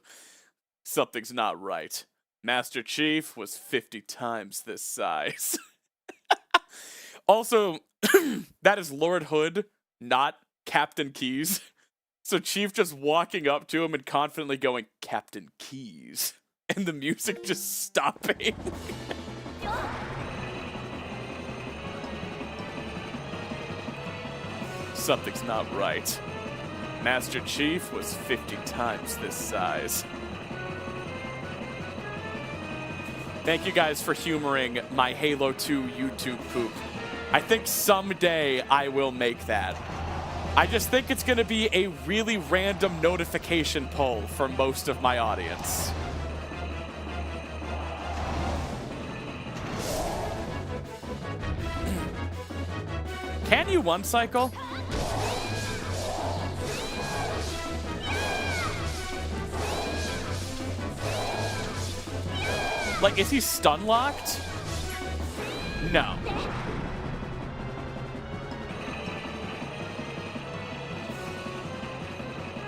S1: something's not right. Master Chief was 50 times this size. Also, that is Lord Hood, not Captain Keyes. So Chief just walking up to him and confidently going, Captain Keyes. And the music just stopping. Something's not right. Master Chief was 50 times this size. Thank you guys for humoring my Halo 2 YouTube poop. I think someday I will make that. I just think it's going to be a really random notification poll for most of my audience. Can you one cycle? Like, is he stun locked? No.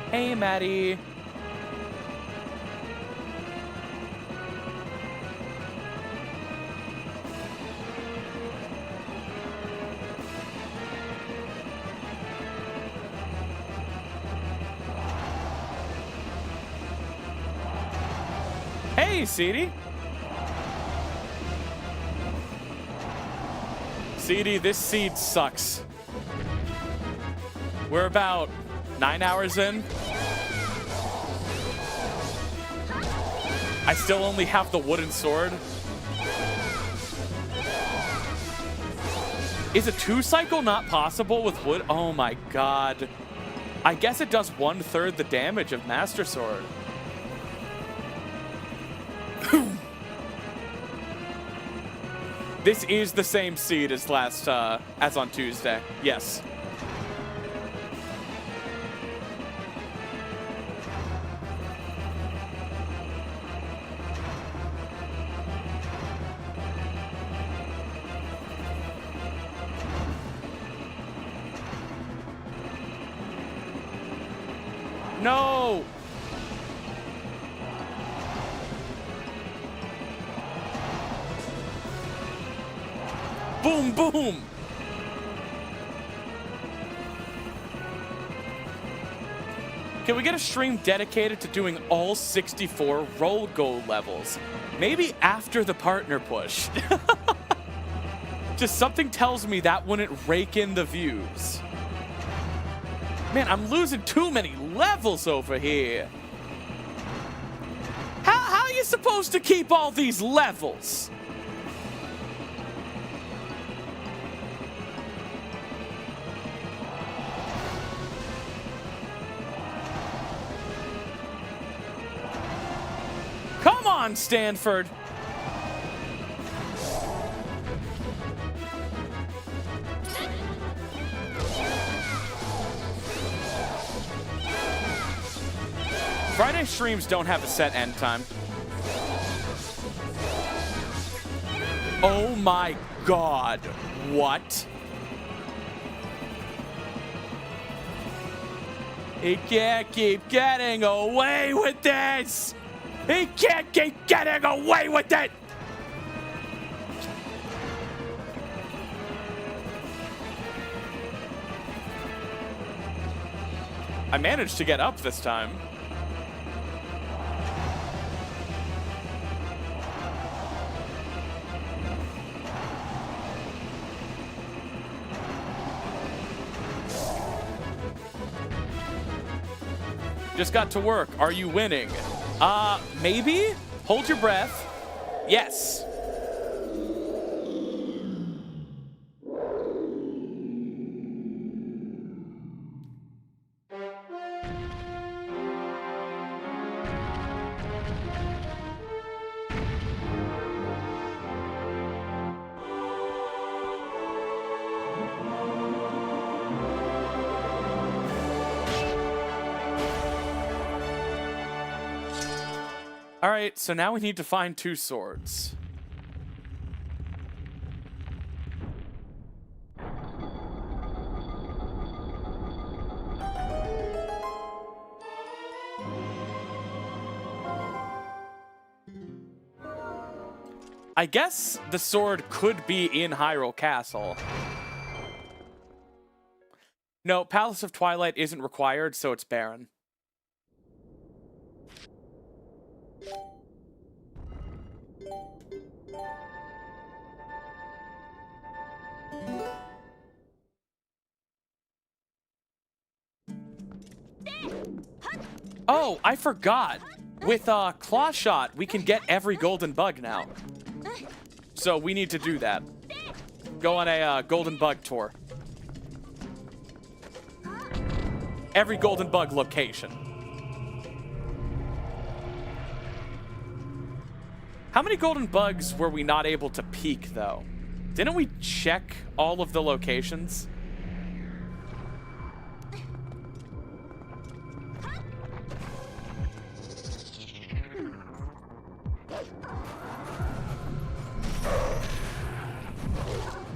S1: Hey, Maddie. Hey, CD. CD, this seed sucks. We're about 9 hours in. I still only have the wooden sword. Is a 2-cycle not possible with wood? Oh my god. I guess it does 1/3 the damage of Master Sword. This is the same seed as as on Tuesday. Yes. No! Boom, boom! Can we get a stream dedicated to doing all 64 roll goal levels? Maybe after the partner push. Just something tells me that wouldn't rake in the views. Man, I'm losing too many levels over here. How are you supposed to keep all these levels? on, Stanford. Friday streams don't have a set end time. Oh my god. What? He can't keep getting away with this! He can't keep getting away with it! I managed to get up this time. Just got to work. Are you winning? Maybe? Hold your breath. Yes. All right, so now we need to find 2 swords. I guess the sword could be in Hyrule Castle. No, Palace of Twilight isn't required, so it's barren. Oh, I forgot. With Clawshot, we can get every golden bug now. So we need to do that. Go on a golden bug tour. Every golden bug location. How many golden bugs were we not able to peek, though? Didn't we check all of the locations?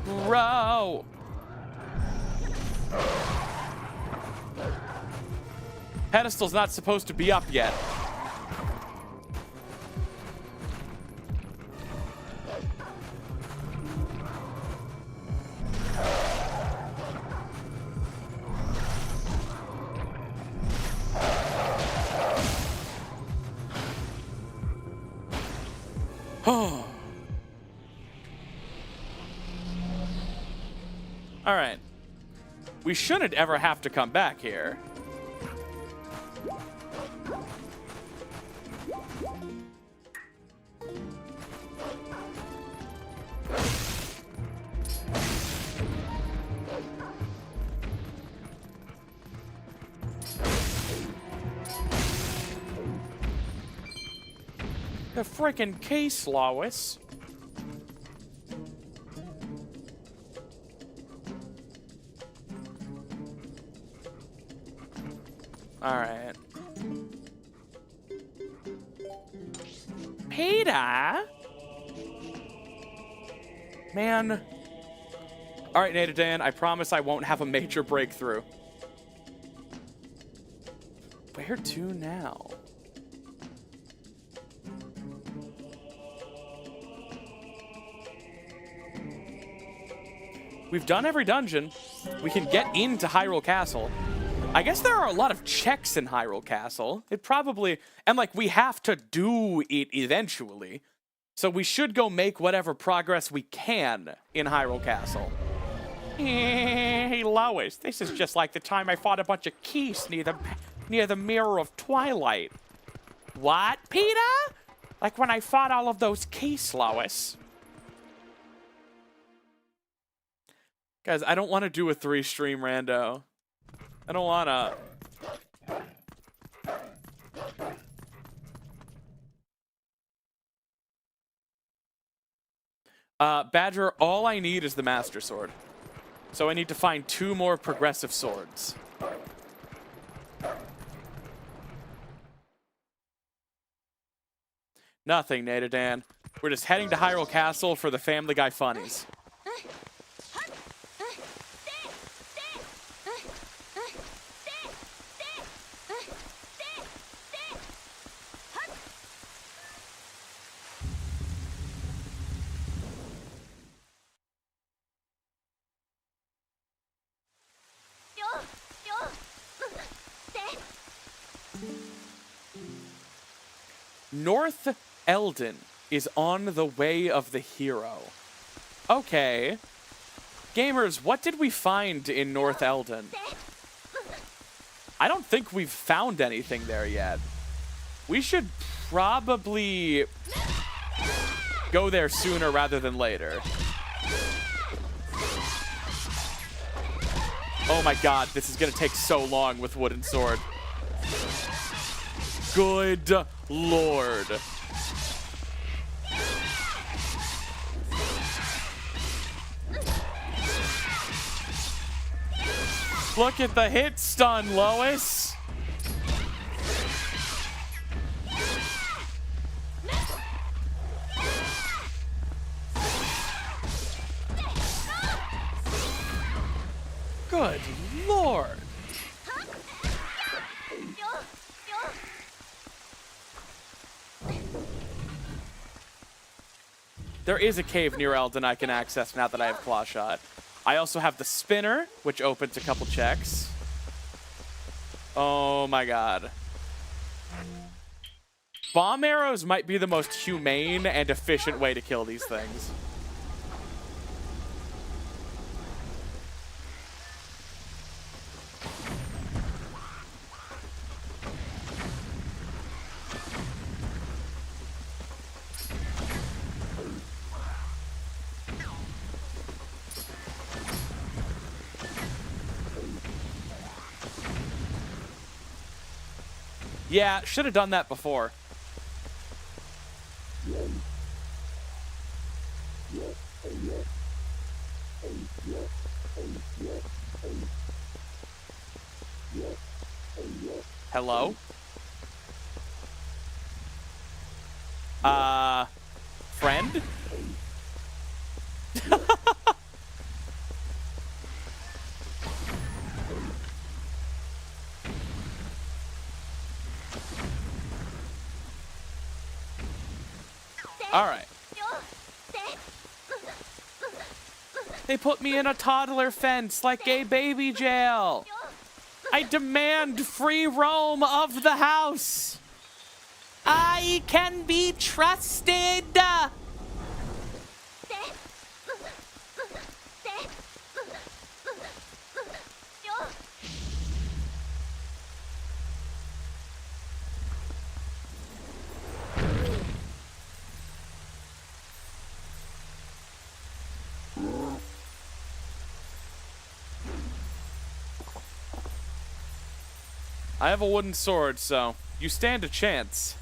S1: Bro! Pedestal's not supposed to be up yet. All right. We shouldn't ever have to come back here. The frickin' case, Lois. All right. Peter? Man. All right, Nada Dan, I promise I won't have a major breakthrough. Where to now? We've done every dungeon. We can get into Hyrule Castle. I guess there are a lot of checks in Hyrule Castle. It probably... And, like, we have to do it eventually. So we should go make whatever progress we can in Hyrule Castle. Hey, Lois, this is just like the time I fought a bunch of keys near the Mirror of Twilight. What, Peter? Like when I fought all of those keys, Lois. Guys, I don't want to do a 3-stream rando. I don't want to. Badger, all I need is the Master Sword. So I need to find 2 more progressive swords. Nothing, Natadan. We're just heading to Hyrule Castle for the Family Guy funnies. North Eldon is on the way of the hero. Okay. Gamers, what did we find in North Eldon? I don't think we've found anything there yet. We should probably go there sooner rather than later. Oh my god, this is gonna take so long with Wooden Sword. Good lord. Look at the hit stun, Lois. Good lord. There is a cave near Eldon I can access now that I have Claw Shot. I also have the spinner, which opens a couple checks. Oh my god. Bomb arrows might be the most humane and efficient way to kill these things. Yeah, should have done that before. Hello? Friend? Alright. They put me in a toddler fence like a baby jail. I demand free roam of the house. I can be trusted. I have a wooden sword, so you stand a chance.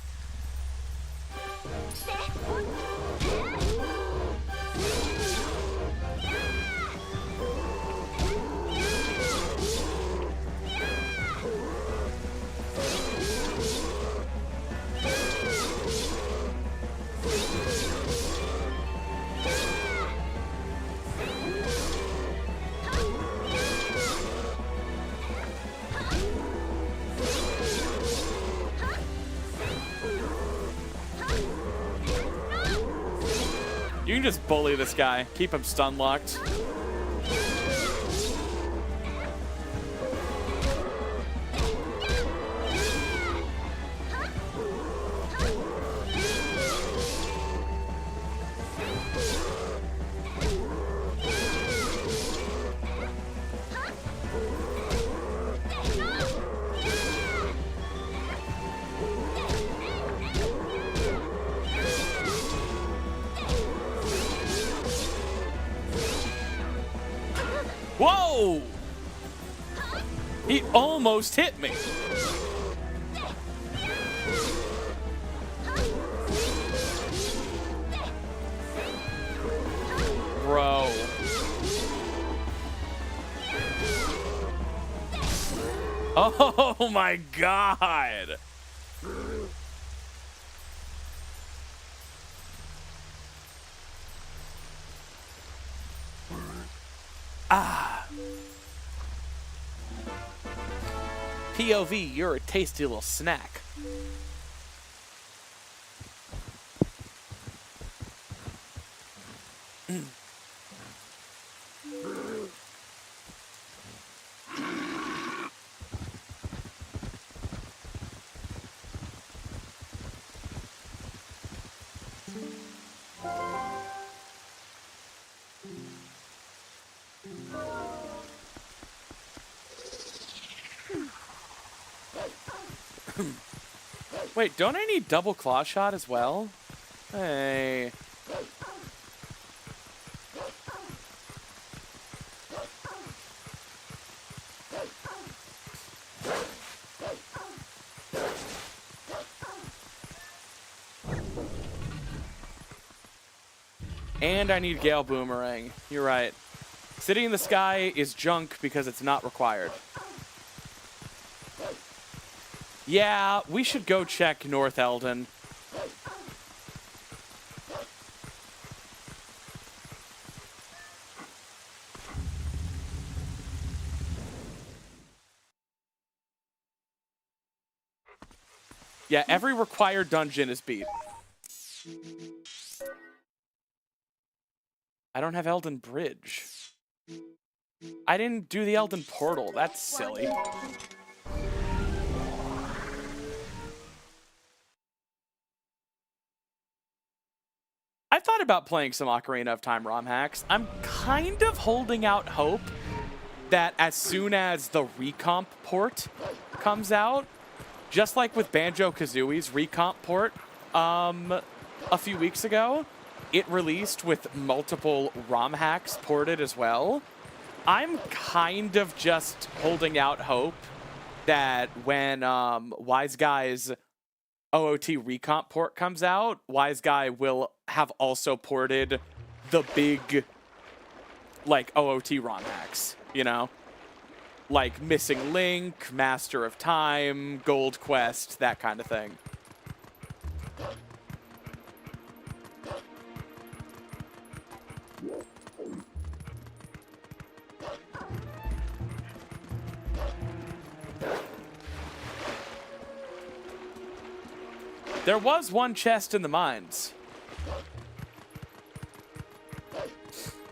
S1: You can just bully this guy. Keep him stun locked. Whoa! He almost hit me. Oh my god. Ah. POV, you're a tasty little snack. Wait, don't I need double claw shot as well? Hey. And I need Gale Boomerang. You're right. City in the Sky is junk because it's not required. Yeah, we should go check North Eldon. Yeah, every required dungeon is beat. I don't have Eldon Bridge. I didn't do the Eldon Portal. That's silly. I thought about playing some Ocarina of Time ROM hacks. I'm kind of holding out hope that as soon as the Recomp port comes out, just like with Banjo-Kazooie's Recomp port a few weeks ago, it released with multiple ROM hacks ported as well. I'm kind of just holding out hope that when Wise Guy's OOT Recomp port comes out, Wise Guy will have also ported the big, like, OOT ROM hacks, you know? Like Missing Link, Master of Time, Gold Quest, that kind of thing. There was one chest in the mines.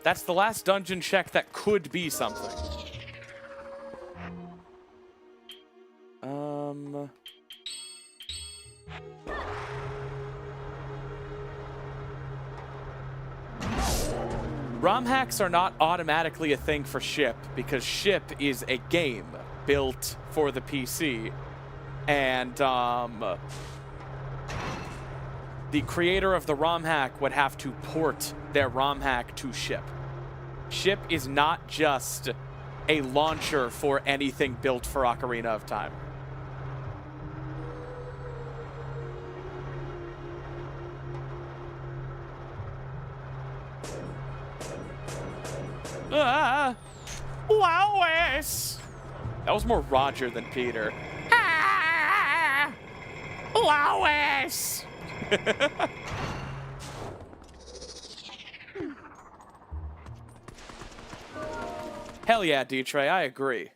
S1: That's the last dungeon check that could be something. ROM hacks are not automatically a thing for Ship, because Ship is a game built for the PC. And, the creator of the ROM hack would have to port their ROM hack to Ship. Ship is not just a launcher for anything built for Ocarina of Time. Lois! That was more Roger than Peter. Lois! Hell yeah, Ditrey, I agree.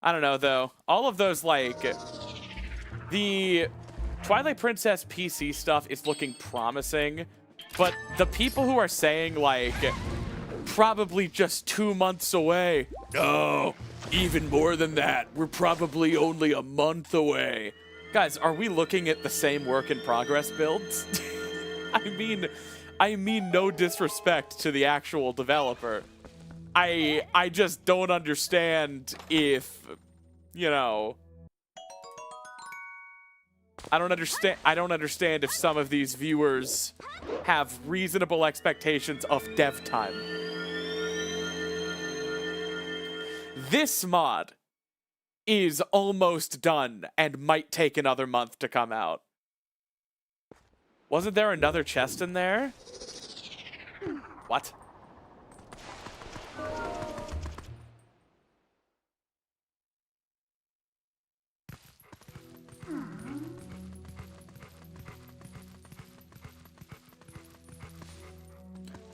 S1: I don't know, though. All of those, like... The Twilight Princess PC stuff is looking promising, but the people who are saying, like, probably just 2 months away. No, even more than that. We're probably only a month away. Guys, are we looking at the same work in progress builds? I mean no disrespect to the actual developer. I just don't understand if, you know, I don't understand if some of these viewers have reasonable expectations of dev time. This mod is almost done and might take another month to come out. Wasn't there another chest in there? What?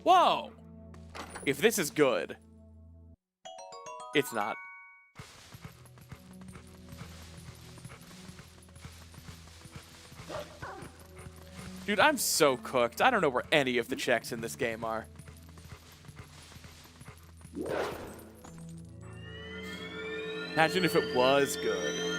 S1: Whoa! If this is good. It's not. Dude, I'm so cooked. I don't know where any of the checks in this game are. Imagine if it was good.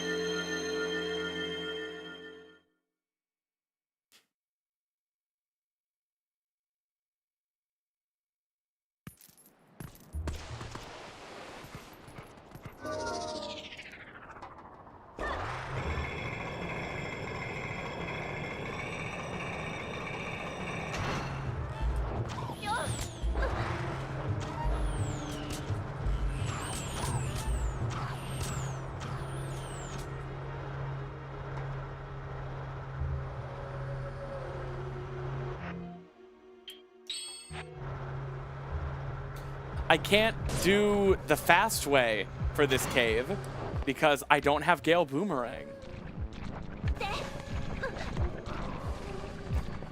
S1: I can't do the fast way for this cave because I don't have Gale Boomerang.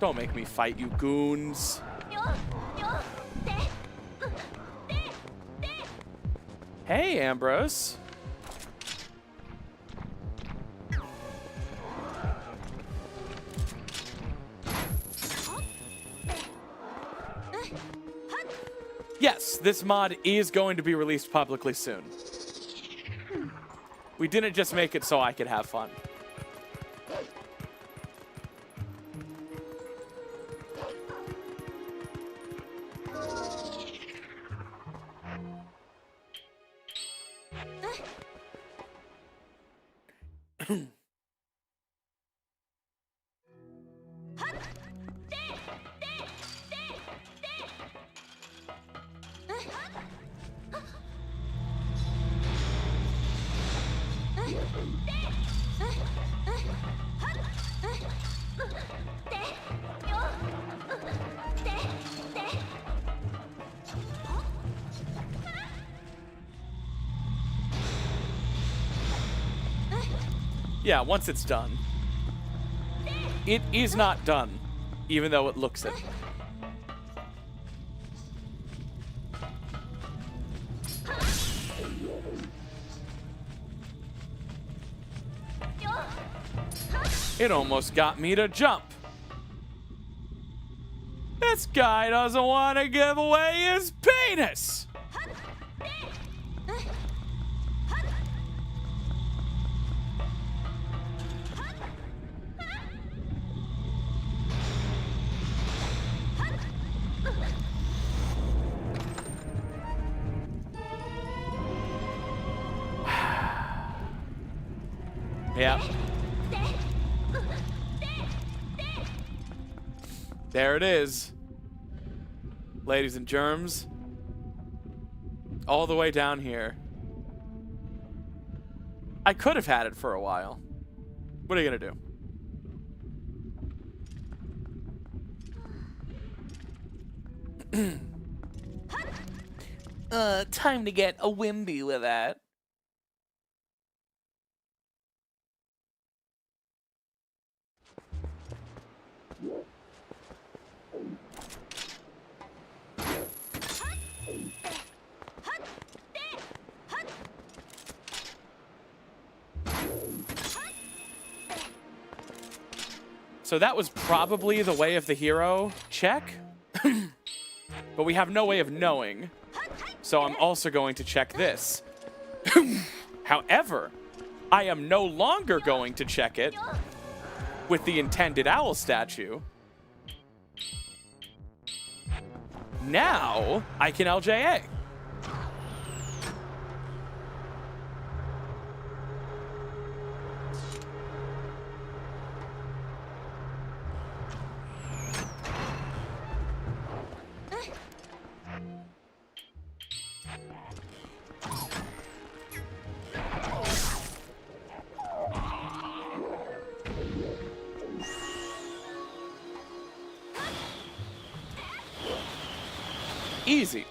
S1: Don't make me fight you goons. Hey, Ambrose. Yes, this mod is going to be released publicly soon. We didn't just make it so I could have fun. Yeah, once it's done. It is not done, even though it looks it. It almost got me to jump. This guy doesn't want to give away his penis. Yep. There it is. Ladies and germs. All the way down here. I could have had it for a while. What are you gonna do? Time to get a Wimby with that. So that was probably the way of the hero check, but we have no way of knowing. So I'm also going to check this. However, I am no longer going to check it with the intended owl statue. Now I can LJA. Easy.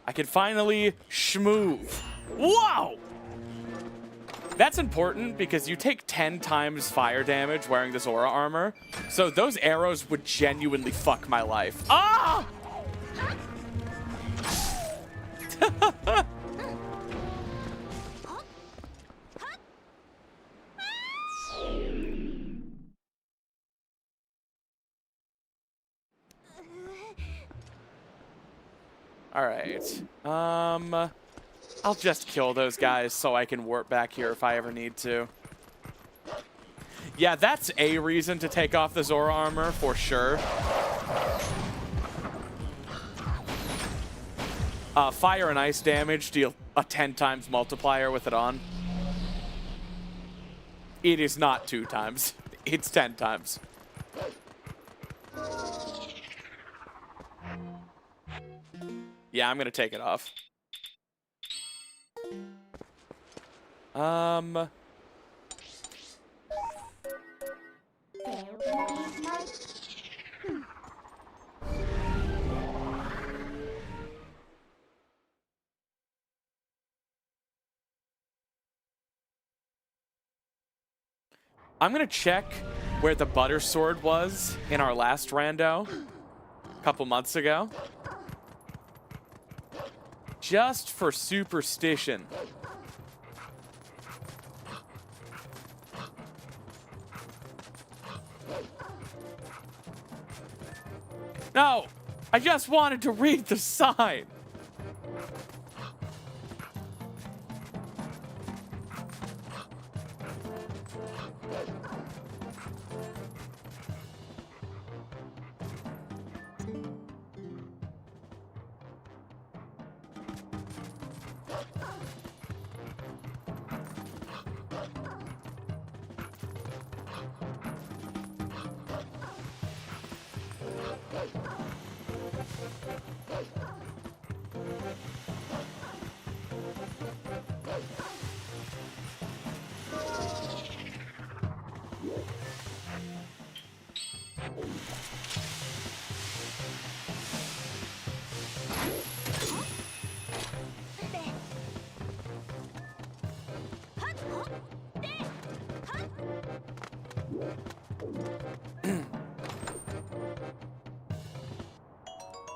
S1: I can finally schmoove. Wow! That's important because you take 10 times fire damage wearing the Zora armor. So those arrows would genuinely fuck my life. Ah! All right. I'll just kill those guys so I can warp back here if I ever need to. Yeah, that's a reason to take off the Zora armor for sure. Fire and ice damage deal a 10 times multiplier with it on. It is not 2 times. It's 10 times. Yeah, I'm gonna take it off. I'm gonna check where the butter sword was in our last rando a couple months ago. Just for superstition. No, I just wanted to read the sign.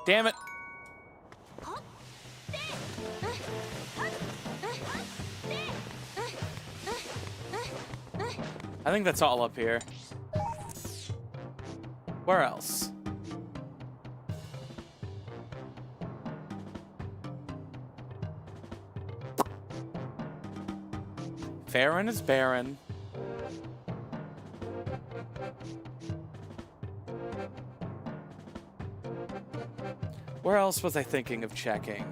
S1: Damn it. I think that's all up here. Where else? Farron is barren. Where else was I thinking of checking?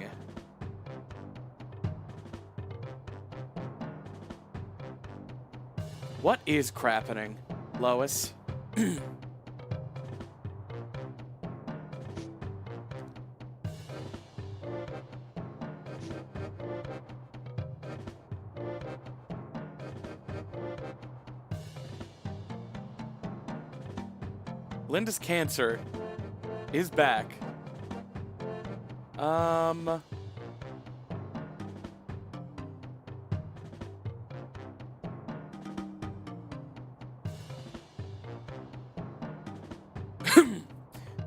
S1: What is crappening, Lois? Linda's cancer is back.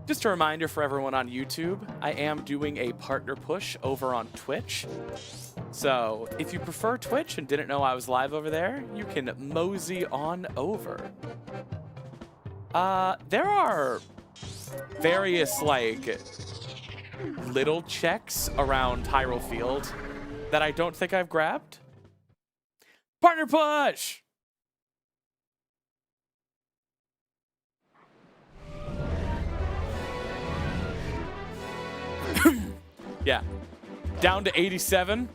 S1: Just a reminder for everyone on YouTube, I am doing a partner push over on Twitch. So if you prefer Twitch and didn't know I was live over there, you can mosey on over. There are various, like, little checks around Hyrule Field that I don't think I've grabbed. Partner push! Yeah. Down to 87.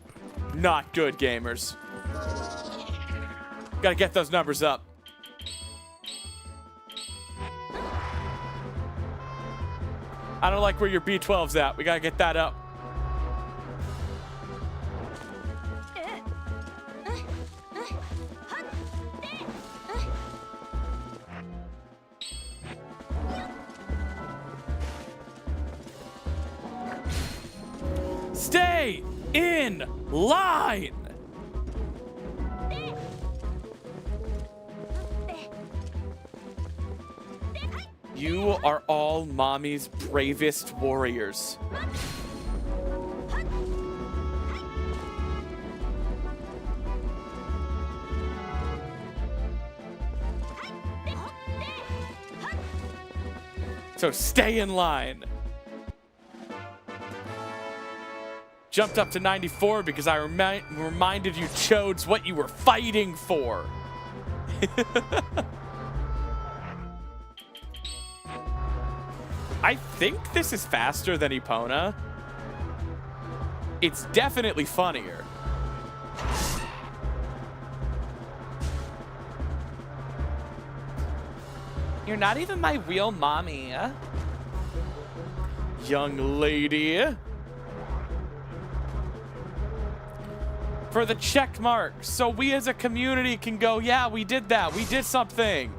S1: Not good, gamers. Gotta get those numbers up. I don't like where your B12's at. We gotta get that up. Stay in line. You are all Mommy's bravest warriors. So stay in line. Jumped up to 94 because I reminded you chodes what you were fighting for. I think this is faster than Epona. It's definitely funnier. You're not even my real mommy. Young lady. For the check mark, so we as a community can go, yeah, we did that. We did something.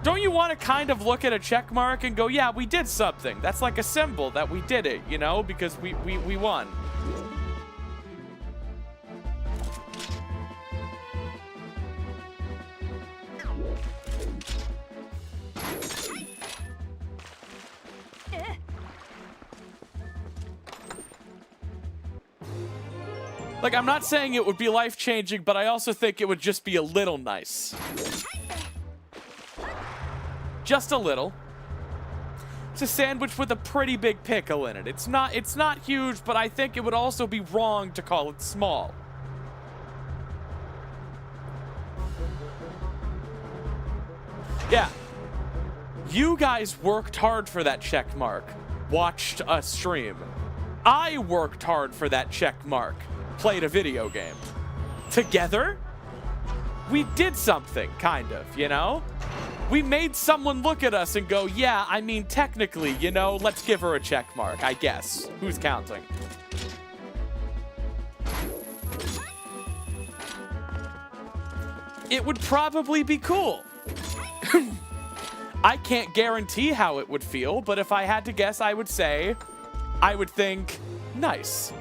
S1: Don't you want to kind of look at a check mark and go, yeah, we did something? That's like a symbol that we did it, you know, because we won. Like, I'm not saying it would be life-changing, but I also think it would just be a little nice. Just a little. It's a sandwich with a pretty big pickle in it. It's not huge, but I think it would also be wrong to call it small. Yeah. You guys worked hard for that check mark. Watched a stream. I worked hard for that check mark. Played a video game. Together, we did something, kind of, you know? We made someone look at us and go, yeah, I mean, technically, you know, let's give her a check mark, I guess. Who's counting? It would probably be cool. I can't guarantee how it would feel, but if I had to guess, I would say, I would think, nice.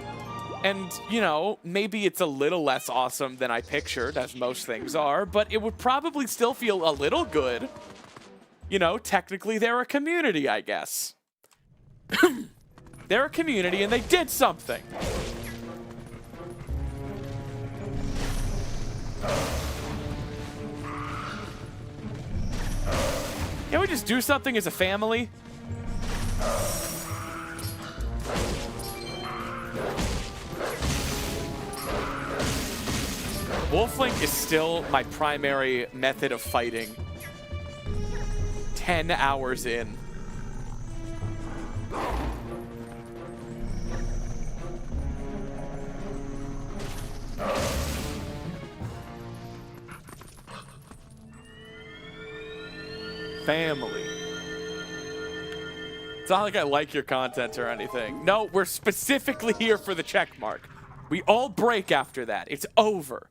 S1: And, you know, maybe it's a little less awesome than I pictured, as most things are, but it would probably still feel a little good. You know, technically they're a community, I guess. They're a community and they did something. Can't we just do something as a family? Wolflink is still my primary method of fighting. 10 hours in. Family. It's not like I like your content or anything. No, we're specifically here for the check mark. We all break after that. It's over.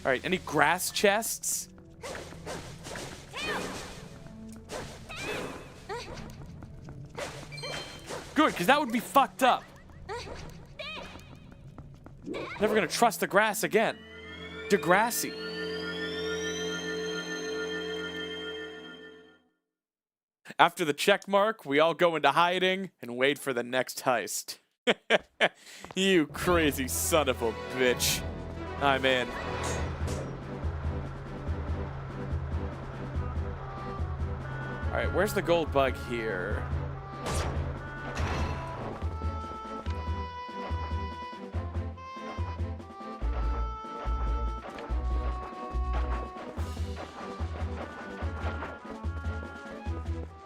S1: All right, any grass chests? Good, because that would be fucked up. Never gonna trust the grass again. Degrassi. After the check mark, we all go into hiding and wait for the next heist. You crazy son of a bitch. I'm in. All right, where's the gold bug here?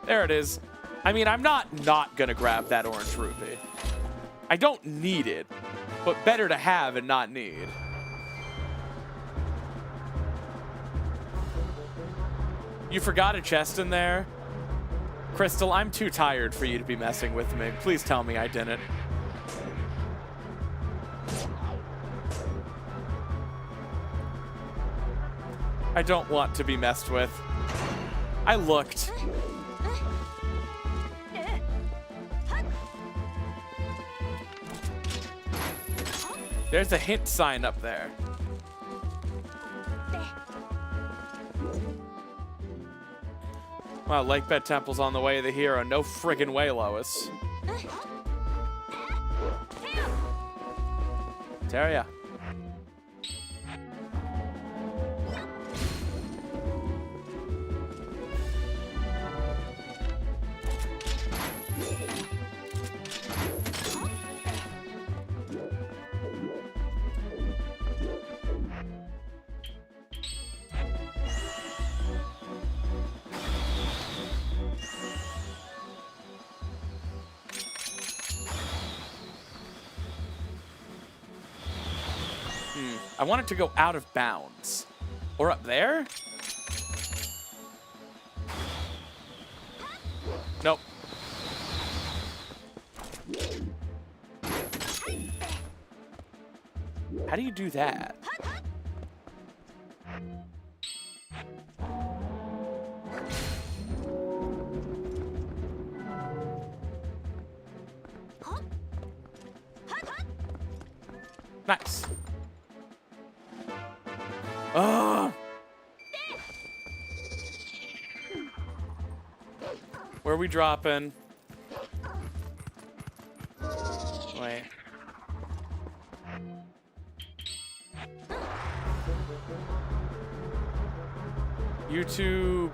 S1: There it is. I mean, I'm not gonna grab that orange rupee. I don't need it, but better to have and not need. You forgot a chest in there? Crystal, I'm too tired for you to be messing with me. Please tell me I didn't. I don't want to be messed with. I looked. There's a hint sign up there. Wow, Lakebed Temple's on the way of the hero. No friggin' way, Lois. Teria. I want it to go out of bounds. Or up there? Nope. How do you do that? Nice. Oh. Where are we dropping? Wait. YouTube.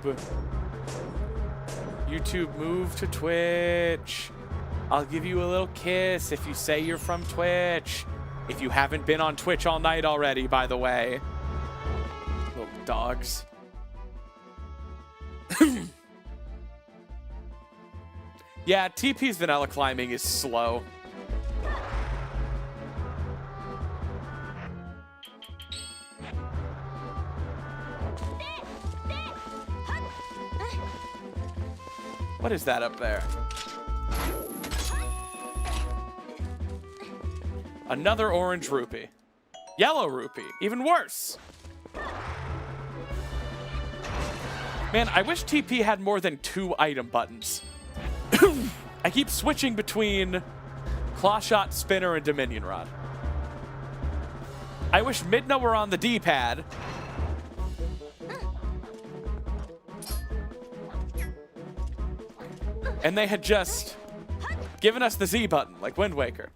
S1: YouTube, move to Twitch. I'll give you a little kiss if you say you're from Twitch. If you haven't been on Twitch all night already, by the way. Little dogs. Yeah, TP's vanilla climbing is slow. What is that up there? Another orange rupee. Yellow rupee. Even worse. Man, I wish TP had more than 2 item buttons. I keep switching between clawshot, spinner, and dominion rod. I wish Midna were on the D-pad. And they had just given us the Z button, like Wind Waker.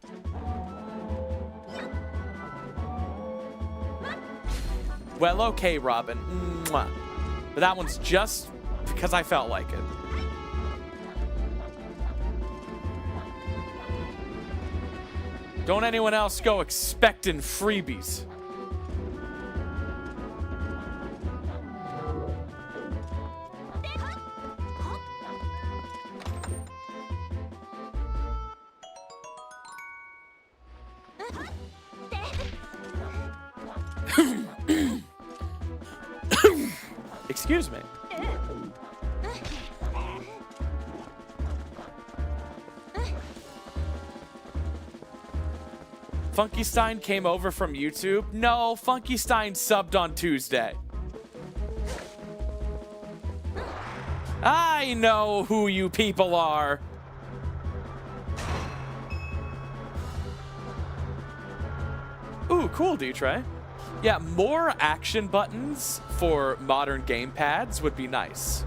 S1: Well, okay, Robin. Mwah. But that one's just because I felt like it. Don't anyone else go expecting freebies. Excuse me. Funkystein came over from YouTube? No, Funkystein subbed on Tuesday. I know who you people are. Ooh, cool, Ditrey. Yeah, more action buttons for modern gamepads would be nice.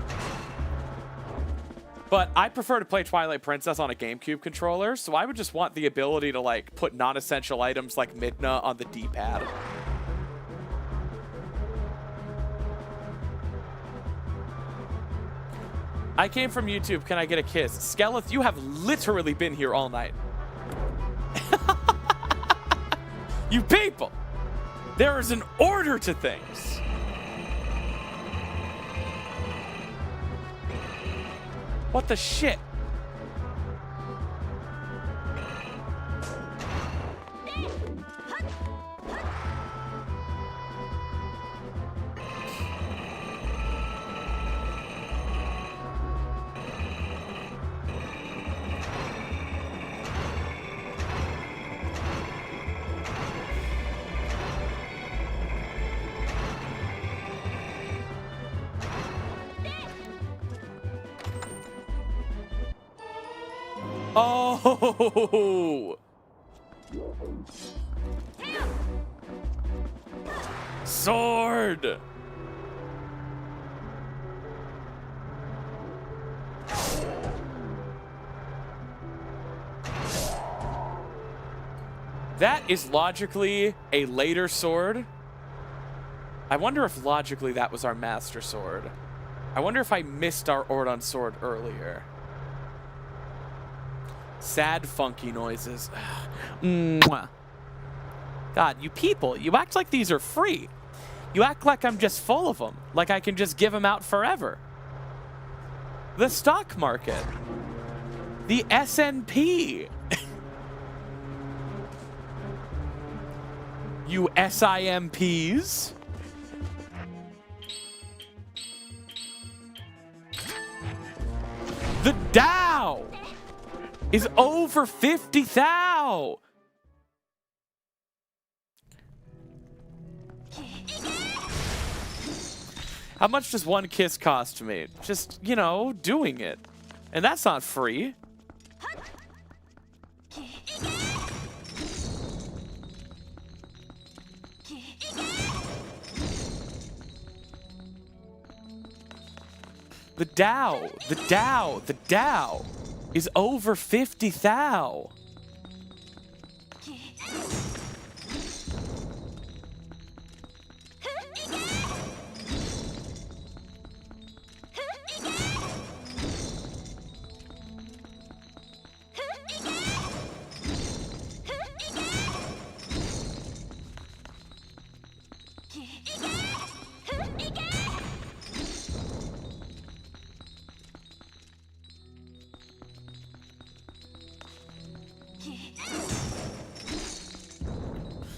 S1: But I prefer to play Twilight Princess on a GameCube controller, so I would just want the ability to, like, put non-essential items like Midna on the D-pad. I came from YouTube. Can I get a kiss? Skeleth, you have literally been here all night. You people! There is an order to things. What the shit? Oh! Sword! That is logically a later sword. I wonder if logically that was our master sword. I wonder if I missed our Ordon sword earlier. Sad, funky noises. Mwah. God, you people, you act like these are free. You act like I'm just full of them, like I can just give them out forever. The stock market. The S&P. You SIMPs. The Dow is over 50,000. How much does one kiss cost me? Just, you know, doing it. And that's not free. The Dow is over 50,000.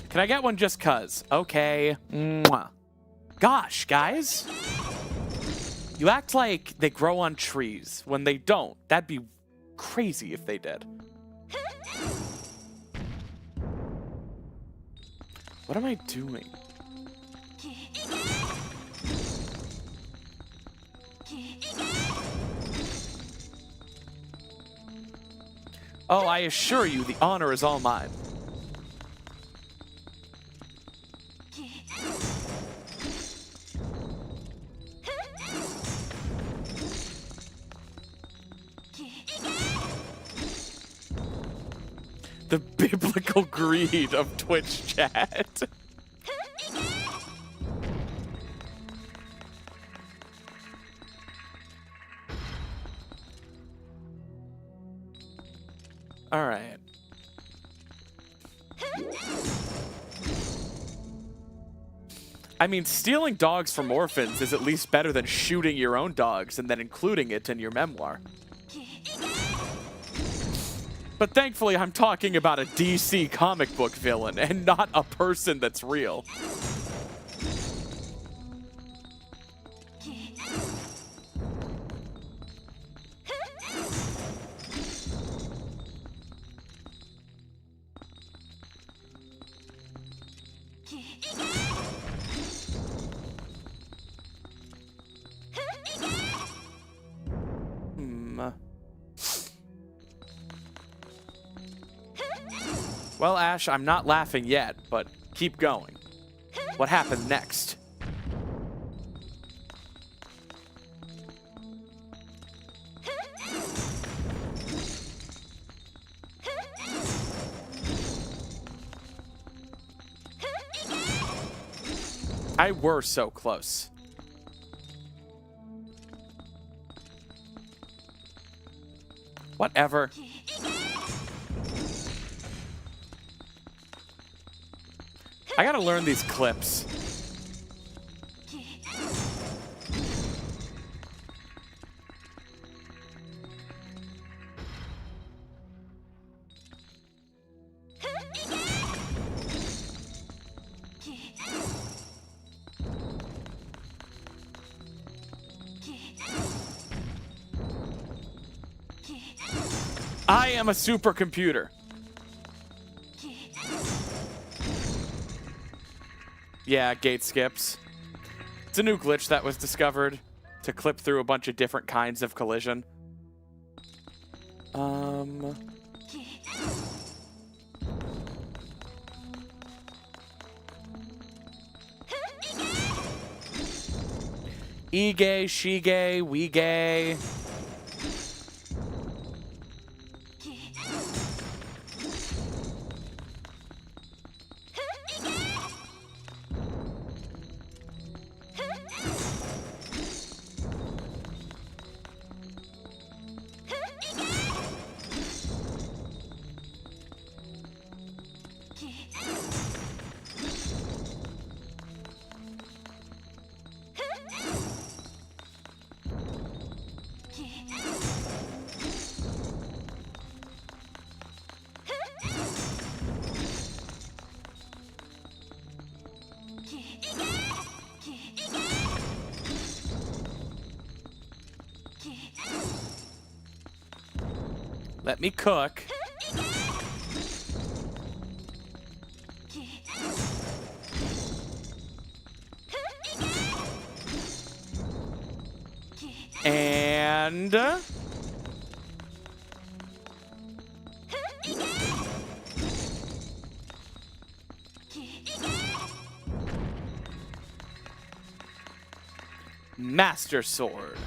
S1: Can I get one just cuz? Okay. Mwah. Gosh, guys. You act like they grow on trees when they don't. That'd be crazy if they did. What am I doing? Oh, I assure you, the honor is all mine. The biblical greed of Twitch chat. All right. I mean, stealing dogs from orphans is at least better than shooting your own dogs and then including it in your memoir. But thankfully, I'm talking about a DC comic book villain and not a person that's real. Well, Ash, I'm not laughing yet, but keep going. What happened next? I were so close. Whatever. I gotta learn these clips. I am a supercomputer. Yeah, gate skips. It's a new glitch that was discovered to clip through a bunch of different kinds of collision. E-gay, she-gay, we-gay. Let me cook. And... Master Sword.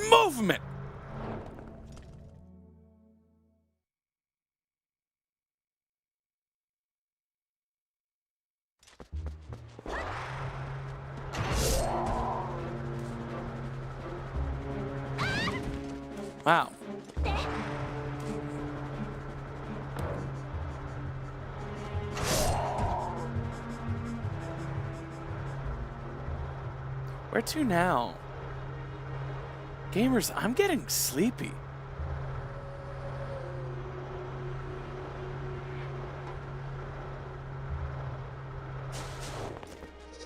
S1: Movement. Wow. Where to now? Gamers, I'm getting sleepy.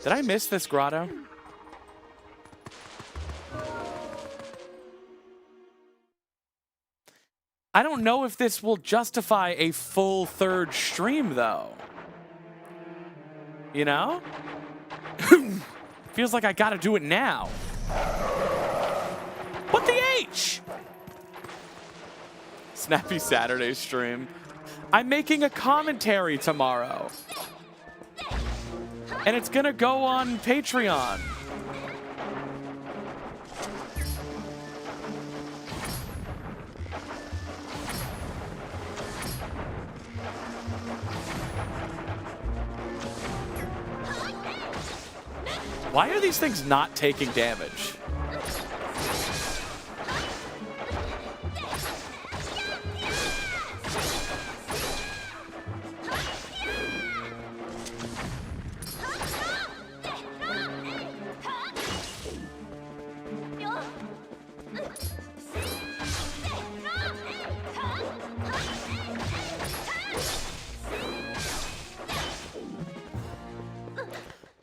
S1: Did I miss this grotto? I don't know if this will justify a full third stream, though. You know? Feels like I gotta do it now. What the H? Snappy Saturday stream. I'm making a commentary tomorrow. And it's gonna go on Patreon. Why are these things not taking damage?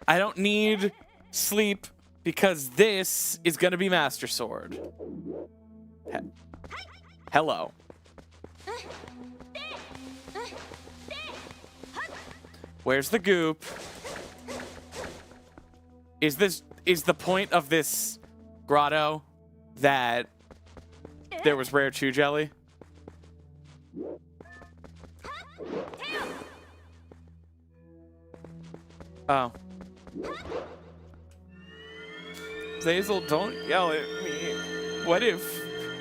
S1: I don't need sleep because this is gonna be Master Sword. Hello. Where's the goop? Is the point of this grotto that there was rare chew jelly? Oh. Zazel, don't yell at me. What if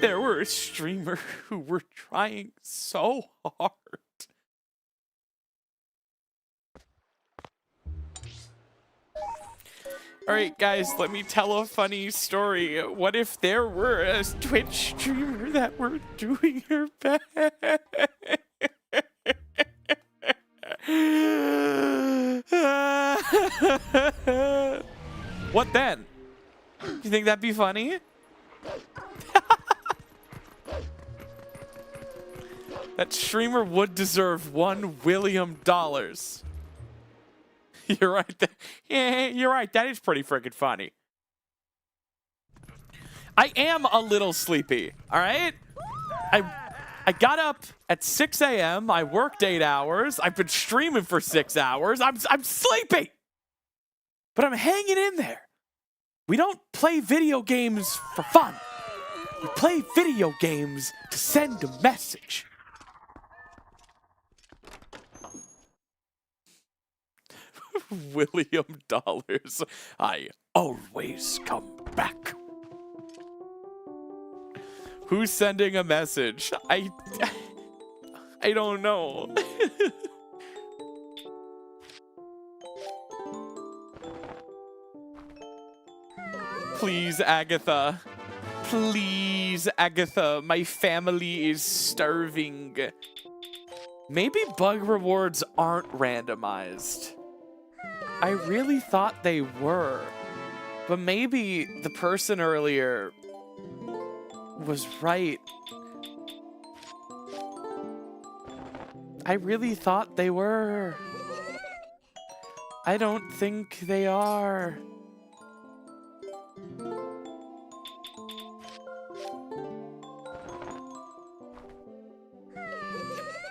S1: there were a streamer who were trying so hard? Alright guys, let me tell a funny story. What if there were a Twitch streamer that were doing her best? What then? You think that'd be funny? That streamer would deserve $1 William. You're right. Yeah, you're right. That is pretty freaking funny. I am a little sleepy. All right. I got up at 6 a.m. I worked 8 hours. I've been streaming for 6 hours. I'm sleepy, but I'm hanging in there. We don't play video games for fun. We play video games to send a message. William Dollars. I always come back. Who's sending a message? I don't know. Please, Agatha. Please, Agatha. My family is starving. Maybe bug rewards aren't randomized. I really thought they were. But maybe the person earlier was right. I really thought they were. I don't think they are.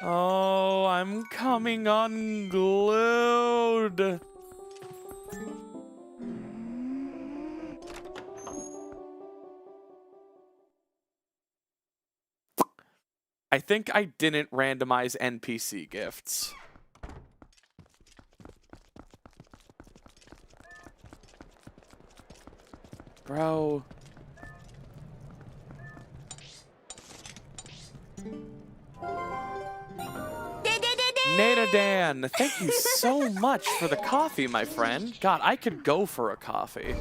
S1: Oh, I'm coming unglued. I think I didn't randomize NPC gifts. Bro. Nadadan, thank you so much for the coffee, my friend. God, I could go for a coffee.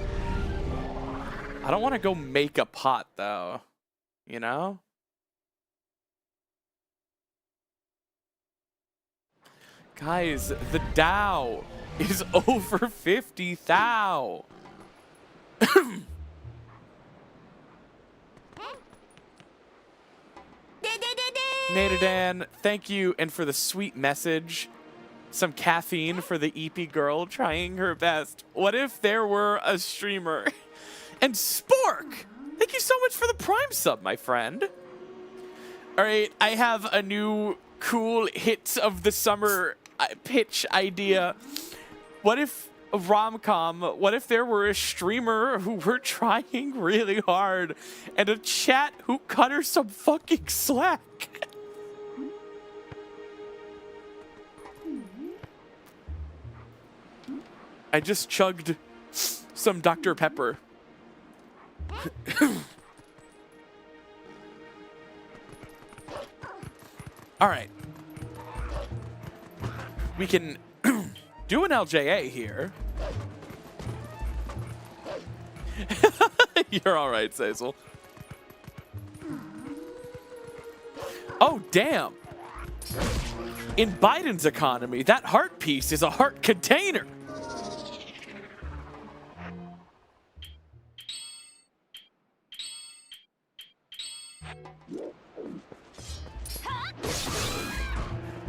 S1: I don't want to go make a pot, though. You know? Guys, the Dow is over 50 thou. Nadadan, thank you, and for the sweet message. Some caffeine for the EP girl trying her best. What if there were a streamer? And Spork, thank you so much for the Prime sub, my friend. All right, I have a new cool hits of the summer pitch idea. What if a rom-com, what if there were a streamer who were trying really hard and a chat who cut her some fucking slack? I just chugged some Dr. Pepper. All right. We can do an LJA here. You're all right, Cecil. Oh, damn. In Biden's economy, that heart piece is a heart container.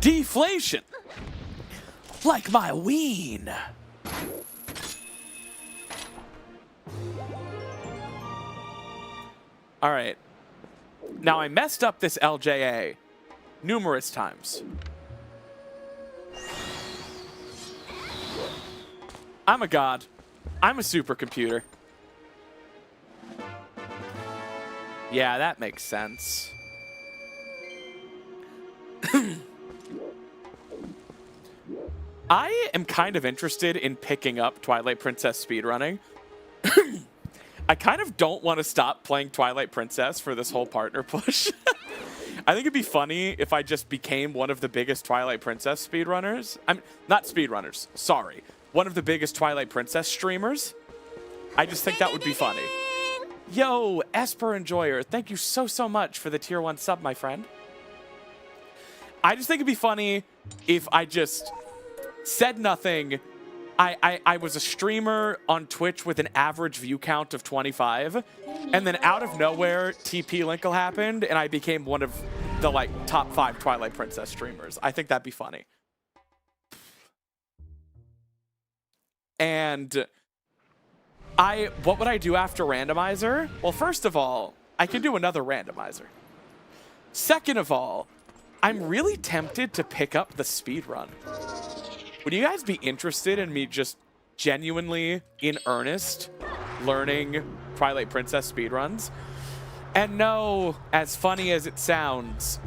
S1: Deflation. Like my ween. All right. Now I messed up this LJA numerous times. I'm a god. I'm a supercomputer. Yeah, that makes sense. I am kind of interested in picking up Twilight Princess speedrunning. I kind of don't want to stop playing Twilight Princess for this whole partner push. I think it'd be funny if I just became one of the biggest Twilight Princess speedrunners. I'm not speedrunners, sorry. One of the biggest Twilight Princess streamers. I just think that would be funny. Yo, Esper Enjoyer, thank you so, so much for the tier 1 sub, my friend. I just think it'd be funny if I just said nothing. I was a streamer on Twitch with an average view count of 25, and then out of nowhere, TP Linkle happened, and I became one of the like top 5 Twilight Princess streamers. I think that'd be funny. And what would I do after randomizer? Well, first of all, I could do another randomizer. Second of all, I'm really tempted to pick up the speedrun. Would you guys be interested in me just genuinely, in earnest, learning Twilight Princess speedruns? And no, as funny as it sounds,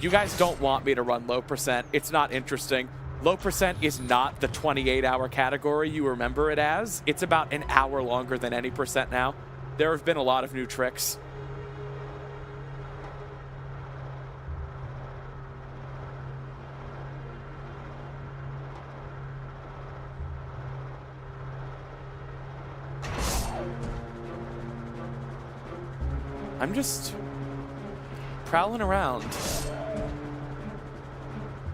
S1: you guys don't want me to run low percent. It's not interesting. Low percent is not the 28-hour category you remember it as. It's about an hour longer than any percent now. There have been a lot of new tricks. I'm just prowling around,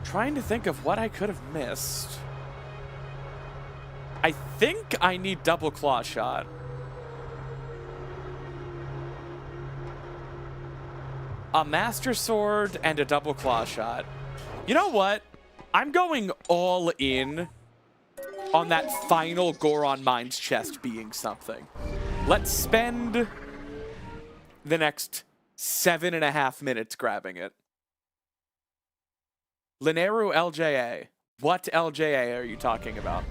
S1: trying to think of what I could have missed. I think I need double claw shot. A master sword and a double claw shot. You know what? I'm going all in on that final Goron Mines chest being something. Let's spend the next 7.5 minutes grabbing it. Lineru LJA. What LJA are you talking about?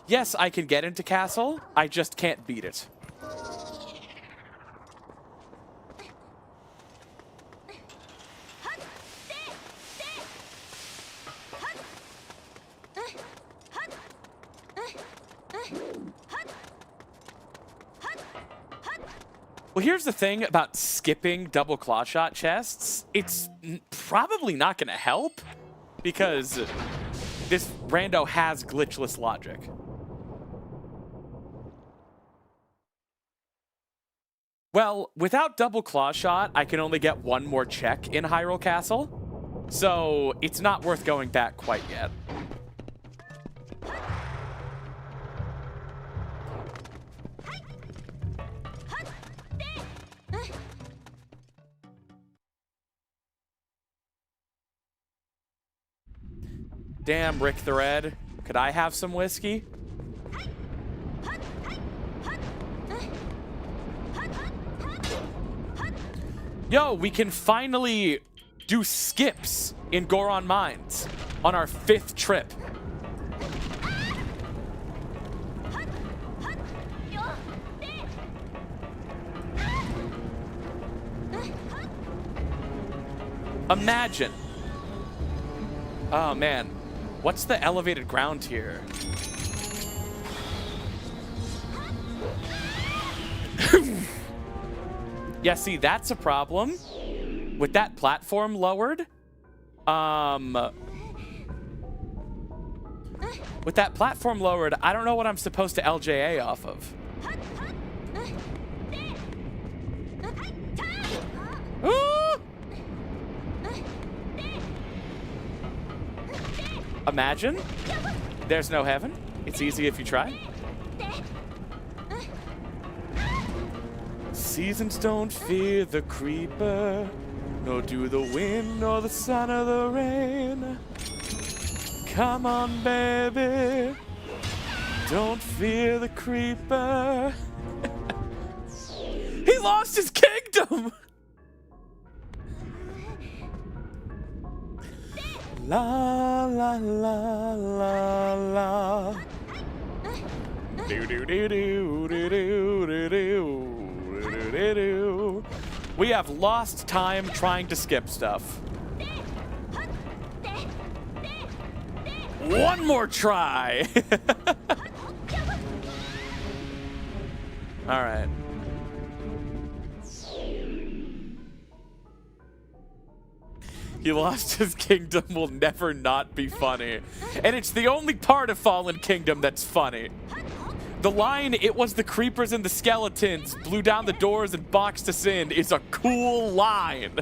S1: Yes, I can get into Castle. I just can't beat it. Well, here's the thing about skipping double claw shot chests. It's probably not going to help because this rando has glitchless logic. Well, without double claw shot, I can only get one more check in Hyrule Castle, so it's not worth going back quite yet. Damn, Rick the Red. Could I have some whiskey? Yo, we can finally do skips in Goron Mines on our 5th trip. Imagine. Oh, man. What's the elevated ground here? Yeah, see, that's a problem. With that platform lowered, with that platform lowered, I don't know what I'm supposed to LJA off of. Ooh! Imagine. There's no heaven. It's easy if you try. Seasons don't fear the creeper, nor do the wind nor the sun or the rain. Come on, baby. Don't fear the creeper. He lost his kingdom. La la la la la. Do do do do do do do do do. We have lost time trying to skip stuff. One more try. All right. He lost his kingdom will never not be funny. And it's the only part of Fallen Kingdom that's funny. The line, "It was the creepers and the skeletons, blew down the doors and boxed us in," is a cool line.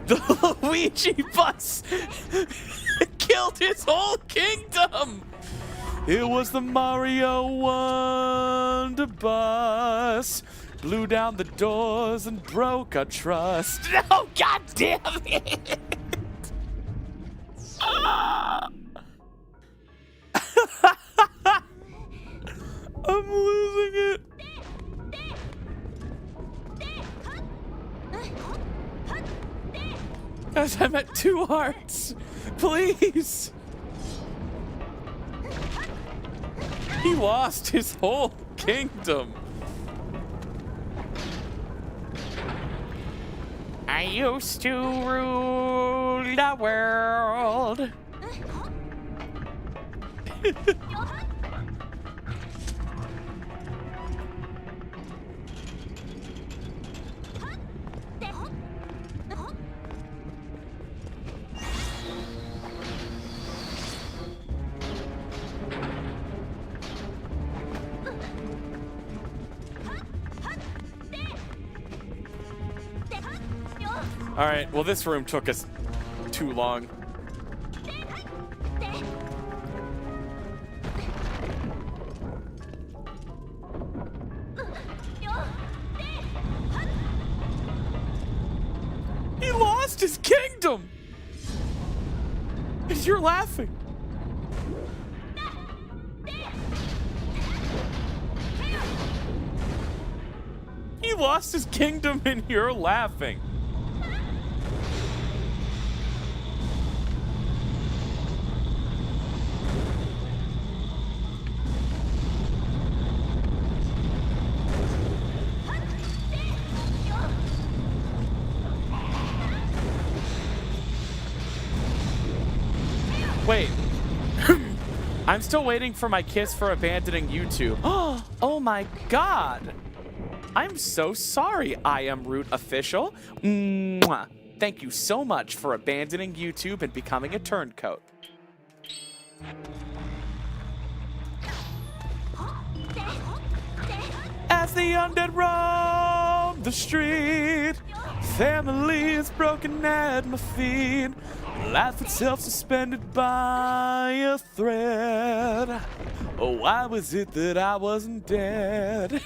S1: The Luigi bus killed his whole kingdom. It was the Mario Wonder bus. Blew down the doors and broke our trust. No, god damn it! I'm losing it. Guys, I'm at 2 hearts. Please. He lost his whole kingdom. I used to rule the world. All right, well, this room took us too long. lost his kingdom! And you're laughing. He lost his kingdom and you're laughing. Wait. I'm still waiting for my kiss for abandoning YouTube. Oh my god. I'm so sorry, I am Root Official. Mwah. Thank you so much for abandoning YouTube and becoming a turncoat. As the undead roam the street, families broken at my feet, life itself suspended by a thread. Oh, why was it that I wasn't dead?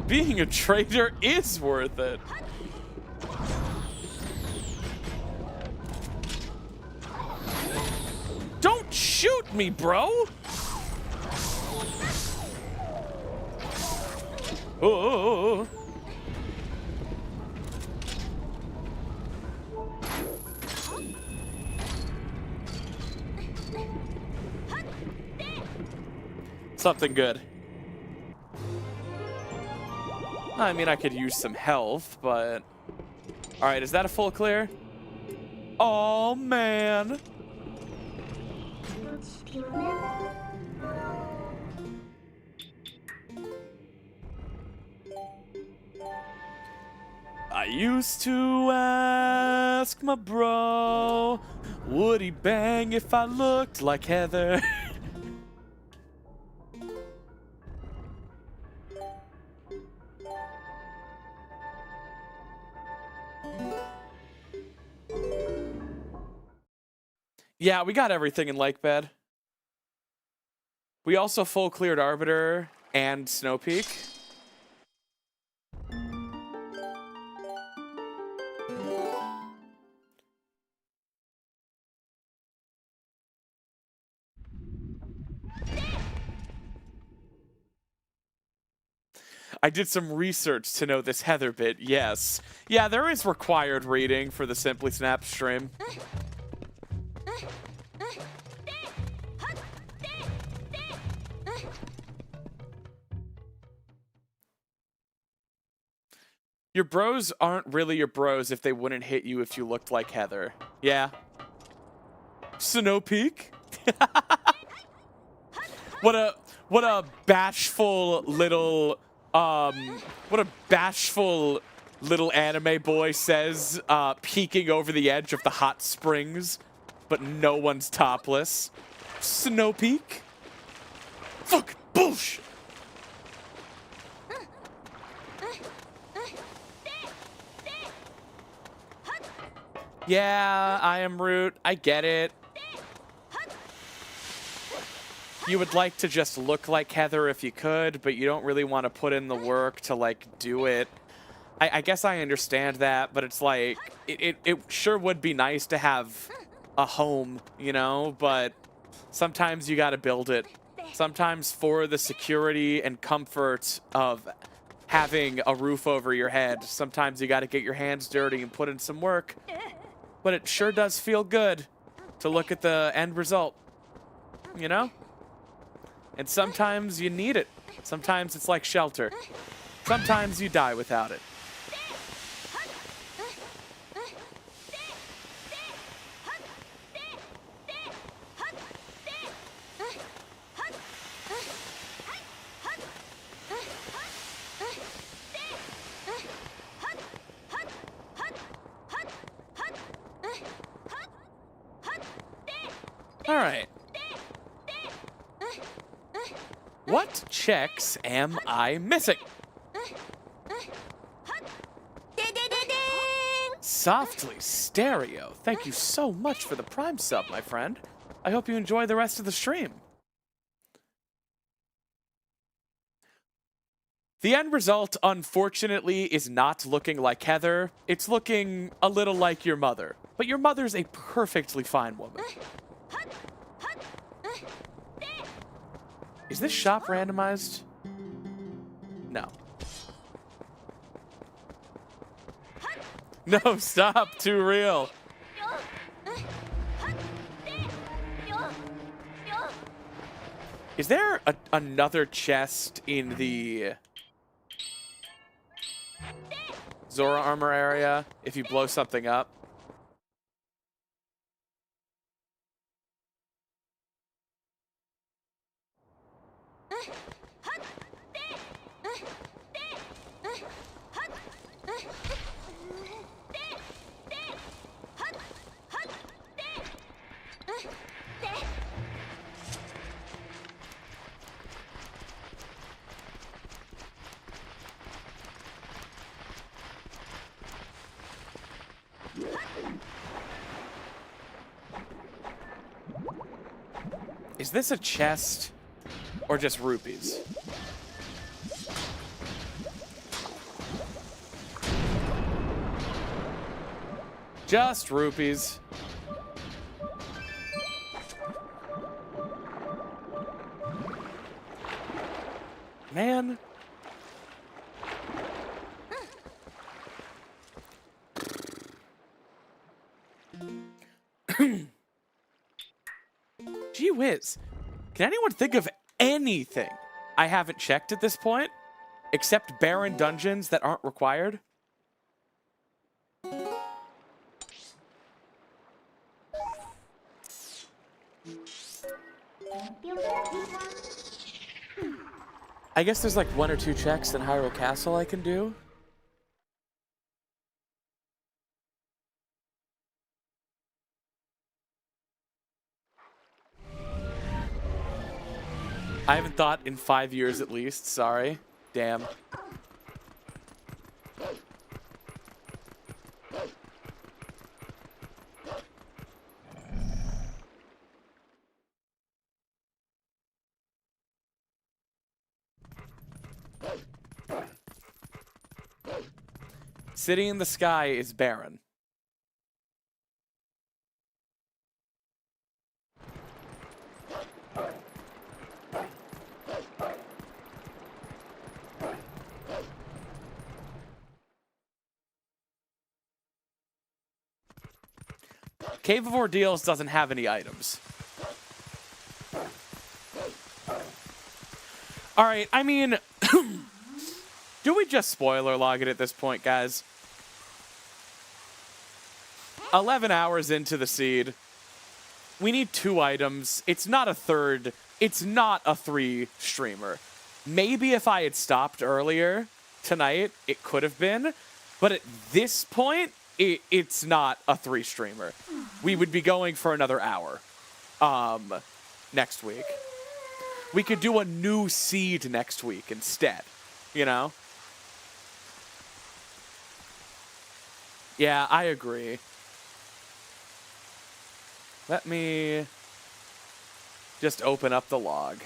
S1: Being a traitor is worth it. Don't shoot me, bro! Oh. Something good. I mean, I could use some health, but... Alright, is that a full clear? Oh, man. I used to ask my bro, would he bang if I looked like Heather? Yeah, we got everything in Lakebed. We also full cleared Arbiter and Snow Peak. I did some research to know this Heather bit, yes. Yeah, there is required reading for the Simply Snap stream. Your bros aren't really your bros if they wouldn't hit you if you looked like Heather. Yeah. Snow Peak? What a bashful little anime boy says, peeking over the edge of the hot springs, but no one's topless. Snow Peak? Fuck bullshit. Yeah, I am Root. I get it. You would like to just look like Heather if you could, but you don't really want to put in the work to, like, do it. I guess I understand that, but it's like, it sure would be nice to have a home, you know? But sometimes you gotta build it. Sometimes for the security and comfort of having a roof over your head, sometimes you gotta get your hands dirty and put in some work. But it sure does feel good to look at the end result, you know? And sometimes you need it. Sometimes it's like shelter. Sometimes you die without it. All right. What checks am I missing? Softly Stereo, thank you so much for the Prime sub, my friend. I hope you enjoy the rest of the stream. The end result, unfortunately, is not looking like Heather. It's looking a little like your mother. But your mother's a perfectly fine woman. Is this shop randomized? No. No, stop. Too real. Is there another chest in the Zora armor area if you blow something up? Is this a chest or just rupees? Just rupees. Man. Gee whiz. Can anyone think of anything I haven't checked at this point? Except barren dungeons that aren't required? I guess there's like 1 or 2 checks in Hyrule Castle I can do. I haven't thought in 5 years at least, sorry. Damn. City in the sky is barren. Cave of Ordeals doesn't have any items. Alright, I mean, do we just spoiler log it at this point, guys? 11 hours into the seed. We need 2 items. It's not a third. It's not a 3 streamer. Maybe if I had stopped earlier tonight, it could have been. But at this point, it's not a 3 streamer. We would be going for another hour next week. We could do a new seed next week instead, you know? Yeah, I agree. Let me just open up the log.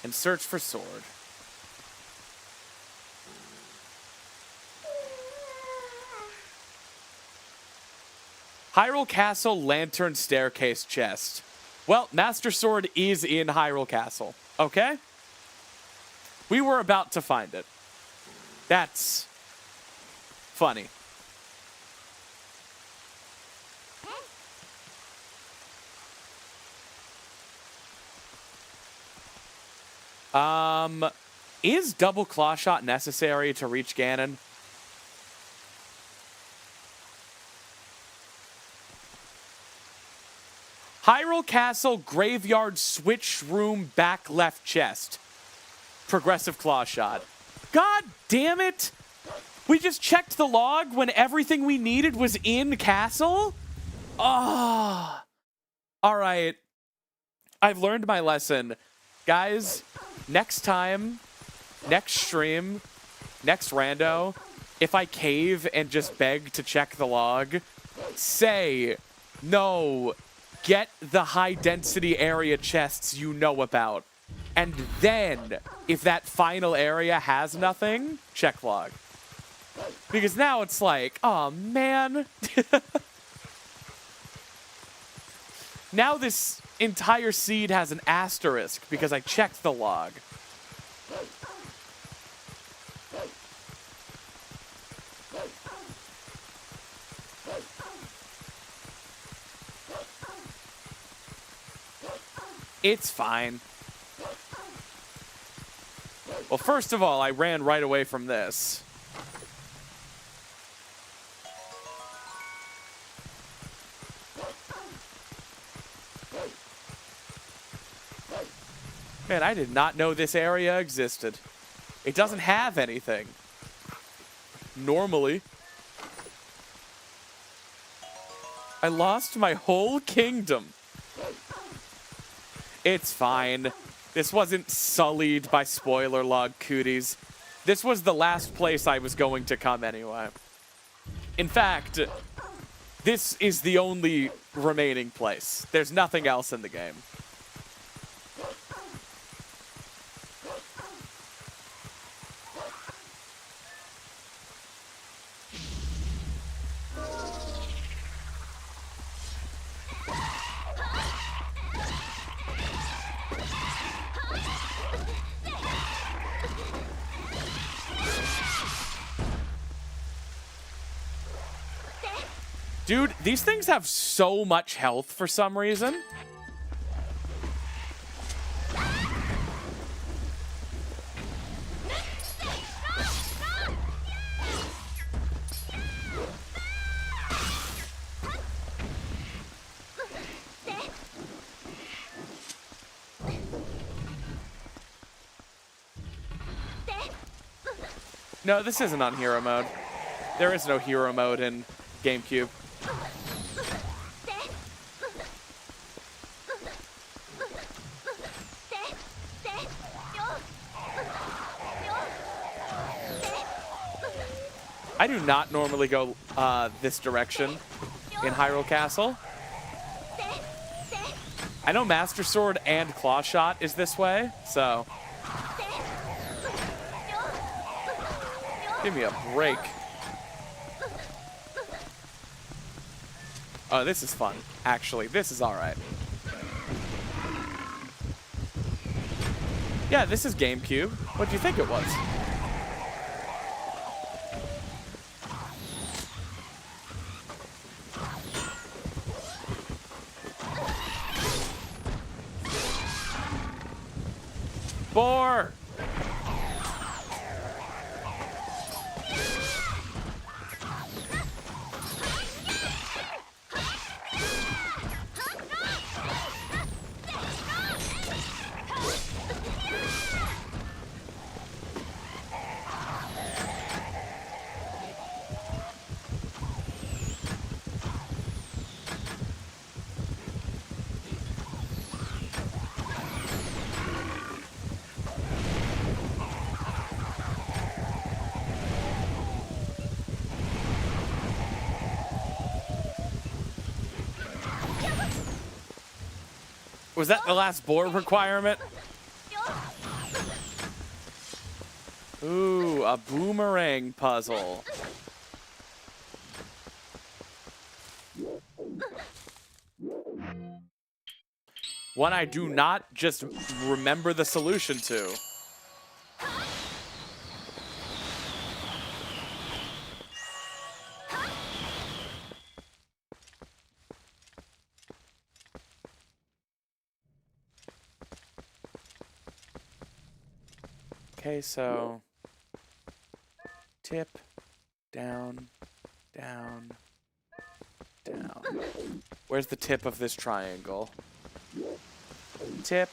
S1: And search for sword. Hyrule Castle Lantern Staircase Chest. Well, Master Sword is in Hyrule Castle, okay? We were about to find it. That's funny. Is double claw shot necessary to reach Ganon? Hyrule Castle Graveyard Switch Room Back Left Chest. Progressive claw shot. God damn it! We just checked the log when everything we needed was in Castle? Ah. Oh. Alright. I've learned my lesson. Guys, next time, next stream, next rando, if I cave and just beg to check the log, say, no, get the high density area chests you know about. And then, if that final area has nothing, check log. Because now it's like, oh man. Now this entire seed has an asterisk because I checked the log. It's fine. Well, first of all, I ran right away from this. Man, I did not know this area existed. It doesn't have anything. Normally. I lost my whole kingdom. It's fine. This wasn't sullied by spoiler log cooties. This was the last place I was going to come anyway. In fact, this is the only remaining place. There's nothing else in the game. Dude, these things have so much health for some reason. No, this isn't on hero mode. There is no hero mode in GameCube. I do not normally go this direction in Hyrule Castle. I know Master Sword and Clawshot is this way, so... Give me a break. Oh, this is fun. Actually, this is alright. Yeah, this is GameCube. What do you think it was? Boar! Was that the last board requirement? Ooh, a boomerang puzzle. One I do not just remember the solution to. Okay, so tip, down, down, down. Where's the tip of this triangle? Tip.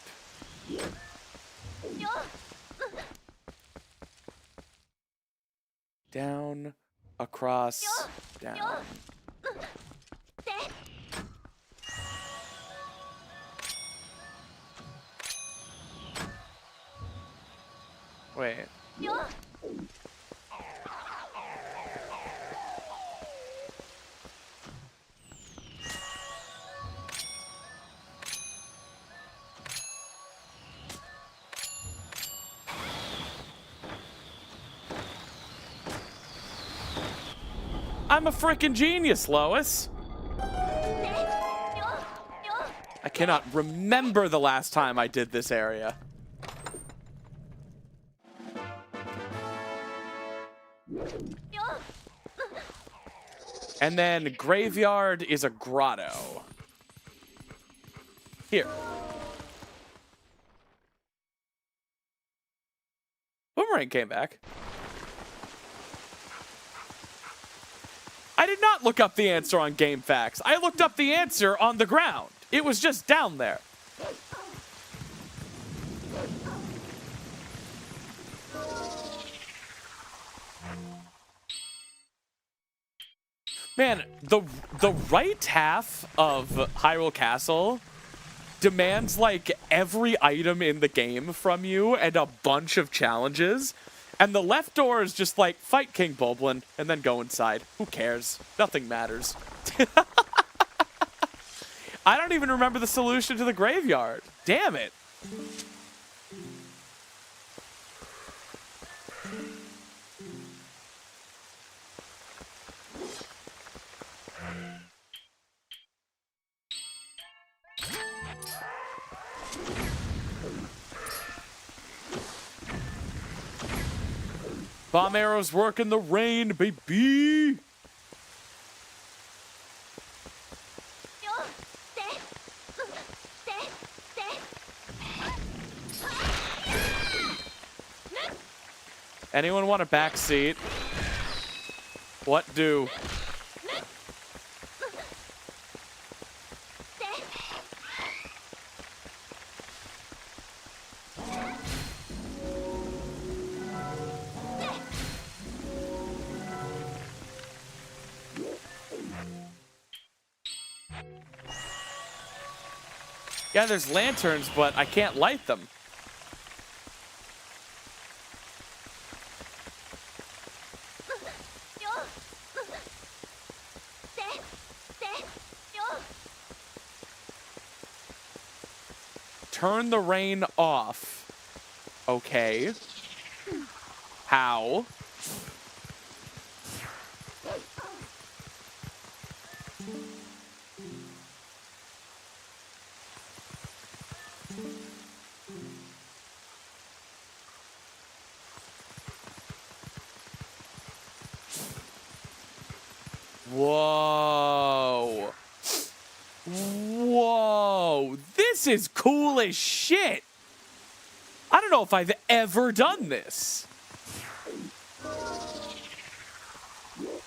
S1: Down, across, down. Wait. I'm a freaking genius, Lois. I cannot remember the last time I did this area. And then graveyard is a grotto. Here. Boomerang came back. I did not look up the answer on GameFAQs. I looked up the answer on the ground. It was just down there. Man, the right half of Hyrule Castle demands like every item in the game from you and a bunch of challenges. And the left door is just like, fight King Boblin and then go inside. Who cares? Nothing matters. I don't even remember the solution to the graveyard. Damn it. Bomb arrows work in the rain, baby. Anyone want a back seat? What do? Yeah, there's lanterns, but I can't light them. Turn the rain off. Okay. How? Whoa. Whoa. This is cool as shit. I don't know if I've ever done this.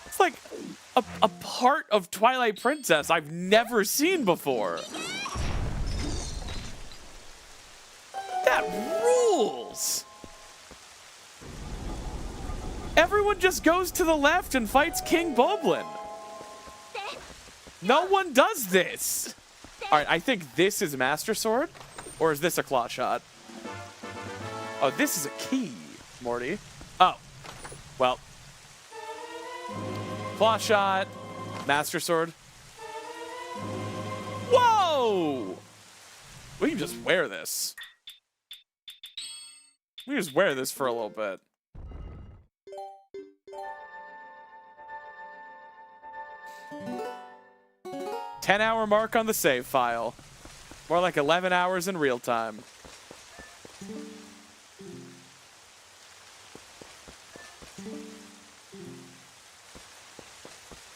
S1: It's like a part of Twilight Princess I've never seen before. That rules. Everyone just goes to the left and fights King Boblin. No one does this. All right, I think this is Master Sword, or is this a claw shot? Oh, this is a key, Morty. Oh, well. Claw shot, Master Sword. Whoa! We can just wear this. We can just wear this for a little bit. $10-hour mark on the save file. More like 11 hours in real time.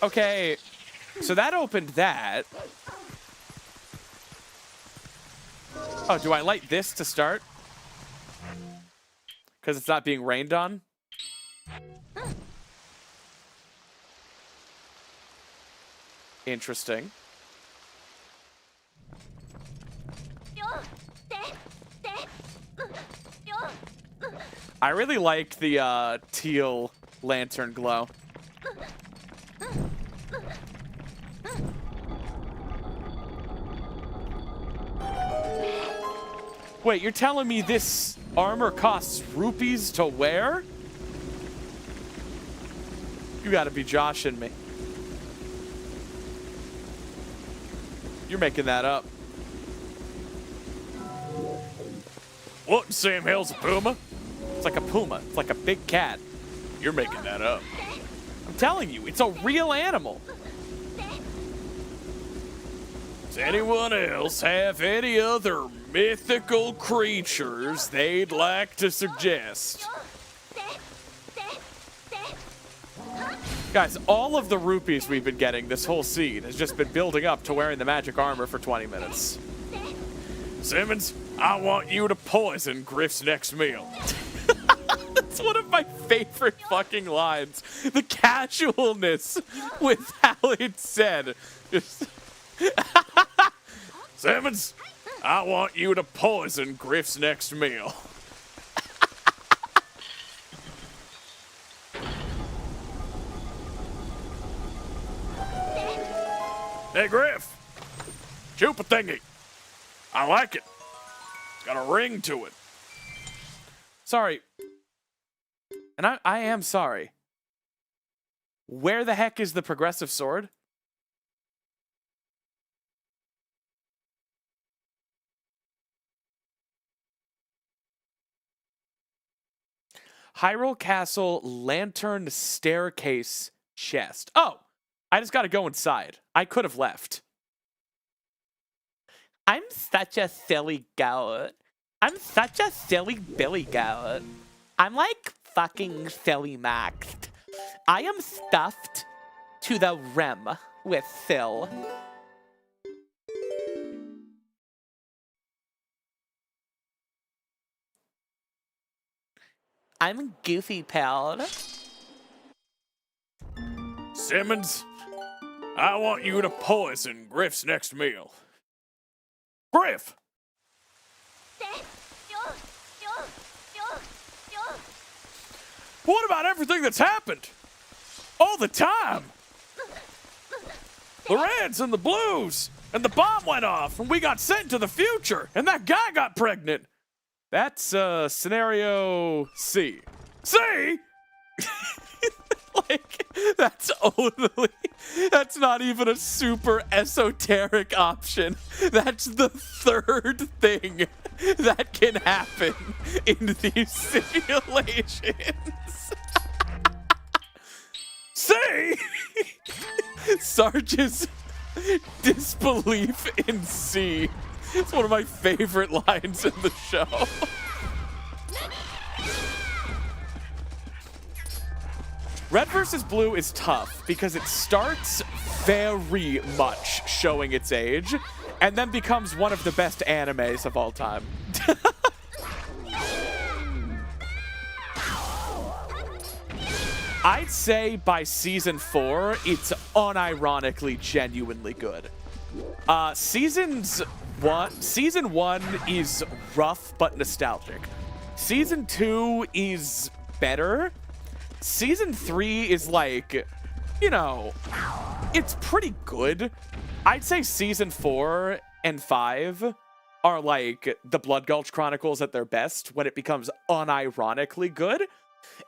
S1: Okay, so that opened that. Oh, do I light this to start? Because it's not being rained on? Interesting. I really like the teal lantern glow. Wait, you're telling me this armor costs rupees to wear? You gotta be joshing me. You're making that up. What, Sam Hill's a puma? It's like a puma. It's like a big cat. You're making that up. I'm telling you, it's a real animal. Does anyone else have any other mythical creatures they'd like to suggest? Guys, all of the rupees we've been getting this whole scene has just been building up to wearing the magic armor for 20 minutes. Simmons, I want you to poison Griff's next meal. That's one of my favorite fucking lines. The casualness with how it's said. Just Simmons, I want you to poison Griff's next meal. Hey, Griff. Chupa thingy. I like it. It's got a ring to it. Sorry. And I am sorry. Where the heck is the progressive sword? Hyrule Castle lantern staircase chest. Oh, I just gotta go inside. I could have left. I'm such a silly goat. I'm such a silly Billy goat. I'm like fucking silly maxed. I am stuffed to the rim with Phil. I'm goofy pilled. Simmons, I want you to poison Griff's next meal. Griff! What about everything that's happened? All the time! The reds and the blues, and the bomb went off, and we got sent to the future, and that guy got pregnant. That's scenario C. C? Like, that's not even a super esoteric option. That's the third thing that can happen in these simulations. C? Sarge's disbelief in C. It's one of my favorite lines in the show. Red versus blue is tough because it starts very much showing its age and then becomes one of the best animes of all time. I'd say by season 4, it's unironically genuinely good. Season 1 is rough but nostalgic. Season 2 is better. Season 3 is like, you know, it's pretty good. I'd say season 4 and 5 are like the Blood Gulch Chronicles at their best when it becomes unironically good.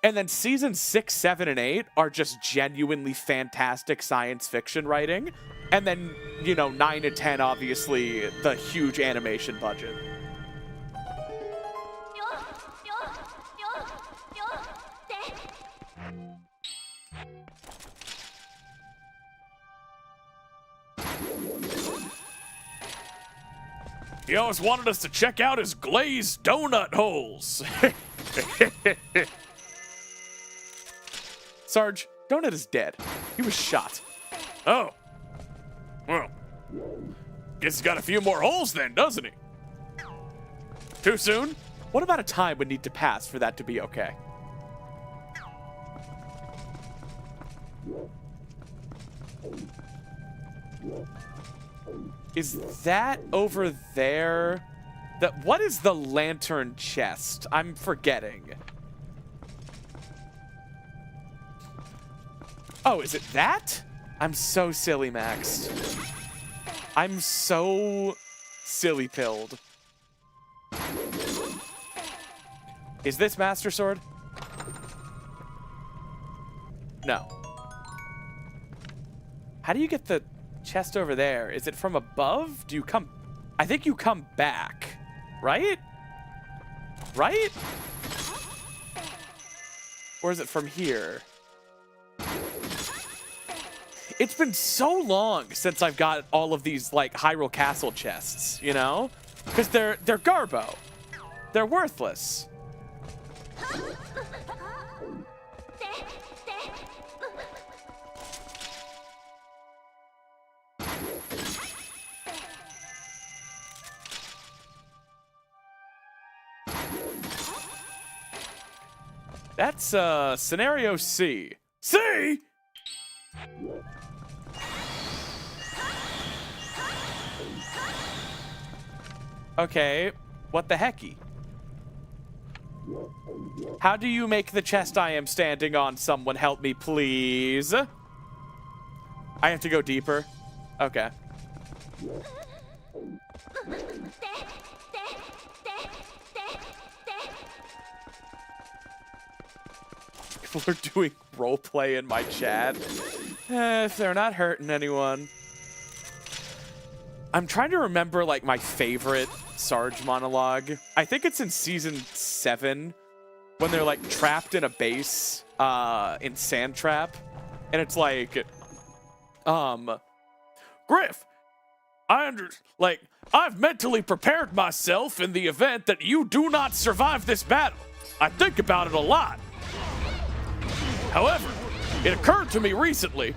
S1: And then season 6, 7, and 8 are just genuinely fantastic science fiction writing. And then, you know, 9 and 10, obviously, the huge animation budget. He always wanted us to check out his glazed donut holes. Sarge, Donut is dead. He was shot. Oh. Well. Guess he's got a few more holes then, doesn't he? Too soon? What amount of time would need to pass for that to be okay? Is that over there? What is the lantern chest? I'm forgetting. Oh, is it that? I'm so silly maxed. I'm so silly pilled. Is this Master Sword? No. How do you get the chest over there? Is it from above? Do you come... I think you come back. Right? Right? Or is it from here? It's been so long since I've got all of these, like, Hyrule Castle chests, you know? Because they're garbo. They're worthless. That's scenario C. C? Okay, what the hecky? How do you make the chest I am standing on? Someone help me, please. I have to go deeper? Okay. People are doing roleplay in my chat. If they're not hurting anyone. I'm trying to remember, like, my favorite Sarge monologue. I think it's in season 7 when they're, like, trapped in a base in Sand Trap. And it's like, Griff, I've mentally prepared myself in the event that you do not survive this battle. I think about it a lot. However, it occurred to me recently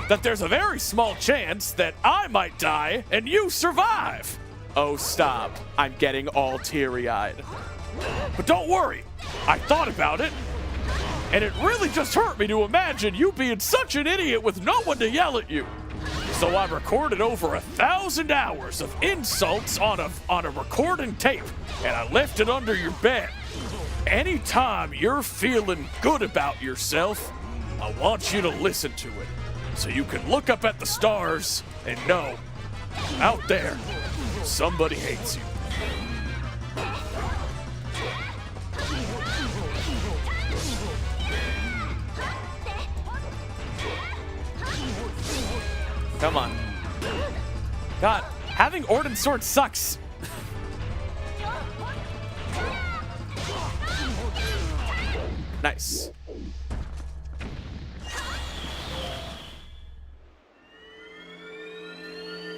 S1: that there's a very small chance that I might die and you survive. Oh, stop. I'm getting all teary-eyed. But don't worry. I thought about it, and it really just hurt me to imagine you being such an idiot with no one to yell at you. So I recorded over 1,000 hours of insults on a recording tape, and I left it under your bed. Anytime you're feeling good about yourself, I want you to listen to it, so you can look up at the stars and know, out there, somebody hates you. Come on. God, having Ordnance Sword sucks. Nice.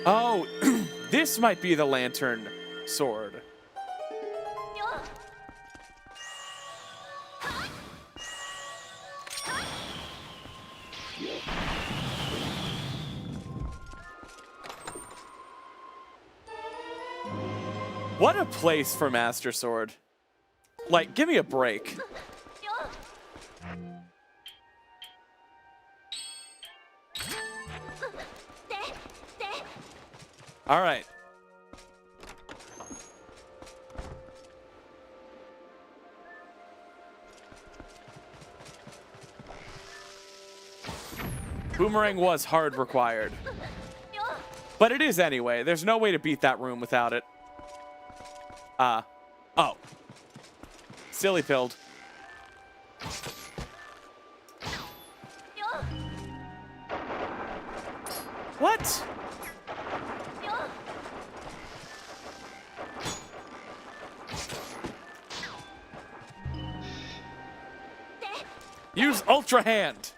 S1: Oh, this might be the lantern sword. What a place for Master Sword. Like, give me a break. All right. Boomerang was hard required. But it is anyway. There's no way to beat that room without it. Oh. Silly pilled. What? Use Ultra Hand.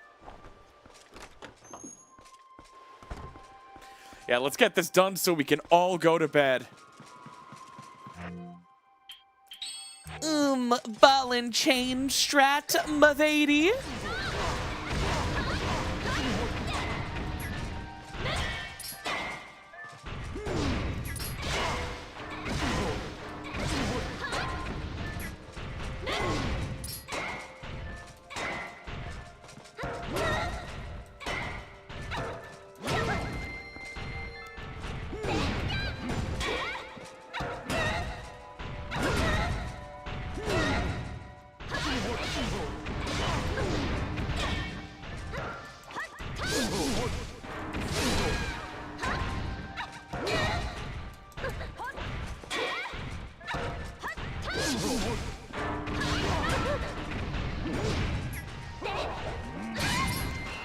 S1: Yeah, let's get this done so we can all go to bed. Ball and chain strat, m'lady.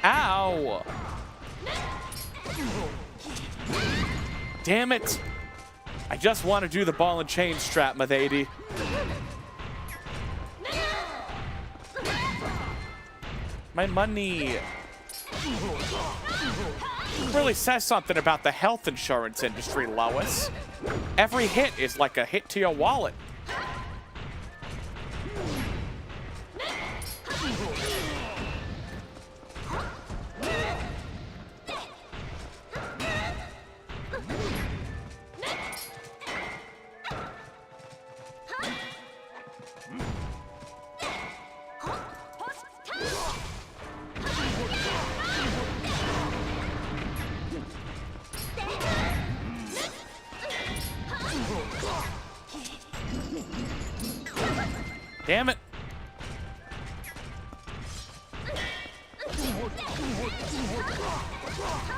S1: Ow! Damn it! I just want to do the ball and chain strap, m'lady. My money. Really says something about the health insurance industry, Lois. Every hit is like a hit to your wallet. Damn it.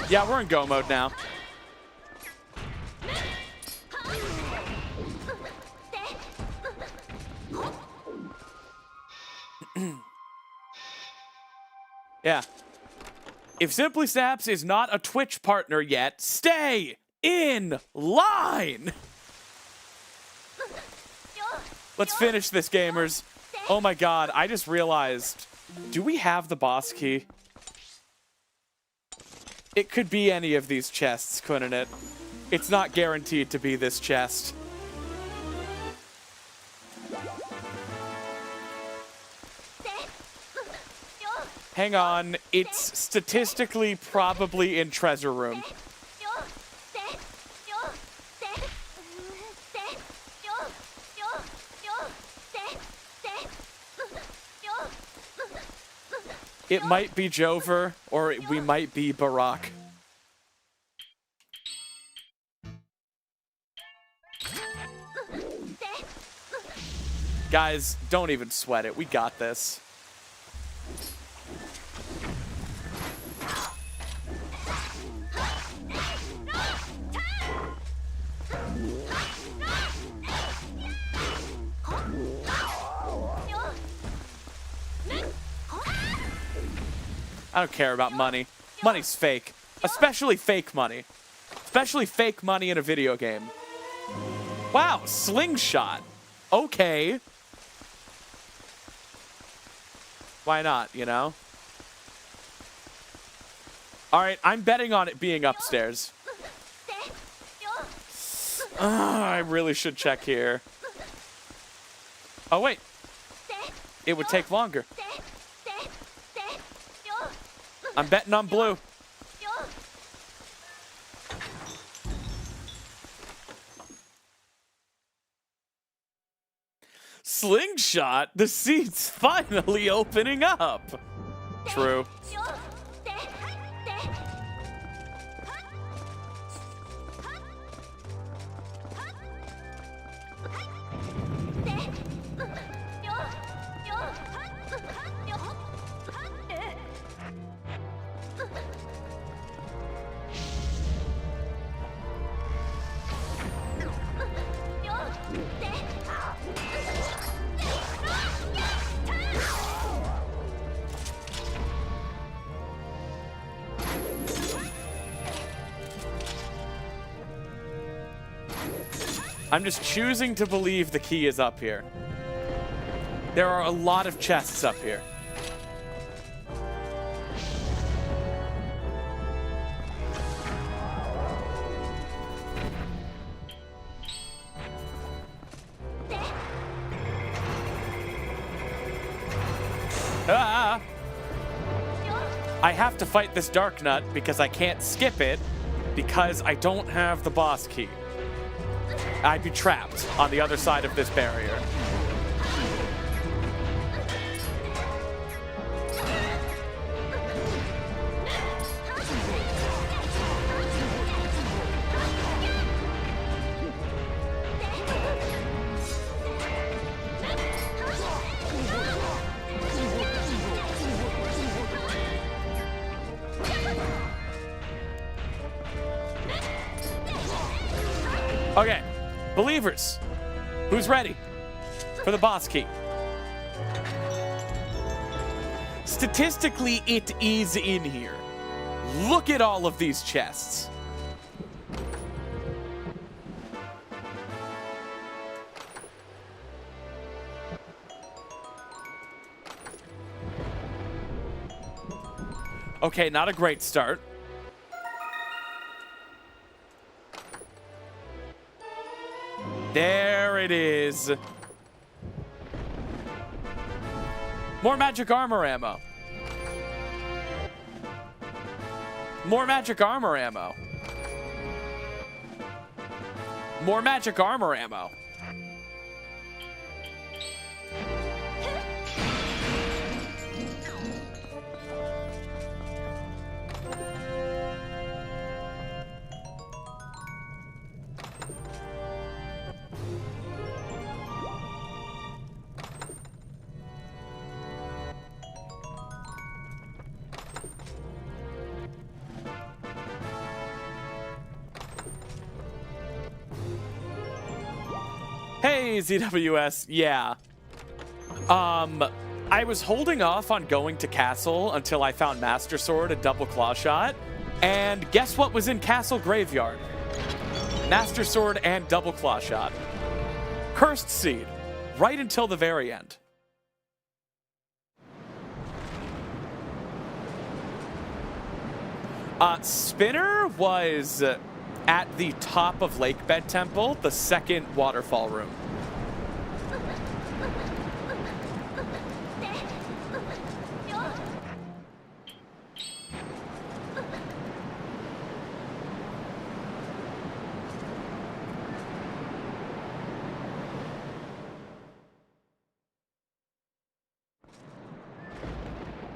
S1: Yeah, we're in go mode now. Yeah. If Simply Snaps is not a Twitch partner yet, stay in line! Let's finish this, gamers. Oh my god, I just realized. Do we have the boss key? It could be any of these chests, couldn't it? It's not guaranteed to be this chest. Hang on, it's statistically probably in treasure room. It might be Jover, or we might be Barack. Guys, don't even sweat it. We got this. I don't care about money. Money's fake. Especially fake money. Especially fake money in a video game. Wow, slingshot. Okay. Why not, you know? Alright, I'm betting on it being upstairs. I really should check here. Oh, wait. It would take longer. I'm betting on blue. Slingshot? The seat's finally opening up. True. I'm just choosing to believe the key is up here. There are a lot of chests up here. Ah! I have to fight this dark nut because I can't skip it because I don't have the boss key. I'd be trapped on the other side of this barrier. Okay. Believers, who's ready for the boss key? Statistically, it is in here. Look at all of these chests. Okay, not a great start. There it is. More magic armor ammo. More magic armor ammo. More magic armor ammo. Hey, ZWS, yeah. I was holding off on going to Castle until I found Master Sword and double claw shot, and guess what was in Castle Graveyard? Master Sword and double claw shot. Cursed Seed, right until the very end. Spinner was at the top of Lakebed Temple, the second waterfall room.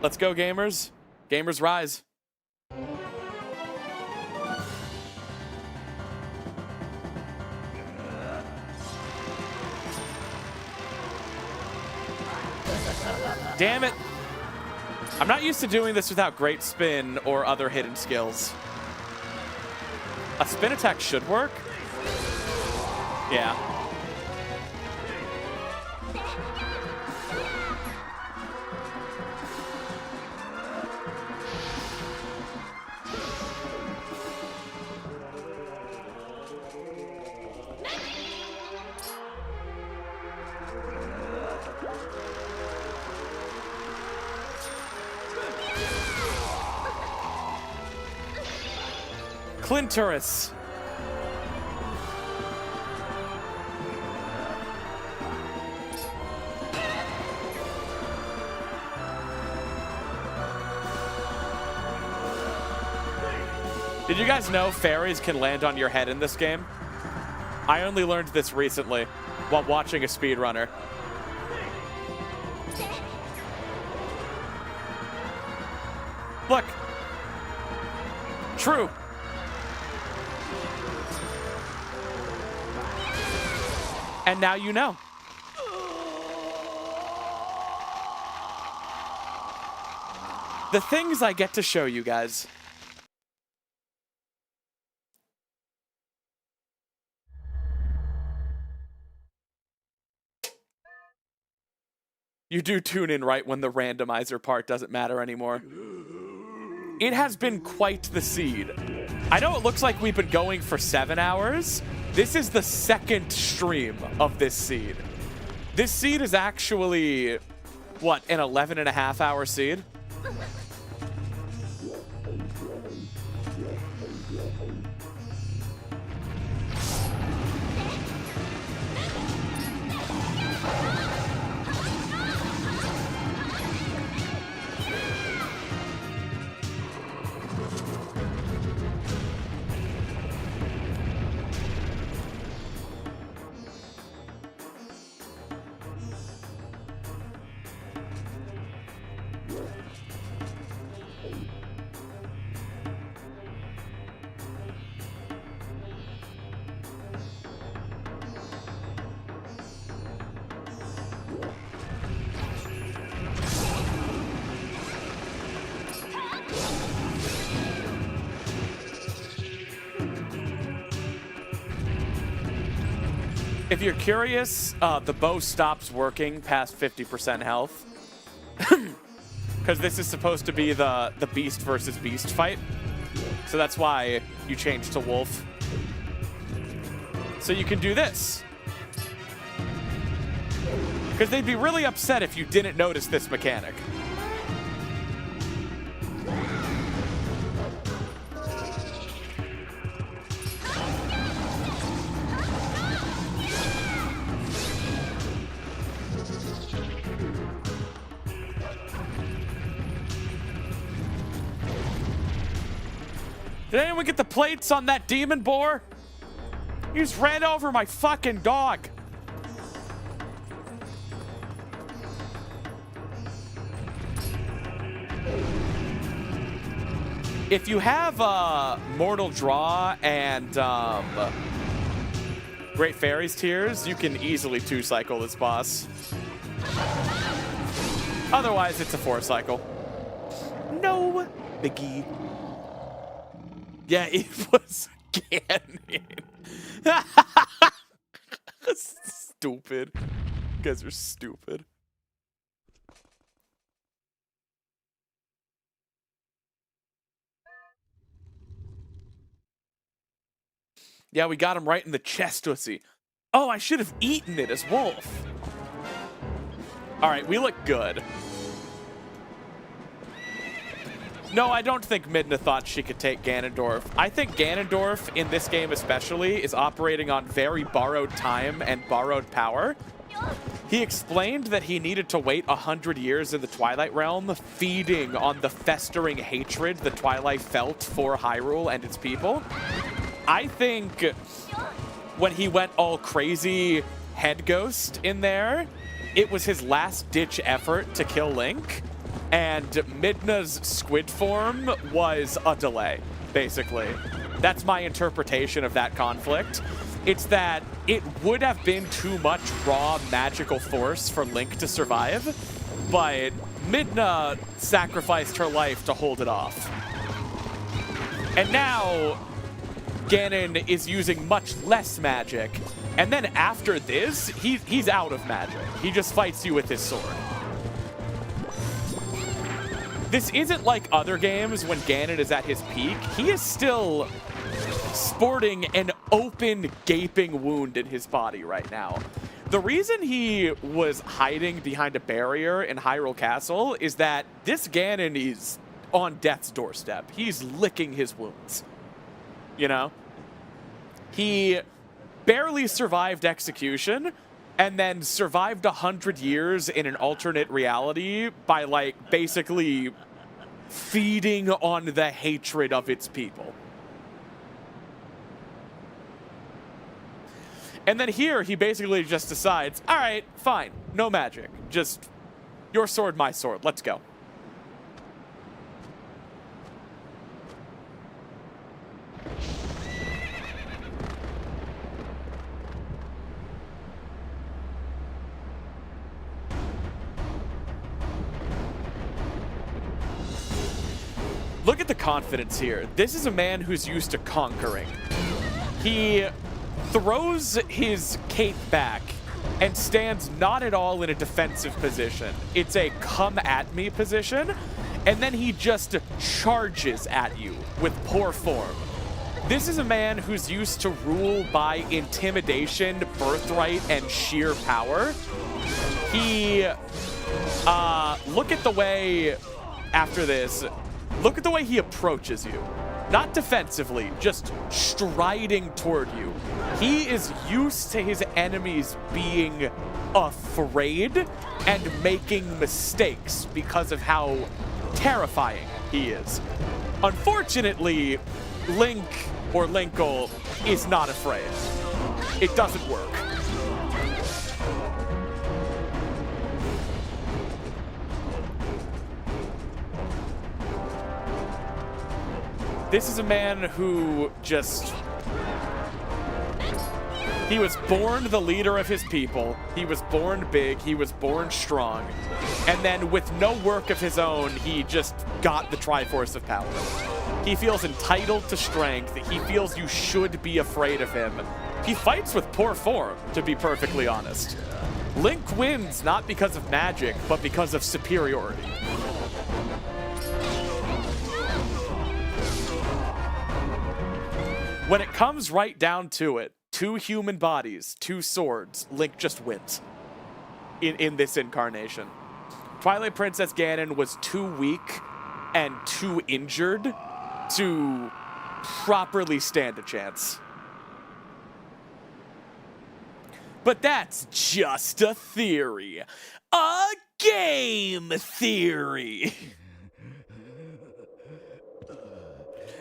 S1: Let's go, gamers. Gamers rise. Damn it. I'm not used to doing this without great spin or other hidden skills. A spin attack should work. Yeah. Clinturus. Did you guys know fairies can land on your head in this game? I only learned this recently while watching a speedrunner. Look. True. And now you know. The things I get to show you guys. You do tune in right when the randomizer part doesn't matter anymore. It has been quite the seed. I know it looks like we've been going for 7 hours. This is the second stream of this seed. This seed is actually, what, an 11.5-hour seed? If you're curious, the bow stops working past 50% health. Because this is supposed to be the beast versus beast fight. So that's why you change to wolf. So you can do this. Because they'd be really upset if you didn't notice this mechanic. Did anyone get the plates on that demon boar? He just ran over my fucking dog. If you have Mortal Draw and Great Fairy's Tears, you can easily 2-cycle this boss. Otherwise, it's a 4-cycle. No biggie. Yeah, it was Ganon. Stupid. You guys are stupid. Yeah, we got him right in the chest, Ussy. Oh, I should have eaten it as Wolf. All right, we look good. No, I don't think Midna thought she could take Ganondorf. I think Ganondorf, in this game especially, is operating on very borrowed time and borrowed power. He explained that he needed to wait 100 years in the Twilight Realm, feeding on the festering hatred the Twilight felt for Hyrule and its people. I think when he went all crazy head ghost in there, it was his last-ditch effort to kill Link, and Midna's squid form was a delay, basically. That's my interpretation of that conflict. It's that it would have been too much raw magical force for Link to survive, but Midna sacrificed her life to hold it off. And now Ganon is using much less magic, and then after this, he's out of magic. He just fights you with his sword. This isn't like other games when Ganon is at his peak. He is still sporting an open, gaping wound in his body right now. The reason he was hiding behind a barrier in Hyrule Castle is that this Ganon is on death's doorstep. He's licking his wounds. You know? He barely survived execution and then survived 100 years in an alternate reality by, like, basically feeding on the hatred of its people. And then here, he basically just decides, all right, fine, no magic. Just your sword, my sword. Let's go. Look at the confidence here. This is a man who's used to conquering. He throws his cape back and stands not at all in a defensive position. It's a come-at-me position, and then he just charges at you with poor form. This is a man who's used to rule by intimidation, birthright, and sheer power. He, look at the way, after this, look at the way he approaches you. Not defensively, just striding toward you. He is used to his enemies being afraid and making mistakes because of how terrifying he is. Unfortunately, Link, or Linkle, is not afraid. It doesn't work. This is a man who just... He was born the leader of his people. He was born big. He was born strong. And then with no work of his own, he just got the Triforce of Power. He feels entitled to strength. He feels you should be afraid of him. He fights with poor form, to be perfectly honest. Link wins not because of magic, but because of superiority. When it comes right down to it, 2 human bodies, 2 swords, Link just wins in this incarnation. Twilight Princess Ganon was too weak and too injured to properly stand a chance. But that's just a theory. A game theory.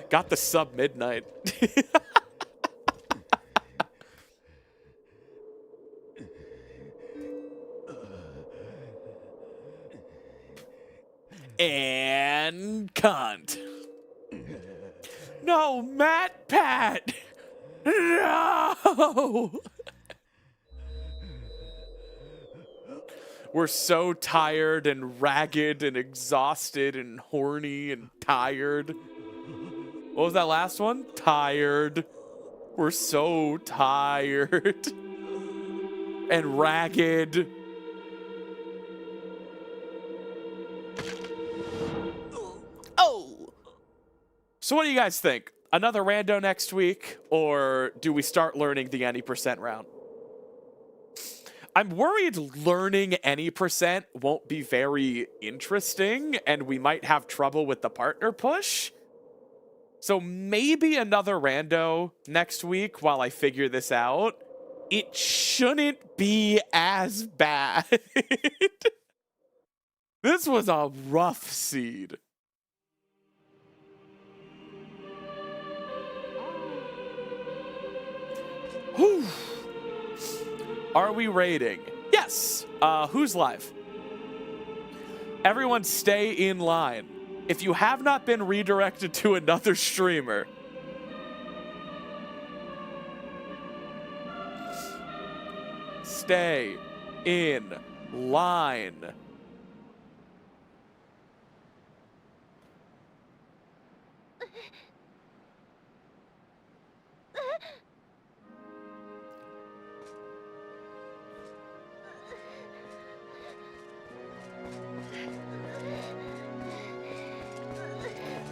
S1: Got the sub midnight. And cunt. No, Matt Pat. No. We're so tired and ragged and exhausted and horny and tired. What was that last one? Tired. We're so tired and ragged. Oh. So what do you guys think? Another rando next week, or do we start learning the any percent round? I'm worried learning any percent won't be very interesting, and we might have trouble with the partner push. So maybe another rando next week while I figure this out. It shouldn't be as bad. This was a rough seed. Whew. Are we raiding? Yes. Who's live? Everyone stay in line. If you have not been redirected to another streamer, stay in line.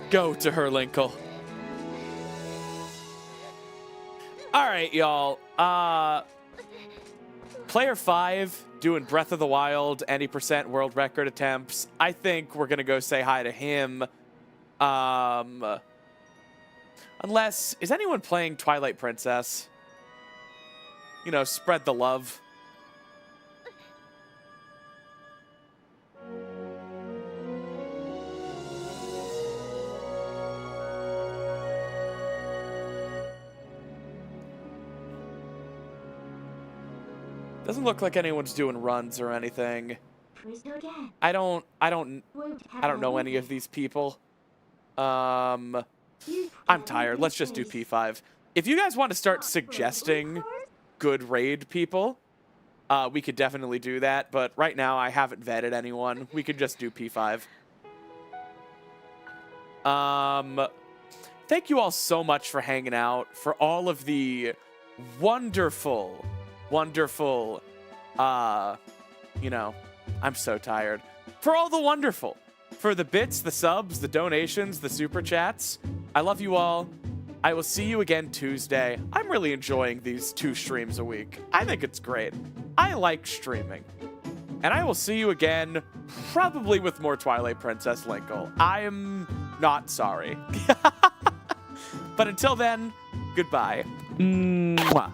S1: Go to her, Linkle. All right, y'all. Player 5 doing Breath of the Wild, any percent world record attempts. I think we're gonna go say hi to him. Unless, is anyone playing Twilight Princess? You know, spread the love. Doesn't look like anyone's doing runs or anything. I don't know any of these people. I'm tired. Let's just do P5. If you guys want to start suggesting good raid people, we could definitely do that. But right now, I haven't vetted anyone. We could just do P5. Thank you all so much for hanging out, for all of the wonderful, you know, I'm so tired. For all the wonderful, for the bits, the subs, the donations, the super chats. I love you all. I will see you again Tuesday. I'm really enjoying these 2 streams a week. I think it's great. I like streaming. And I will see you again, probably with more Twilight Princess Linkle. I'm not sorry. But until then, goodbye. Mwah.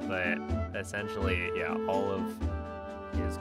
S9: But essentially, yeah, all of his